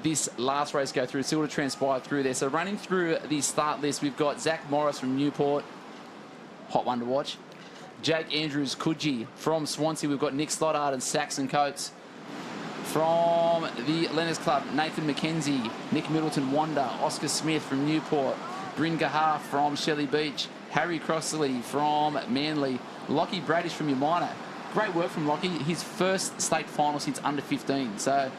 this last race go through, see what transpired through there. So running through the start list, we've got Zach Morris from Newport, hot one to watch. Jake Andrews Coogee from Swansea. We've got Nick Stoddard and Saxon Coates. From the Leonard's Club, Nathan McKenzie, Nick Middleton Wanda, Oscar Smith from Newport, Bryn Gahar from Shelley Beach, Harry Crossley from Manly, Lockie Bradish from Umina. Great work from Lockie. His first state final since under 15. So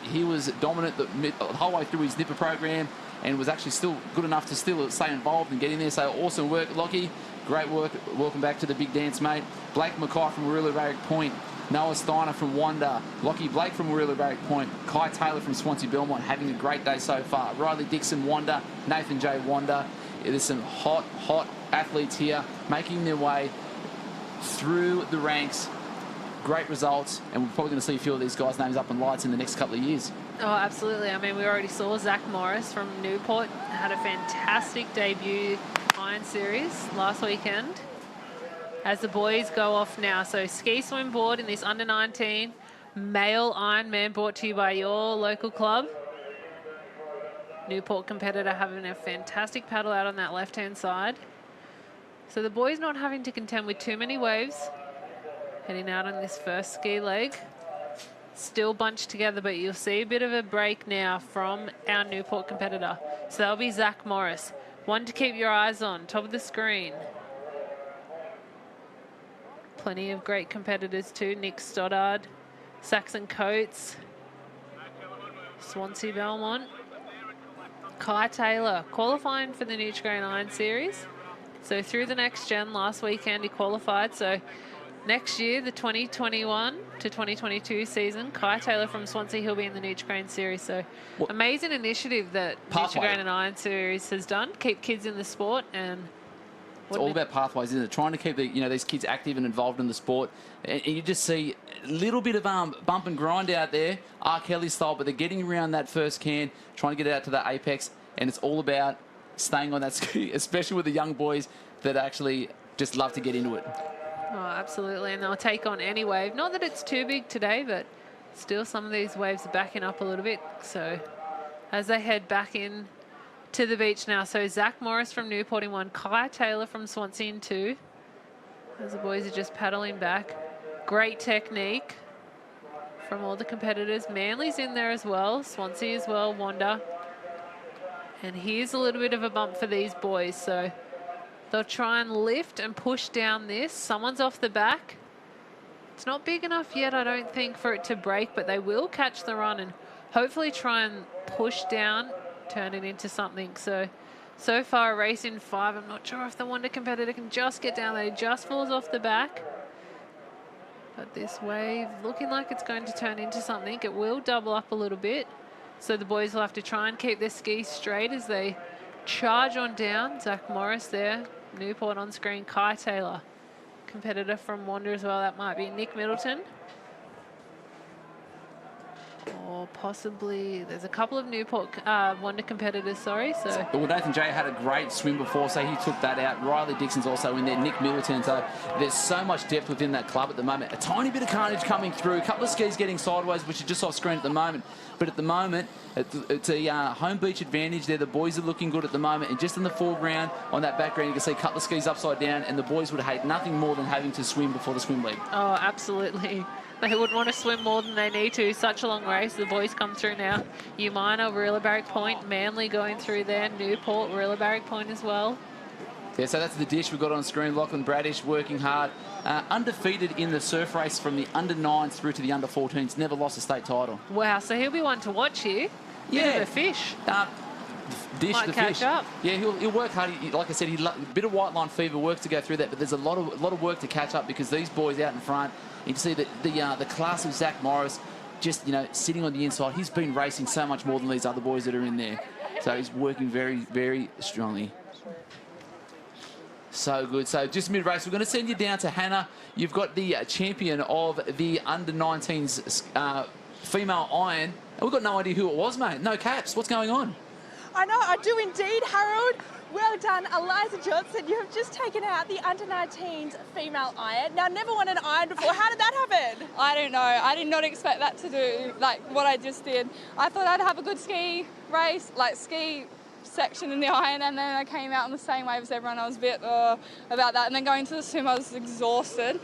he was dominant the whole way through his Nipper program and was actually still good enough to still stay involved and get in there. So awesome work, Lockie. Great work. Welcome back to the big dance, mate. Blake Mackay from Warilla Barrack Point. Noah Steiner from Wanda, Lockie Blake from Warilla Barrack Point, Kai Taylor from Swansea Belmont having a great day so far. Riley Dixon Wanda, Nathan J Wanda. There's some hot athletes here making their way through the ranks. Great results, and we're probably going to see a few of these guys' names up in lights in the next couple of years. Oh, absolutely. I mean, we already saw Zach Morris from Newport had a fantastic debut Iron Series last weekend. As the boys go off now. So ski swim board in this under-19 male Ironman brought to you by your local club. Newport competitor having a fantastic paddle out on that left-hand side. So the boys not having to contend with too many waves. Heading out on this first ski leg. Still bunched together, but you'll see a bit of a break now from our Newport competitor. So that'll be Zach Morris. One to keep your eyes on, top of the screen. Plenty of great competitors too. Nick Stoddard, Saxon Coates, Swansea Belmont. Kai Taylor qualifying for the Nutri-Grain Iron Series. So through the next gen last weekend he qualified. So next year, the 2021 to 2022 season, Kai Taylor from Swansea, he'll be in the Nutri-Grain Series. So amazing initiative that Nutri-Grain and Iron Series has done. Keep kids in the sport and it's all about pathways, isn't it? Trying to keep these kids active and involved in the sport. And you just see a little bit of bump and grind out there, R. Kelly style, but they're getting around that first can, trying to get it out to the apex, and it's all about staying on that ski, especially with the young boys that actually just love to get into it. Oh, absolutely, and they'll take on any wave. Not that it's too big today, but still some of these waves are backing up a little bit. So as they head back in to the beach now. So Zach Morris from Newport in 1, Kai Taylor from Swansea in 2. As the boys are just paddling back. Great technique from all the competitors. Manly's in there as well. Swansea as well, Wanda. And here's a little bit of a bump for these boys. So they'll try and lift and push down this. Someone's off the back. It's not big enough yet, I don't think, for it to break, but they will catch the run and hopefully try and push down, turn it into something. So far, a race in 5. I'm not sure if the Wanda competitor can just get down there. He just falls off the back. But this wave looking like it's going to turn into something. It will double up a little bit. So the boys will have to try and keep their skis straight as they charge on down. Zach Morris there. Newport on screen. Kai Taylor, competitor from Wanda as well. That might be Nick Middleton. Or possibly, there's a couple of Newport Wanda competitors, sorry. So well, Nathan J had a great swim before, so he took that out. Riley Dixon's also in there, Nick Middleton. So there's so much depth within that club at the moment. A tiny bit of carnage coming through, a couple of skis getting sideways, which are just off screen at the moment. But at the moment, it's a home beach advantage there. The boys are looking good at the moment. And just in the foreground, on that background, you can see a couple of skis upside down, and the boys would hate nothing more than having to swim before the swim league. Oh, absolutely. They wouldn't want to swim more than they need to. Such a long race. The boys come through now. Umina, Warilla Barrack Point, Manly going through there. Newport, Warilla Barrack Point as well. Yeah, so that's the dish we've got on screen. Lachlan Bradish working hard. Undefeated in the surf race from the under-9s through to the under-14s. Never lost a state title. Wow, so he'll be one to watch here. Yeah. Bit of a fish. Dish might the catch fish. up. Yeah, he'll work hard. Like I said, a bit of white line fever work to go through that, but there's a lot of work to catch up because these boys out in front. You can see that the class of Zach Morris, just sitting on the inside. He's been racing so much more than these other boys that are in there. So he's working very, very strongly. So good. So just mid-race, we're going to send you down to Hanna. You've got the champion of the under-19s female iron. And we've got no idea who it was, mate. No caps. What's going on? I know, I do indeed, Harold. Well done, Eliza Johnson. You have just taken out the under-19s female iron. Now, never won an iron before. How did that happen? I don't know. I did not expect that to do like what I just did. I thought I'd have a good ski race, like ski section in the iron, and then I came out in the same wave as everyone. I was a bit about that, and then going to the swim I was exhausted,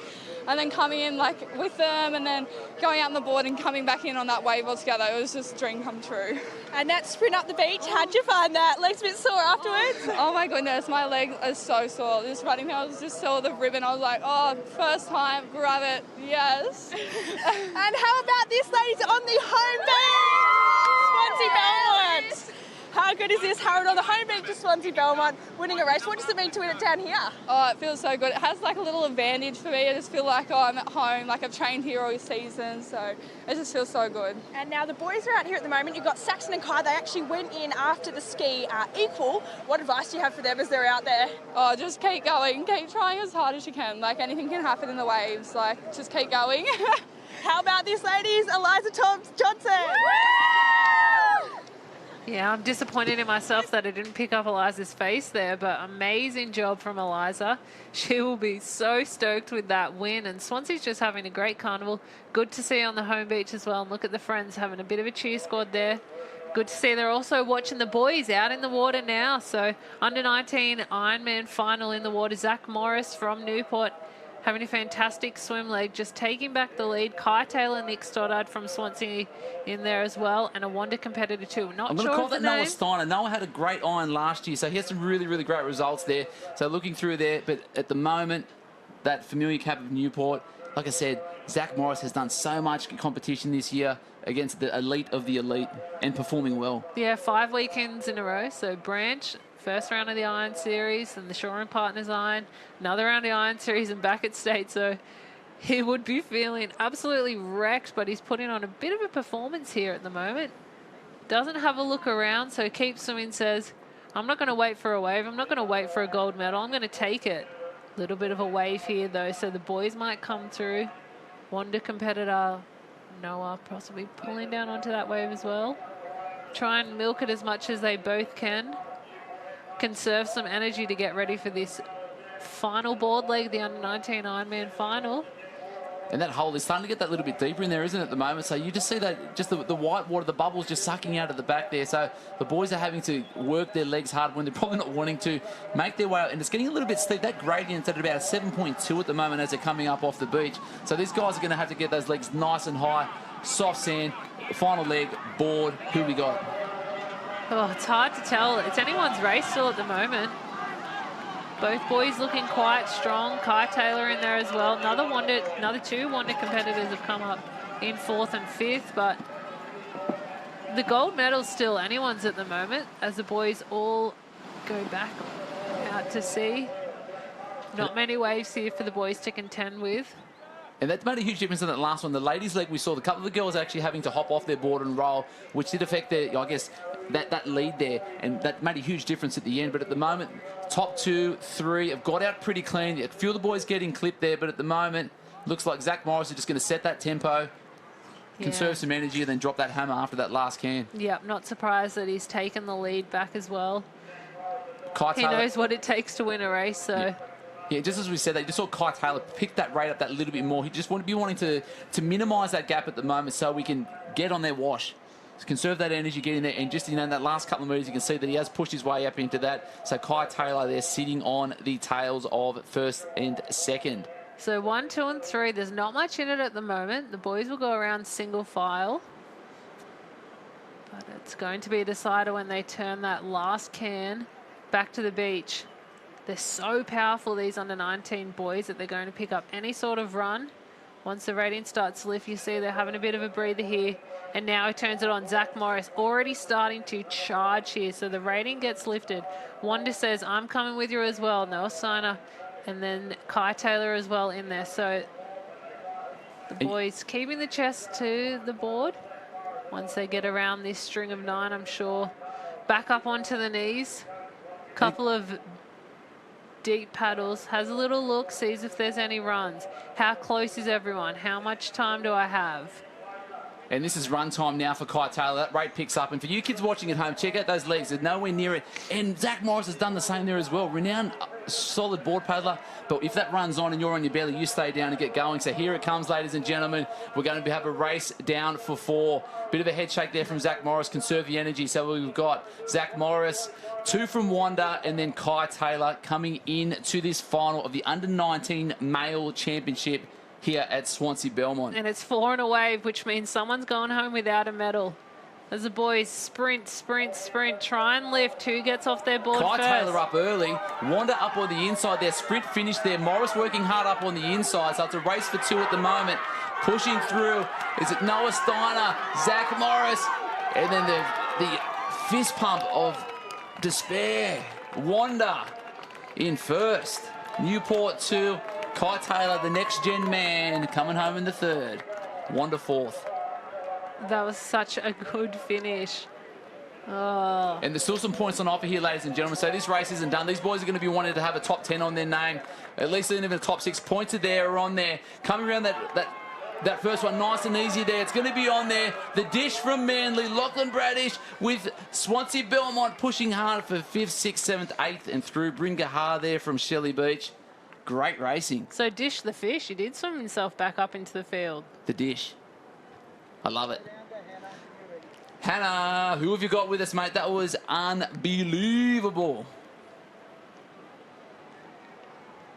and then coming in like with them and then going out on the board and coming back in on that wave altogether, it was just a dream come true. And that sprint up the beach, how'd you find that? Legs a bit sore afterwards? Oh my goodness, my leg is so sore. Just running there, I was just saw the ribbon, I was like, oh, first time, grab it, yes. And how about this, ladies, on the home beach, Swansea Belmont? How good is this, Harold, on the home beach of Swansea Belmont, winning a race? What does it mean to win it down here? Oh, it feels so good. It has like a little advantage for me. I just feel like, I'm at home, like I've trained here all season, so it just feels so good. And now the boys are out here at the moment. You've got Saxon and Kai. They actually went in after the ski equal. What advice do you have for them as they're out there? Oh, just keep going. Keep trying as hard as you can. Like anything can happen in the waves. Like just keep going. How about this, ladies? Eliza Johnson. Yeah, I'm disappointed in myself that I didn't pick up Eliza's face there, but amazing job from Eliza. She will be so stoked with that win, and Swansea's just having a great carnival. Good to see on the home beach as well, and look at the friends having a bit of a cheer squad there. Good to see they're also watching the boys out in the water now. So under-19 Ironman final in the water. Zach Morris from Newport having a fantastic swim leg, just taking back the lead. Kai Taylor, Nick Stoddard from Swansea in there as well, and a Wanda competitor too. I'm going to call that Noah Steiner. Noah had a great iron last year, so he had some really, really great results there. So looking through there, but at the moment, that familiar cap of Newport, like I said, Zach Morris has done so much competition this year against the elite of the elite and performing well. Yeah, 5 weekends in a row. So Branch, first round of the Iron Series, and the Shaw and Partners Iron, another round of the Iron Series, and back at State. So he would be feeling absolutely wrecked, but he's putting on a bit of a performance here at the moment. Doesn't have a look around, so keeps swimming, says, I'm not going to wait for a wave. I'm not going to wait for a gold medal. I'm going to take it. A little bit of a wave here, though, so the boys might come through. Wanda competitor Noah possibly pulling down onto that wave as well. Try and milk it as much as they both can. Conserve some energy to get ready for this final board leg, the under-19 Ironman final. And that hole is starting to get that little bit deeper in there, isn't it, at the moment? So you just see that, just the white water, the bubbles just sucking out at the back there. So the boys are having to work their legs hard when they're probably not wanting to make their way out. And it's getting a little bit steep. That gradient's at about a 7.2 at the moment as they're coming up off the beach. So these guys are going to have to get those legs nice and high. Soft sand, final leg, board. Who we got? Oh, it's hard to tell. It's anyone's race still at the moment. Both boys looking quite strong. Kai Taylor in there as well. Another two Wanda competitors have come up in 4th and 5th, but the gold medal's still anyone's at the moment as the boys all go back out to sea. Not many waves here for the boys to contend with. And that made a huge difference in that last one. The ladies' leg, we saw the couple of the girls actually having to hop off their board and roll, which did affect their, I guess, that lead there. And that made a huge difference at the end. But at the moment, top 2, 3 have got out pretty clean. A few of the boys getting clipped there. But at the moment, looks like Zach Morris is just going to set that tempo, conserve some energy, and then drop that hammer after that last can. Yep, not surprised that he's taken the lead back as well. He knows what it takes to win a race, so... Yeah. Yeah, just as we said, they just saw Kai Taylor pick that rate up that little bit more. He just would be wanting to minimise that gap at the moment so we can get on their wash. So conserve that energy, get in there, and just, in that last couple of moves, you can see that he has pushed his way up into that. So Kai Taylor there sitting on the tails of 1st and 2nd. So 1, 2, and 3, there's not much in it at the moment. The boys will go around single file. But it's going to be a decider when they turn that last can back to the beach. They're so powerful, these under-19 boys, that they're going to pick up any sort of run. Once the rating starts to lift, you see they're having a bit of a breather here. And now he turns it on. Zach Morris already starting to charge here. So the rating gets lifted. Wanda says, I'm coming with you as well. Noah Steiner. And then Kai Taylor as well in there. So the boys keeping the chest to the board. Once they get around this string of 9, I'm sure. Back up onto the knees. Couple of deep paddles, has a little look, sees if there's any runs. How close is everyone? How much time do I have? And this is run time now for Kai Taylor. That rate picks up. And for you kids watching at home, check out those legs. They're nowhere near it. And Zach Morris has done the same there as well. Renowned, solid board paddler. But if that runs on and you're on your belly, you stay down and get going. So here it comes, ladies and gentlemen. We're going to have a race down for 4. Bit of a head shake there from Zach Morris. Conserve the energy. So we've got Zach Morris, 2 from Wanda, and then Kai Taylor coming in to this final of the Under-19 Male Championship here at Swansea Belmont. And it's 4 and a wave, which means someone's going home without a medal. As the boys sprint, sprint, sprint, try and lift. Who gets off their board Kai first? Taylor up early. Wanda up on the inside there. Sprint finish there. Morris working hard up on the inside. So it's a race for 2 at the moment. Pushing through. Is it Noah Steiner? Zach Morris. And then the fist pump of despair. Wanda in first. Newport 2. Kai Taylor, the next-gen man, coming home in the 3rd. Wanda 4th. That was such a good finish. Oh. And there's still some points on offer here, ladies and gentlemen. So this race isn't done. These boys are going to be wanting to have a top 10 on their name. At least even the top 6 points are there, are on there. Coming around that first one, nice and easy there. It's going to be on there. The dish from Manly, Lachlan Bradish with Swansea Belmont pushing hard for 5th, 6th, 7th, 8th and through. Bringahar there from Shelley Beach. Great racing. So Dish the fish, he did swim himself back up into the field. The dish. I love it. Hanna, who have you got with us, mate? That was unbelievable.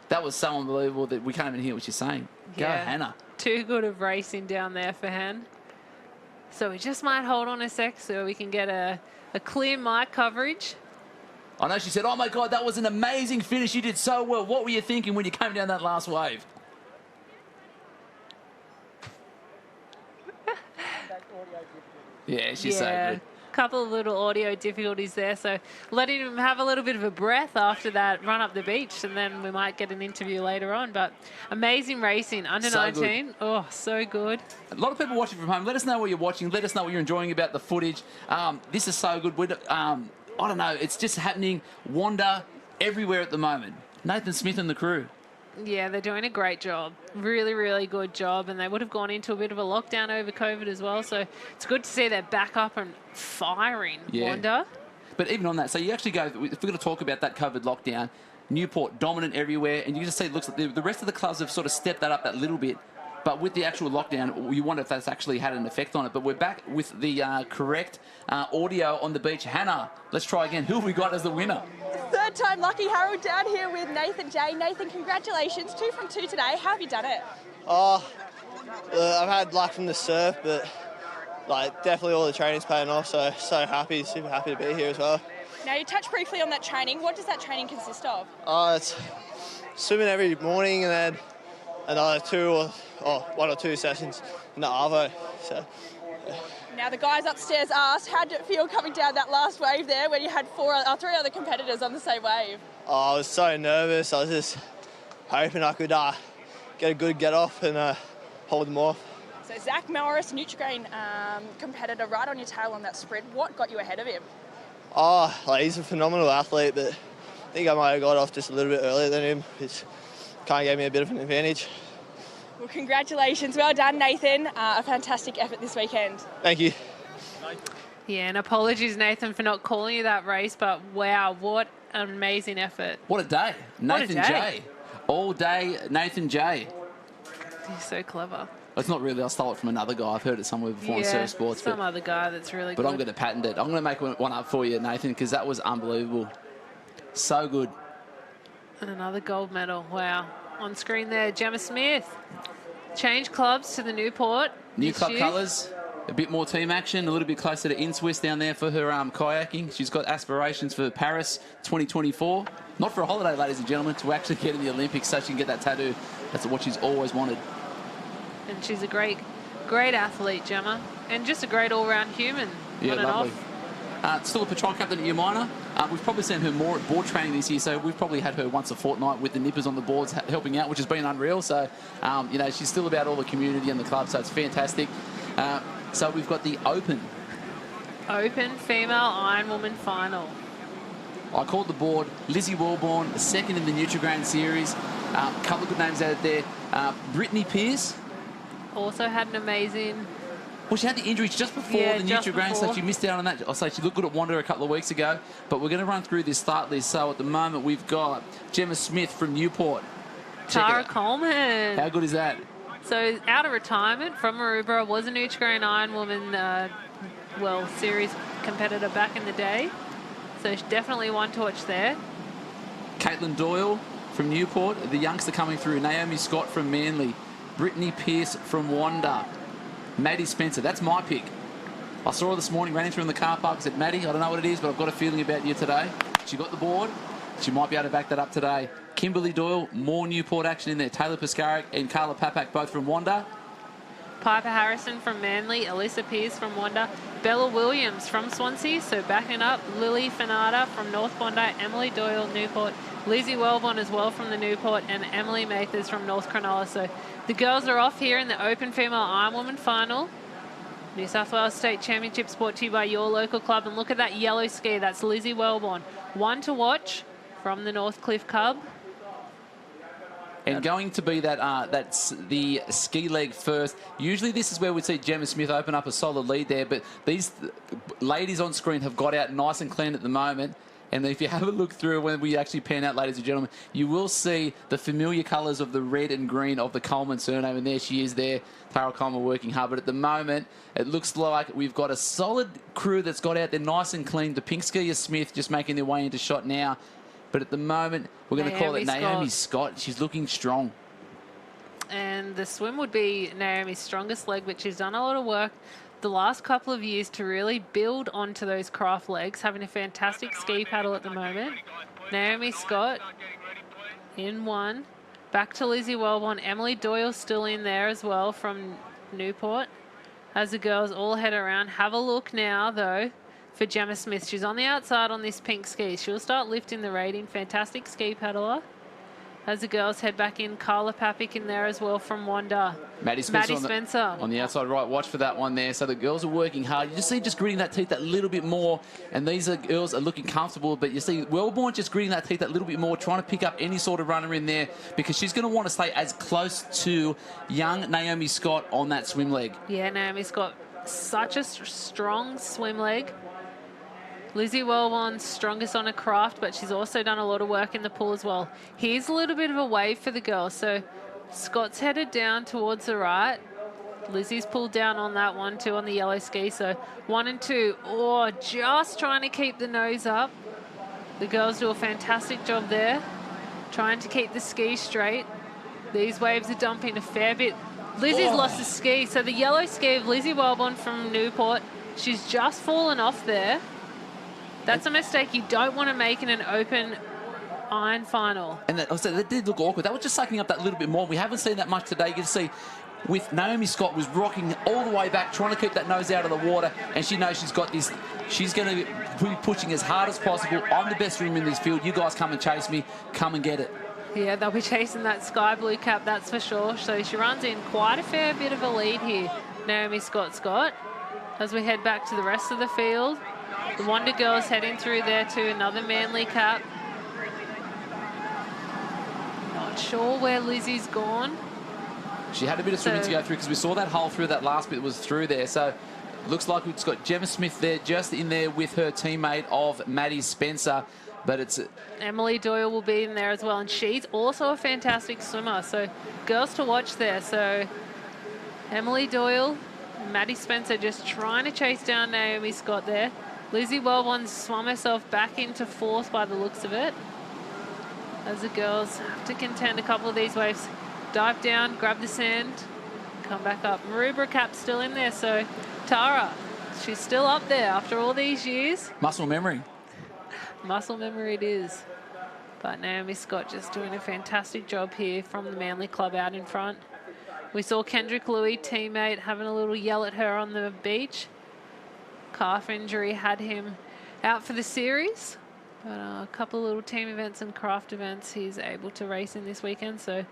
That was so unbelievable that we can't even hear what you're saying. Go, Hanna. Too good of racing down there for Han. So we just might hold on a sec so we can get a clear mic coverage. I know she said, oh my God, that was an amazing finish. You did so well. What were you thinking when you came down that last wave? Yeah, she's so good. Couple of little audio difficulties there, so letting him have a little bit of a breath after that run up the beach, and then we might get an interview later on. But amazing racing, under 19. Oh, so good. A lot of people watching from home. Let us know what you're watching. Let us know what you're enjoying about the footage. This is so good. I don't know, it's just happening. Wanda everywhere at the moment. Nathan Smith and the crew. Yeah, they're doing a great job. Really, really good job. And they would have gone into a bit of a lockdown over COVID as well. So it's good to see they're back up and firing, Wanda. But even on that, so you actually go, if we're going to talk about that COVID lockdown, Newport dominant everywhere. And you can just see it looks like the rest of the clubs have sort of stepped that up that little bit. But with the actual lockdown, you wonder if that's actually had an effect on it. But we're back with the correct audio on the beach. Hanna, let's try again. Who have we got as the winner? 3rd time lucky Harold down here with Nathan J. Nathan, congratulations. 2 from 2 today. How have you done it? I've had luck from the surf, but definitely all the training's paying off. So happy, super happy to be here as well. Now you touched briefly on that training. What does that training consist of? It's swimming every morning and then another 1 or 2 sessions in the Arvo. So. Now the guys upstairs asked, how did it feel coming down that last wave there when you had 3 other competitors on the same wave? I was so nervous. I was just hoping I could get a good get off and hold them off. So Zach Morris, Nutrigrain competitor, right on your tail on that sprint. What got you ahead of him? He's a phenomenal athlete, but I think I might have got off just a little bit earlier than him, which kind of gave me a bit of an advantage. Well, congratulations. Well done, Nathan. A fantastic effort this weekend. Thank you. Yeah, and apologies, Nathan, for not calling you that race, but wow, what an amazing effort. What a day. Nathan J. All day, Nathan J. He's so clever. It's not really, I stole it from another guy. I've heard it somewhere before in Surf Sports. Some other guy that's really good. But I'm going to patent it. I'm going to make one up for you, Nathan, because that was unbelievable. So good. And another gold medal. Wow. On screen there, Gemma Smith. Change clubs to the Newport. New club colours. A bit more team action. A little bit closer to Inswiss down there for her kayaking. She's got aspirations for Paris 2024. Not for a holiday, ladies and gentlemen, to actually get in the Olympics so she can get that tattoo. That's what she's always wanted. And she's a great athlete, Gemma. And just a great all-round human. Yeah, on and lovely. Off. Still a patrol captain at Umina. We've probably seen her more at board training this year, so we've probably had her once a fortnight with the nippers on the boards helping out, which has been unreal. So, she's still about all the community and the club, so it's fantastic. So we've got the Open Female Ironwoman Final. I called the board. Lizzie Wellborn, second in the Nutrigrain series. A couple of good names out there. Brittany Pearce. Also had an amazing... Well, she had the injury just before the Nutrigrain, so she missed out on that. I'll say she looked good at Wanda a couple of weeks ago. But we're going to run through this start list. So at the moment, we've got Gemma Smith from Newport. Tara Coleman. How good is that? So out of retirement from Maroubra, was a Nutrigrain Ironwoman, series competitor back in the day. So she's definitely one to watch there. Caitlin Doyle from Newport, the youngster coming through. Naomi Scott from Manly. Brittany Pearce from Wanda. Maddie Spencer, that's my pick. I saw her this morning, ran through in the car park, said, Maddie, I don't know what it is, but I've got a feeling about you today. She got the board. She might be able to back that up today. Kimberly Doyle, more Newport action in there. Taylor Piscaric and Carla Papak, both from Wanda. Piper Harrison from Manly, Alyssa Pearce from Wanda, Bella Williams from Swansea, so backing up, Lily Fanada from North Bondi, Emily Doyle, Newport, Lizzie Wellborn as well from the Newport, and Emily Mathers from North Cronulla. So the girls are off here in the Open Female Ironwoman Final. New South Wales State Championships brought to you by your local club. And look at that yellow ski, that's Lizzie Wellborn. One to watch from the Northcliffe Cub. And going to be that's the ski leg first. Usually this is where we'd see Gemma Smith open up a solid lead there, but these ladies on screen have got out nice and clean at the moment. And if you have a look through when we actually pan out, ladies and gentlemen, you will see the familiar colours of the red and green of the Coleman surname. And there she is there, Tara Coleman working hard. But at the moment, it looks like we've got a solid crew that's got out there nice and clean. The pink skier Smith just making their way into shot now. But at the moment, we're going to call it Naomi Scott. She's looking strong. And the swim would be Naomi's strongest leg, but she's done a lot of work the last couple of years to really build onto those craft legs, having a fantastic ski paddle at the moment. Naomi Scott in one. Back to Lizzie Wellborn. Emily Doyle still in there as well from Newport. As the girls all head around. Have a look now, though, for Gemma Smith. She's on the outside on this pink ski. She'll start lifting the rating. Fantastic ski paddler. As the girls head back in, Carla Papik in there as well from Wanda. Maddie Spencer on the outside right. Watch for that one there. So the girls are working hard. You just see just gritting that teeth that little bit more. And these girls are looking comfortable. But you see Wellborn just gritting that teeth that little bit more, trying to pick up any sort of runner in there because she's going to want to stay as close to young Naomi Scott on that swim leg. Yeah, Naomi's got such a strong swim leg. Lizzie Wellborn's strongest on a craft, but she's also done a lot of work in the pool as well. Here's a little bit of a wave for the girls. So Scott's headed down towards the right. Lizzie's pulled down on that one too on the yellow ski. So 1 and 2. Oh, just trying to keep the nose up. The girls do a fantastic job there, trying to keep the ski straight. These waves are dumping a fair bit. Lizzie's lost the ski. So the yellow ski of Lizzie Wellborn from Newport, she's just fallen off there. That's a mistake you don't want to make in an open iron final. And that did look awkward. That was just sucking up that little bit more. We haven't seen that much today. You can see with Naomi Scott was rocking all the way back, trying to keep that nose out of the water, and she knows she's got this. She's going to be pushing as hard as possible. I'm the best swimmer in this field. You guys come and chase me. Come and get it. Yeah, they'll be chasing that sky blue cap, that's for sure. So she runs in quite a fair bit of a lead here, Naomi Scott. As we head back to the rest of the field. The Wonder girls heading through there to another Manly cap. Not sure where Lizzie's gone. She had a bit of swimming to go through because we saw that hole through that last bit was through there. So looks like we've got Gemma Smith there, just in there with her teammate of Maddie Spencer. But it's Emily Doyle will be in there as well, and she's also a fantastic swimmer. So girls to watch there. So Emily Doyle, Maddie Spencer just trying to chase down Naomi Scott there. Lizzie Wellborn swum herself back into fourth by the looks of it. As the girls have to contend a couple of these waves. Dive down, grab the sand, come back up. Maroubra cap still in there, so Tara, she's still up there after all these years. Muscle memory. Muscle memory it is. But Naomi Scott just doing a fantastic job here from the Manly club out in front. We saw Kendrick Louis, teammate, having a little yell at her on the beach. Calf injury had him out for the series, but a couple of little team events and craft events he's able to race in this weekend. So,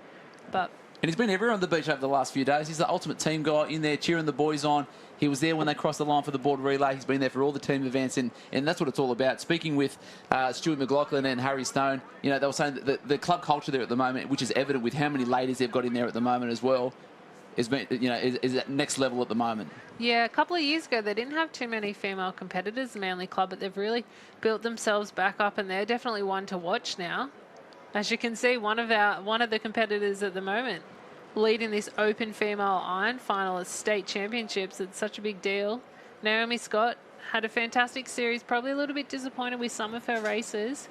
but And he's been everywhere on the beach over the last few days. He's the ultimate team guy in there, cheering the boys on. He was there when they crossed the line for the board relay. He's been there for all the team events, and that's what it's all about. Speaking with Stuart McLaughlin and Harry Stone, you know, they were saying that the club culture there at the moment, which is evident with how many ladies they've got in there at the moment as well, is at next level at the moment. Yeah, a couple of years ago, they didn't have too many female competitors, the Manly Club, but they've really built themselves back up, and they're definitely one to watch now. As you can see, one of the competitors at the moment leading this open female iron final at state championships. It's such a big deal. Naomi Scott had a fantastic series, probably a little bit disappointed with some of her races,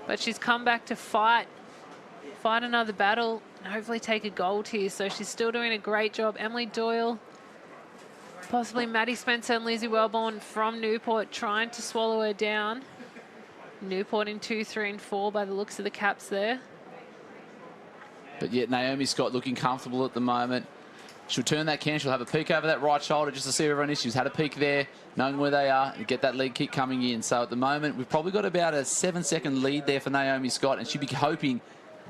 but she's come back to fight another battle and hopefully take a gold here. So she's still doing a great job. Emily Doyle, possibly Maddie Spencer and Lizzie Wellborn from Newport trying to swallow her down. Newport in 2, 3 and 4 by the looks of the caps there. But yet Naomi Scott looking comfortable at the moment. She'll turn that can. She'll have a peek over that right shoulder just to see where everyone is. She's had a peek there, knowing where they are, and get that lead kick coming in. So at the moment, we've probably got about a 7-second lead there for Naomi Scott, and she'd be hoping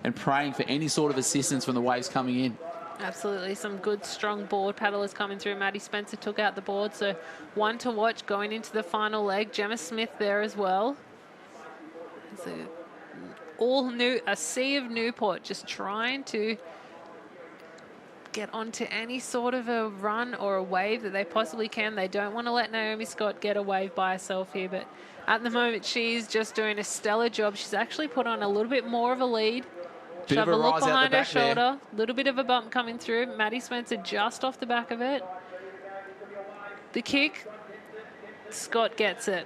and praying for any sort of assistance from the waves coming in. Absolutely. Some good, strong board paddlers coming through. Maddie Spencer took out the board, so one to watch going into the final leg. Gemma Smith there as well. It's a sea of Newport just trying to get onto any sort of a run or a wave that they possibly can. They don't want to let Naomi Scott get a wave by herself here, but at the moment she's just doing a stellar job. She's actually put on a little bit more of a lead. She'll have a look behind her shoulder. A little bit of a bump coming through. Maddie Spencer just off the back of it. The kick, Scott gets it.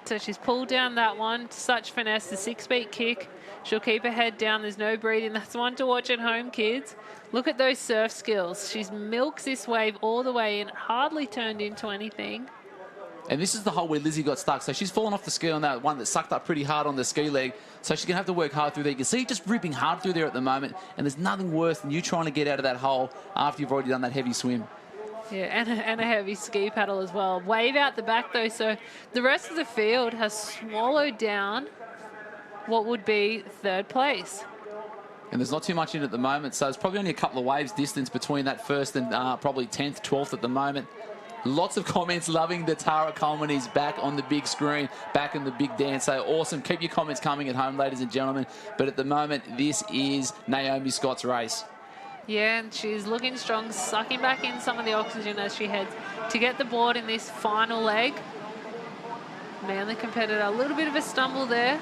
So she's pulled down that one. Such finesse, the 6-beat kick. She'll keep her head down. There's no breathing. That's one to watch at home, kids. Look at those surf skills. She's milks this wave all the way in. Hardly turned into anything. And this is the hole where Lizzie got stuck. So she's fallen off the ski on that one that sucked up pretty hard on the ski leg. So she's going to have to work hard through there. You can see just ripping hard through there at the moment. And there's nothing worse than you trying to get out of that hole after you've already done that heavy swim. Yeah, and a heavy ski paddle as well. Wave out the back, though, so the rest of the field has swallowed down what would be 3rd place. And there's not too much in at the moment, so there's probably only a couple of waves distance between that first and probably 10th, 12th at the moment. Lots of comments loving that Tara Coleman is back on the big screen, back in the big dance. So awesome. Keep your comments coming at home, ladies and gentlemen. But at the moment, this is Naomi Scott's race. Yeah, and she's looking strong, sucking back in some of the oxygen as she heads to get the board in this final leg. Manly competitor, a little bit of a stumble there,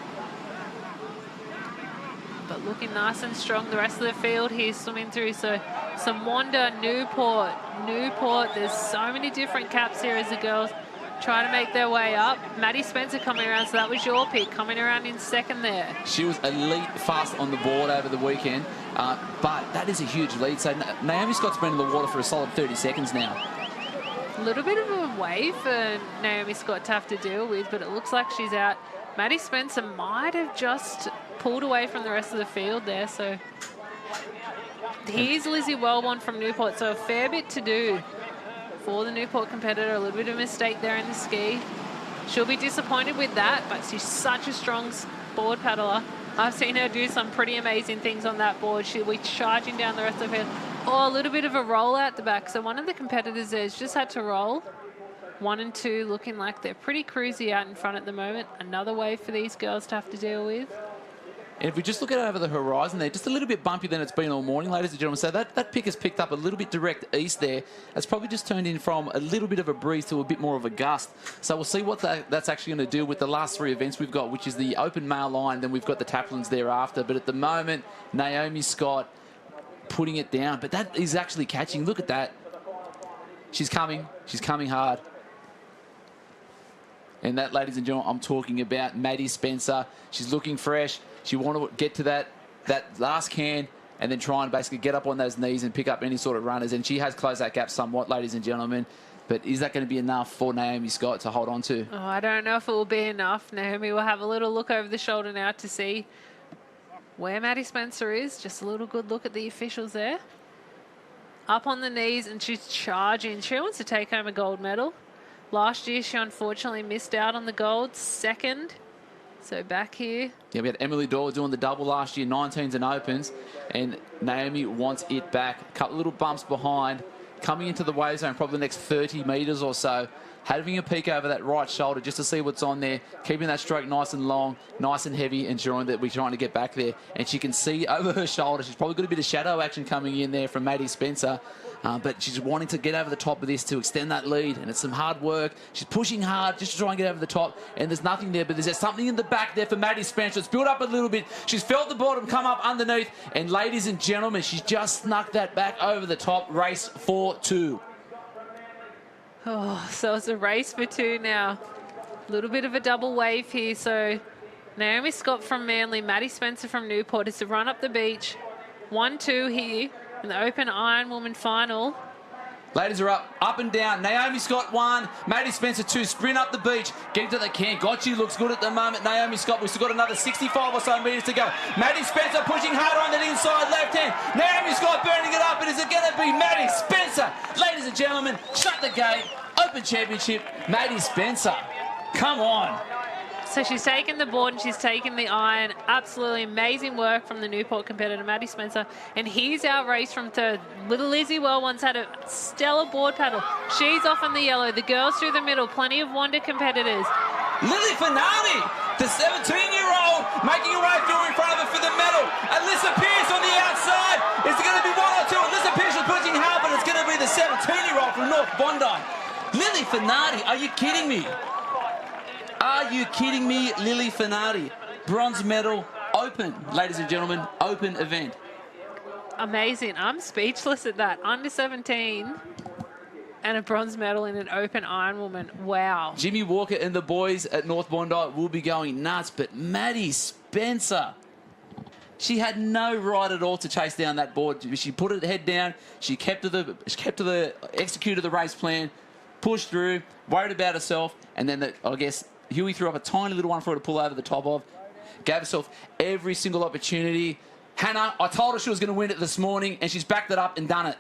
but looking nice and strong. The rest of the field here swimming through. So Samwanda, Newport. There's so many different caps here as the girls trying to make their way up. Maddie Spencer coming around, so that was your pick, coming around in 2nd there. She was elite fast on the board over the weekend, but that is a huge lead. So Naomi Scott's been in the water for a solid 30 seconds now. A little bit of a wave for Naomi Scott to have to deal with, but it looks like she's out. Maddie Spencer might have just pulled away from the rest of the field there. So here's Lizzie Wellborn from Newport, so a fair bit to do for the Newport competitor. A little bit of a mistake there in the ski. She'll be disappointed with that, but she's such a strong board paddler. I've seen her do some pretty amazing things on that board. She'll be charging down the rest of the field. Oh, a little bit of a roll out the back. So one of the competitors there has just had to roll. 1 and 2 looking like they're pretty cruisy out in front at the moment. Another wave for these girls to have to deal with. And if we just look at it over the horizon there, just a little bit bumpy than it's been all morning, ladies and gentlemen. So that pick has picked up a little bit direct east there. It's probably just turned in from a little bit of a breeze to a bit more of a gust. So we'll see what that's actually going to do with the last 3 events we've got, which is the open male line, then we've got the taplins thereafter. But at the moment, Naomi Scott putting it down. But that is actually catching. Look at that. She's coming. She's coming hard. And that, ladies and gentlemen, I'm talking about Maddie Spencer. She's looking fresh. She want to get to that last can and then try and basically get up on those knees and pick up any sort of runners. And she has closed that gap somewhat, ladies and gentlemen. But is that going to be enough for Naomi Scott to hold on to? Oh, I don't know if it will be enough. Naomi will have a little look over the shoulder now to see where Maddie Spencer is. Just a little good look at the officials there. Up on the knees, and she's charging. She wants to take home a gold medal. Last year, she unfortunately missed out on the gold. 2nd So back here. Yeah, we had Emily Doyle doing the double last year, 19s and opens, and Naomi wants it back. A couple little bumps behind, coming into the wave zone probably the next 30 metres or so. Having a peek over that right shoulder just to see what's on there, keeping that stroke nice and long, nice and heavy, ensuring that we're trying to get back there. And she can see over her shoulder, she's probably got a bit of shadow action coming in there from Maddie Spencer. But she's wanting to get over the top of this to extend that lead, and it's some hard work. She's pushing hard just to try and get over the top, and there's nothing there, but there's something in the back there for Maddie Spencer. It's built up a little bit. She's felt the bottom come up underneath, and ladies and gentlemen, she's just snuck that back over the top. Race for 2. Oh, so it's a race for 2 now. A little bit of a double wave here. So Naomi Scott from Manly, Maddie Spencer from Newport is to run up the beach. 1-2 here in the Open Iron Woman final. Ladies are up and down. Naomi Scott 1, Maddie Spencer 2. Sprint up the beach, get to the can. Gotchi looks good at the moment. Naomi Scott, we've still got another 65 or so metres to go. Maddie Spencer pushing harder on that inside left hand. Naomi Scott burning it up, and is it going to be Maddie Spencer? Ladies and gentlemen, shut the gate. Open Championship, Maddie Spencer. Come on. So she's taken the board and she's taken the iron. Absolutely amazing work from the Newport competitor, Maddie Spencer. And here's our race from 3rd. Little Lizzie Well once had a stellar board paddle. She's off in the yellow. The girls through the middle. Plenty of wonder competitors. Lily Finati, the 17-year-old, making a way through in front of her for the medal. Alyssa Pearce on the outside. Is it going to be 1 or 2? Alyssa Pearce is pushing hard, but it's going to be the 17-year-old from North Bondi. Lily Finati, are you kidding me? Are you kidding me, Lily Finati? Bronze medal, open, ladies and gentlemen, open event. Amazing. I'm speechless at that. Under 17 and a bronze medal in an open Ironwoman. Wow. Jimmy Walker and the boys at North Bondi will be going nuts, but Maddie Spencer, she had no right at all to chase down that board. She put her head down, she executed the race plan, pushed through, worried about herself, and then I guess Huey threw up a tiny little one for her to pull over the top of. Gave herself every single opportunity. Hanna, I told her she was going to win it this morning, and she's backed it up and done it.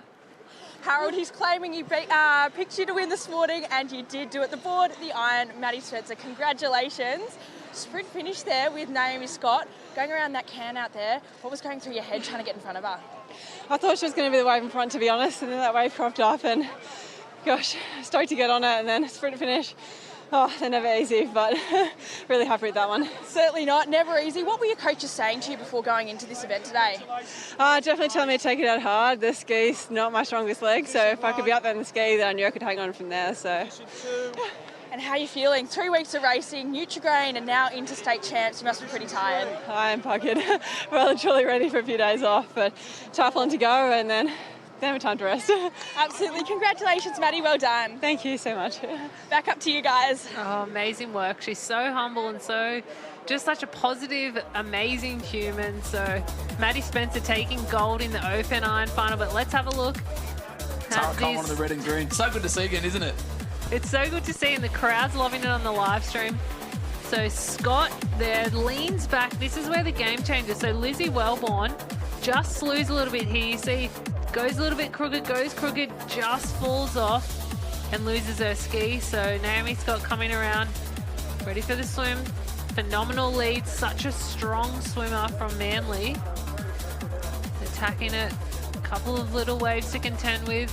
Harold, he's claiming he picked you to win this morning, and you did do it. The board, the iron, Maddie Spencer, congratulations. Sprint finish there with Naomi Scott. Going around that can out there, what was going through your head trying to get in front of her? I thought she was going to be the wave in front, to be honest, and then that wave cropped up, and gosh, stoked to get on it, and then sprint finish. Oh, they're never easy, but really happy with that one. Certainly not, never easy. What were your coaches saying to you before going into this event today? Definitely telling me to take it out hard. The ski's not my strongest leg, so if I could be up there in the ski, then I knew I could hang on from there. So. And how are you feeling? 3 weeks of racing, Nutrigrain, and now interstate champs. You must be pretty tired. I am puckered. Well, truly ready for a few days off, but taplin to go, and then time to rest. Absolutely. Congratulations, Maddie. Well done. Thank you so much. Back up to you guys. Oh, amazing work. She's so humble and so just such a positive, amazing human. So Maddie Spencer taking gold in the Open Iron final. But let's have a look. Tara Coleman on the red and green. So good to see again, isn't it? It's so good to see, and the crowd's loving it on the live stream. So Scott there leans back. This is where the game changes. So Lizzie Wellborn just slews a little bit here. You see, goes a little bit crooked, goes crooked, just falls off and loses her ski. So Naomi Scott coming around, ready for the swim. Phenomenal lead, such a strong swimmer from Manly. Attacking it, a couple of little waves to contend with.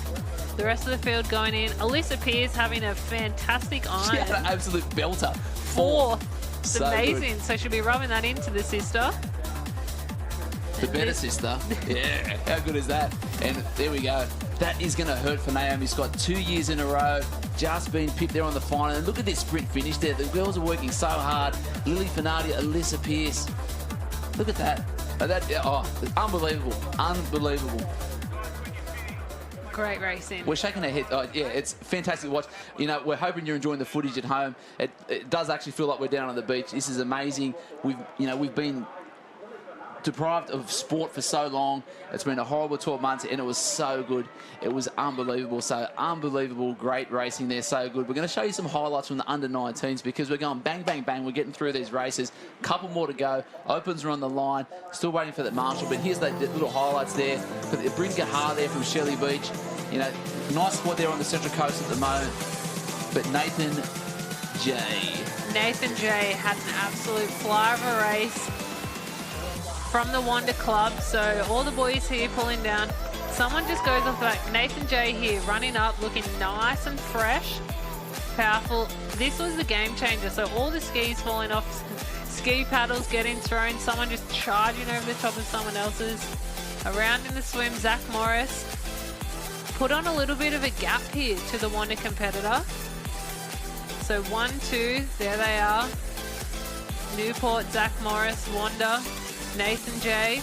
The rest of the field going in. Alyssa Pearce having a fantastic iron. She had an absolute belter. 4. It's So amazing. good. So she'll be rubbing that into the sister. The better sister. Yeah, how good is that? And there we go. That is going to hurt for Naomi Scott. 2 years in a row, just been pipped there on the final. And look at this sprint finish there. The girls are working so hard. Lily Finati, Alyssa Pearce. Look at that. Unbelievable. Unbelievable. Great racing. We're shaking our head. Yeah, it's fantastic to watch. You know, we're hoping you're enjoying the footage at home. It does actually feel like we're down on the beach. This is amazing. We've been deprived of sport for so long. It's been a horrible 12 months, and it was so good. It was unbelievable. So unbelievable, great racing there, so good. We're going to show you some highlights from the under-19s because we're going bang, bang, bang. We're getting through these races. Couple more to go. Opens are on the line. Still waiting for that marshal, but here's the little highlights there. Bryn Gahar there from Shelley Beach. You know, nice squad there on the Central Coast at the moment. But Nathan J. Nathan J had an absolute flyer of a race from the Wanda Club. So all the boys here pulling down. Someone just goes off like Nathan J here, running up, looking nice and fresh, powerful. This was the game changer. So all the skis falling off, ski paddles getting thrown, someone just charging over the top of someone else's. Around in the swim, Zach Morris put on a little bit of a gap here to the Wanda competitor. So 1, 2, there they are. Newport, Zach Morris, Wanda, Nathan J.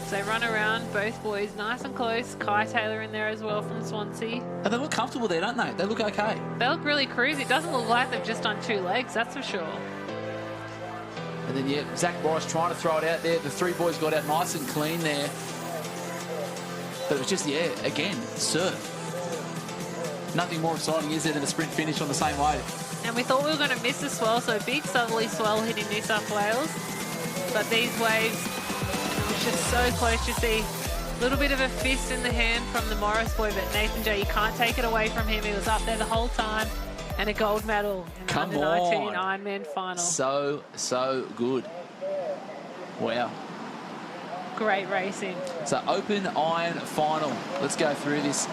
So they run around, both boys nice and close. Kai Taylor in there as well from Swansea. And they look comfortable there, don't they? They look okay. They look really cruisy. It doesn't look like they've just done 2 legs, that's for sure. And then, yeah, Zach Morris trying to throw it out there. The 3 boys got out nice and clean there. But it was just, yeah, again, surf. Nothing more exciting, is there, than a sprint finish on the same wave? And we thought we were going to miss the swell, so a big southerly swell hitting New South Wales. But these waves, it was just so close. You see a little bit of a fist in the hand from the Morris boy, but Nathan J, you can't take it away from him. He was up there the whole time. And a gold medal in the under-19 Ironman final. So good. Wow. Great racing. So open iron final. Let's go through this,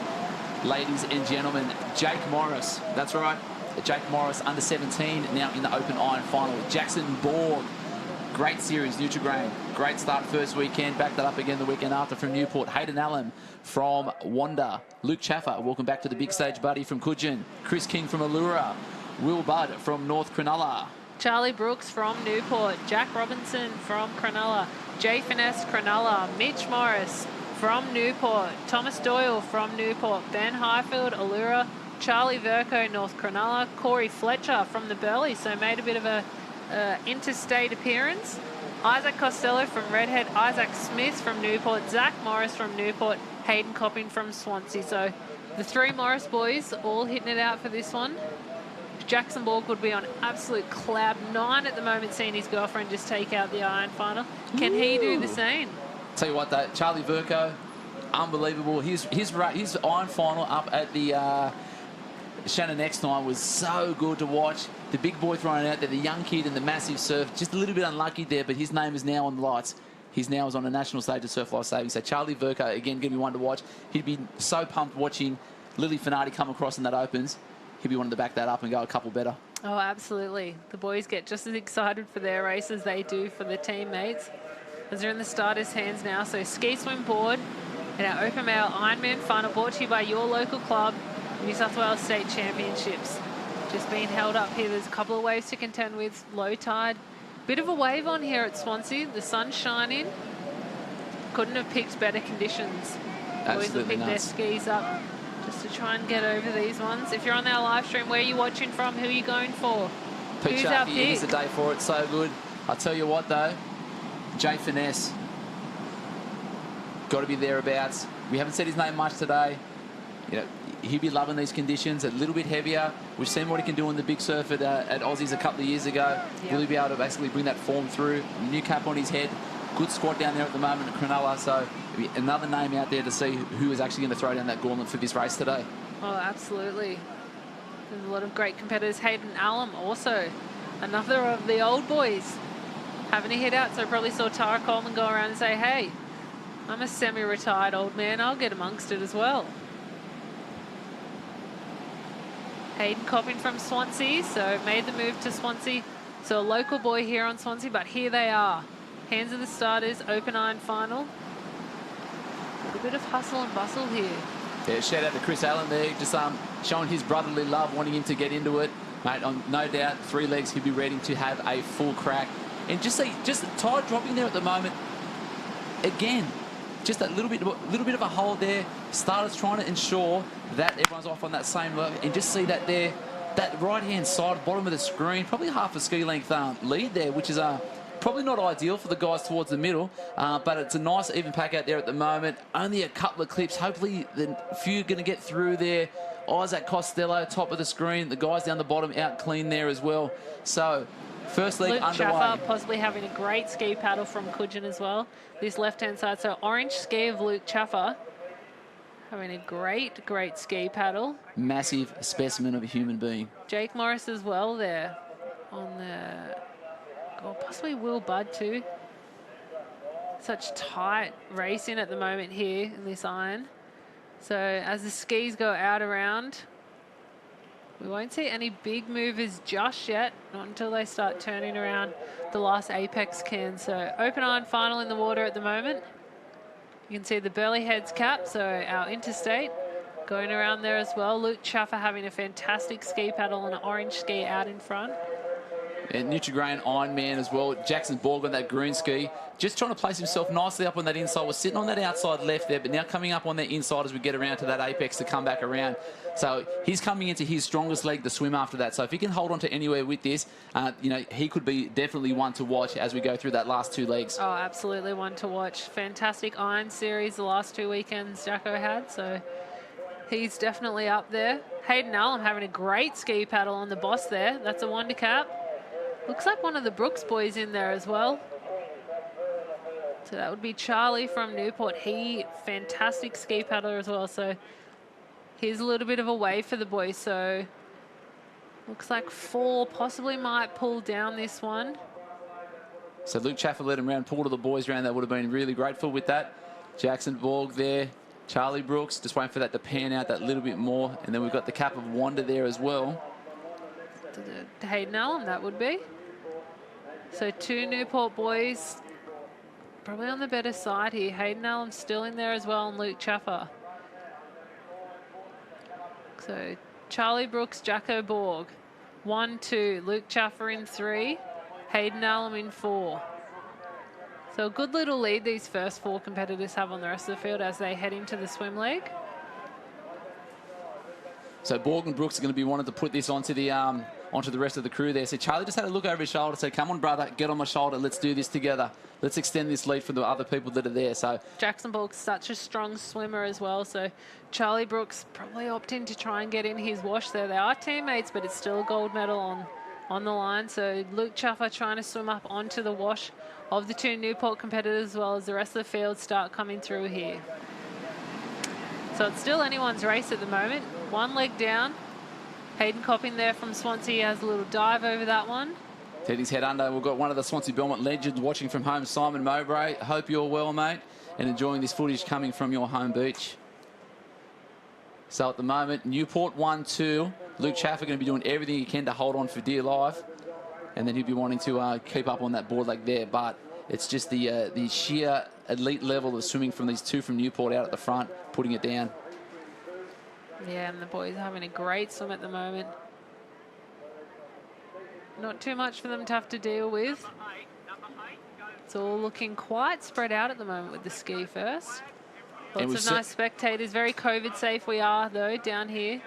ladies and gentlemen. Jake Morris, that's right. Jake Morris, under 17, now in the open iron final. Jackson Borg, great series, Nutrigrain. Great start first weekend, backed that up again the weekend after from Newport. Hayden Allen from Wanda. Luke Chaffer, welcome back to the big stage, buddy, from Coogin. Chris King from Allura. Will Budd from North Cronulla. Charlie Brooks from Newport. Jack Robinson from Cronulla. Jay Finesse, Cronulla. Mitch Morris from Newport. Thomas Doyle from Newport. Ben Highfield, Allura. Charlie Verco, North Cronulla. Corey Fletcher from the Burleigh, so made a bit of a interstate appearance. Isaac Costello from Redhead. Isaac Smith from Newport. Zach Morris from Newport. Hayden Copping from Swansea. So the 3 Morris boys all hitting it out for this one. Jackson Borg would be on absolute cloud 9 at the moment, seeing his girlfriend just take out the iron final. Can he do the same? Tell you what, though, Charlie Verco, unbelievable. His iron final up at the Shannon X time was so good to watch. The big boy throwing out there, the young kid and the massive surf, just a little bit unlucky there, but his name is now on the lights. He's now on a national stage of surf life saving. So Charlie Verco, again, going to be one to watch. He'd be so pumped watching Lily Finardi come across in that opens. He'd be wanting to back that up and go a couple better. Oh, absolutely. The boys get just as excited for their race as they do for their teammates. As they're in the starters' hands now. So ski swim board and our Open Mail Ironman final brought to you by your local club, New South Wales State Championships. Just being held up here. There's a couple of waves to contend with. Low tide. Bit of a wave on here at Swansea. The sun's shining. Couldn't have picked better conditions. Boys will pick their skis up just to try and get over these ones. If you're on our live stream, where are you watching from? Who are you going for? Pete Who's our Sharkey, pick? he's the day for it. So good. I'll tell you what, though. Jay Finesse. Got to be thereabouts. We haven't said his name much today. You know, he'd be loving these conditions. A little bit heavier. We've seen what he can do in the big surf at Aussies a couple of years ago. Yep. Will he be able to basically bring that form through? New cap on his head. Good squad down there at the moment at Cronulla. So another name out there to see who is actually going to throw down that gauntlet for this race today. Oh, absolutely. There's a lot of great competitors. Hayden Allen also, another of the old boys, having a hit out. So probably saw Tara Coleman go around and say, hey, I'm a semi-retired old man. I'll get amongst it as well. Hayden Copping from Swansea, so made the move to Swansea. So a local boy here on Swansea, but here they are. Hands of the starters, open iron final. A bit of hustle and bustle here. Yeah, shout out to Chris Allen there, just showing his brotherly love, wanting him to get into it. Mate, no doubt, 3 legs, he'll be ready to have a full crack. And just tide dropping there at the moment. Again, just a little bit of a hold there. Starters trying to ensure that everyone's off on that same level, and just see that there, that right-hand side, bottom of the screen, probably half a ski length lead there, which is probably not ideal for the guys towards the middle, but it's a nice even pack out there at the moment. Only a couple of clips. Hopefully the few going to get through there. Isaac Costello, top of the screen. The guys down the bottom out clean there as well. So first leg Luke underway. Chaffer possibly having a great ski paddle from Coogin as well. This left-hand side. So orange ski of Luke Chaffer. having a great ski paddle. Massive specimen of a human being. Jake Morris as well there on the, or possibly Will Budd too. Such tight racing at the moment here in this iron. So as the skis go out around, we won't see any big movers just yet, not until they start turning around the last apex can. So open iron final in the water at the moment. You can see the Burley Heads cap, so our interstate going around there as well. Luke Chaffer having a fantastic ski paddle and an orange ski out in front. And Nutrigrain Ironman as well. Jackson Borg on that green ski. Just trying to place himself nicely up on that inside. Was sitting on that outside left there, but now coming up on that inside as we get around to that apex to come back around. So he's coming into his strongest leg, the swim after that. So if he can hold on to anywhere with this, you know, he could be definitely one to watch as we go through that last two legs. Oh, absolutely one to watch. Fantastic iron series the last 2 weekends Jacko had. So he's definitely up there. Hayden Allen having a great ski paddle on the boss there. That's a wonder cap. Looks like one of the Brooks boys in there as well. So that would be Charlie from Newport. He, fantastic ski paddler as well. So here's a little bit of a wave for the boys. So looks like 4 possibly might pull down this one. So Luke Chaffer led him round, pulled to the boys round. They would have been really grateful with that. Jackson Borg there. Charlie Brooks, just waiting for that to pan out that little bit more. And then we've got the cap of Wanda there as well. To Hayden Allen, that would be. So 2 Newport boys, probably on the better side here. Hayden Allen still in there as well, and Luke Chaffer. So Charlie Brooks, Jacko Borg. 1, 2. Luke Chaffer in 3. Hayden Allen in 4. So a good little lead these first 4 competitors have on the rest of the field as they head into the swim leg. So Borg and Brooks are going to be wanting to put this onto the rest of the crew there. So Charlie just had a look over his shoulder, said, come on, brother, get on my shoulder. Let's do this together. Let's extend this lead for the other people that are there. So Jackson Borg's such a strong swimmer as well. So Charlie Brooks probably opting to try and get in his wash there. They are teammates, but it's still a gold medal on the line. So Luke Chaffer trying to swim up onto the wash of the 2 Newport competitors, as well as the rest of the field start coming through here. So it's still anyone's race at the moment. 1 leg down. Hayden Copping there from Swansea has a little dive over that one. Teddy's head under. We've got one of the Swansea Belmont legends watching from home, Simon Mowbray. Hope you're well, mate, and enjoying this footage coming from your home beach. So at the moment, Newport 1-2. Luke Chaffer going to be doing everything he can to hold on for dear life. And then he'll be wanting to keep up on that board leg there. But it's just the sheer elite level of swimming from these 2 from Newport out at the front, putting it down. Yeah, and the boys are having a great swim at the moment. Not too much for them to have to deal with. It's all looking quite spread out at the moment with the ski first. Lots of nice spectators. Very COVID safe we are, though, down here.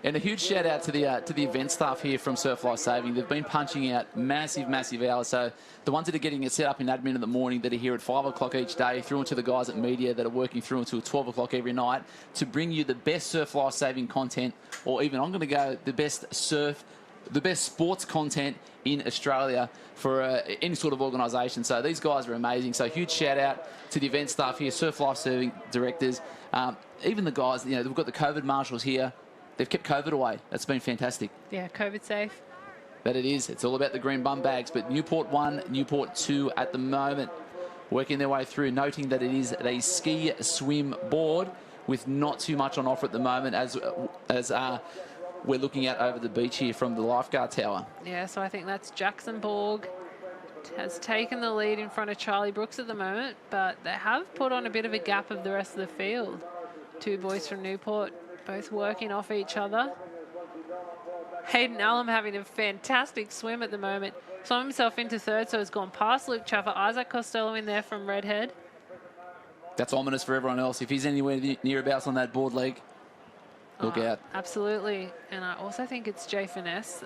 And a huge shout out to the event staff here from Surf Life Saving. They've been punching out massive hours. So the ones that are getting it set up in admin in the morning, that are here at 5 o'clock each day, through into the guys at media that are working through until 12 o'clock every night to bring you the best Surf Life Saving content, or even I'm going to go the best sports content in Australia for any sort of organisation. So these guys are amazing. So huge shout out to the event staff here, Surf Life Saving directors, even the guys. You know, we've got the COVID marshals here. They've kept COVID away. That's been fantastic. Yeah, COVID safe. But it is. It's all about the green bum bags. But Newport 1, Newport 2 at the moment, working their way through, noting that it is a ski swim board with not too much on offer at the moment as we're looking at over the beach here from the lifeguard tower. Yeah, so I think that's Jackson Borg has taken the lead in front of Charlie Brooks at the moment, but they have put on a bit of a gap of the rest of the field. 2 boys from Newport, both working off each other. Hayden Allen having a fantastic swim at the moment. Swam himself into 3rd, so has gone past Luke Chaffer. Isaac Costello in there from Redhead. That's ominous for everyone else. If he's anywhere nearabouts on that board leg, look out. Absolutely. And I also think it's Jay Finesse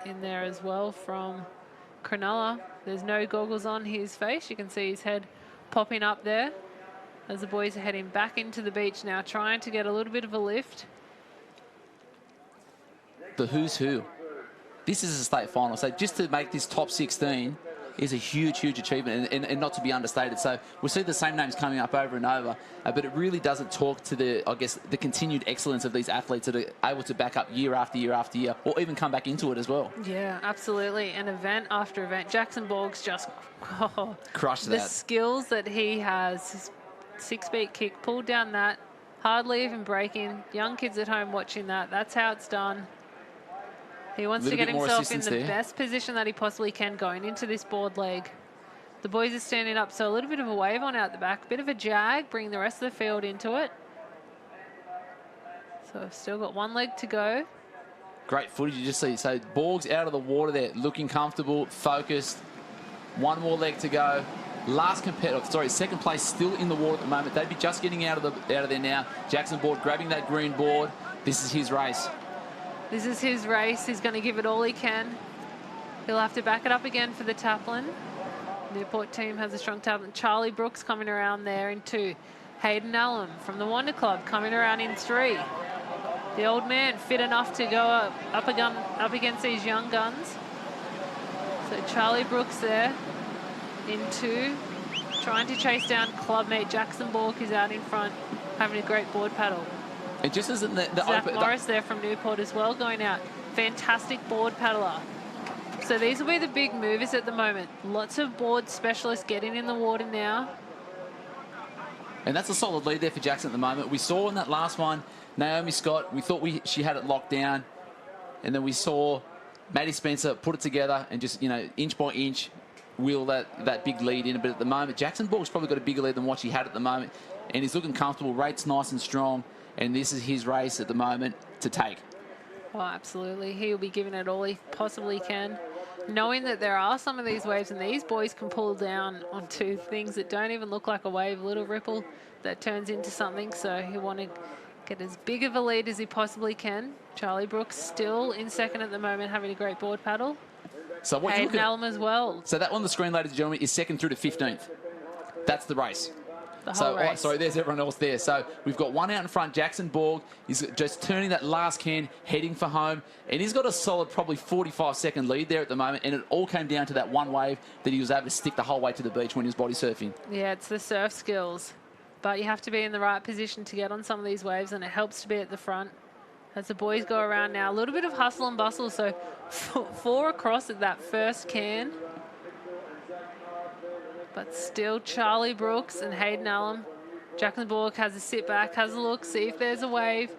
in there as well from Cronulla. There's no goggles on his face. You can see his head popping up there as the boys are heading back into the beach now, trying to get a little bit of a lift. The who's who. This is a state final. So just to make this top 16, is a huge, huge achievement and not to be understated. So we'll see the same names coming up over and over, but it really doesn't talk to the, I guess, the continued excellence of these athletes that are able to back up year after year after year, or even come back into it as well. Yeah, absolutely. And event after event. Jackson Borg's just crushed the that. skills that he has. His 6-beat kick, pulled down that, hardly even breaking. Young kids at home watching that. That's how it's done. He wants to get himself in the best position that he possibly can going into this board leg. The boys are standing up, so a little bit of a wave on out the back, bit of a jag, bring the rest of the field into it. So I've still got one leg to go. Great footage you just see. So Borg's out of the water there, looking comfortable, focused. One more leg to go. Last competitor, sorry, second place still in the water at the moment. They'd be just getting out of there now. Jackson Borg grabbing that green board. This is his race. This is his race. He's going to give it all he can. He'll have to back it up again for the taplin. Newport team has a strong taplin. Charlie Brooks coming around there in 2. Hayden Allen from the Wonder Club coming around in 3. The old man fit enough to go up against these young guns. So Charlie Brooks there in 2. Trying to chase down clubmate Jackson Borg is out in front, having a great board paddle. It just isn't the Zach Morris there from Newport as well going out. Fantastic board paddler. So these will be the big movers at the moment. Lots of board specialists getting in the water now. And that's a solid lead there for Jackson at the moment. We saw in that last one, Naomi Scott, we thought she had it locked down. And then we saw Maddie Spencer put it together and just, inch by inch, wheel that big lead in. But at the moment, Jackson Borg's probably got a bigger lead than what she had at the moment. And he's looking comfortable. Rate's nice and strong. And this is his race at the moment to take. Oh, absolutely. He'll be giving it all he possibly can. Knowing that there are some of these waves and these boys can pull down onto things that don't even look like a wave, a little ripple that turns into something. So he want to get as big of a lead as he possibly can. Charlie Brooks still in second at the moment, having a great board paddle. So what Hayden Allen as well. So that on the screen, ladies and gentlemen, is second through to 15th. That's the race. The whole race. Sorry, there's everyone else there. So we've got one out in front, Jackson Borg. He's just turning that last can, heading for home. And he's got a solid probably 45-second lead there at the moment. And it all came down to that one wave that he was able to stick the whole way to the beach when he was body surfing. Yeah, it's the surf skills. But you have to be in the right position to get on some of these waves, and it helps to be at the front. As the boys go around now, a little bit of hustle and bustle. So 4 across at that first can. But still Charlie Brooks and Hayden Allen. Jackson Borg has a sit back, has a look, see if there's a wave.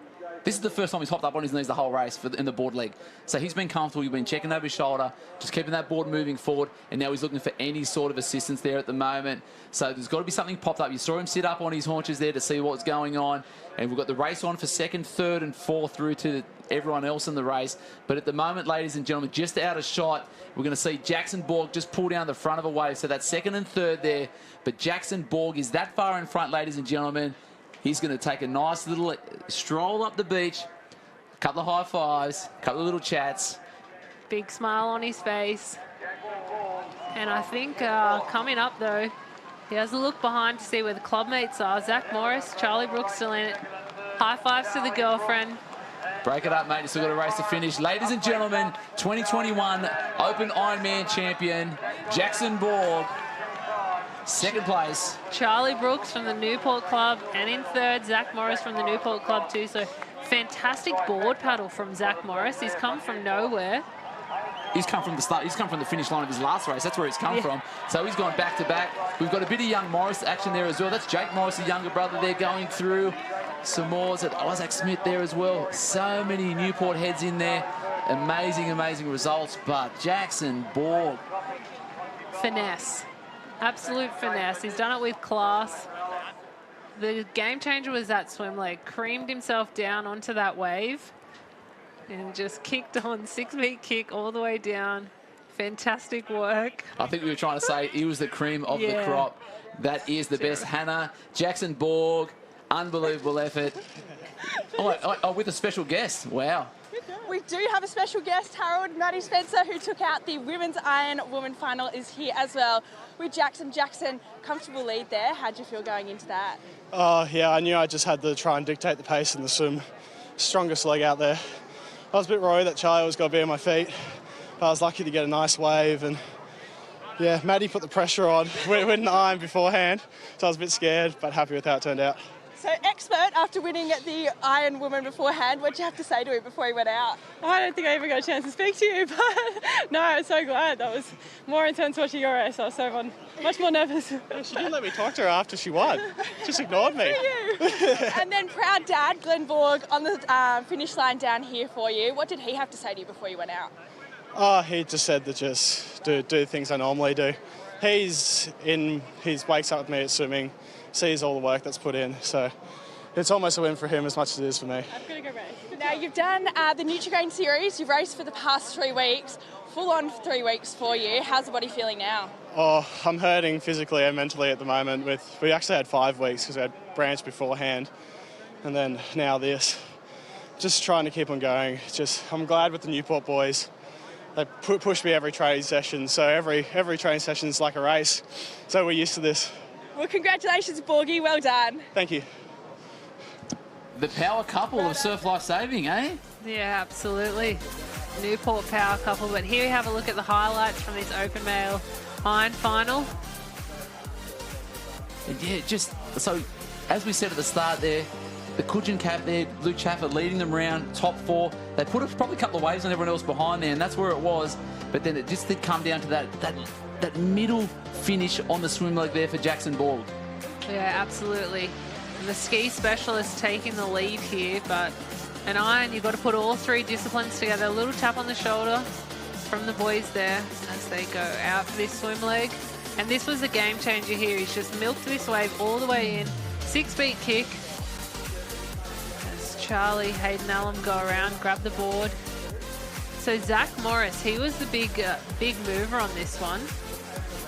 This is the first time he's hopped up on his knees the whole race in the board leg. So he's been comfortable, he's been checking over his shoulder, just keeping that board moving forward, and now he's looking for any sort of assistance there at the moment. So there's got to be something popped up. You saw him sit up on his haunches there to see what's going on, and we've got the race on for second, third, and fourth through to everyone else in the race. But at the moment, ladies and gentlemen, just out of shot, we're going to see Jackson Borg just pull down the front of a wave. So that's second and third there. But Jackson Borg is that far in front, ladies and gentlemen. He's going to take a nice little stroll up the beach. A couple of high fives, a couple of little chats. Big smile on his face. And I think coming up, though, he has a look behind to see where the clubmates are. Zach Morris, Charlie Brooks still in it. High fives to the girlfriend. Break it up, mate. You still got a race to finish. Ladies and gentlemen, 2021 Open Ironman champion, Jackson Borg. Second place. Charlie Brooks from the Newport Club, and in third, Zach Morris from the Newport Club too. So fantastic board paddle from Zach Morris. He's come from nowhere. He's come from the start. He's come from the finish line of his last race. That's where he's come from. So he's gone back to back. We've got a bit of young Morris action there as well. That's Jake Morris, the younger brother there, going through. Some more at Isaac Smith there as well. So many Newport heads in there. Amazing, amazing results. But Jackson Borg. Finesse. Absolute finesse. He's done it with class. The game changer was that swim leg. Creamed himself down onto that wave and just kicked on 6-beat kick all the way down. Fantastic work. I think we were trying to say he was the cream of the crop. That is the best. Hanna, Jackson Borg, unbelievable effort. Oh, with a special guest. Wow. We do have a special guest, Harold. Maddie Spencer, who took out the Women's Iron Woman Final, is here as well with Jackson. Jackson, comfortable lead there. How'd you feel going into that? Yeah, I knew I just had to try and dictate the pace in the swim. Strongest leg out there. I was a bit worried that Charlie was going to be on my feet, but I was lucky to get a nice wave, and Yeah, Maddie put the pressure on, winning the iron beforehand, so I was a bit scared, but happy with how it turned out. So expert, after winning the Iron Woman beforehand, what did you have to say to him before he went out? I don't think I even got a chance to speak to you, but no, I'm so glad. That was more intense watching your race. I was so much more nervous. She didn't let me talk to her after she won. Just ignored me. And then proud dad, Glenn Borg, on the finish line down here for you. What did he have to say to you before you went out? Oh, he just said to just do things I normally do. He wakes up with me at swimming, sees all the work that's put in, so it's almost a win for him as much as it is for me. I'm going to go race. Now, you've done the Nutrigrain series. You've raced for the past 3 weeks, full on 3 weeks for you. How's the body feeling now? Oh, I'm hurting physically and mentally at the moment. We actually had 5 weeks because we had Branch beforehand, and then now this. Just trying to keep on going. I'm glad with the Newport boys. They push me every training session, so every training session is like a race. So we're used to this. Well, congratulations, Borgie. Well done. Thank you. The power couple of surf life saving, eh? Yeah, absolutely. Newport power couple. But here we have a look at the highlights from this open male iron final. And yeah, so as we said at the start there, the Coogin cap there, Luke Chaffer leading them around, top 4. They put probably a couple of waves on everyone else behind there, and that's where it was. But then it just did come down to that middle finish on the swim leg there for Jackson Borg. Yeah, absolutely. And the ski specialist taking the lead here, but an iron, you've got to put all 3 disciplines together. A little tap on the shoulder from the boys there as they go out for this swim leg. And this was a game changer here. He's just milked this wave all the way in. 6-beat kick. As Charlie, Hayden Allen go around, grab the board. So Zach Morris, he was the big mover on this one.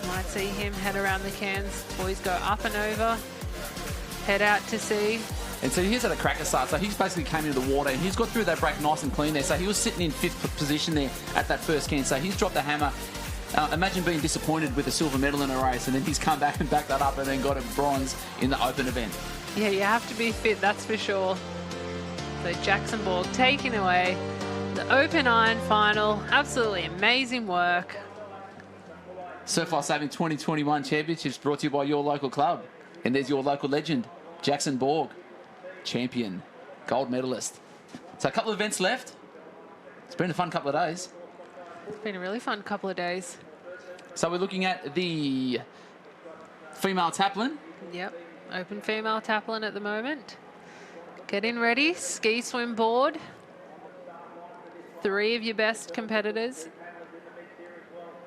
Might see him head around the cans. Boys go up and over, head out to sea. And so here's at a cracker start. So he's basically came into the water and he's got through that break nice and clean there. So he was sitting in 5th position there at that first can. So he's dropped the hammer. Imagine being disappointed with a silver medal in a race, and then he's come back and backed that up and then got a bronze in the open event. Yeah, you have to be fit, that's for sure. So Jackson Borg taking away the open iron final. Absolutely amazing work. Surf Life Saving 2021 Championships brought to you by your local club. And there's your local legend, Jackson Borg, champion, gold medalist. So a couple of events left. It's been a fun couple of days. It's been a really fun couple of days. So we're looking at the female taplin. Yep, open female taplin at the moment. Getting ready, ski swim board. 3 of your best competitors.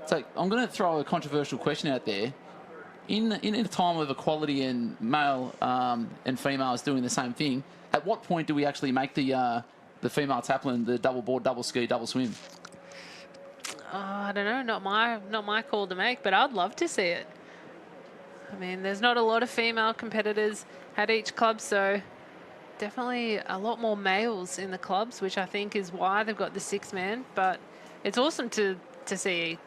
So I'm going to throw a controversial question out there. In a time of equality and male and females doing the same thing, at what point do we actually make the female taplin the double board, double ski, double swim? I don't know, not my call to make, but I'd love to see it. I mean, there's not a lot of female competitors at each club, so definitely a lot more males in the clubs, which I think is why they've got the 6-man. But it's awesome to see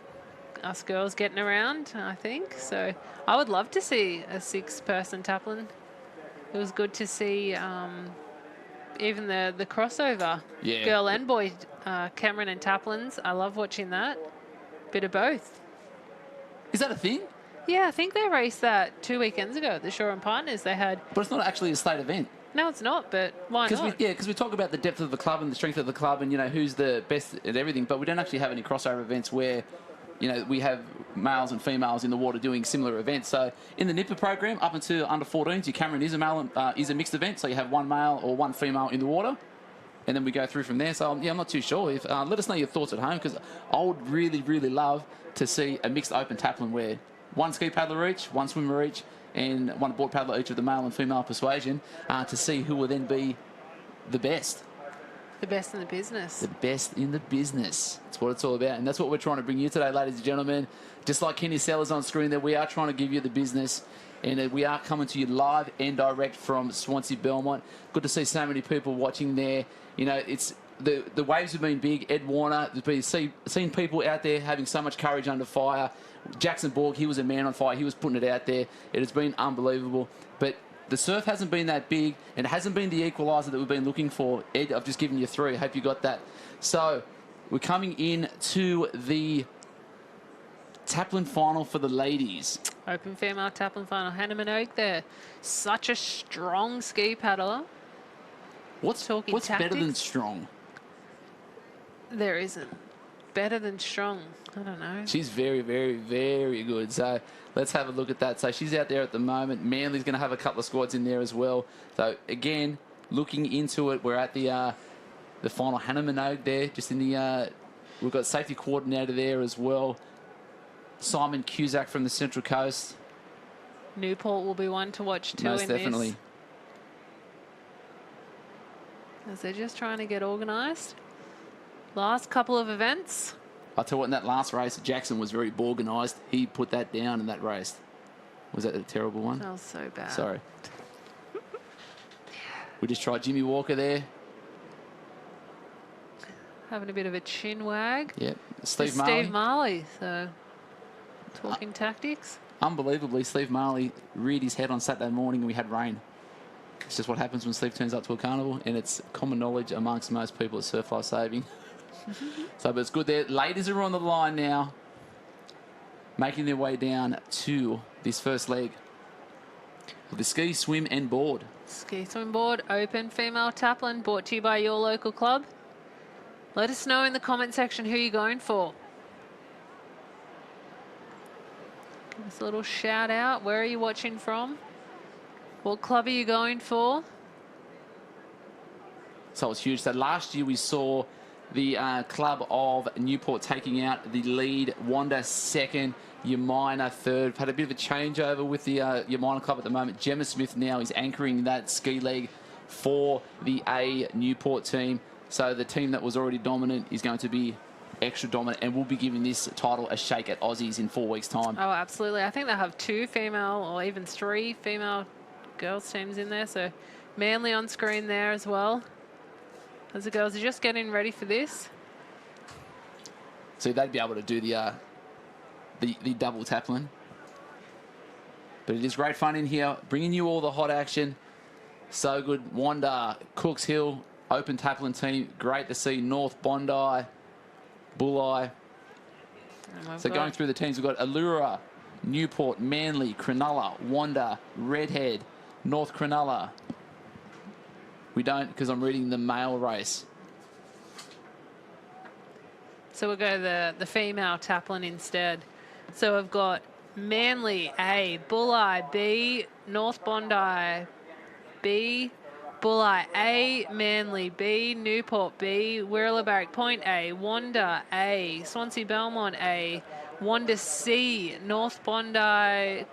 us girls getting around, I think. So I would love to see a 6-person taplin. It was good to see even the crossover, yeah. Girl and boy, Cameron and taplins. I love watching that. Bit of both. Is that a thing? Yeah, I think they raced that 2 weekends ago at the Shore and Partners. They had. But it's not actually a state event. No, it's not, but why not? Because we talk about the depth of the club and the strength of the club and, who's the best at everything, but we don't actually have any crossover events where, we have males and females in the water doing similar events. So in the NIPA program, up until under 14s, your Cameron is a mixed event, so you have 1 male or 1 female in the water, and then we go through from there. So, I'm not too sure. Let us know your thoughts at home, because I would really, really love to see a mixed open taplin where 1 ski paddler each, 1 swimmer each, and 1 board paddler each of the male and female persuasion to see who will then be the best. The best in the business. The best in the business. That's what it's all about. And that's what we're trying to bring you today, ladies and gentlemen. Just like Kenny Sellers on screen there, we are trying to give you the business. And we are coming to you live and direct from Swansea Belmont. Good to see so many people watching there. It's the waves have been big. Ed Warner, there's been seen people out there having so much courage under fire. Jackson Borg, he was a man on fire. He was putting it out there. It has been unbelievable. But the surf hasn't been that big, and it hasn't been the equaliser that we've been looking for. Ed, I've just given you 3. I hope you got that. So we're coming in to the taplin final for the ladies. Open female taplin final. Hanna Minogue there. Such a strong ski paddler. What's tactics? better than strong? There isn't. Better than strong. I don't know. She's very, very, very good. So let's have a look at that. So she's out there at the moment. Manly's going to have a couple of squads in there as well. So again, looking into it, we're at the final. Hanna Minogue there, just in the. We've got safety coordinator there as well. Simon Cusack from the Central Coast. Newport will be one to watch too. Most definitely. This. As they're just trying to get organised. Last couple of events. I'll tell you what, in that last race, Jackson was very organised. He put that down in that race. Was that a terrible one? That was so bad. Sorry. We just tried Jimmy Walker there. Having a bit of a chin wag. Yep. Steve Marley. Steve Marley. So, talking tactics. Unbelievably, Steve Marley reared his head on Saturday morning and we had rain. It's just what happens when Steve turns up to a carnival, and it's common knowledge amongst most people at Surf Life Saving. So, but it's good there. Ladies are on the line now, making their way down to this first leg of the ski, swim and board. Ski, swim, board, open female taplin, brought to you by your local club. Let us know in the comment section who you're going for. Give us a little shout out. Where are you watching from? What club are you going for? So it's huge. So last year we saw the club of Newport taking out the lead. Wanda second, Yamina third. Had a bit of a changeover with the Yamina club at the moment. Gemma Smith now is anchoring that ski leg for the A Newport team. So the team that was already dominant is going to be extra dominant, and we'll be giving this title a shake at Aussies in 4 weeks' time. Oh, absolutely. I think they have 2 female or even 3 female girls teams in there. So Manly on screen there as well. As the girls are just getting ready for this. So they'd be able to do the double taplin. But it is great fun in here, bringing you all the hot action. So good. Wanda, Cooks Hill, open taplin team. Great to see. North Bondi, Bulli. So going through the teams, we've got Allura, Newport, Manly, Cronulla, Wanda, Redhead, North Cronulla. We don't, because I'm reading the male race. So we'll go the female taplin instead. So we've got Manly A, Bulli B, North Bondi B, Bulli A, Manly B, Newport B, Wirrala Barrack Point A, Wanda A, Swansea Belmont A, Wanda C, North Bondi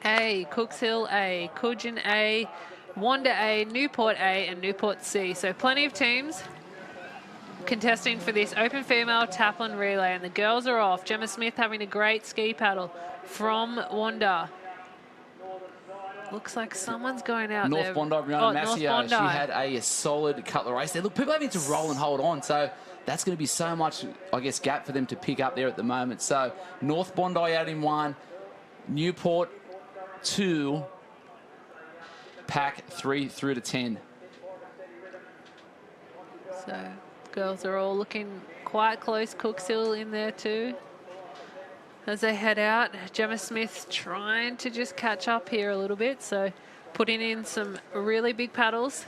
A, Cooks Hill A, Coogin A, Wanda A, Newport A, and Newport C. So plenty of teams contesting for this open female taplin relay, and the girls are off. Gemma Smith having a great ski paddle from Wanda. Looks like someone's going out North there. Bondi, Brianna Massio, North she Bondi. had a solid couple of races there. Look, people having to roll and hold on, so that's going to be so much, I guess, gap for them to pick up there at the moment. So North Bondi out in 1, Newport 2, pack 3 through to 10. So girls are all looking quite close. Cooks Hill in there too. As they head out, Gemma Smith trying to just catch up here a little bit. So putting in some really big paddles.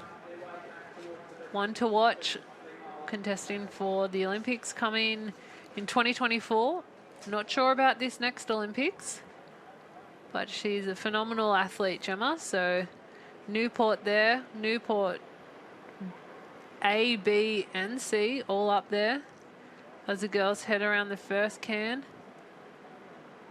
One to watch, contesting for the Olympics coming in 2024. Not sure about this next Olympics, but she's a phenomenal athlete, Gemma. So Newport there, Newport A, B, and C all up there as the girls head around the first can.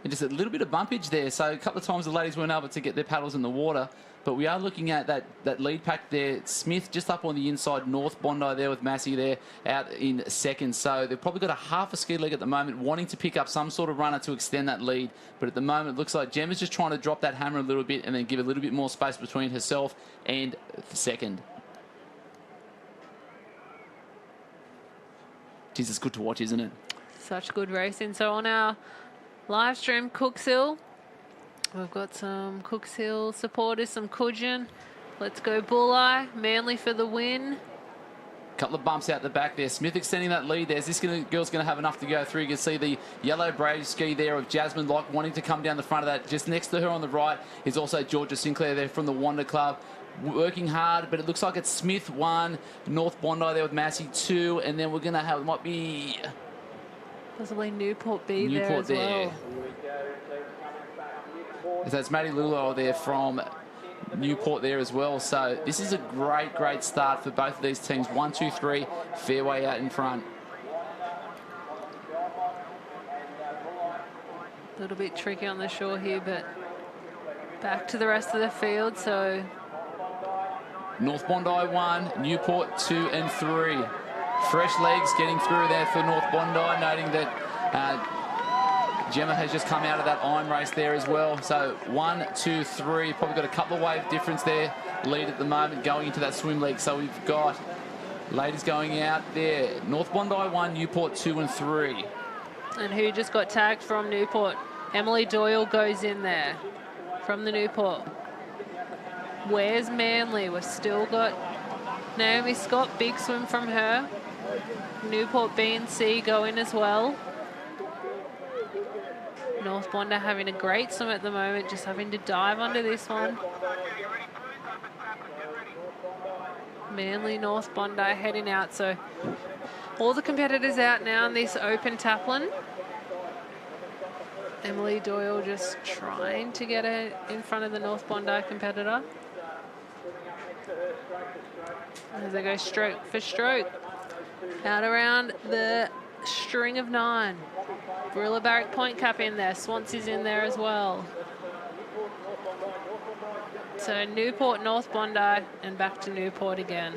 And just a little bit of bumpage there. So a couple of times the ladies weren't able to get their paddles in the water, but we are looking at that lead pack there. Smith just up on the inside, North Bondi there with Massey there out in second. So they've probably got a half a ski leg at the moment, wanting to pick up some sort of runner to extend that lead. But at the moment, it looks like Gemma's just trying to drop that hammer a little bit and then give a little bit more space between herself and second. Geez, it's good to watch, isn't it? Such good racing. So on our live stream, Cooks Hill, we've got some Cooks Hill supporters, some Coogin. Let's go Bulli. Manly for the win. Couple of bumps out the back there. Smith extending that lead there. Is this girl's going to have enough to go through? You can see the yellow brave ski there of Jasmine Locke wanting to come down the front of that. Just next to her on the right is also Georgia Sinclair there from the Wanda Club. Working hard, but it looks like it's Smith 1, North Bondi there with Massey 2, and then we're going to have, it might be... Possibly Newport B there as well. So that's Maddie Lulo there from Newport there as well. So this is a great start for both of these teams. 1, 2, 3, fairway out in front. A little bit tricky on the shore here, but back to the rest of the field. So North Bondi 1, Newport 2 and 3. Fresh legs getting through there for North Bondi, noting that Gemma has just come out of that iron race there as well. So 1, 2, 3, probably got a couple of wave difference there. Lead at the moment going into that swim league. So we've got ladies going out there. North Bondi 1, Newport 2 and 3. And who just got tagged from Newport? Emily Doyle goes in there from the Newport. Where's Manly? We've still got Naomi Scott, big swim from her. Newport B and C go in as well. North Bondi having a great swim at the moment, just having to dive under this one. Manly, North Bondi heading out. So all the competitors out now in this open taplin. Emily Doyle just trying to get her in front of the North Bondi competitor. As they go stroke for stroke. Out around the string of 9. Barilla Barrack point cap in there. Swansea's in there as well. So Newport, North Bondi, and back to Newport again.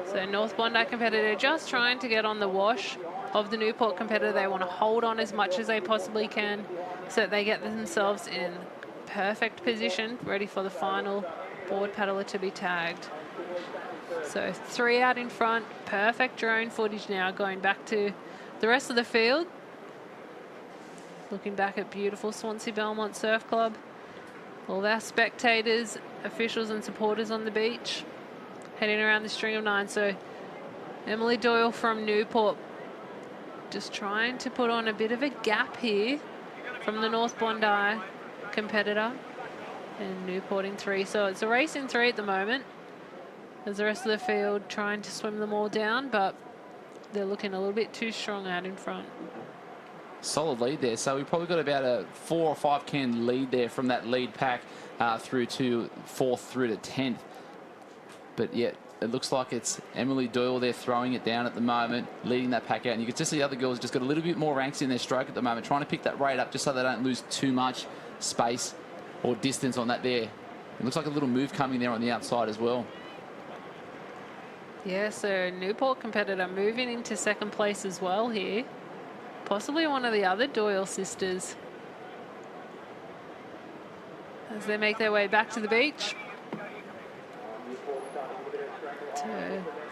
So North Bondi competitor just trying to get on the wash of the Newport competitor. They want to hold on as much as they possibly can so that they get themselves in perfect position, ready for the final board paddler to be tagged. So 3 out in front, perfect drone footage now going back to the rest of the field. Looking back at beautiful Swansea Belmont Surf Club. All our spectators, officials and supporters on the beach. Heading around the string of 9. So Emily Doyle from Newport just trying to put on a bit of a gap here from the North Bondi competitor. And Newport in 3. So it's a race in 3 at the moment. As the rest of the field trying to swim them all down, but they're looking a little bit too strong out in front. Solid lead there. So we've probably got about a 4 or 5 can lead there from that lead pack through to 4th through to 10th. But yet it looks like it's Emily Doyle there throwing it down at the moment, leading that pack out. And you can just see the other girls just got a little bit more ranks in their stroke at the moment, trying to pick that rate up just so they don't lose too much space or distance on that there. It looks like a little move coming there on the outside as well. Yeah, so Newport competitor moving into 2nd place as well here. Possibly one of the other Doyle sisters. As they make their way back to the beach.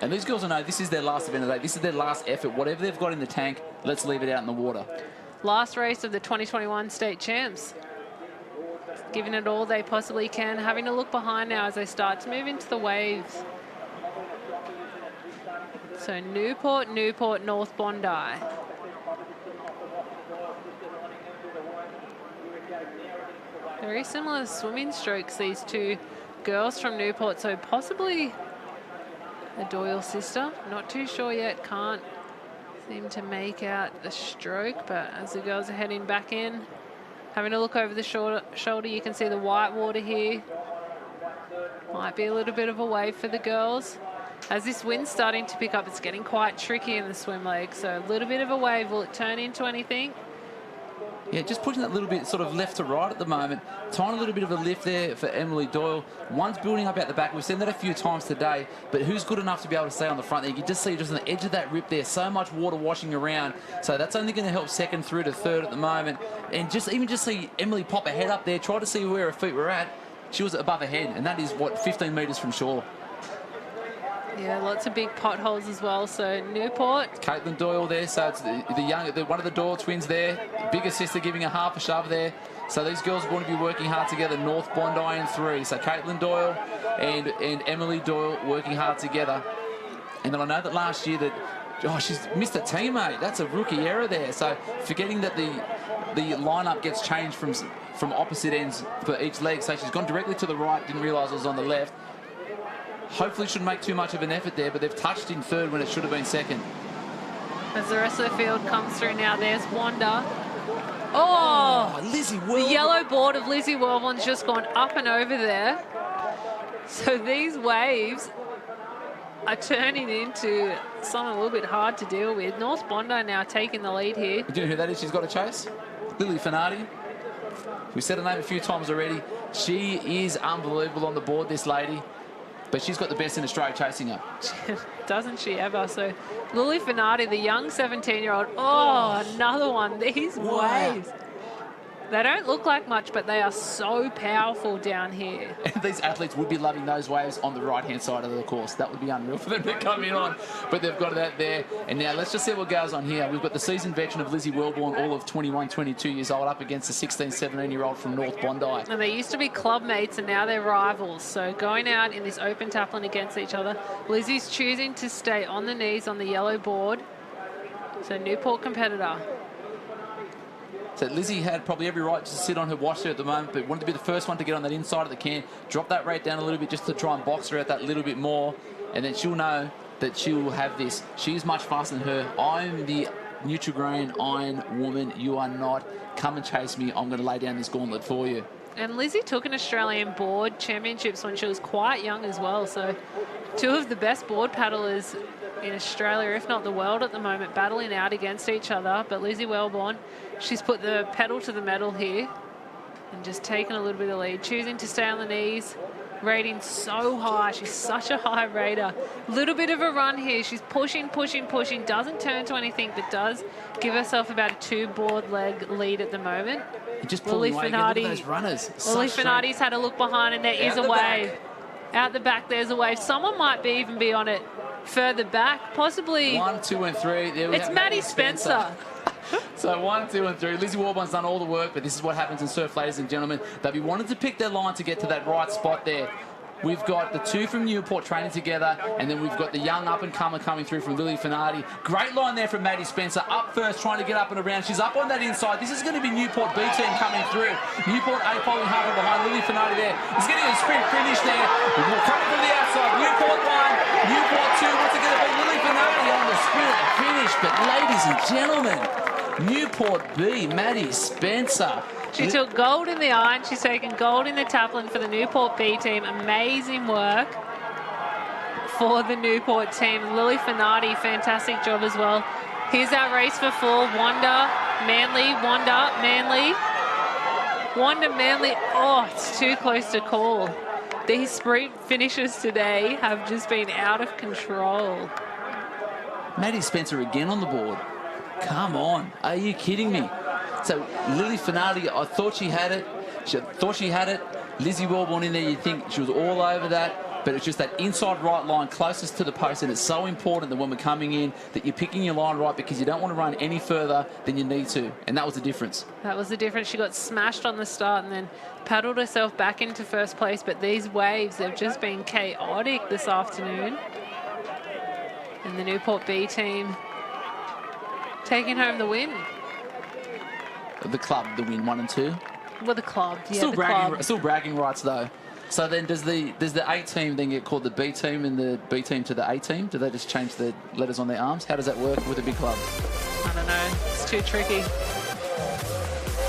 And these girls will know this is their last event of the day. This is their last effort. Whatever they've got in the tank, let's leave it out in the water. Last race of the 2021 state champs. Giving it all they possibly can. Having a look behind now as they start to move into the waves. So Newport, North Bondi. Very similar swimming strokes, these two girls from Newport. So possibly a Doyle sister. Not too sure yet. Can't seem to make out the stroke. But as the girls are heading back in, having a look over the shoulder, you can see the white water here. Might be a little bit of a wave for the girls. As this wind's starting to pick up, it's getting quite tricky in the swim leg. So a little bit of a wave. Will it turn into anything? Yeah, just pushing that little bit sort of left to right at the moment. Tiny little bit of a lift there for Emily Doyle. One's building up out the back. We've seen that a few times today, but who's good enough to be able to stay on the front there? You can just see just on the edge of that rip there, so much water washing around. So that's only going to help 2nd through to 3rd at the moment. And just see Emily pop her head up there, try to see where her feet were at. She was above her head, and that is, what, 15 metres from shore. Yeah, lots of big potholes as well. So Newport. Caitlin Doyle there. So it's one of the Doyle twins there. Bigger sister giving a half a shove there. So these girls are going to be working hard together. North Bondi in 3. So Caitlin Doyle and Emily Doyle working hard together. And then I know that last year that, she's missed a teammate. That's a rookie error there. So forgetting that the lineup gets changed from opposite ends for each leg. So she's gone directly to the right, didn't realise it was on the left. Hopefully shouldn't make too much of an effort there, but they've touched in third when it should have been second. As the rest of the field comes through now, there's Wanda. Oh, Lizzie the yellow board of Lizzie Welborn's just gone up and over there. So these waves are turning into something a little bit hard to deal with. North Bondi now taking the lead here. Do you know who that is she's got to chase? Lily Finardi. We've said her name a few times already. She is unbelievable on the board, this lady. But she's got the best in Australia chasing her. Doesn't she ever? So Lily Finardi, the young 17-year-old. Oh, another one. These waves. They don't look like much, but they are so powerful down here. And these athletes would be loving those waves on the right-hand side of the course. That would be unreal for them to come in on. But they've got that there. And now let's just see what goes on here. We've got the seasoned veteran of Lizzie Welborn, all of 21, 22 years old, up against the 16, 17-year-old from North Bondi. And they used to be club mates, and now they're rivals. So going out in this open taplin against each other. Lizzie's choosing to stay on the knees on the yellow board. So Newport competitor. So Lizzie had probably every right to sit on her wash there at the moment, but wanted to be the first one to get on that inside of the can, drop that rate down a little bit just to try and box her out that little bit more, and then she'll know that she will have this. She's much faster than her. I'm the Nutri-Grain Iron woman. You are not. Come and chase me. I'm going to lay down this gauntlet for you. And Lizzie took an Australian board championships when she was quite young as well. So two of the best board paddlers in Australia, if not the world at the moment, battling out against each other. But Lizzie Welborn, she's put the pedal to the metal here and just taken a little bit of lead, choosing to stay on the knees, rating so high. She's such a high rater. Little bit of a run here. She's pushing, doesn't turn to anything, but does give herself about a 2-board leg lead at the moment. Just pulling away again. Look at those runners. Lily Finardi's had a look behind, and there is a wave. Out the back, there's a wave. Someone might even be on it further back, possibly. 1, 2, and 3. There we it's Maddie Spencer. So 1, 2, and 3. Lizzie Welborn's done all the work, but this is what happens in surf, ladies and gentlemen. They'll be wanting to pick their line to get to that right spot there. We've got the two from Newport training together, and then we've got the young up-and-comer coming through from Lily Finardi. Great line there from Maddie Spencer. Up first, trying to get up and around. She's up on that inside. This is going to be Newport B team coming through. Newport A following half behind Lily Finardi there. He's getting a sprint finish there. Coming from the outside. Newport 1, Newport 2. What's it going to be? Lily Finardi on the sprint finish. But ladies and gentlemen, Newport B, Maddie Spencer. She took gold in the iron. She's taken gold in the taplin for the Newport B team. Amazing work for the Newport team. Lily Finardi, fantastic job as well. Here's our race for 4. Wanda, Manly, Wanda, Manly. Wanda, Manly. Oh, it's too close to call. These sprint finishes today have just been out of control. Maddie Spencer again on the board. Come on. Are you kidding me? So Lily Finardi, I thought she had it. Lizzie Welborn in there, you'd think she was all over that. But it's just that inside right line closest to the post, and it's so important that when we're coming in that you're picking your line right, because you don't want to run any further than you need to. And that was the difference. That was the difference. She got smashed on the start and then paddled herself back into first place. But these waves have just been chaotic this afternoon. And the Newport B team taking home the win. The club, the win 1 and 2. Well, the club, yeah, still bragging rights though. So then does the A team then get called the B team and the B team to the A team? Do they just change the letters on their arms? How does that work with a big club? I don't know. It's too tricky.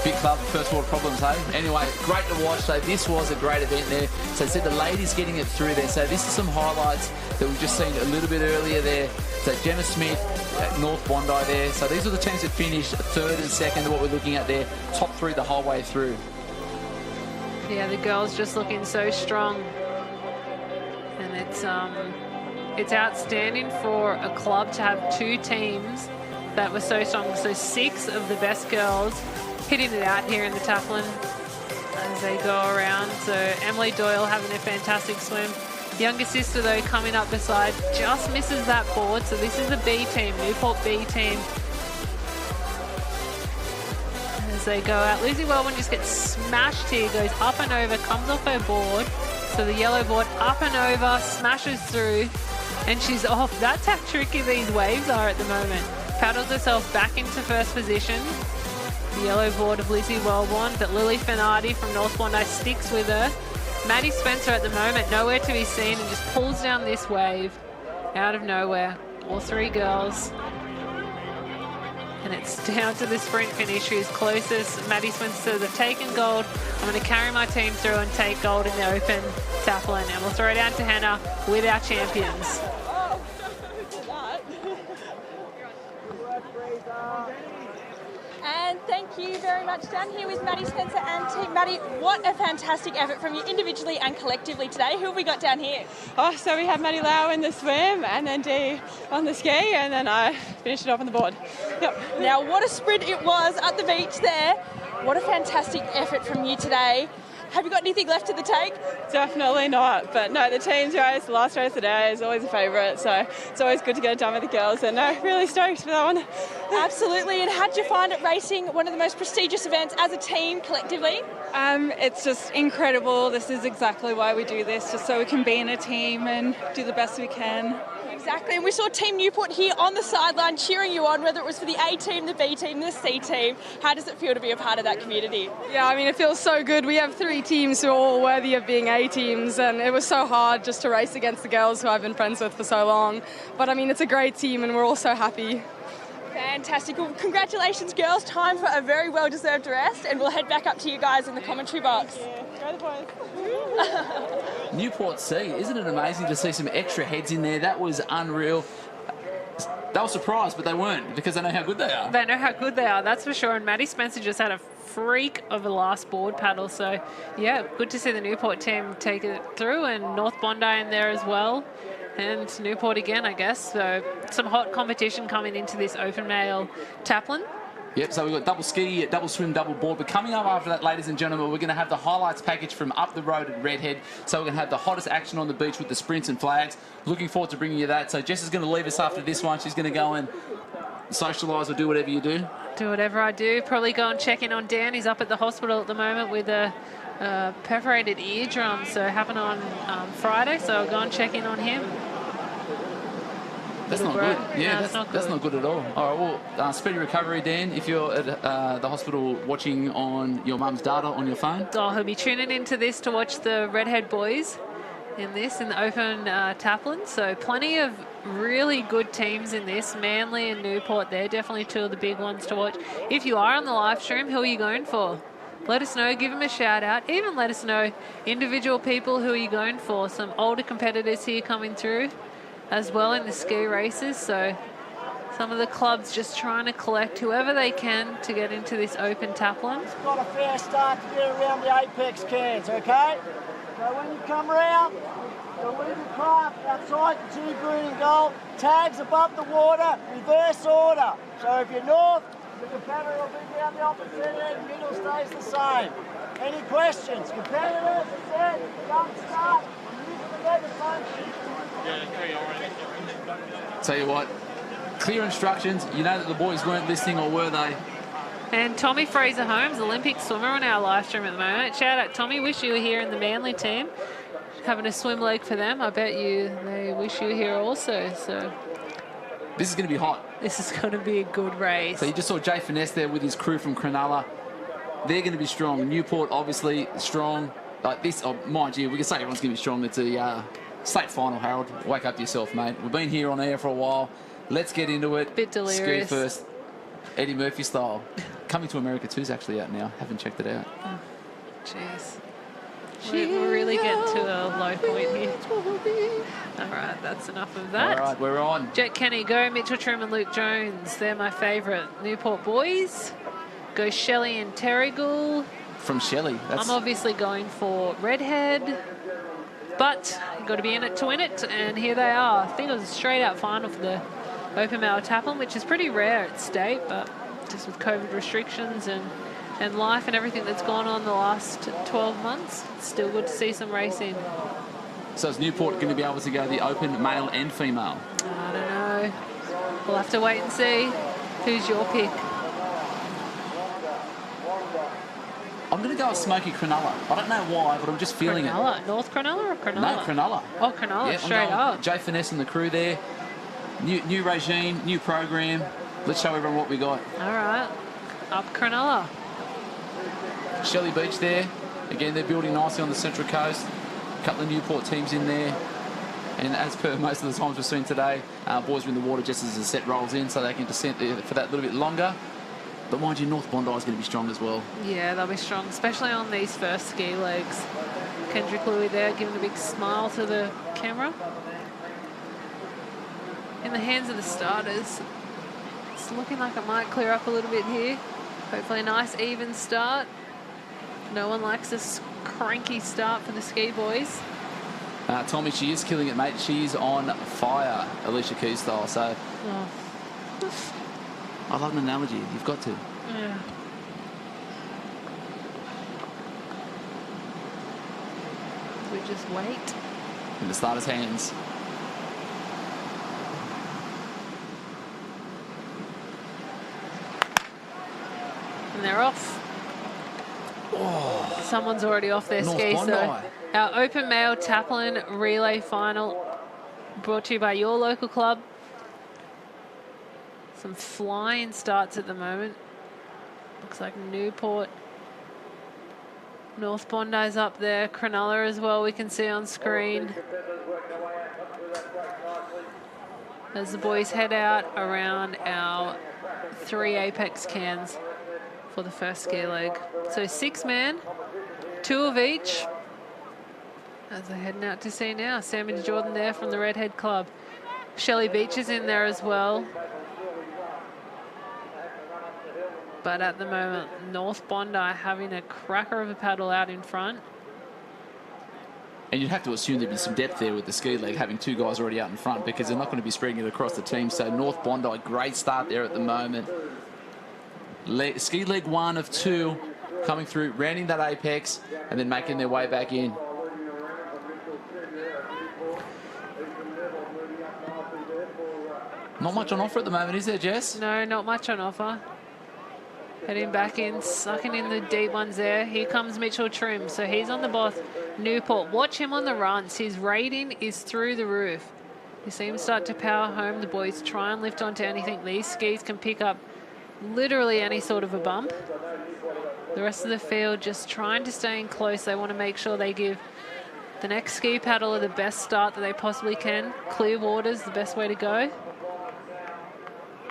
Big club, first world problems, hey? Anyway, great to watch. So this was a great event there. So I said the ladies getting it through there. So this is some highlights that we've just seen a little bit earlier there. So Gemma Smith at North Bondi there. So these are the teams that finished 3rd and 2nd, what we're looking at there. Top 3 the whole way through. Yeah, the girls just looking so strong. And it's outstanding for a club to have 2 teams that were so strong. So 6 of the best girls hitting it out here in the taplin as they go around. So Emily Doyle having a fantastic swim. Younger sister, though, coming up beside, just misses that board. So this is the B team, Newport B team. As they go out, Lizzie Welborn just gets smashed here, goes up and over, comes off her board. So the yellow board up and over, smashes through. And she's off. That's how tricky these waves are at the moment. Paddles herself back into first position. The yellow board of Lizzie Wellborn, but Lily Finardi from North Bondi sticks with her. Maddie Spencer at the moment, nowhere to be seen, and just pulls down this wave out of nowhere. All three girls. And it's down to the sprint finish who's closest. Maddie Spencer says, I've taken gold. I'm going to carry my team through and take gold in the open taplin. And we'll throw it down to Hanna with our champions. And thank you very much. Down here with Maddie Spencer and team. Maddie, what a fantastic effort from you individually and collectively today. Who have we got down here? Oh, so we have Maddie Lau in the swim and then Dee on the ski, and then I finished it off on the board. Yep. Now, what a sprint it was at the beach there. What a fantastic effort from you today. Have you got anything left to the take? Definitely not, but no, the team's race, the last race of the day is always a favourite, so it's always good to get it done with the girls, and no, really stoked for that one. Absolutely, and how'd you find it racing one of the most prestigious events as a team collectively? It's just incredible. This is exactly why we do this, just so we can be in a team and do the best we can. Exactly, and we saw Team Newport here on the sideline cheering you on, whether it was for the A team, the B team, the C team. How does it feel to be a part of that community? Yeah, I mean, it feels so good. We have 3 teams who are all worthy of being A teams, and it was so hard just to race against the girls who I've been friends with for so long. But I mean, it's a great team, and we're all so happy. Fantastic. Well, congratulations, girls. Time for a very well-deserved rest, and we'll head back up to you guys in the commentary box. Go the boys. Newport C, isn't it amazing to see some extra heads in there? That was unreal. They were surprised, but they weren't, because they know how good they are. They know how good they are, that's for sure. And Maddie Spencer just had a freak of a last board paddle. So, yeah, good to see the Newport team take it through, and North Bondi in there as well. And Newport again, I guess. So some hot competition coming into this open male taplin. Yep, so we've got double ski, double swim, double board. But coming up after that, ladies and gentlemen, we're going to have the highlights package from up the road at Redhead. So we're going to have the hottest action on the beach with the sprints and flags. Looking forward to bringing you that. So Jess is going to leave us after this one. She's going to go and socialise or do whatever you do. Do whatever I do. Probably go and check in on Dan. He's up at the hospital at the moment with a perforated eardrum. So happened on Friday. So I'll go and check in on him. That's not good. Yeah, that's not good at all. All right, well, speedy recovery, Dan, if you're at the hospital watching on your mum's data on your phone. Oh, he'll be tuning into this to watch the Redhead boys in the open taplin. So plenty of really good teams in this. Manly and Newport, they're definitely 2 of the big ones to watch. If you are on the live stream, who are you going for? Let us know, give them a shout out. Even let us know individual people, who are you going for? Some older competitors here coming through as well in the ski races. So some of the clubs just trying to collect whoever they can to get into this open taplin. It's got a fair start to get around the apex cans, okay? So when you come around, you'll leave your craft outside the 2 green and gold, tags above the water, reverse order. So if you're north, the competitor will be down the opposite end, middle stays the same. Any questions? Competitors, as I said, jump start, using the lever function. Tell you what, clear instructions. You know that the boys weren't listening, or were they? And Tommy Fraser-Holmes, Olympic swimmer on our live stream at the moment. Shout out, Tommy. Wish you were here in the Manly team. Having a swim leg for them. I bet you they wish you were here also. So this is going to be hot. This is going to be a good race. So you just saw Jay Finesse there with his crew from Cronulla. They're going to be strong. Newport, obviously, strong. Like this, mind you, we can say everyone's going to be strong. It's a state final, Harold. Wake up to yourself, mate. We've been here on air for a while. Let's get into it. Bit delirious. Ski first. Eddie Murphy style. Coming to America 2 is actually out now. Haven't checked it out. Oh, jeez. We're really getting to a low point here. All right, that's enough of that. All right, we're on. Jet Kenny, go Mitchell Truman, Luke Jones. They're my favourite Newport boys. Go Shelley and Terrigal. From Shelley. I'm obviously going for Redhead. But you've got to be in it to win it, and here they are. I think it was a straight-out final for the open male taplin, which is pretty rare at state, but just with COVID restrictions and life and everything that's gone on the last 12 months, it's still good to see some racing. So is Newport going to be able to go the open male and female? I don't know. We'll have to wait and see. Who's your pick? I I'm going to go with Smoky Cronulla. I don't know why, but I'm just feeling Cronulla. North Cronulla or Cronulla? No, Cronulla. Oh, Cronulla, Yeah, straight up. Jay Finesse and the crew there. New regime, new program. Let's show everyone what we got. All right. Up Cronulla. Shelley Beach there. Again, they're building nicely on the Central Coast. A couple of Newport teams in there. And as per most of the times we've seen today, boys are in the water just as the set rolls in, so they can descent there for that little bit longer. But mind you, North Bondi is going to be strong as well. Yeah, they'll be strong, especially on these first ski legs. Kendrick Louis there giving a big smile to the camera. In the hands of the starters, it's looking like it might clear up a little bit here. Hopefully a nice even start. No one likes this cranky start for the ski boys. Tommy, she is killing it, mate. She's on fire, Alicia Keys style. So I love an analogy. You've got to. Yeah. We just wait. In the starter's hands. And they're off. Oh. Someone's already off their North skis, Bondi. though. Our open male taplin relay final brought to you by your local club. Some flying starts at the moment. Looks like Newport. North Bondi's up there. Cronulla as well, we can see on screen. As the boys head out around our 3 apex cans for the first ski leg. So 6-man, 2 of each. As they're heading out to sea now. Sam and Jordan there from the Redhead Club. Shelley Beach is in there as well. But at the moment, North Bondi having a cracker of a paddle out in front. And you'd have to assume there'd be some depth there with the ski leg, having 2 guys already out in front, because they're not going to be spreading it across the team. So North Bondi, great start there at the moment. Ski leg 1 of 2 coming through, rounding that apex, and then making their way back in. Not much on offer at the moment, is there, Jess? No, not much on offer. Heading back in, sucking in the deep ones there. Here comes Mitchell Trim. So he's on the boss. Newport, watch him on the runs. His rating is through the roof. You see him start to power home. The boys try and lift onto anything. These skis can pick up literally any sort of a bump. The rest of the field just trying to stay in close. They want to make sure they give the next ski paddler the best start that they possibly can. Clear water's the best way to go.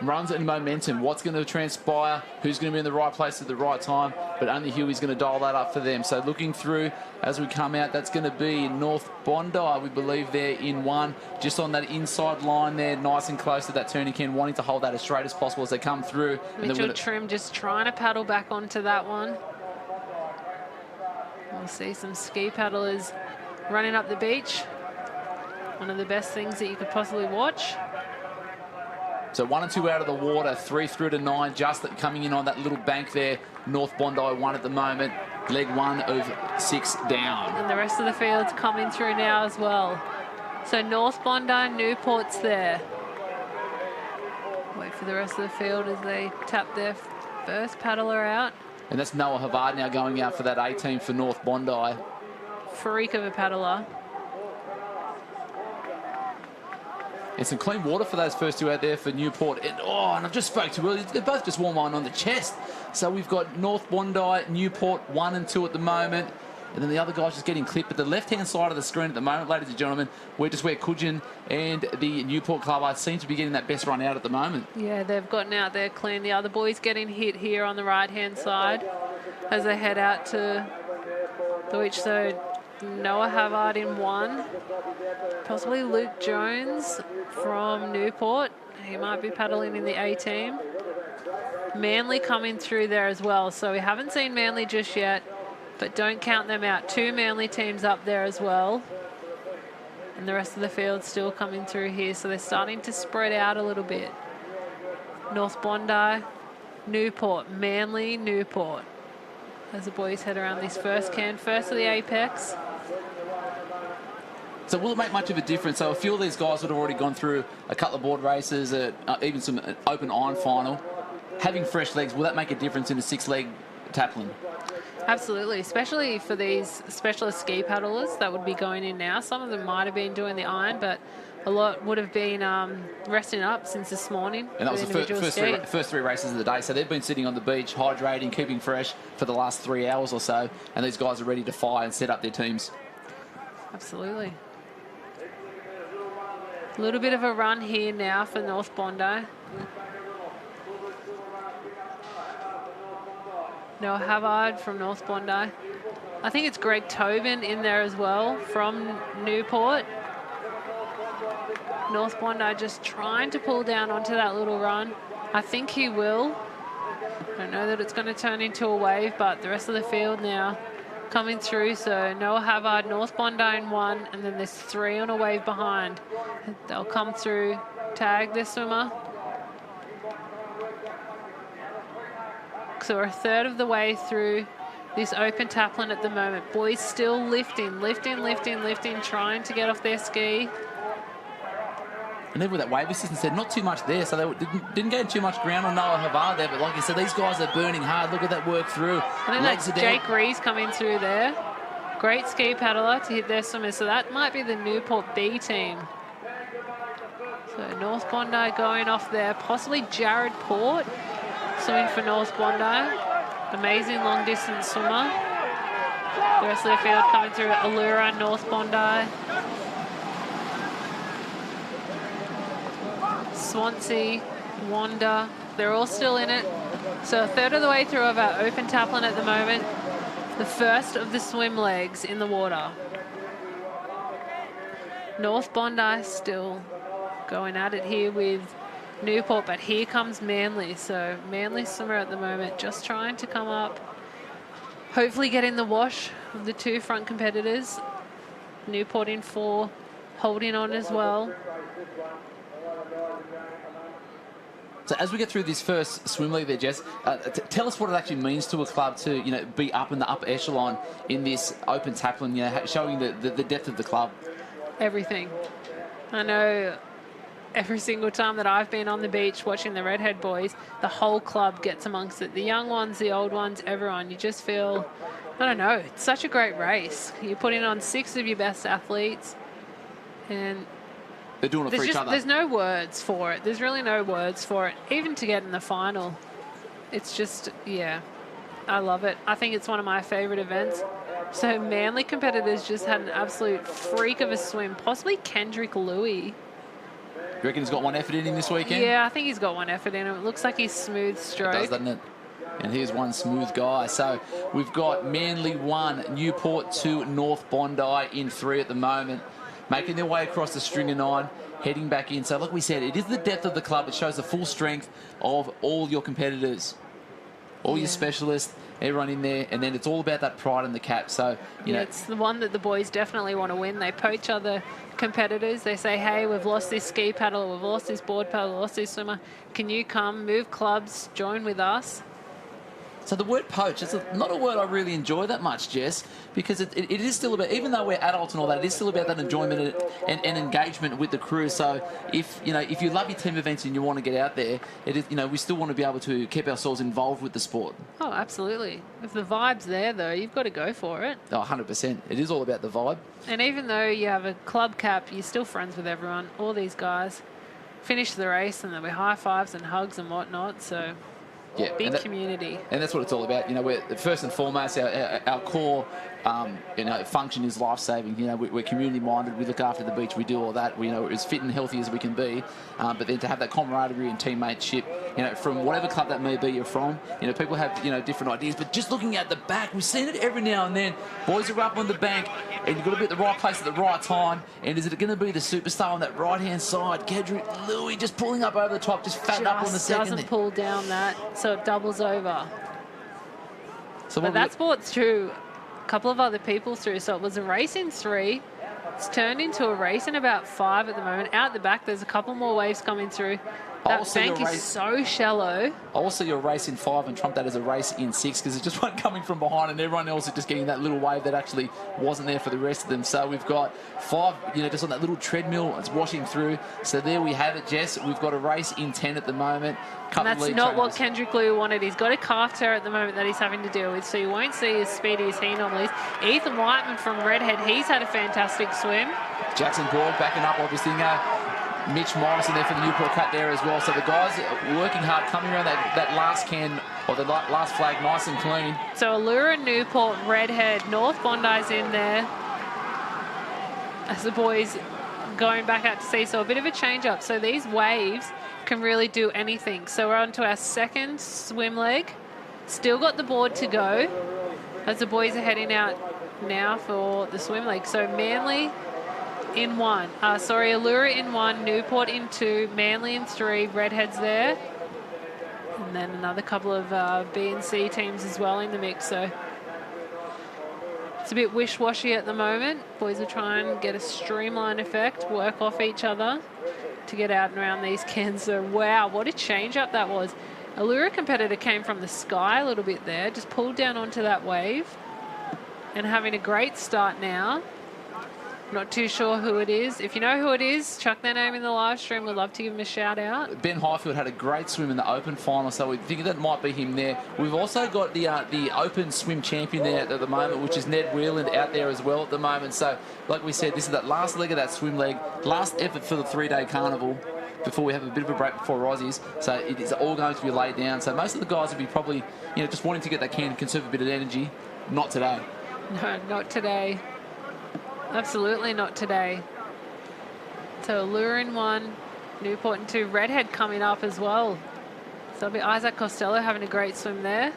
Runs and momentum. What's going to transpire? Who's going to be in the right place at the right time? But only Huey's going to dial that up for them. So looking through as we come out, that's going to be North Bondi, we believe, there in 1. Just on that inside line there, nice and close to that turning can, wanting to hold that as straight as possible as they come through. Mitchell Trim just trying to paddle back onto that one. We'll see some ski paddlers running up the beach. One of the best things that you could possibly watch. So 1 and 2 out of the water, 3 through to 9, just coming in on that little bank there. North Bondi 1 at the moment, leg 1 of 6 down. And the rest of the field's coming through now as well. So North Bondi, Newport's there. Wait for the rest of the field as they tap their first paddler out. And that's Noah Havard now going out for that 18 for North Bondi. Freak of a paddler. And some clean water for those first 2 out there for Newport. And I've just spoke to Willie. They're both just warm on the chest. So we've got North Bondi, Newport 1 and 2 at the moment. And then the other guys just getting clipped. But the left-hand side of the screen at the moment, ladies and gentlemen, we're just where Coogin and the Newport Club seem to be getting that best run out at the moment. Yeah, they've gotten out there clean. The other boys getting hit here on the right-hand side as they head out to the beach. So Noah Havard in 1. Possibly Luke Jones from Newport. He might be paddling in the A team. Manly coming through there as well. So we haven't seen Manly just yet, but don't count them out. 2 Manly teams up there as well. And the rest of the field still coming through here. So they're starting to spread out a little bit. North Bondi, Newport, Manly, Newport. As the boys head around this first can, first of the apex. So will it make much of a difference? So a few of these guys would have already gone through a couple of board races, even some open iron final. Having fresh legs, will that make a difference in a 6-leg taplin? Absolutely, especially for these specialist ski paddlers that would be going in now. Some of them might have been doing the iron, but a lot would have been resting up since this morning. And that was the first three races of the day. So they've been sitting on the beach, hydrating, keeping fresh for the last 3 hours or so. And these guys are ready to fire and set up their teams. Absolutely. A little bit of a run here now for North Bondi. Noah Havard from North Bondi. I think it's Greg Tobin in there as well from Newport. North Bondi just trying to pull down onto that little run. I think he will. I don't know that it's going to turn into a wave, but the rest of the field now coming through. So Noah Havard, North Bondi in one, and then there's 3 on a wave behind. They'll come through, tag their swimmer. So we're a third of the way through this open taplin at the moment. Boys still lifting, trying to get off their ski. And then with that wave assistance, said not too much there, so they didn't gain too much ground on Noah Havard there. But like you said, these guys are burning hard. Look at that work through. And then that's Jake Rees coming through there. Great ski paddler to hit their swimmers. So that might be the Newport B team. So North Bondi going off there. Possibly Jared Port swimming for North Bondi. Amazing long distance swimmer. The rest of the field coming through. Allura, North Bondi. Swansea, Wanda, they're all still in it. So a third of the way through of our open taplin at the moment. The first of the swim legs in the water. North Bondi still going at it here with Newport, but here comes Manly. So Manly swimmer at the moment just trying to come up. Hopefully get in the wash of the 2 front competitors. Newport in 4, holding on as well. So as we get through this first swim league there, Jess, tell us what it actually means to a club to, you know, be up in the upper echelon in this open taplin, you know, showing the depth of the club. Everything. I know every single time that I've been on the beach watching the Redhead boys, the whole club gets amongst it. The young ones, the old ones, everyone. You just feel, I don't know, it's such a great race. You're putting on 6 of your best athletes, and they're doing it for each other. There's no words for it. There's really no words for it. Even to get in the final, it's just, yeah, I love it. I think it's one of my favourite events. So Manly competitors just had an absolute freak of a swim. Possibly Kendrick Louis. You reckon he's got one effort in him this weekend? Yeah, I think he's got one effort in him. It looks like he's smooth stroke. It does, doesn't it? And here's one smooth guy. So we've got Manly 1, Newport 2, North Bondi in 3 at the moment. Making their way across the string of 9, heading back in. So like we said, it is the depth of the club. It shows the full strength of all your competitors, all your specialists, everyone in there. And then it's all about that pride in the cap. So, you know, it's the one that the boys definitely want to win. They poach other competitors. They say, hey, we've lost this ski paddler, we've lost this board paddler, we've lost this swimmer. Can you come, move clubs, join with us? So the word poach, it's not a word I really enjoy that much, Jess, because it is still about, even though we're adults and all that, it is still about that enjoyment and engagement with the crew. So if you love your team events and you want to get out there, it is, you know, we still want to be able to keep ourselves involved with the sport. Oh, absolutely. If the vibe's there, though, you've got to go for it. Oh, 100%. It is all about the vibe. And even though you have a club cap, you're still friends with everyone. All these guys finish the race and there'll be high fives and hugs and whatnot. So yeah, big community. And that's what it's all about. You know, we're first and foremost, our core function is life-saving. You know, we're community-minded. We look after the beach. We do all that. We, you know, we're as fit and healthy as we can be. But then to have that camaraderie and teammateship, you know, from whatever club that may be you're from, you know, people have, you know, different ideas. But just looking at the back, we've seen it every now and then. Boys are up on the bank, and you've got to be at the right place at the right time. And is it going to be the superstar on that right-hand side? Kendrick Louis just pulling up over the top, just fatting up on the second. Doesn't pull down that, so it doubles over. So but that sport's true. A couple of other people through, so it was a race in 3. It's turned into a race in about 5 at the moment. Out the back, there's a couple more waves coming through. That bank is so shallow. I will see your race in 5 and trump that as a race in 6 because it's just one coming from behind and everyone else is just getting that little wave that actually wasn't there for the rest of them. So we've got 5, just on that little treadmill. It's washing through. So there we have it, Jess. We've got a race in 10 at the moment. And that's not what Kendrick Liu wanted. He's got a calf tear at the moment that he's having to deal with, so you won't see as speedy as he normally is. Ethan Whiteman from Redhead, he's had a fantastic swim. Jackson Broad backing up, obviously. Mitch Morrison there for the Newport cut there as well. So the guys working hard, coming around that last can, or the last flag, nice and clean. So Allura, Newport, Redhead, North Bondi's in there. As the boys going back out to sea, so a bit of a change up. So these waves can really do anything. So we're on to our second swim leg. Still got the board to go as the boys are heading out now for the swim leg. So Manly in 1. Allura in 1, Newport in 2, Manly in 3, Redheads there. And then another couple of B and C teams as well in the mix. So it's a bit wish-washy at the moment. Boys are trying to get a streamline effect, work off each other to get out and around these cans. So wow, what a change up that was. Allura competitor came from the sky a little bit there, just pulled down onto that wave and having a great start now. Not too sure who it is. If you know who it is, chuck their name in the live stream. We'd love to give him a shout out. Ben Highfield had a great swim in the open final, so we think that might be him there. We've also got the open swim champion there at the moment, which is Ned Wheeland out there as well at the moment. So, like we said, this is that last leg of that swim leg, last effort for the 3-day carnival before we have a bit of a break before Aussies. So it is all going to be laid down. So most of the guys will be probably, just wanting to get that can, conserve a bit of energy. Not today. No, not today. Absolutely not today. So Allura in 1, Newport in 2, Redhead coming up as well. So it'll be Isaac Costello having a great swim there.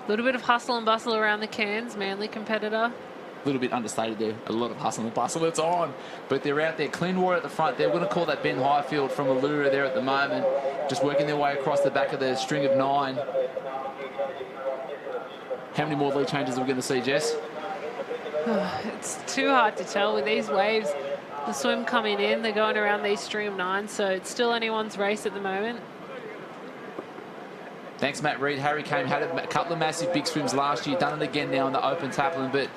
A little bit of hustle and bustle around the cans, Manly competitor. A little bit understated there. A lot of hustle and bustle. It's on. But they're out there. Clean water at the front. They're going to call that Ben Highfield from Allura there at the moment. Just working their way across the back of the string of 9. How many more lead changes are we going to see, Jess? It's too hard to tell with these waves. The swim coming in, they're going around these string of 9, so it's still anyone's race at the moment. Thanks, Matt Reid. Harry Kane had a couple of massive big swims last year, done it again now in the open taplin, but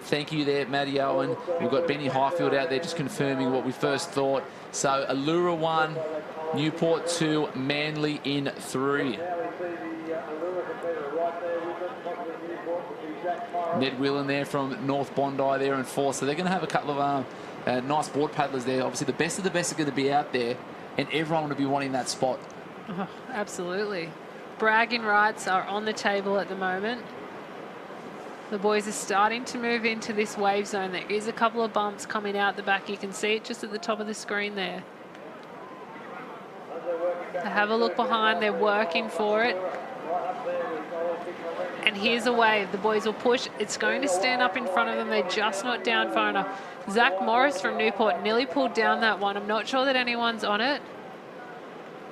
thank you there, Matty Owen. We've got Benny Highfield out there just confirming what we first thought. So Allura 1, Newport 2, Manly in 3. Ned Whelan there from North Bondi there in 4. So they're going to have a couple of nice board paddlers there. Obviously, the best of the best are going to be out there, and everyone will be wanting that spot. Oh, absolutely. Bragging rights are on the table at the moment. The boys are starting to move into this wave zone. There is a couple of bumps coming out the back. You can see it just at the top of the screen there. Have a look behind. They're working for it. And here's a wave. The boys will push. It's going to stand up in front of them. They're just not down far enough. Zach Morris from Newport nearly pulled down that one. I'm not sure that anyone's on it.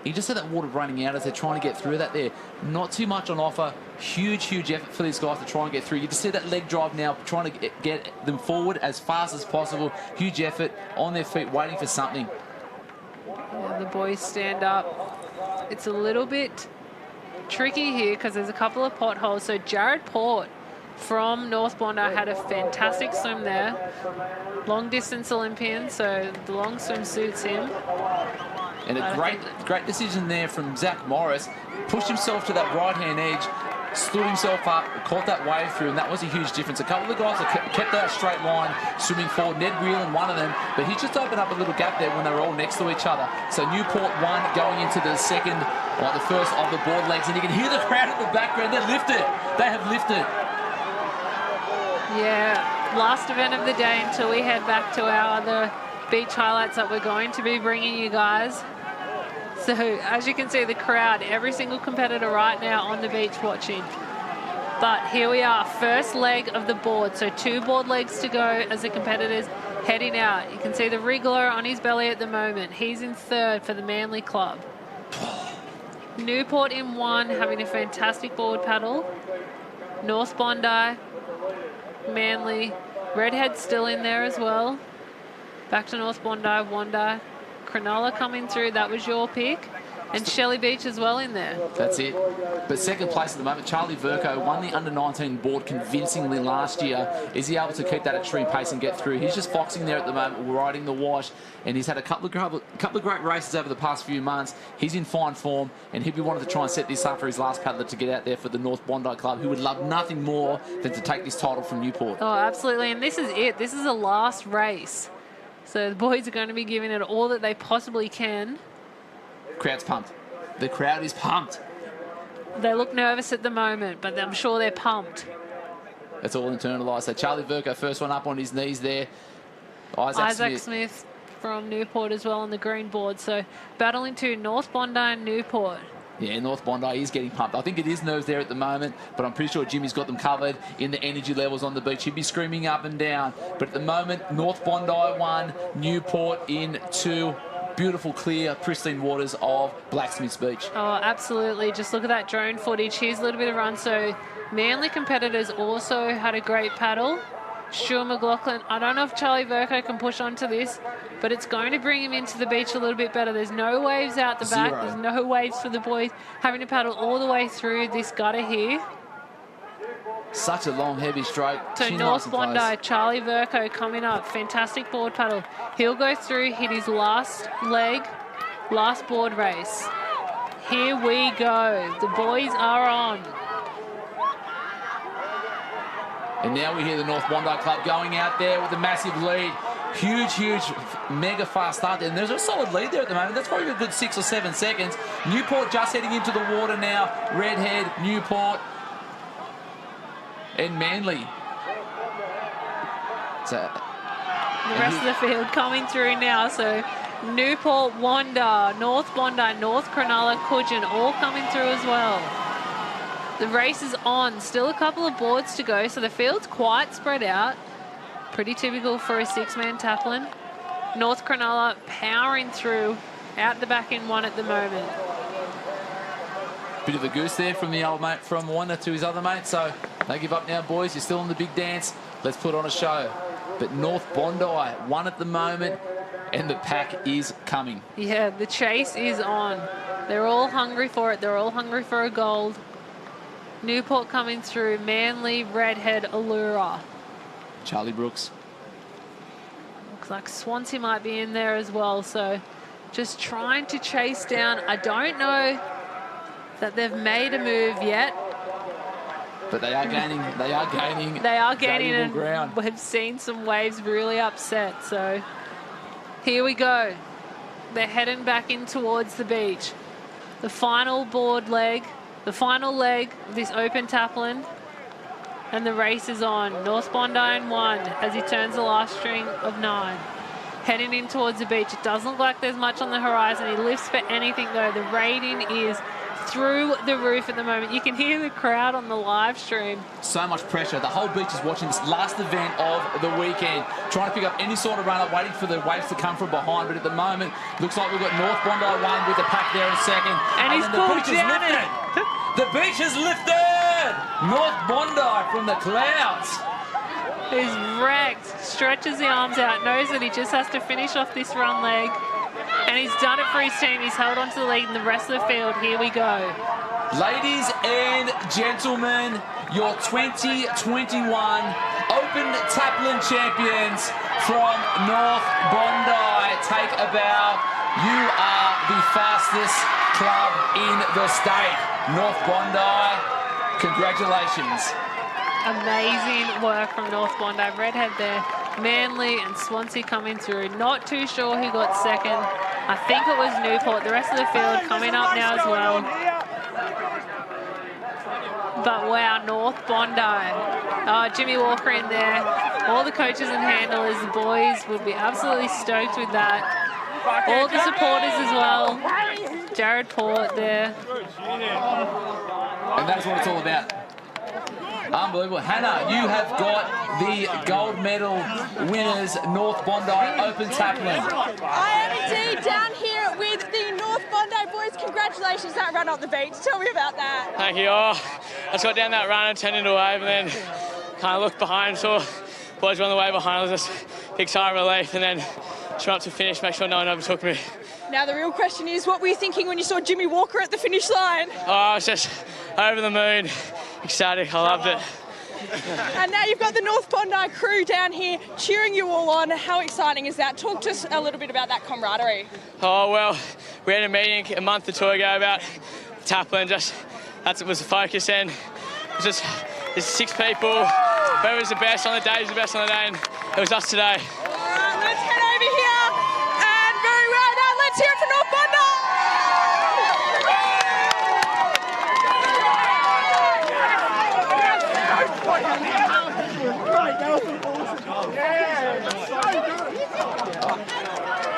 You just see that water running out as they're trying to get through that there. Not too much on offer. Huge, huge effort for these guys to try and get through. You just see that leg drive now, trying to get them forward as fast as possible. Huge effort on their feet, waiting for something. Yeah, the boys stand up. It's a little bit tricky here because there's a couple of potholes. So Jared Port from North Bondi had a fantastic swim there. Long distance Olympian, so the long swim suits him. And a great decision there from Zach Morris. Pushed himself to that right-hand edge, stood himself up, caught that wave through, and that was a huge difference. A couple of guys have kept that straight line, swimming forward. Ned Whelan, one of them, but he just opened up a little gap there when they were all next to each other. So Newport 1 going into the second, or the first of the board legs, and you can hear the crowd in the background. They're lifted. They have lifted. Yeah, last event of the day until we head back to our other beach highlights that we're going to be bringing you guys. So as you can see, the crowd, every single competitor right now on the beach watching. But here we are, first leg of the board. So 2 board legs to go as the competitors heading out. You can see the wriggler on his belly at the moment. He's in 3rd for the Manly club. Newport in 1, having a fantastic board paddle. North Bondi, Manly, Redhead still in there as well. Back to North Bondi, Wanda. Cronulla coming through, that was your pick. And Shelley Beach as well in there. That's it. But second place at the moment, Charlie Verco won the under-19 board convincingly last year. Is he able to keep that extreme pace and get through? He's just foxing there at the moment, riding the wash, and he's had a couple of great races over the past few months. He's in fine form, and he'll be wanting to try and set this up for his last paddler to get out there for the North Bondi Club, who would love nothing more than to take this title from Newport. Oh, absolutely. And this is it. This is the last race. So the boys are going to be giving it all that they possibly can. Crowd's pumped. The crowd is pumped. They look nervous at the moment, but I'm sure they're pumped. It's all internalised. So Charlie Verco, first one up on his knees there. Isaac Smith from Newport as well on the green board. So battling to North Bondi and Newport. Yeah, North Bondi is getting pumped. I think it is nerves there at the moment, but I'm pretty sure Jimmy's got them covered in the energy levels on the beach. He'd be screaming up and down. But at the moment, North Bondi 1, Newport in 2. Beautiful, clear, pristine waters of Blacksmiths Beach. Oh, absolutely. Just look at that drone footage. Here's a little bit of run. So Manly competitors also had a great paddle. Stuart McLaughlin, I don't know if Charlie Verco can push onto this, but it's going to bring him into the beach a little bit better. There's no waves out the back. There's no waves for the boys having to paddle all the way through this gutter here. Such a long, heavy stroke. So North Bondi, Charlie Verco coming up. Fantastic board paddle. He'll go through, hit his last leg, last board race. Here we go. The boys are on. And now we hear the North Bondi Club going out there with a massive lead. Huge, huge, mega fast start there. And there's a solid lead there at the moment. That's probably a good 6 or 7 seconds. Newport just heading into the water now. Redhead, Newport, and Manly. So the rest of the field coming through now. So Newport, Wanda, North Bondi, North Cronulla, Coogin all coming through as well. The race is on. Still a couple of boards to go. So the field's quite spread out. Pretty typical for a 6-man taplin. North Cronulla powering through out the back in 1 at the moment. Bit of a goose there from the old mate from Wanda to his other mate. So they give up now, boys. You're still in the big dance. Let's put on a show. But North Bondi, 1 at the moment, and the pack is coming. Yeah, the chase is on. They're all hungry for it. They're all hungry for a gold. Newport coming through. Manly, Redhead, Allura. Charlie Brooks. Looks like Swansea might be in there as well. So just trying to chase down. I don't know that they've made a move yet. But they are gaining. They are gaining. They are gaining, and ground. We've seen some waves really upset. So here we go. They're heading back in towards the beach. The final board leg, the final leg of this open taplin, and the race is on. North Bondi in 1 as he turns the last string of 9. Heading in towards the beach. It doesn't look like there's much on the horizon. He lifts for anything though. The rating is through the roof at the moment. You can hear the crowd on the live stream. So much pressure. The whole beach is watching this last event of the weekend, trying to pick up any sort of run-up, waiting for the waves to come from behind. But at the moment, looks like we've got North Bondi 1 with the pack there in second. And he's pulled down it. The beach is lifted! North Bondi from the clouds. He's wrecked, stretches the arms out, knows that he just has to finish off this run leg. And he's done it for his team. He's held on to the lead in the rest of the field. Here we go. Ladies and gentlemen, your 2021 Open Taplin champions from North Bondi. Take a bow. You are the fastest club in the state. North Bondi, congratulations. Amazing work from North Bondi. Redhead there. Manly and Swansea coming through. Not too sure who got second. I think it was Newport. The rest of the field coming up now as well. But wow, North Bondi. Jimmy Walker in there. All the coaches and handlers, the boys would be absolutely stoked with that. All the supporters as well. Jared Port there. And that's what it's all about. Unbelievable. Hanna, you have got the gold medal winners, North Bondi Open Taplin. I am indeed down here with the North Bondi boys. Congratulations, that run up the beach. Tell me about that. Thank you. I just got down that run and turned into a wave, and then kind of looked behind, saw boys were on the way behind. I was just big sigh of relief, and then try not to finish, make sure no one overtook me. Now the real question is, what were you thinking when you saw Jimmy Walker at the finish line? Oh, I was just over the moon, ecstatic, I loved it. And now you've got the North Bondi crew down here cheering you all on. How exciting is that? Talk to us a little bit about that camaraderie. Oh, well, we had a meeting a month or two ago about taplin, just that was the focus, and it was just there's 6 people. Whoever was the best on the day was the best on the day, and it was us today. All right, let's head over here, and very well done. Let's hear it for North Bondi.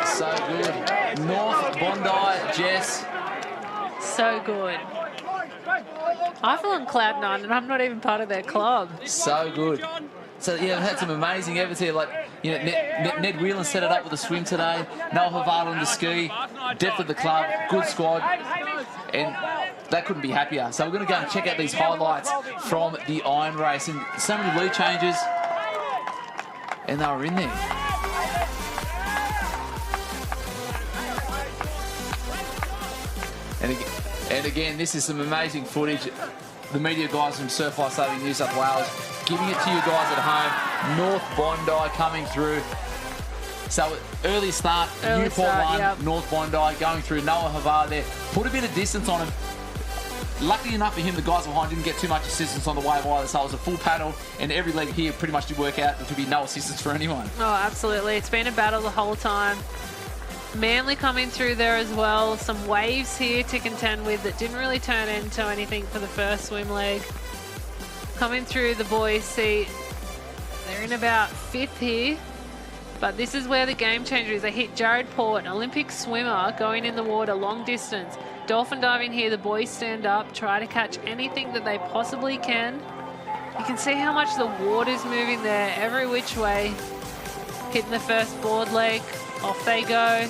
So good. North Bondi, Jess. So good. I feel on cloud 9 and I'm not even part of their club. So good. So, yeah, they've had some amazing efforts here. Like, you know, Ned Whelan set it up with a swim today. Noah Havard on the ski. Depth of the club. Good squad. And they couldn't be happier. So we're going to go and check out these highlights from the iron race. And so many lead changes. And they were in there. And again, this is some amazing footage. The media guys from Surf Life Saving New South Wales giving it to you guys at home. North Bondi coming through. So early start, Newport one, yep. North Bondi going through. Noah Havard there. Put a bit of distance on him. Lucky enough for him, the guys behind didn't get too much assistance on the wave either. So it was a full paddle, and every leg here pretty much did work out. There could be no assistance for anyone. Oh, absolutely. It's been a battle the whole time. Manly coming through there as well. Some waves here to contend with that didn't really turn into anything for the first swim leg. Coming through the boys' seat. They're in about 5th here. But this is where the game changer is. They hit Jared Port, an Olympic swimmer, going in the water long distance. Dolphin diving here. The boys stand up, try to catch anything that they possibly can. You can see how much the water's moving there, every which way. Hitting the first board leg. Off they go.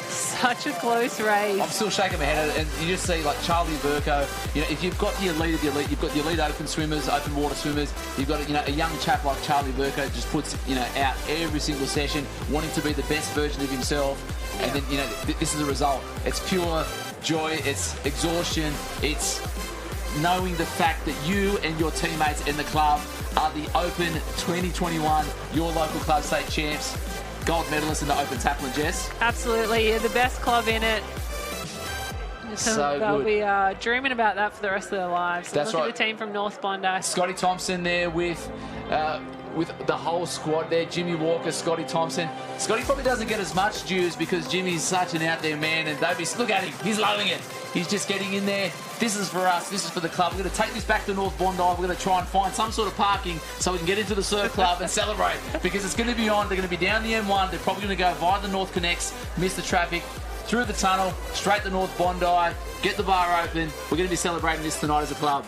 Such a close race. I'm still shaking my head at it, and you just see like Charlie Burko. You know, if you've got your elite of the elite, you've got your elite open swimmers, open water swimmers. You've got a young chap like Charlie Burko just puts out every single session, wanting to be the best version of himself. Yeah. And then this is the result. It's pure joy. It's exhaustion. It's knowing the fact that you and your teammates in the club are the Open 2021, your local club state champs. Gold medalist in the Open taplin, Jess. Absolutely, you're the best club in it. So they'll good. be dreaming about that for the rest of their lives. That's Look right. at the team from North Bondi. Scotty Thompson there with the whole squad there. Jimmy Walker, Scotty Thompson. Scotty probably doesn't get as much dues because Jimmy's such an out there man, and look at him, he's loving it. He's just getting in there. This is for us, this is for the club. We're going to take this back to North Bondi. We're going to try and find some sort of parking so we can get into the surf club and celebrate, because it's going to be on. They're going to be down the M1. They're probably going to go via the North Connects, miss the traffic, through the tunnel, straight to North Bondi, get the bar open. We're going to be celebrating this tonight as a club.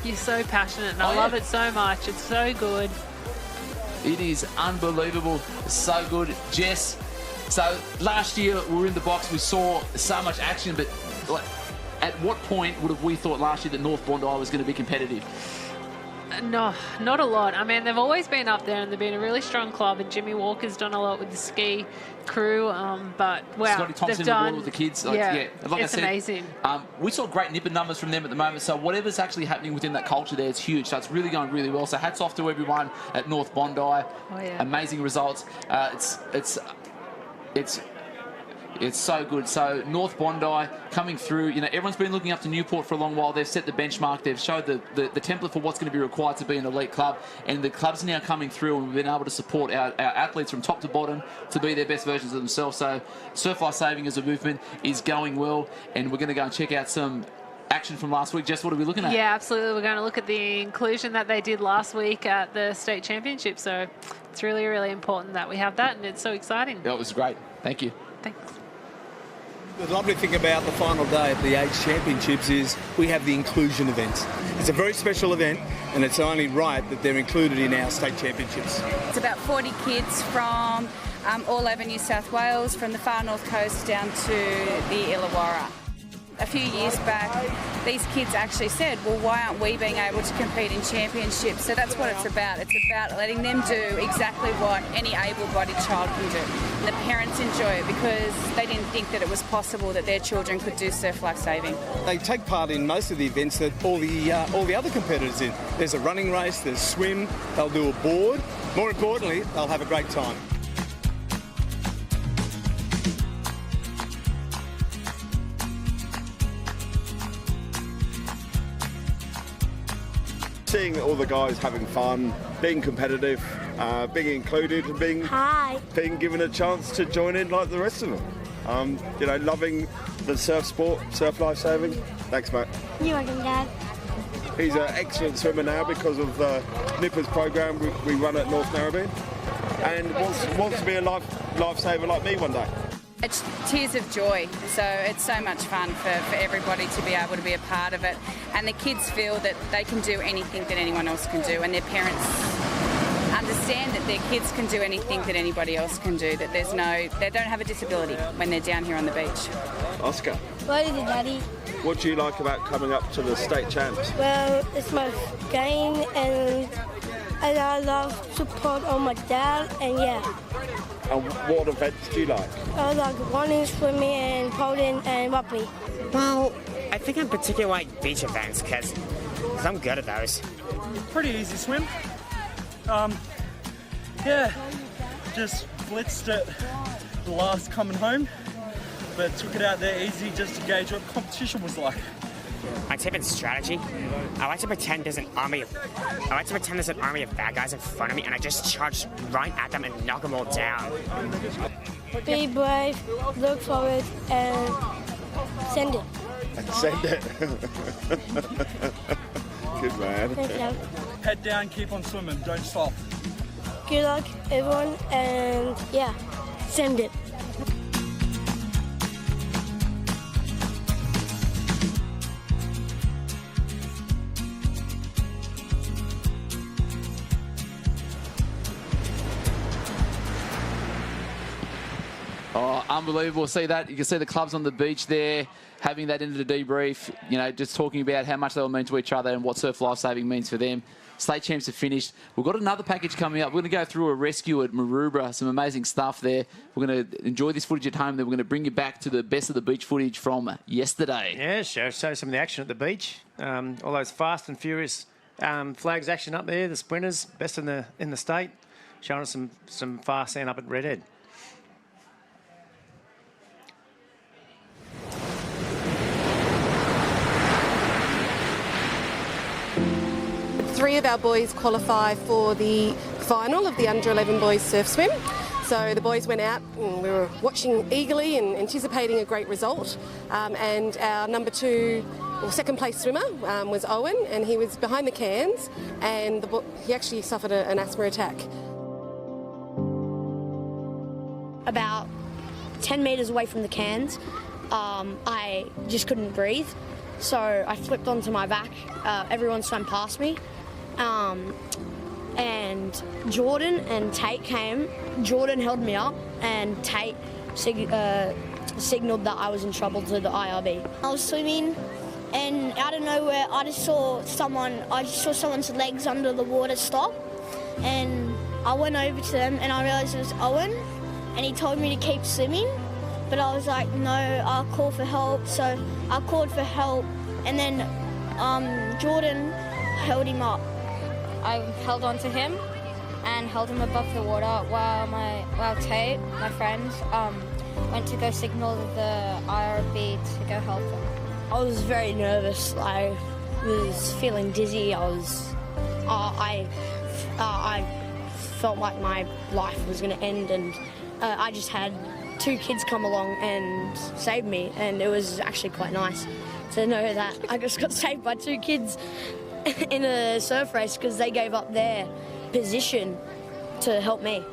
You're so passionate, and I love it so much. It's so good. It is unbelievable. So good. Jess, so last year we were in the box. We saw so much action, but at what point would have we thought last year that North Bondi was going to be competitive? No, not a lot. I mean, they've always been up there, and they've been a really strong club, and Jimmy Walker's done a lot with the ski crew, but wow, Scotty Thompson they've done with the kids. Like Like it's amazing. We saw great nipper numbers from them at the moment, so whatever's actually happening within that culture there, it's huge. So it's really going really well. So hats off to everyone at North Bondi. Oh, yeah. Amazing results. It's so good. So North Bondi coming through. Everyone's been looking up to Newport for a long while. They've set the benchmark. They've showed the template for what's going to be required to be an elite club. And the club's now coming through, and we've been able to support our athletes from top to bottom to be their best versions of themselves. So Surf Life Saving as a movement is going well, and we're going to go and check out some action from last week. Jess, what are we looking at? Yeah, absolutely. We're going to look at the inclusion that they did last week at the state championship. So it's really, really important that we have that, and it's so exciting. That was great. Thank you. Thanks. The lovely thing about the final day at the Age Championships is we have the inclusion events. It's a very special event, and it's only right that they're included in our state championships. It's about 40 kids from all over New South Wales, from the far north coast down to the Illawarra. A few years back, these kids actually said, well, why aren't we being able to compete in championships? So that's what it's about. It's about letting them do exactly what any able-bodied child can do. And the parents enjoy it because they didn't think that it was possible that their children could do surf lifesaving. They take part in most of the events that all the other competitors in. There's a running race, there's swim, they'll do a board. More importantly, they'll have a great time. Seeing all the guys having fun, being competitive, being included, and being given a chance to join in like the rest of them. Loving the surf sport, surf lifesaving. Thanks, mate. You're welcome, Dad. He's an excellent swimmer now because of the Nippers program we run at North Narrabeen, and wants to be a lifesaver like me one day. It's tears of joy, so it's so much fun for everybody to be able to be a part of it, and the kids feel that they can do anything that anyone else can do, and their parents understand that their kids can do anything that anybody else can do, that they don't have a disability when they're down here on the beach. Oscar, What is it, Daddy? what do you like about coming up to the state champs? Well, it's my game, and I love support on my dad, and yeah. And what events do you like? I like running, swimming, and poling, and rugby. Well, I think I particularly like beach events because I'm good at those. Pretty easy swim. Just blitzed it the last coming home, but took it out there easy just to gauge what the competition was like. My tip and strategy, I like to pretend there's an army of bad guys in front of me, and I just charge right at them and knock them all down. Be brave, look forward, and send it. And send it. Good man. Thank you. Head down, keep on swimming, don't stop. Good luck, everyone, and yeah, send it. Oh, unbelievable. See that? You can see the clubs on the beach there having that end of the debrief, just talking about how much they all mean to each other and what surf lifesaving means for them. State champs have finished. We've got another package coming up. We're going to go through a rescue at Maroubra, some amazing stuff there. We're going to enjoy this footage at home, then we're going to bring you back to the best of the beach footage from yesterday. Yeah, show some of the action at the beach. All those fast and furious flags action up there, the sprinters, best in the state, showing us some fast sand up at Redhead. Three of our boys qualify for the final of the under-11 boys surf swim. So the boys went out and we were watching eagerly and anticipating a great result. And our second place swimmer was Owen, and he was behind the cans, and he actually suffered an asthma attack. About 10 metres away from the cans, I just couldn't breathe. So I flipped onto my back. Everyone swam past me. And Jordan and Tate came. Jordan held me up, and Tate signalled that I was in trouble to the IRB. I was swimming, and out of nowhere, I just saw someone's legs under the water stop, and I went over to them, and I realised it was Owen, and he told me to keep swimming, but I was like, no, I'll call for help. So I called for help, and then Jordan held him up. I held on to him and held him above the water while Tate, my friend, went to go signal the IRB to go help him. I was very nervous. I was feeling dizzy. I felt like my life was going to end, and I just had two kids come along and save me, and it was actually quite nice to know that I just got saved by two kids in a surf race because they gave up their position to help me.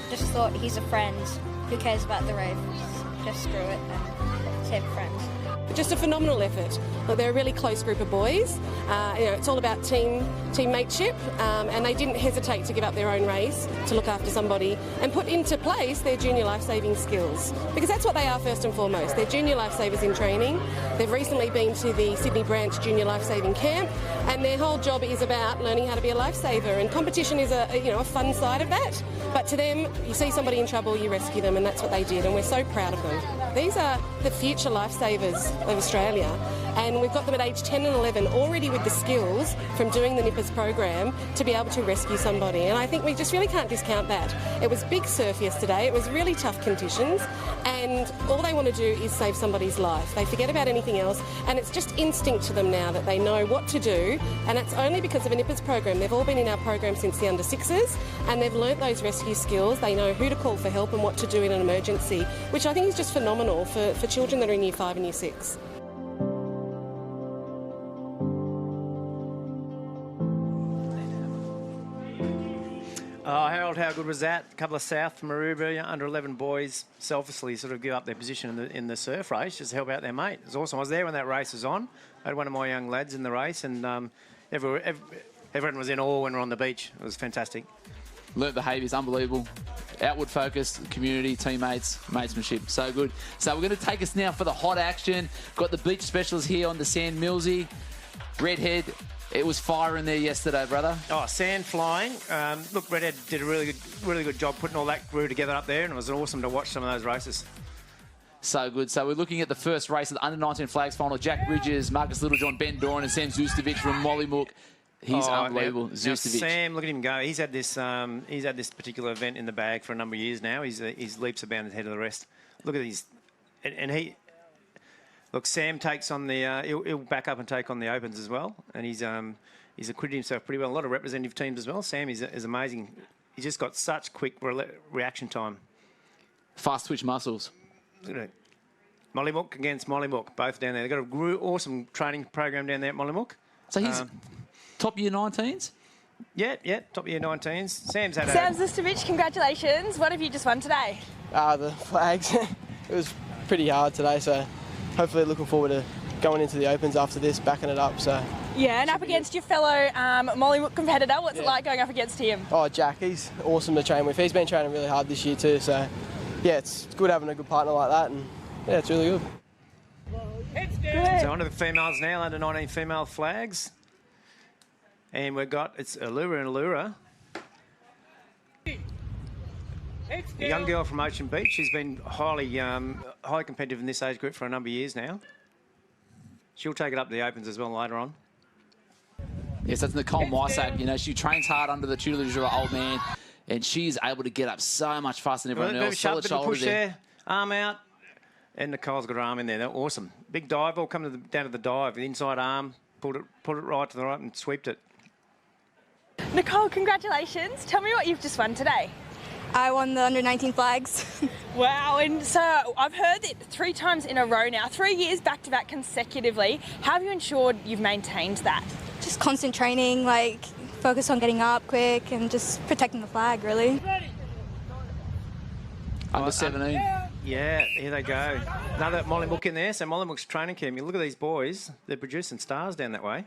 Just thought, he's a friend. Who cares about the race? Just screw it and save friends. Just a phenomenal effort. Look, they're a really close group of boys. It's all about teammateship, and they didn't hesitate to give up their own race to look after somebody and put into place their junior life-saving skills, because that's what they are first and foremost. They're junior lifesavers in training. They've recently been to the Sydney branch junior lifesaving camp, and their whole job is about learning how to be a lifesaver, and competition is a fun side of that. But to them, you see somebody in trouble, you rescue them, and that's what they did, and we're so proud of them. These are the future lifesavers of Australia, and we've got them at age 10 and 11 already with the skills from doing the Nippers program to be able to rescue somebody, and I think we just really can't discount that. It was big surf yesterday, it was really tough conditions, and all they want to do is save somebody's life. They forget about anything else, and it's just instinct to them now that they know what to do, and it's only because of a Nippers program. They've all been in our program since the under sixes, and they've learnt those rescue skills. They know who to call for help and what to do in an emergency, which I think is just phenomenal for children that are in Year 5 and Year 6. Oh, Harold, how good was that? A couple of South from Maroubra, under 11 boys, selflessly sort of give up their position in the surf race just to help out their mate. It was awesome. I was there when that race was on. I had one of my young lads in the race, and everyone was in awe when we were on the beach. It was fantastic. Learnt behaviours, unbelievable. Outward focus, community, teammates, matesmanship. So good. So we're going to take us now for the hot action. Got the beach specialists here on the sand. Millsy, Redhead. It was fire in there yesterday, brother. Oh, sand flying. Look, Redhead did a really good job putting all that crew together up there, and it was awesome to watch some of those races. So good. So we're looking at the first race of the under-19 flags final. Jack Bridges, Marcus Littlejohn, Ben Doran, and Sam Zustovic from Mollymook. He's unbelievable. Now Zustovic. Sam, look at him go. He's had this particular event in the bag for a number of years now. He's leaps and bounds ahead of the rest. Look at these, and he. Look, Sam takes on the. He'll back up and take on the opens as well, and he's acquitted himself pretty well. A lot of representative teams as well. Sam is amazing. He's just got such quick reaction time. Fast twitch muscles. Look at it. Mollymook against Mollymook, both down there. They've got a awesome training program down there at Mollymook. So he's top year 19s? Yeah, top year 19s. Sam's had Sam Zustovic, congratulations. What have you just won today? The flags. It was pretty hard today, so hopefully looking forward to going into the Opens after this, backing it up. So yeah, and up against your fellow Mollymook competitor. What's it like going up against him? Oh, Jack, he's awesome to train with. He's been training really hard this year too, so yeah, it's good having a good partner like that, and yeah, it's really good. So on to the females now, under 19 female flags. And we've got, it's Allura and Allura. A young girl from Ocean Beach. She's been highly competitive in this age group for a number of years now. She'll take it up to the Opens as well later on. Yes, that's Nicole Mysak. You know, she trains hard under the tutelage of her old man, and she's able to get up so much faster than everyone else. Solid shoulder push there, arm out, and Nicole's got her arm in there. They're awesome. Big dive, all come down to the dive. The inside arm, put it right to the right and sweeped it. Nicole, congratulations. Tell me what you've just won today. I won the under-19 flags. Wow, and so I've heard it 3 times in a row now, 3 years back-to-back consecutively. How have you ensured you've maintained that? Just constant training, like focus on getting up quick and just protecting the flag, really. Under 17. Yeah, here they go. Another Mollymook in there. So Mollymook's training camp. You look at these boys. They're producing stars down that way.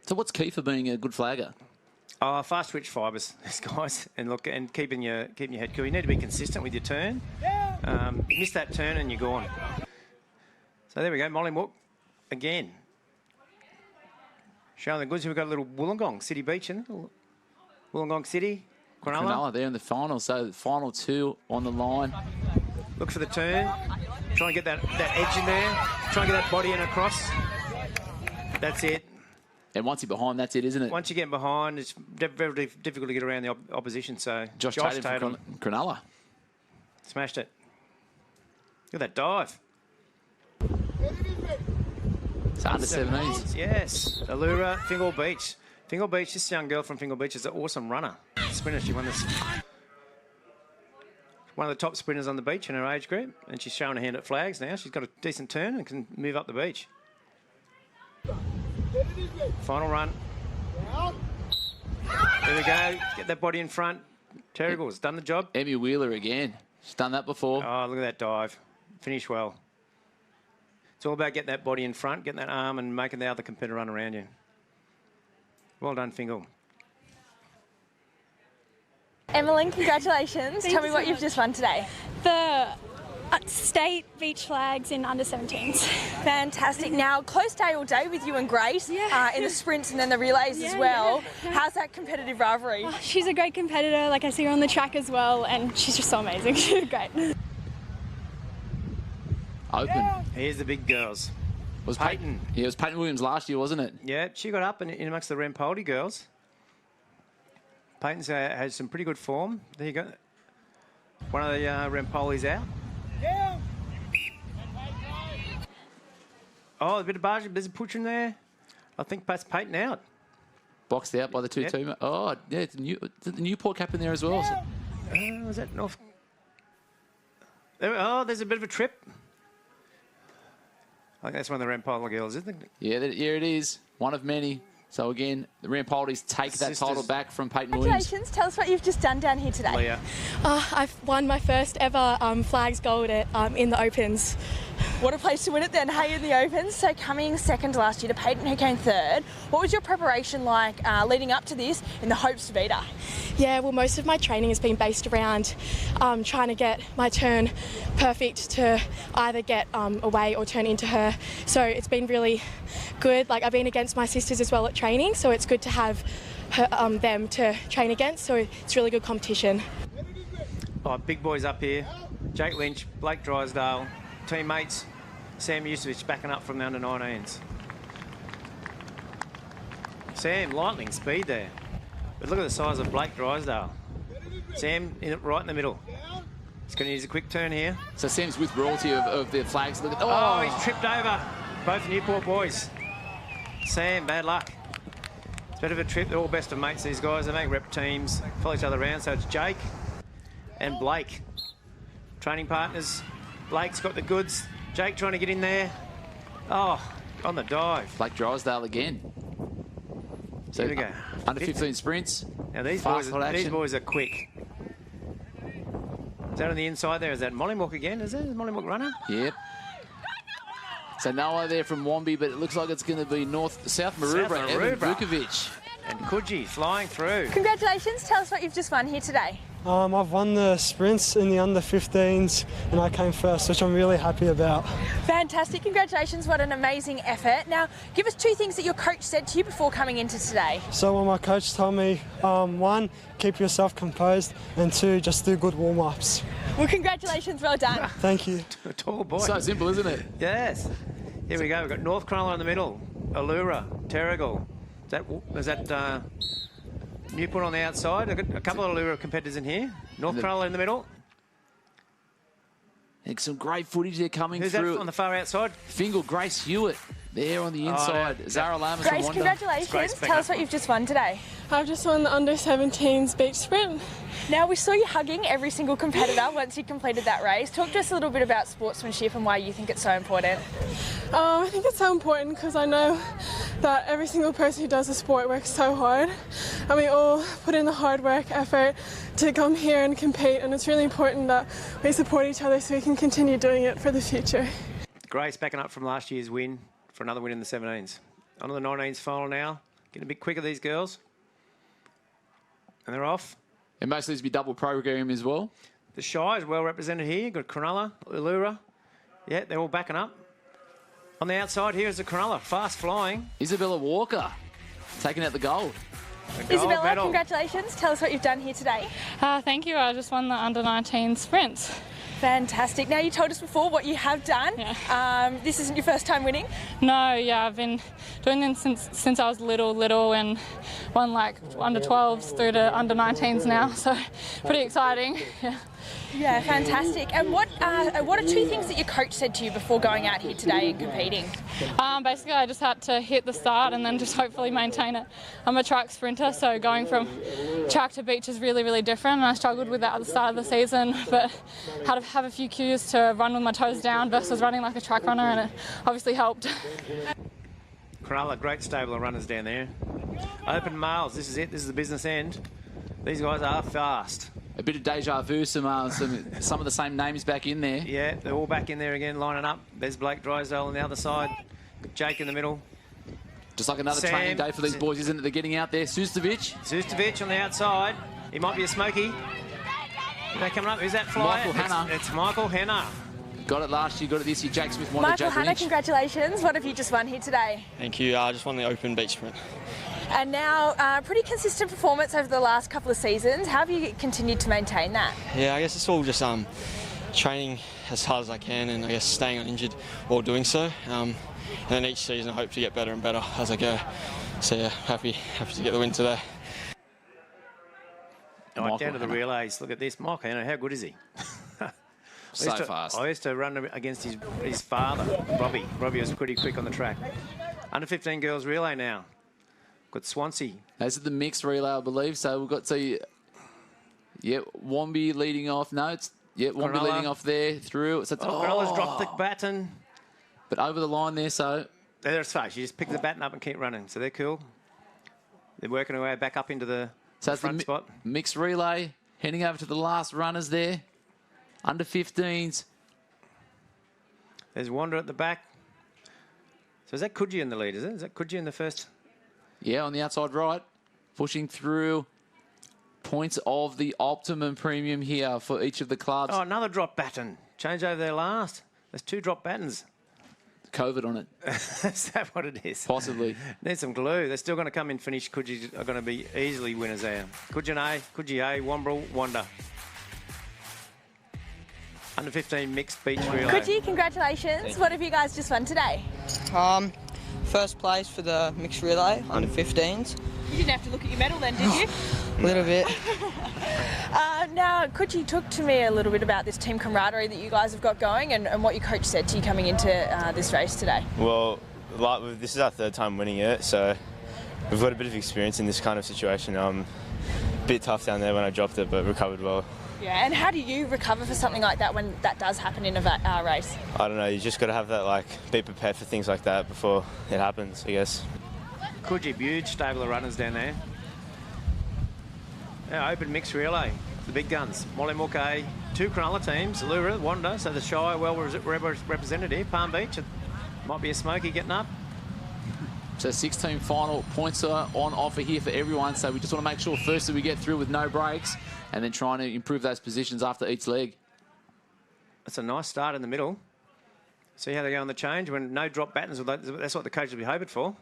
So what's key for being a good flagger? Oh, fast twitch fibres, these guys, and look, and keeping your head cool. You need to be consistent with your turn. Miss that turn and you're gone. So there we go, Mollymook again. Showing the goods. We've got a little Wollongong City Beach in it. Wollongong City, Cronulla there in the final. So the final 2 on the line. Look for the turn. Try and get that edge in there. Try and get that body in across. That's it. And once you're behind, that's it, isn't it? Once you get behind, it's very difficult to get around the opposition. So Josh Tate from Cronulla. Smashed it. Look at that dive. It's under 17s. Yes. Allura, Fingal Beach. Fingal Beach, this young girl from Fingal Beach is an awesome runner. Sprinter, she won this. One of the top sprinters on the beach in her age group, and she's showing her hand at flags now. She's got a decent turn and can move up the beach. Final run. There we go. Get that body in front. Terrigal's done the job. Emmy Wheeler again. She's done that before. Oh, look at that dive. Finish well. It's all about getting that body in front, getting that arm and making the other competitor run around you. Well done, Fingal. Emmeline, congratulations. Tell me what you've just won today. The state beach flags in under 17s. Fantastic. Now, close day all day with you and Grace in the sprints and then the relays as well. How's that competitive rivalry? Oh, she's a great competitor. Like, I see her on the track as well, and she's just so amazing. She's great. Open. Here's the big girls. Was Peyton? Yeah, it was Peyton Williams last year, wasn't it? Yeah, she got up in amongst the Rampoldi girls. Peyton's has some pretty good form. There you go. One of the Rampoli's out. Oh, a bit of barge. There's a push in there. I think that's Peyton out. Boxed out by the two team. Oh, yeah, it's the Newport cap in there as well. So. Was that North? Oh, there's a bit of a trip. I think that's one of the Rampoldi girls, isn't it? Yeah, here it is. One of many. So again, the Rampoldis take that title back from Peyton Williams. Congratulations. Tell us what you've just done down here today. Leah. I've won my first ever flags gold at, in the Opens. What a place to win it then, hey, in the Opens. So coming second last year to Peyton, who came third. What was your preparation like leading up to this in the hopes to beat her? Yeah, well, most of my training has been based around trying to get my turn perfect to either get away or turn into her. So it's been really good. Like, I've been against my sisters as well at training, so it's good to have them to train against. So it's really good competition. Oh, big boys up here. Jake Lynch, Blake Drysdale, teammates, Sam Yusovich backing up from the under-19s. Sam, lightning speed there. But look at the size of Blake Drysdale. Sam right in the middle. He's going to use a quick turn here. So Sam's with royalty of the flags. Look at He's tripped over both Newport boys. Sam, bad luck. It's a bit of a trip. They're all best of mates, these guys. They make rep teams, follow each other around. So it's Jake and Blake. Training partners. Blake's got the goods. Jake trying to get in there. Oh, on the dive. Blake Drysdale again. So here we go. Under 15 sprints. Now these boys are quick. Is that on the inside there? Is that Mollymook again? Is that a Mollymook runner? Yep. So Noah there from Wombi, but it looks like it's going to be South Maroubra. Evan Vukovic. And Coogee flying through. Congratulations. Tell us what you've just won here today. I've won the sprints in the under 15s and I came first, which I'm really happy about. Fantastic. Congratulations. What an amazing effort. Now, give us two things that your coach said to you before coming into today. So what my coach told me, one, keep yourself composed, and two, just do good warm-ups. Well, congratulations. Well done. Thank you. Tall boy. So simple, isn't it? Yes. Here we go. We've got North Cronulla in the middle. Allura, Terrigal. Is that Newport on the outside? I've got a couple of Allura competitors in here. North Cronulla in the middle. And some great footage there coming Who's through. Who's that on the far outside? Fingal, Grace Hewitt there on the inside. Zara Lamas Grace, congratulations. Tell us what you've just won today. I've just won the under 17s beach sprint. Now, we saw you hugging every single competitor once you completed that race. Talk to us a little bit about sportsmanship and why you think it's so important. I think it's so important because I know that every single person who does the sport works so hard, and we all put in the hard work, effort to come here and compete, and it's really important that we support each other so we can continue doing it for the future. Grace backing up from last year's win for another win in the 17s. On to the 19s final now. Getting a bit quicker, these girls. And they're off. And most of these be double program as well. The Shy is well represented here. Got Cronulla, Allura. Yeah, they're all backing up. On the outside here is the Cronulla, fast flying. Isabella Walker taking out the gold. Isabella, medal. Congratulations. Tell us what you've done here today. Thank you. I just won the under 19 sprints. Fantastic. Now, you told us before what you have done. Yeah. This isn't your first time winning? No, yeah, I've been doing them since I was little and won like under 12s through to under 19s now, so pretty exciting. Yeah. Yeah, fantastic. And what are two things that your coach said to you before going out here today and competing? Basically, I just had to hit the start and then just hopefully maintain it. I'm a track sprinter, so going from track to beach is really, really different. And I struggled with that at the start of the season, but had to have a few cues to run with my toes down versus running like a track runner, and it obviously helped. Cronulla, great stable of runners down there. Open males, this is it. This is the business end. These guys are fast. A bit of deja vu, some of the same names back in there. Yeah, they're all back in there again, lining up. There's Blake Drysdale on the other side. Jake in the middle. Just like another training day for these boys, isn't it? They're getting out there. Sustovic on the outside. He might be a smoky. They're coming up. Who's that flyer? Michael Hanna. It's Michael Hanna. Got it last year, got it this year. Jake Smith won Michael the Hanna, Lynch. congratulations. What have you just won here today? Thank you. I just won the open beach sprint. And now, pretty consistent performance over the last couple of seasons. How have you continued to maintain that? Yeah, I guess it's all just training as hard as I can, and I guess staying uninjured while doing so. And then each season I hope to get better and better as I go. So yeah, happy to get the win today. Down to the relays. Look at this. Michael Hanna, how good is he? Fast. I used to run against his father, Robbie. Robbie was pretty quick on the track. Under 15 girls relay now. Got Swansea. This is the mixed relay, I believe. So we've got Wombi leading off. No, Wombi leading off there through. So Cronulla's dropped the baton. But over the line there, so... There's fast. You just pick the baton up and keep running. So they're cool. They're working their way back up into the front spot. Mixed relay. Heading over to the last runners there. Under 15s. There's Wander at the back. So is that Coogee in the lead, is it? Is that Coogee in the first... Yeah, on the outside right. Pushing through points of the Optimum Premium here for each of the clubs. Oh, another drop baton. Change over there last. There's 2 drop batons. COVID on it. Is that what it is? Possibly. Need some glue. They're still going to come in finish. Coogee are going to be easily winners there. Coogee A, Wombrel, Wander. Under 15 mixed beach relay. Coogee, congratulations. What have you guys just won today? First place for the mixed relay, under 15s. You didn't have to look at your medal then, did you? A little bit. Now, could you talk to me a little bit about this team camaraderie that you guys have got going and what your coach said to you coming into this race today? Well, this is our 3rd time winning it, so we've got a bit of experience in this kind of situation. A bit tough down there when I dropped it, but recovered well. Yeah, and how do you recover for something like that when that does happen in a race? I don't know, you just got to have that, be prepared for things like that before it happens, I guess. Coogee, huge stable of runners down there. Yeah, open mixed relay, the big guns. Mollymook A, 2 Cronulla teams, Allura, Wander, so the Shire well represented here. Palm Beach, it might be a smoky getting up. So 16 final points are on offer here for everyone. So we just want to make sure first that we get through with no breaks and then trying to improve those positions after each leg. That's a nice start in the middle. See how they go on the change when no drop battens. That's what the coach will be hoping for.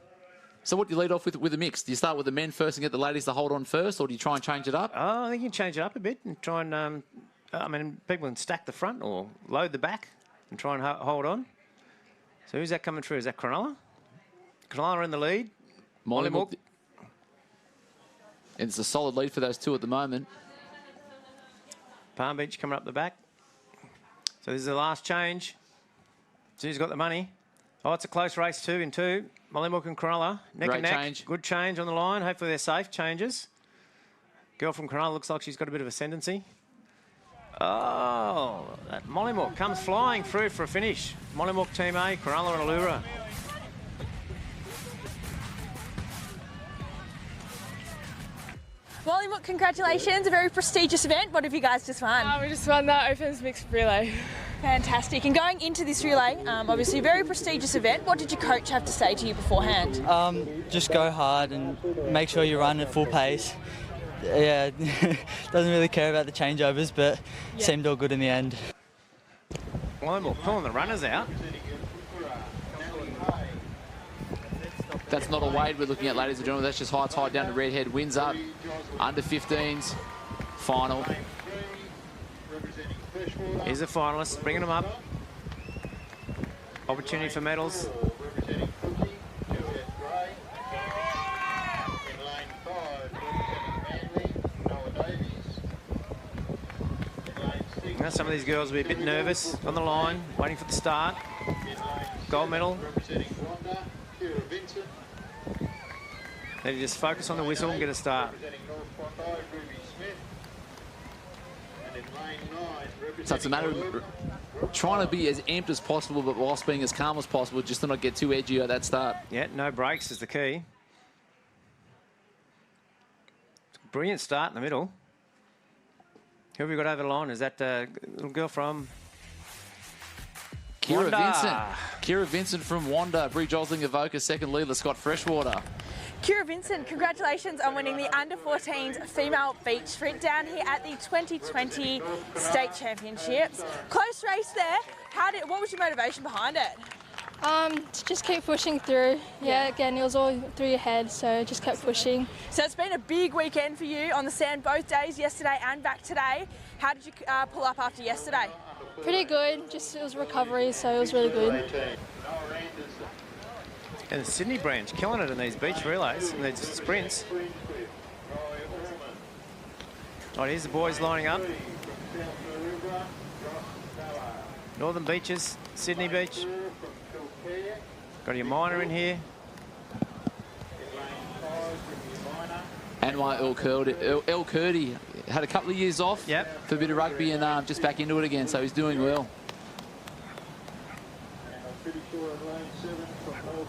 So what do you lead off with a mix? Do you start with the men first and get the ladies to hold on first, or do you try and change it up? Oh, I think you can change it up a bit and try and, people can stack the front or load the back and try and hold on. So who's that coming through? Is that Cronulla? Cronulla in the lead. Mollymook. And it's a solid lead for those 2 at the moment. Palm Beach coming up the back. So this is the last change. So who's got the money? Oh, it's a close race, 2 in 2. Mollymook and Cronulla, neck and neck. Change. Good change on the line. Hopefully they're safe. Changes. Girl from Cronulla looks like she's got a bit of ascendancy. Oh, that Mollymook comes flying through for a finish. Mollymook Team A, Cronulla and Allura. Mollymook, congratulations. A very prestigious event. What have you guys just won? We just won the Opens Mixed Relay. Fantastic. And going into this relay, obviously a very prestigious event, what did your coach have to say to you beforehand? Just go hard and make sure you run at full pace. Yeah, doesn't really care about the changeovers, but seemed all good in the end. Mollymook pulling the runners out. That's not a Wade we're looking at, ladies and gentlemen. That's just high tide down to Redhead. Wins up. Under 15s. Final. Here's the finalists, bringing them up. Opportunity for medals. Now some of these girls will be a bit nervous on the line, waiting for the start. Gold medal. They just focus on the whistle and get a start. So it's a matter of trying to be as amped as possible, but whilst being as calm as possible, just to not get too edgy at that start. Yeah, no breaks is the key. Brilliant start in the middle. Who have we got over the line? Is that little girl from Kira Wanda? Vincent. Kira Vincent from Wanda. Brie Josling Avoca, second leader, Scott Freshwater. Kira Vincent, congratulations on winning the under-14s female beach sprint down here at the 2020 State Championships. Close race there. What was your motivation behind it? To just keep pushing through. Yeah, again, it was all through your head, so just kept pushing. So it's been a big weekend for you on the sand both days, yesterday and back today. How did you pull up after yesterday? Pretty good, just it was recovery, so it was really good. And the Sydney branch killing it in these beach relays and these sprints. All right, here's the boys lining up. Northern Beaches, Sydney Beach. Got your minor in here. Anwar El Kurdi had a couple of years off for a bit of rugby and just back into it again, so he's doing well.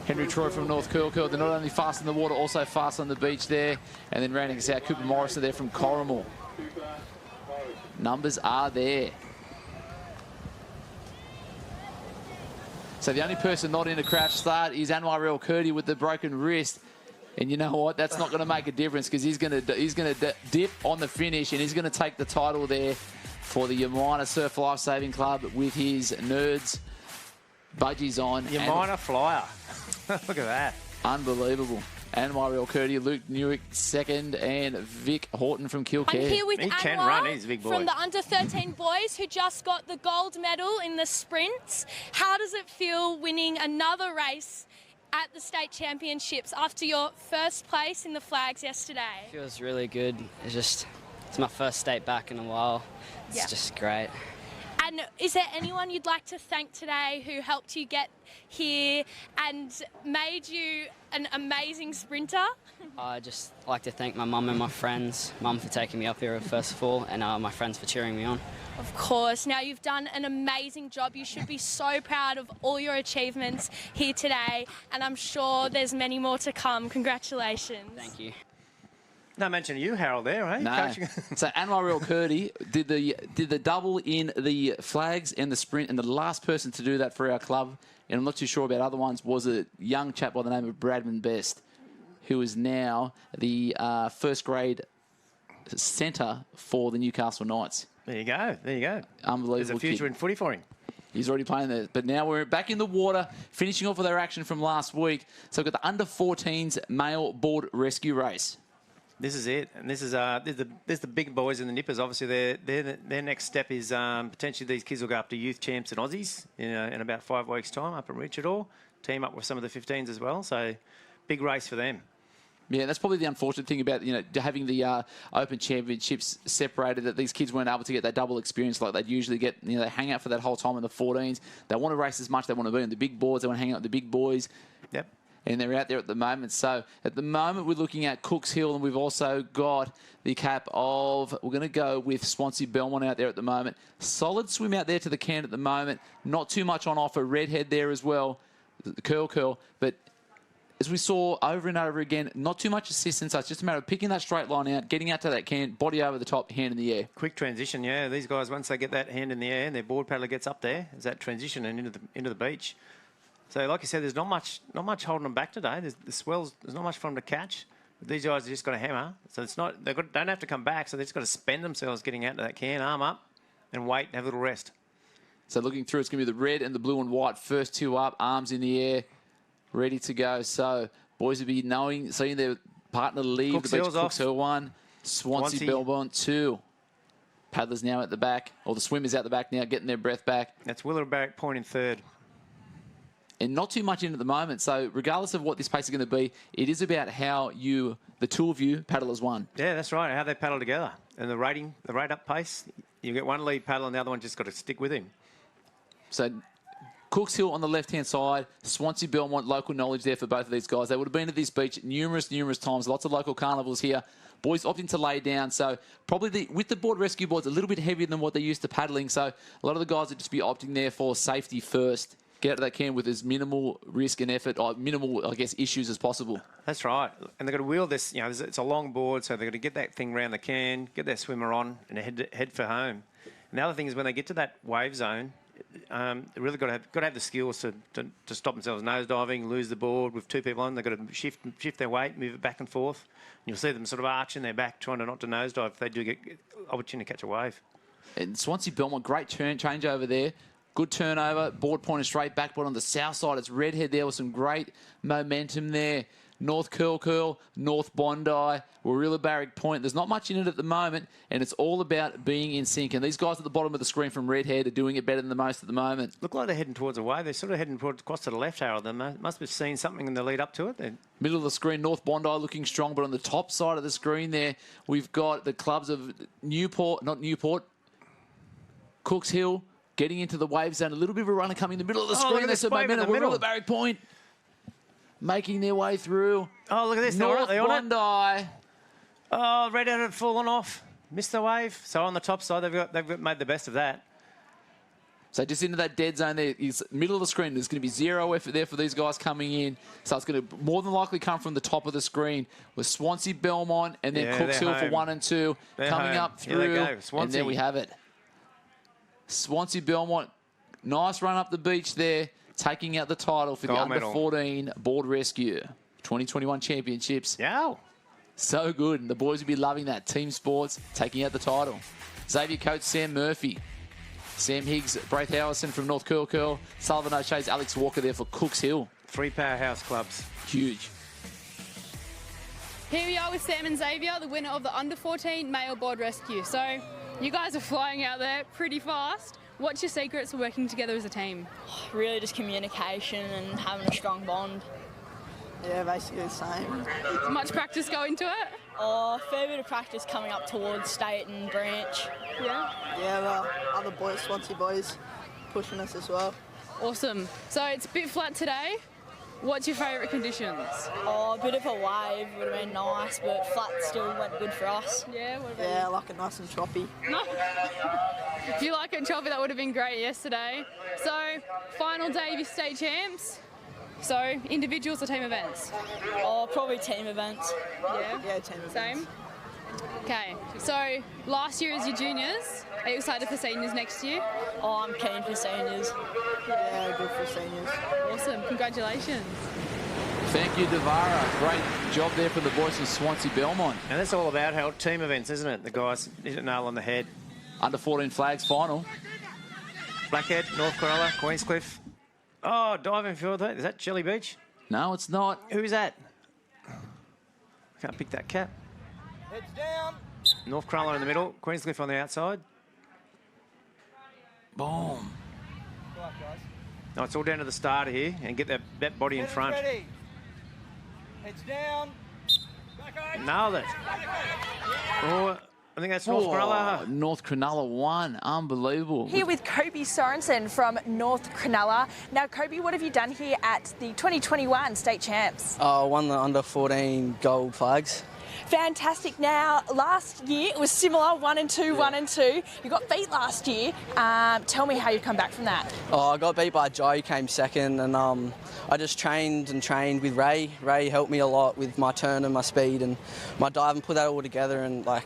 Henry Troy from North Curl. They're not only fast in the water, also fast on the beach there. And then rounding us out, Cooper Morrison there from Corrimal. Numbers are there. So the only person not in a crash start is Anwar El Kurdi with the broken wrist. And you know what? That's not going to make a difference because he's going to dip on the finish and he's going to take the title there for the Yamina Surf Lifesaving Club with his nerds budgies on. Yamina flyer. Look at that. Unbelievable. Anwar El Kurdi, Luke Newick second, and Vic Horton from Kilcare. I'm here with he Anwar can run, he's a big boy. From the under-13 boys who just got the gold medal in the sprints. How does it feel winning another race at the State Championships after your first place in the flags yesterday? It feels really good. It's my first state back in a while. It's just great. And is there anyone you'd like to thank today who helped you get here and made you an amazing sprinter? I just like to thank my mum and my friends. Mum for taking me up here first of all, and my friends for cheering me on. Of course. Now, you've done an amazing job. You should be so proud of all your achievements here today, and I'm sure there's many more to come. Congratulations. Thank you. No mention of you, Harold, there, eh? No. So Anwar El Kurdi did the double in the flags and the sprint, and the last person to do that for our club, and I'm not too sure about other ones, was a young chap by the name of Bradman Best, who is now the first grade centre for the Newcastle Knights. There you go. There you go. Unbelievable. There's a future kid. in footy for him. He's already playing there. But now we're back in the water, finishing off with our action from last week. So we've got the under-14s male board rescue race. This is it, and this is the big boys and the nippers. Obviously, their next step is potentially these kids will go up to youth champs and Aussies in about 5 weeks' time up at Richard. Team up with some of the 15s as well. So big race for them. Yeah, that's probably the unfortunate thing about having the Open Championships separated, that these kids weren't able to get that double experience like they'd usually get. They hang out for that whole time in the 14s. They want to race as much. They want to be on the big boards. They want to hang out with the big boys. Yep. And they're out there at the moment. So at the moment, we're looking at Cooks Hill, and we've also got the cap of, we're going to go with Swansea Belmont out there at the moment. Solid swim out there to the can at the moment. Not too much on offer. Redhead there as well. Curl. But as we saw over and over again, not too much assistance. So it's just a matter of picking that straight line out, getting out to that can, body over the top, hand in the air. Quick transition, yeah. These guys, once they get that hand in the air and their board paddler gets up there, is that transition and into the beach. So, like I said, there's not much holding them back today. The swells, there's not much for them to catch. But these guys have just got a hammer, so it's not. Don't have to come back. So they've just got to spend themselves getting out to that can, arm up, and wait and have a little rest. So looking through, it's going to be the red and the blue and white. First two up, arms in the air, ready to go. So boys will be seeing their partner leave Cooks the beach. Hill's Cooks off. Hill 1, Swansea Belmont 2. Paddlers now at the back, or the swimmers out the back now, getting their breath back. That's Willerbarrack Point in third. And not too much in at the moment. So regardless of what this pace is going to be, it is about how the two of you paddle as one. Yeah, that's right. How they paddle together. And the rate up pace, you get one lead paddle and the other one just got to stick with him. So Cooks Hill on the left-hand side, Swansea Belmont, local knowledge there for both of these guys. They would have been at this beach numerous times. Lots of local carnivals here. Boys opting to lay down. So probably with the board rescue boards, a little bit heavier than what they're used to paddling. So a lot of the guys would just be opting there for safety first. get out of that can with as minimal risk and effort, or minimal, I guess, issues as possible. That's right. And they've got to wheel this, you know, it's a long board, so they've got to get that thing round the can, get their swimmer on, and head for home. And the other thing is when they get to that wave zone, they really got to have the skills to stop themselves nosediving, lose the board with 2 people on. They've got to shift their weight, move it back and forth. And you'll see them sort of arching their back, trying not to nosedive if they do get opportunity to catch a wave. And Swansea Belmont, great change over there. Good turnover, board pointed straight backboard on the south side. It's Redhead there with some great momentum there. North Curl, North Bondi, Warilla Barrack Point. There's not much in it at the moment, and it's all about being in sync. And these guys at the bottom of the screen from Redhead are doing it better than the most at the moment. Look like they're heading towards a wave. They're sort of heading across to the left, Harold. They must have seen something in the lead up to it. Middle of the screen, North Bondi looking strong, but on the top side of the screen there, we've got the clubs of Cooks Hill, getting into the wave zone. A little bit of a runner coming in the middle of the screen. There's some momentum. We're at the Barrack Point, making their way through. Oh, look at this. North Bondi. Oh, Redhead had fallen off. Missed the wave. So on the top side, they've made the best of that. So just into that dead zone there, is middle of the screen. There's going to be zero effort there for these guys coming in. So it's going to more than likely come from the top of the screen with Swansea Belmont and then Cooks Hill for 1 and 2 coming up through. And there we have it. Swansea Belmont, nice run up the beach there, taking out the title for the under-14 board rescue. 2021 championships. Yeah. So good. And the boys will be loving that. Team sports, taking out the title. Xavier coach Sam Murphy. Sam Higgs, Braith Howison from North Curl, Sullivan O'Shea's Alex Walker there for Cooks Hill. 3 powerhouse clubs. Huge. Here we are with Sam and Xavier, the winner of the under-14 male board rescue. So you guys are flying out there pretty fast. What's your secrets for working together as a team? Really just communication and having a strong bond. Yeah, basically the same. Much practice go into it? Oh, a fair bit of practice coming up towards state and branch. Yeah? Yeah, well, other boys, Swansea boys, pushing us as well. Awesome. So it's a bit flat today. What's your favourite conditions? Oh, a bit of a wave would have been nice, but flat still went good for us. Yeah, what about I like it nice and choppy. No. If you like it choppy, that would have been great yesterday. So, final day of your state champs. So, individuals or team events? Oh, probably team events. Yeah? Yeah, team events. Same? Okay, so last year as your juniors, are you excited for seniors next year? Oh, I'm keen for seniors. Yeah, good for seniors. Awesome, congratulations. Thank you, Davara. Great job there for the boys from Swansea Belmont. And that's all about how team events, isn't it? The guys hit a nail on the head. Under 14 flags final. Blackhead, North Corolla, Queenscliff. Oh, diving field. Is that Jelly Beach? No, it's not. Who's that? Can't pick that cap. Heads down. North Corolla in the middle, Queenscliff on the outside. Boom. No, it's all down to the starter here and get that body in front. Ready. Heads down. Nailed it. Oh, I think that's North Cronulla. North Cronulla won. Unbelievable. Here with Kobe Sorensen from North Cronulla. Now, Kobe, what have you done here at the 2021 state champs? Won the under 14 gold flags. Fantastic. Now, last year it was similar, 1 and 2, 1 and 2. You got beat last year. Tell me how you come back from that. I got beat by Joe, he came second, and I just trained with Ray. Ray helped me a lot with my turn and my speed and my dive, and put that all together, and the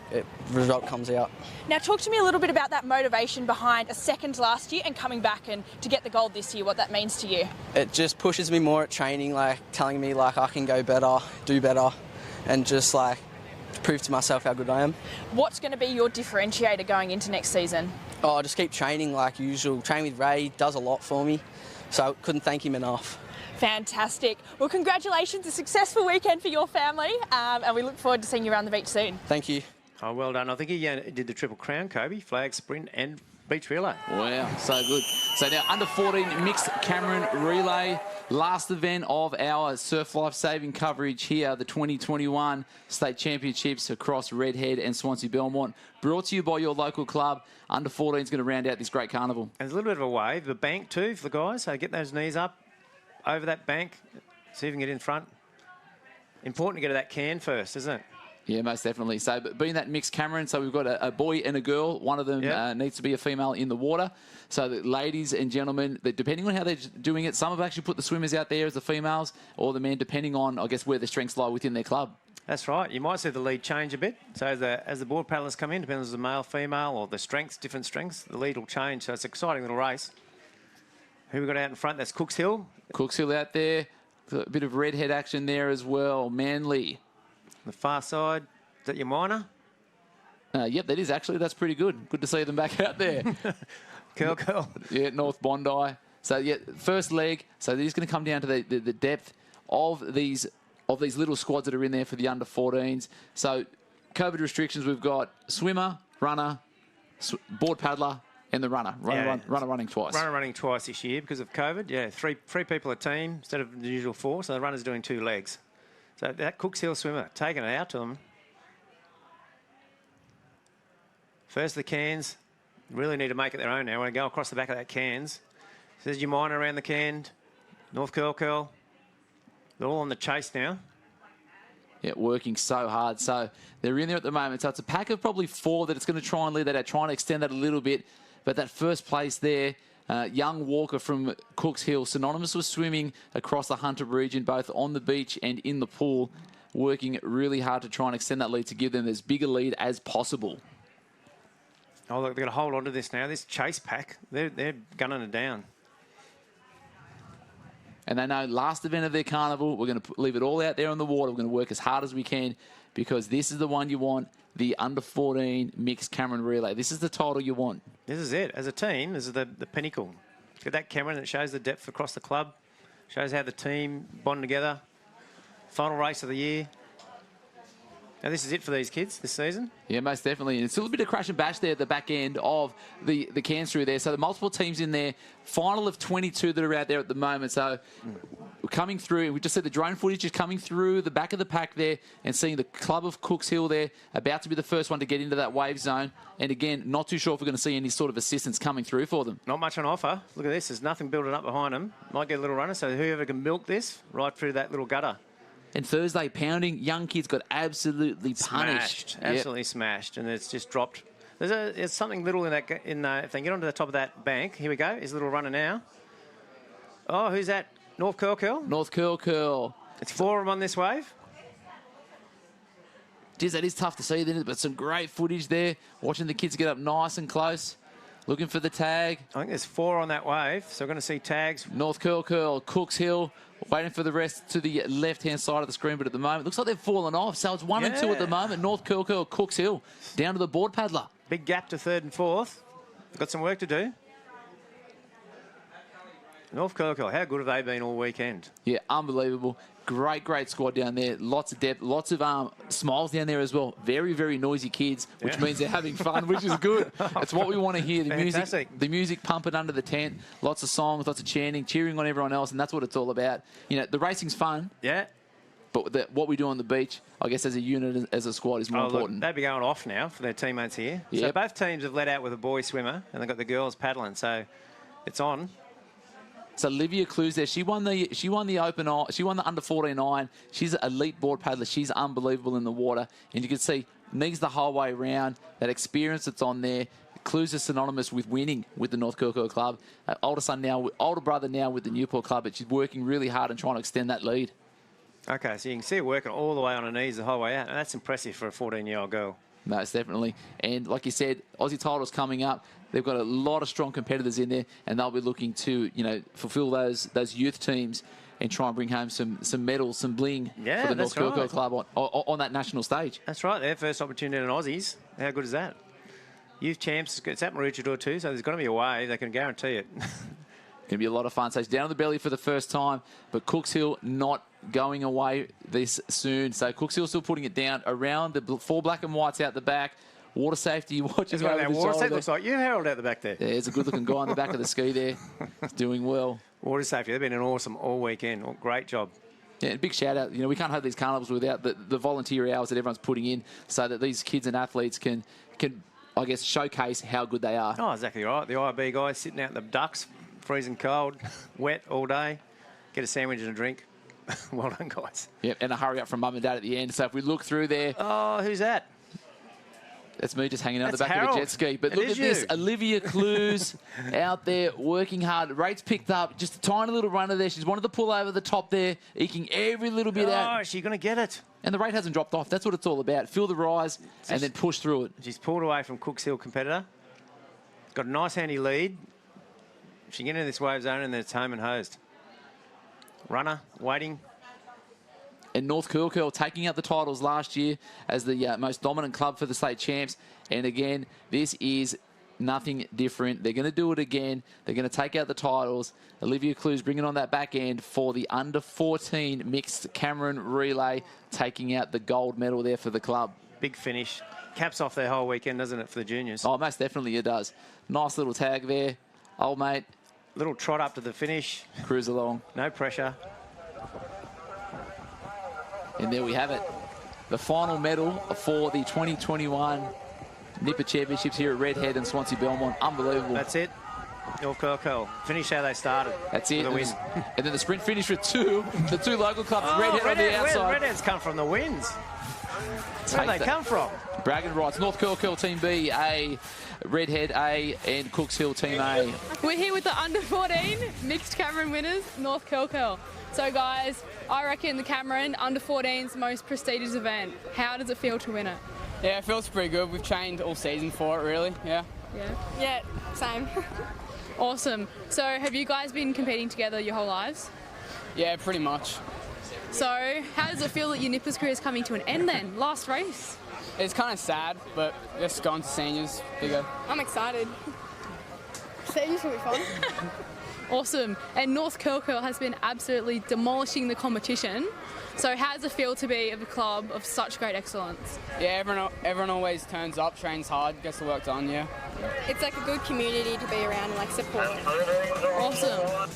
result comes out. Now, talk to me a little bit about that motivation behind a second last year and coming back and to get the gold this year, what that means to you. It just pushes me more at training, telling me I can go better, do better, and just prove to myself how good I am. What's going to be your differentiator going into next season? I just keep training like usual. Train with Ray, does a lot for me, so I couldn't thank him enough. Fantastic. Well, congratulations, a successful weekend for your family, and we look forward to seeing you around the beach soon. Thank you. Oh, well done. I think he did the Triple Crown, Kobe, flag, sprint and beach relay. Wow, so good. So now under 14 mixed Cameron relay. Last event of our surf life saving coverage here, the 2021 state championships across Redhead and Swansea Belmont. Brought to you by your local club. Under 14 is going to round out this great carnival. And there's a little bit of a wave. The bank too for the guys. So get those knees up over that bank. See if you can get in front. Important to get to that can first, isn't it? Yeah, most definitely. So, but being that mixed Cameron, so we've got a boy and a girl. One of them needs to be a female in the water. So, the ladies and gentlemen, depending on how they're doing it, some have actually put the swimmers out there as the females or the men, depending on, I guess, where their strengths lie within their club. That's right. You might see the lead change a bit. So as the board paddlers come in, depends on the male, female, or the strengths, different strengths, the lead will change. So it's an exciting little race. Who we got out in front? That's Cooks Hill. Cooks Hill out there. A bit of redhead action there as well. Manly. The far side, is that your minor? Yep, that is actually. That's pretty good. Good to see them back out there. Curl. Yeah, North Bondi. So, yeah, first leg. So, it is going to come down to the depth of these little squads that are in there for the under-14s. So, COVID restrictions, we've got swimmer, runner, board paddler, and the runner. Runner running twice. Runner running twice this year because of COVID. Yeah, three people a team instead of the usual 4. So, the runner's doing 2 legs. So, that Cooks Hill swimmer, taking it out to them. First the cans. Really need to make it their own now. Want to go across the back of that cans. There's your minor around the can. North Curl. They're all on the chase now. Yeah, working so hard. So they're in there at the moment. So it's a pack of probably 4 that it's going to try and lead that out, trying to extend that a little bit. But that first place there, young Walker from Cooks Hill, synonymous with swimming across the Hunter region, both on the beach and in the pool, working really hard to try and extend that lead to give them as big a lead as possible. Oh, look, they're going to hold on to this now. This chase pack, they're gunning it down. And they know last event of their carnival, we're going to leave it all out there on the water. We're going to work as hard as we can because this is the one you want, the under-14 mixed Cameron relay. This is the title you want. This is it. As a team, this is the pinnacle. Got that Cameron that shows the depth across the club, shows how the team bond together. Final race of the year. Now, this is it for these kids this season? Yeah, most definitely. And it's still a bit of crash and bash there at the back end of the cans through there. So the multiple teams in there, final of 22 that are out there at the moment. So we're coming through. We just said the drone footage is coming through the back of the pack there and seeing the club of Cooks Hill there about to be the first one to get into that wave zone. And again, not too sure if we're going to see any sort of assistance coming through for them. Not much on offer. Look at this. There's nothing building up behind them. Might get a little runner. So whoever can milk this right through that little gutter. And Thursday pounding, young kids got absolutely punished. Absolutely smashed, and it's just dropped. There's something little in that. If they get onto the top of that bank, here we go. Here's a little runner now. Oh, who's that? North Curl? North Curl. It's 4 of them on this wave. Geez, that is tough to see, but some great footage there. Watching the kids get up nice and close. Looking for the tag. I think there's 4 on that wave, so we're going to see tags. North Curl, Cooks Hill, waiting for the rest to the left-hand side of the screen, but at the moment, looks like they've fallen off. So it's 1 and 2 at the moment. North Curl, Cooks Hill, down to the board paddler. Big gap to 3rd and 4th. Got some work to do. North Curl, how good have they been all weekend? Yeah, unbelievable. Great squad down there. Lots of depth, lots of smiles down there as well. Very, very noisy kids, which means they're having fun, which is good. It's what we want to hear. The music pumping under the tent. Lots of songs, lots of chanting, cheering on everyone else, and that's what it's all about. You know, the racing's fun. Yeah. But what we do on the beach, I guess, as a unit, as a squad, is more important. Look, they'd be going off now for their teammates here. Yep. So both teams have let out with a boy swimmer, and they've got the girls paddling. So it's on. So Olivia Clues there. She won the open. She won the under 14 iron. She's an elite board paddler. She's unbelievable in the water, and you can see needs the whole way around. That experience that's on there. Clues is synonymous with winning with the North Curl Club. Older brother now with the Newport Club, but she's working really hard and trying to extend that lead. Okay, so you can see her working all the way on her knees the whole way out, and that's impressive for a 14-year-old girl. Most definitely. And like you said, Aussie titles coming up. They've got a lot of strong competitors in there, and they'll be looking to, fulfill those youth teams and try and bring home some medals, some bling for the North Curl Club on that national stage. That's right. Their first opportunity in Aussies. How good is that? Youth champs. It's at Maroochydore too, so there's going to be a wave. They can guarantee it. Going to be a lot of fun. So it's down the belly for the first time, but Cooks Hill not going away this soon. So Cooks Hill still putting it down around the 4 black and whites out the back. Water safety, watching over the shoulder. That looks like you, Harold, out the back there. Yeah, there's a good-looking guy on the back of the ski there. He's doing well. Water safety, they've been an awesome all weekend. Great job. Yeah, big shout-out. We can't have these carnivals without the volunteer hours that everyone's putting in so that these kids and athletes can I guess, showcase how good they are. Oh, exactly right. The IB guys sitting out in the ducks, freezing cold, wet all day, get a sandwich and a drink. Well done, guys. Yep, and a hurry up from mum and dad at the end. So if we look through there... Oh, who's that? That's me just hanging out the That's back Harold. of a jet ski. But It look is at this. you. Olivia Clues out there working hard. Rate's picked up. Just a tiny little runner there. She's wanted to pull over the top there, eking every little bit out. Oh, she's going to get it. And the rate hasn't dropped off. That's what it's all about. Feel the rise and then push through it. She's pulled away from Cooks Hill competitor. Got a nice handy lead. She get into this wave zone and then it's home and hosed. Runner, waiting. And North Curl taking out the titles last year as the most dominant club for the state champs. And again, this is nothing different. They're going to do it again. They're going to take out the titles. Olivia Clues bringing on that back end for the under-14 mixed Cameron relay, taking out the gold medal there for the club. Big finish. Caps off their whole weekend, doesn't it, for the juniors? Oh, most definitely it does. Nice little tag there. Old mate. Little trot up to the finish. Cruise along. No pressure. And there we have it. The final medal for the 2021 Nipper Championships here at Redhead and Swansea Belmont. Unbelievable. That's it. North Curl. Finish how they started. That's it. The win. And then the sprint finish for the two local clubs. Redhead on the outside. Redhead's come from the wins. Where do they come from? Bragging rights. North Curl Team B, A, Redhead A, and Cooks Hill Team A. We're here with the under-14 mixed Cameron winners, North Curl. So guys, I reckon the Cameron under-14's most prestigious event. How does it feel to win it? Yeah, it feels pretty good. We've trained all season for it, really. Yeah. Yeah, same. Awesome. So have you guys been competing together your whole lives? Yeah, pretty much. So how does it feel that your Nippers career is coming to an end then? Last race? It's kind of sad, but just going to seniors, bigger. I'm excited. Seniors will be fun. Awesome. And North Curl has been absolutely demolishing the competition. So how does it feel to be of a club of such great excellence? Yeah, everyone always turns up, trains hard, gets the work done, yeah. It's like a good community to be around and like support. Awesome.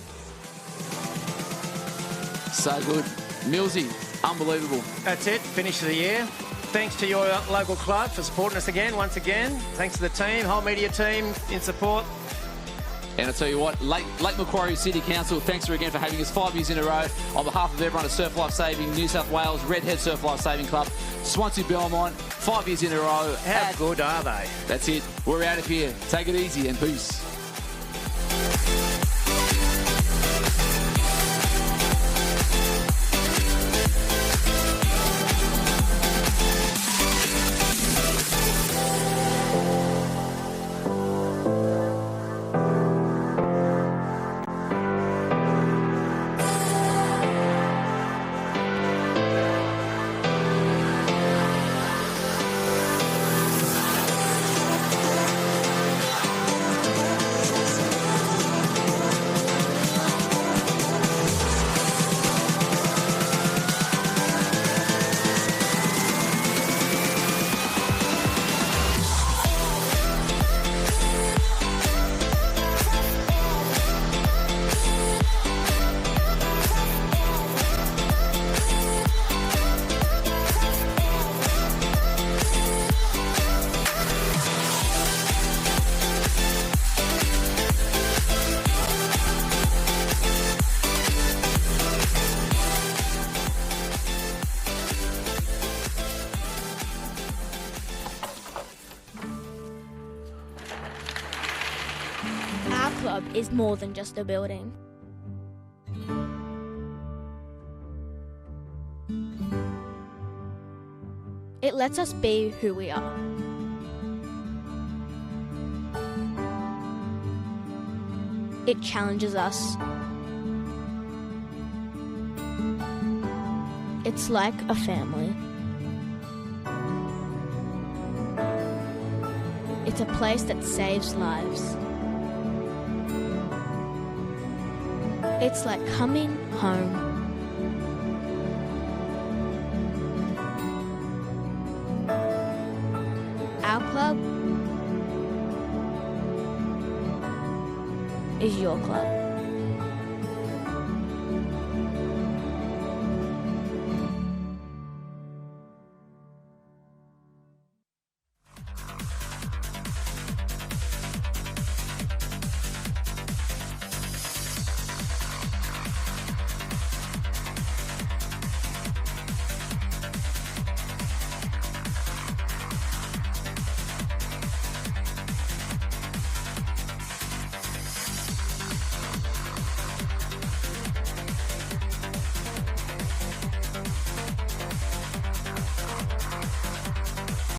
So good. Millsy, unbelievable. That's it. Finish of the year. Thanks to your local club for supporting us again, once again. Thanks to the team, whole media team in support. And I tell you what, Lake Macquarie City Council, thanks again for having us 5 years in a row. On behalf of everyone at Surf Life Saving, New South Wales, Redhead Surf Life Saving Club, Swansea Belmont, 5 years in a row. How good are they? That's it. We're out of here. Take it easy and peace. Is more than just a building. It lets us be who we are. It challenges us. It's like a family. It's a place that saves lives. It's like coming home. Our club is your club.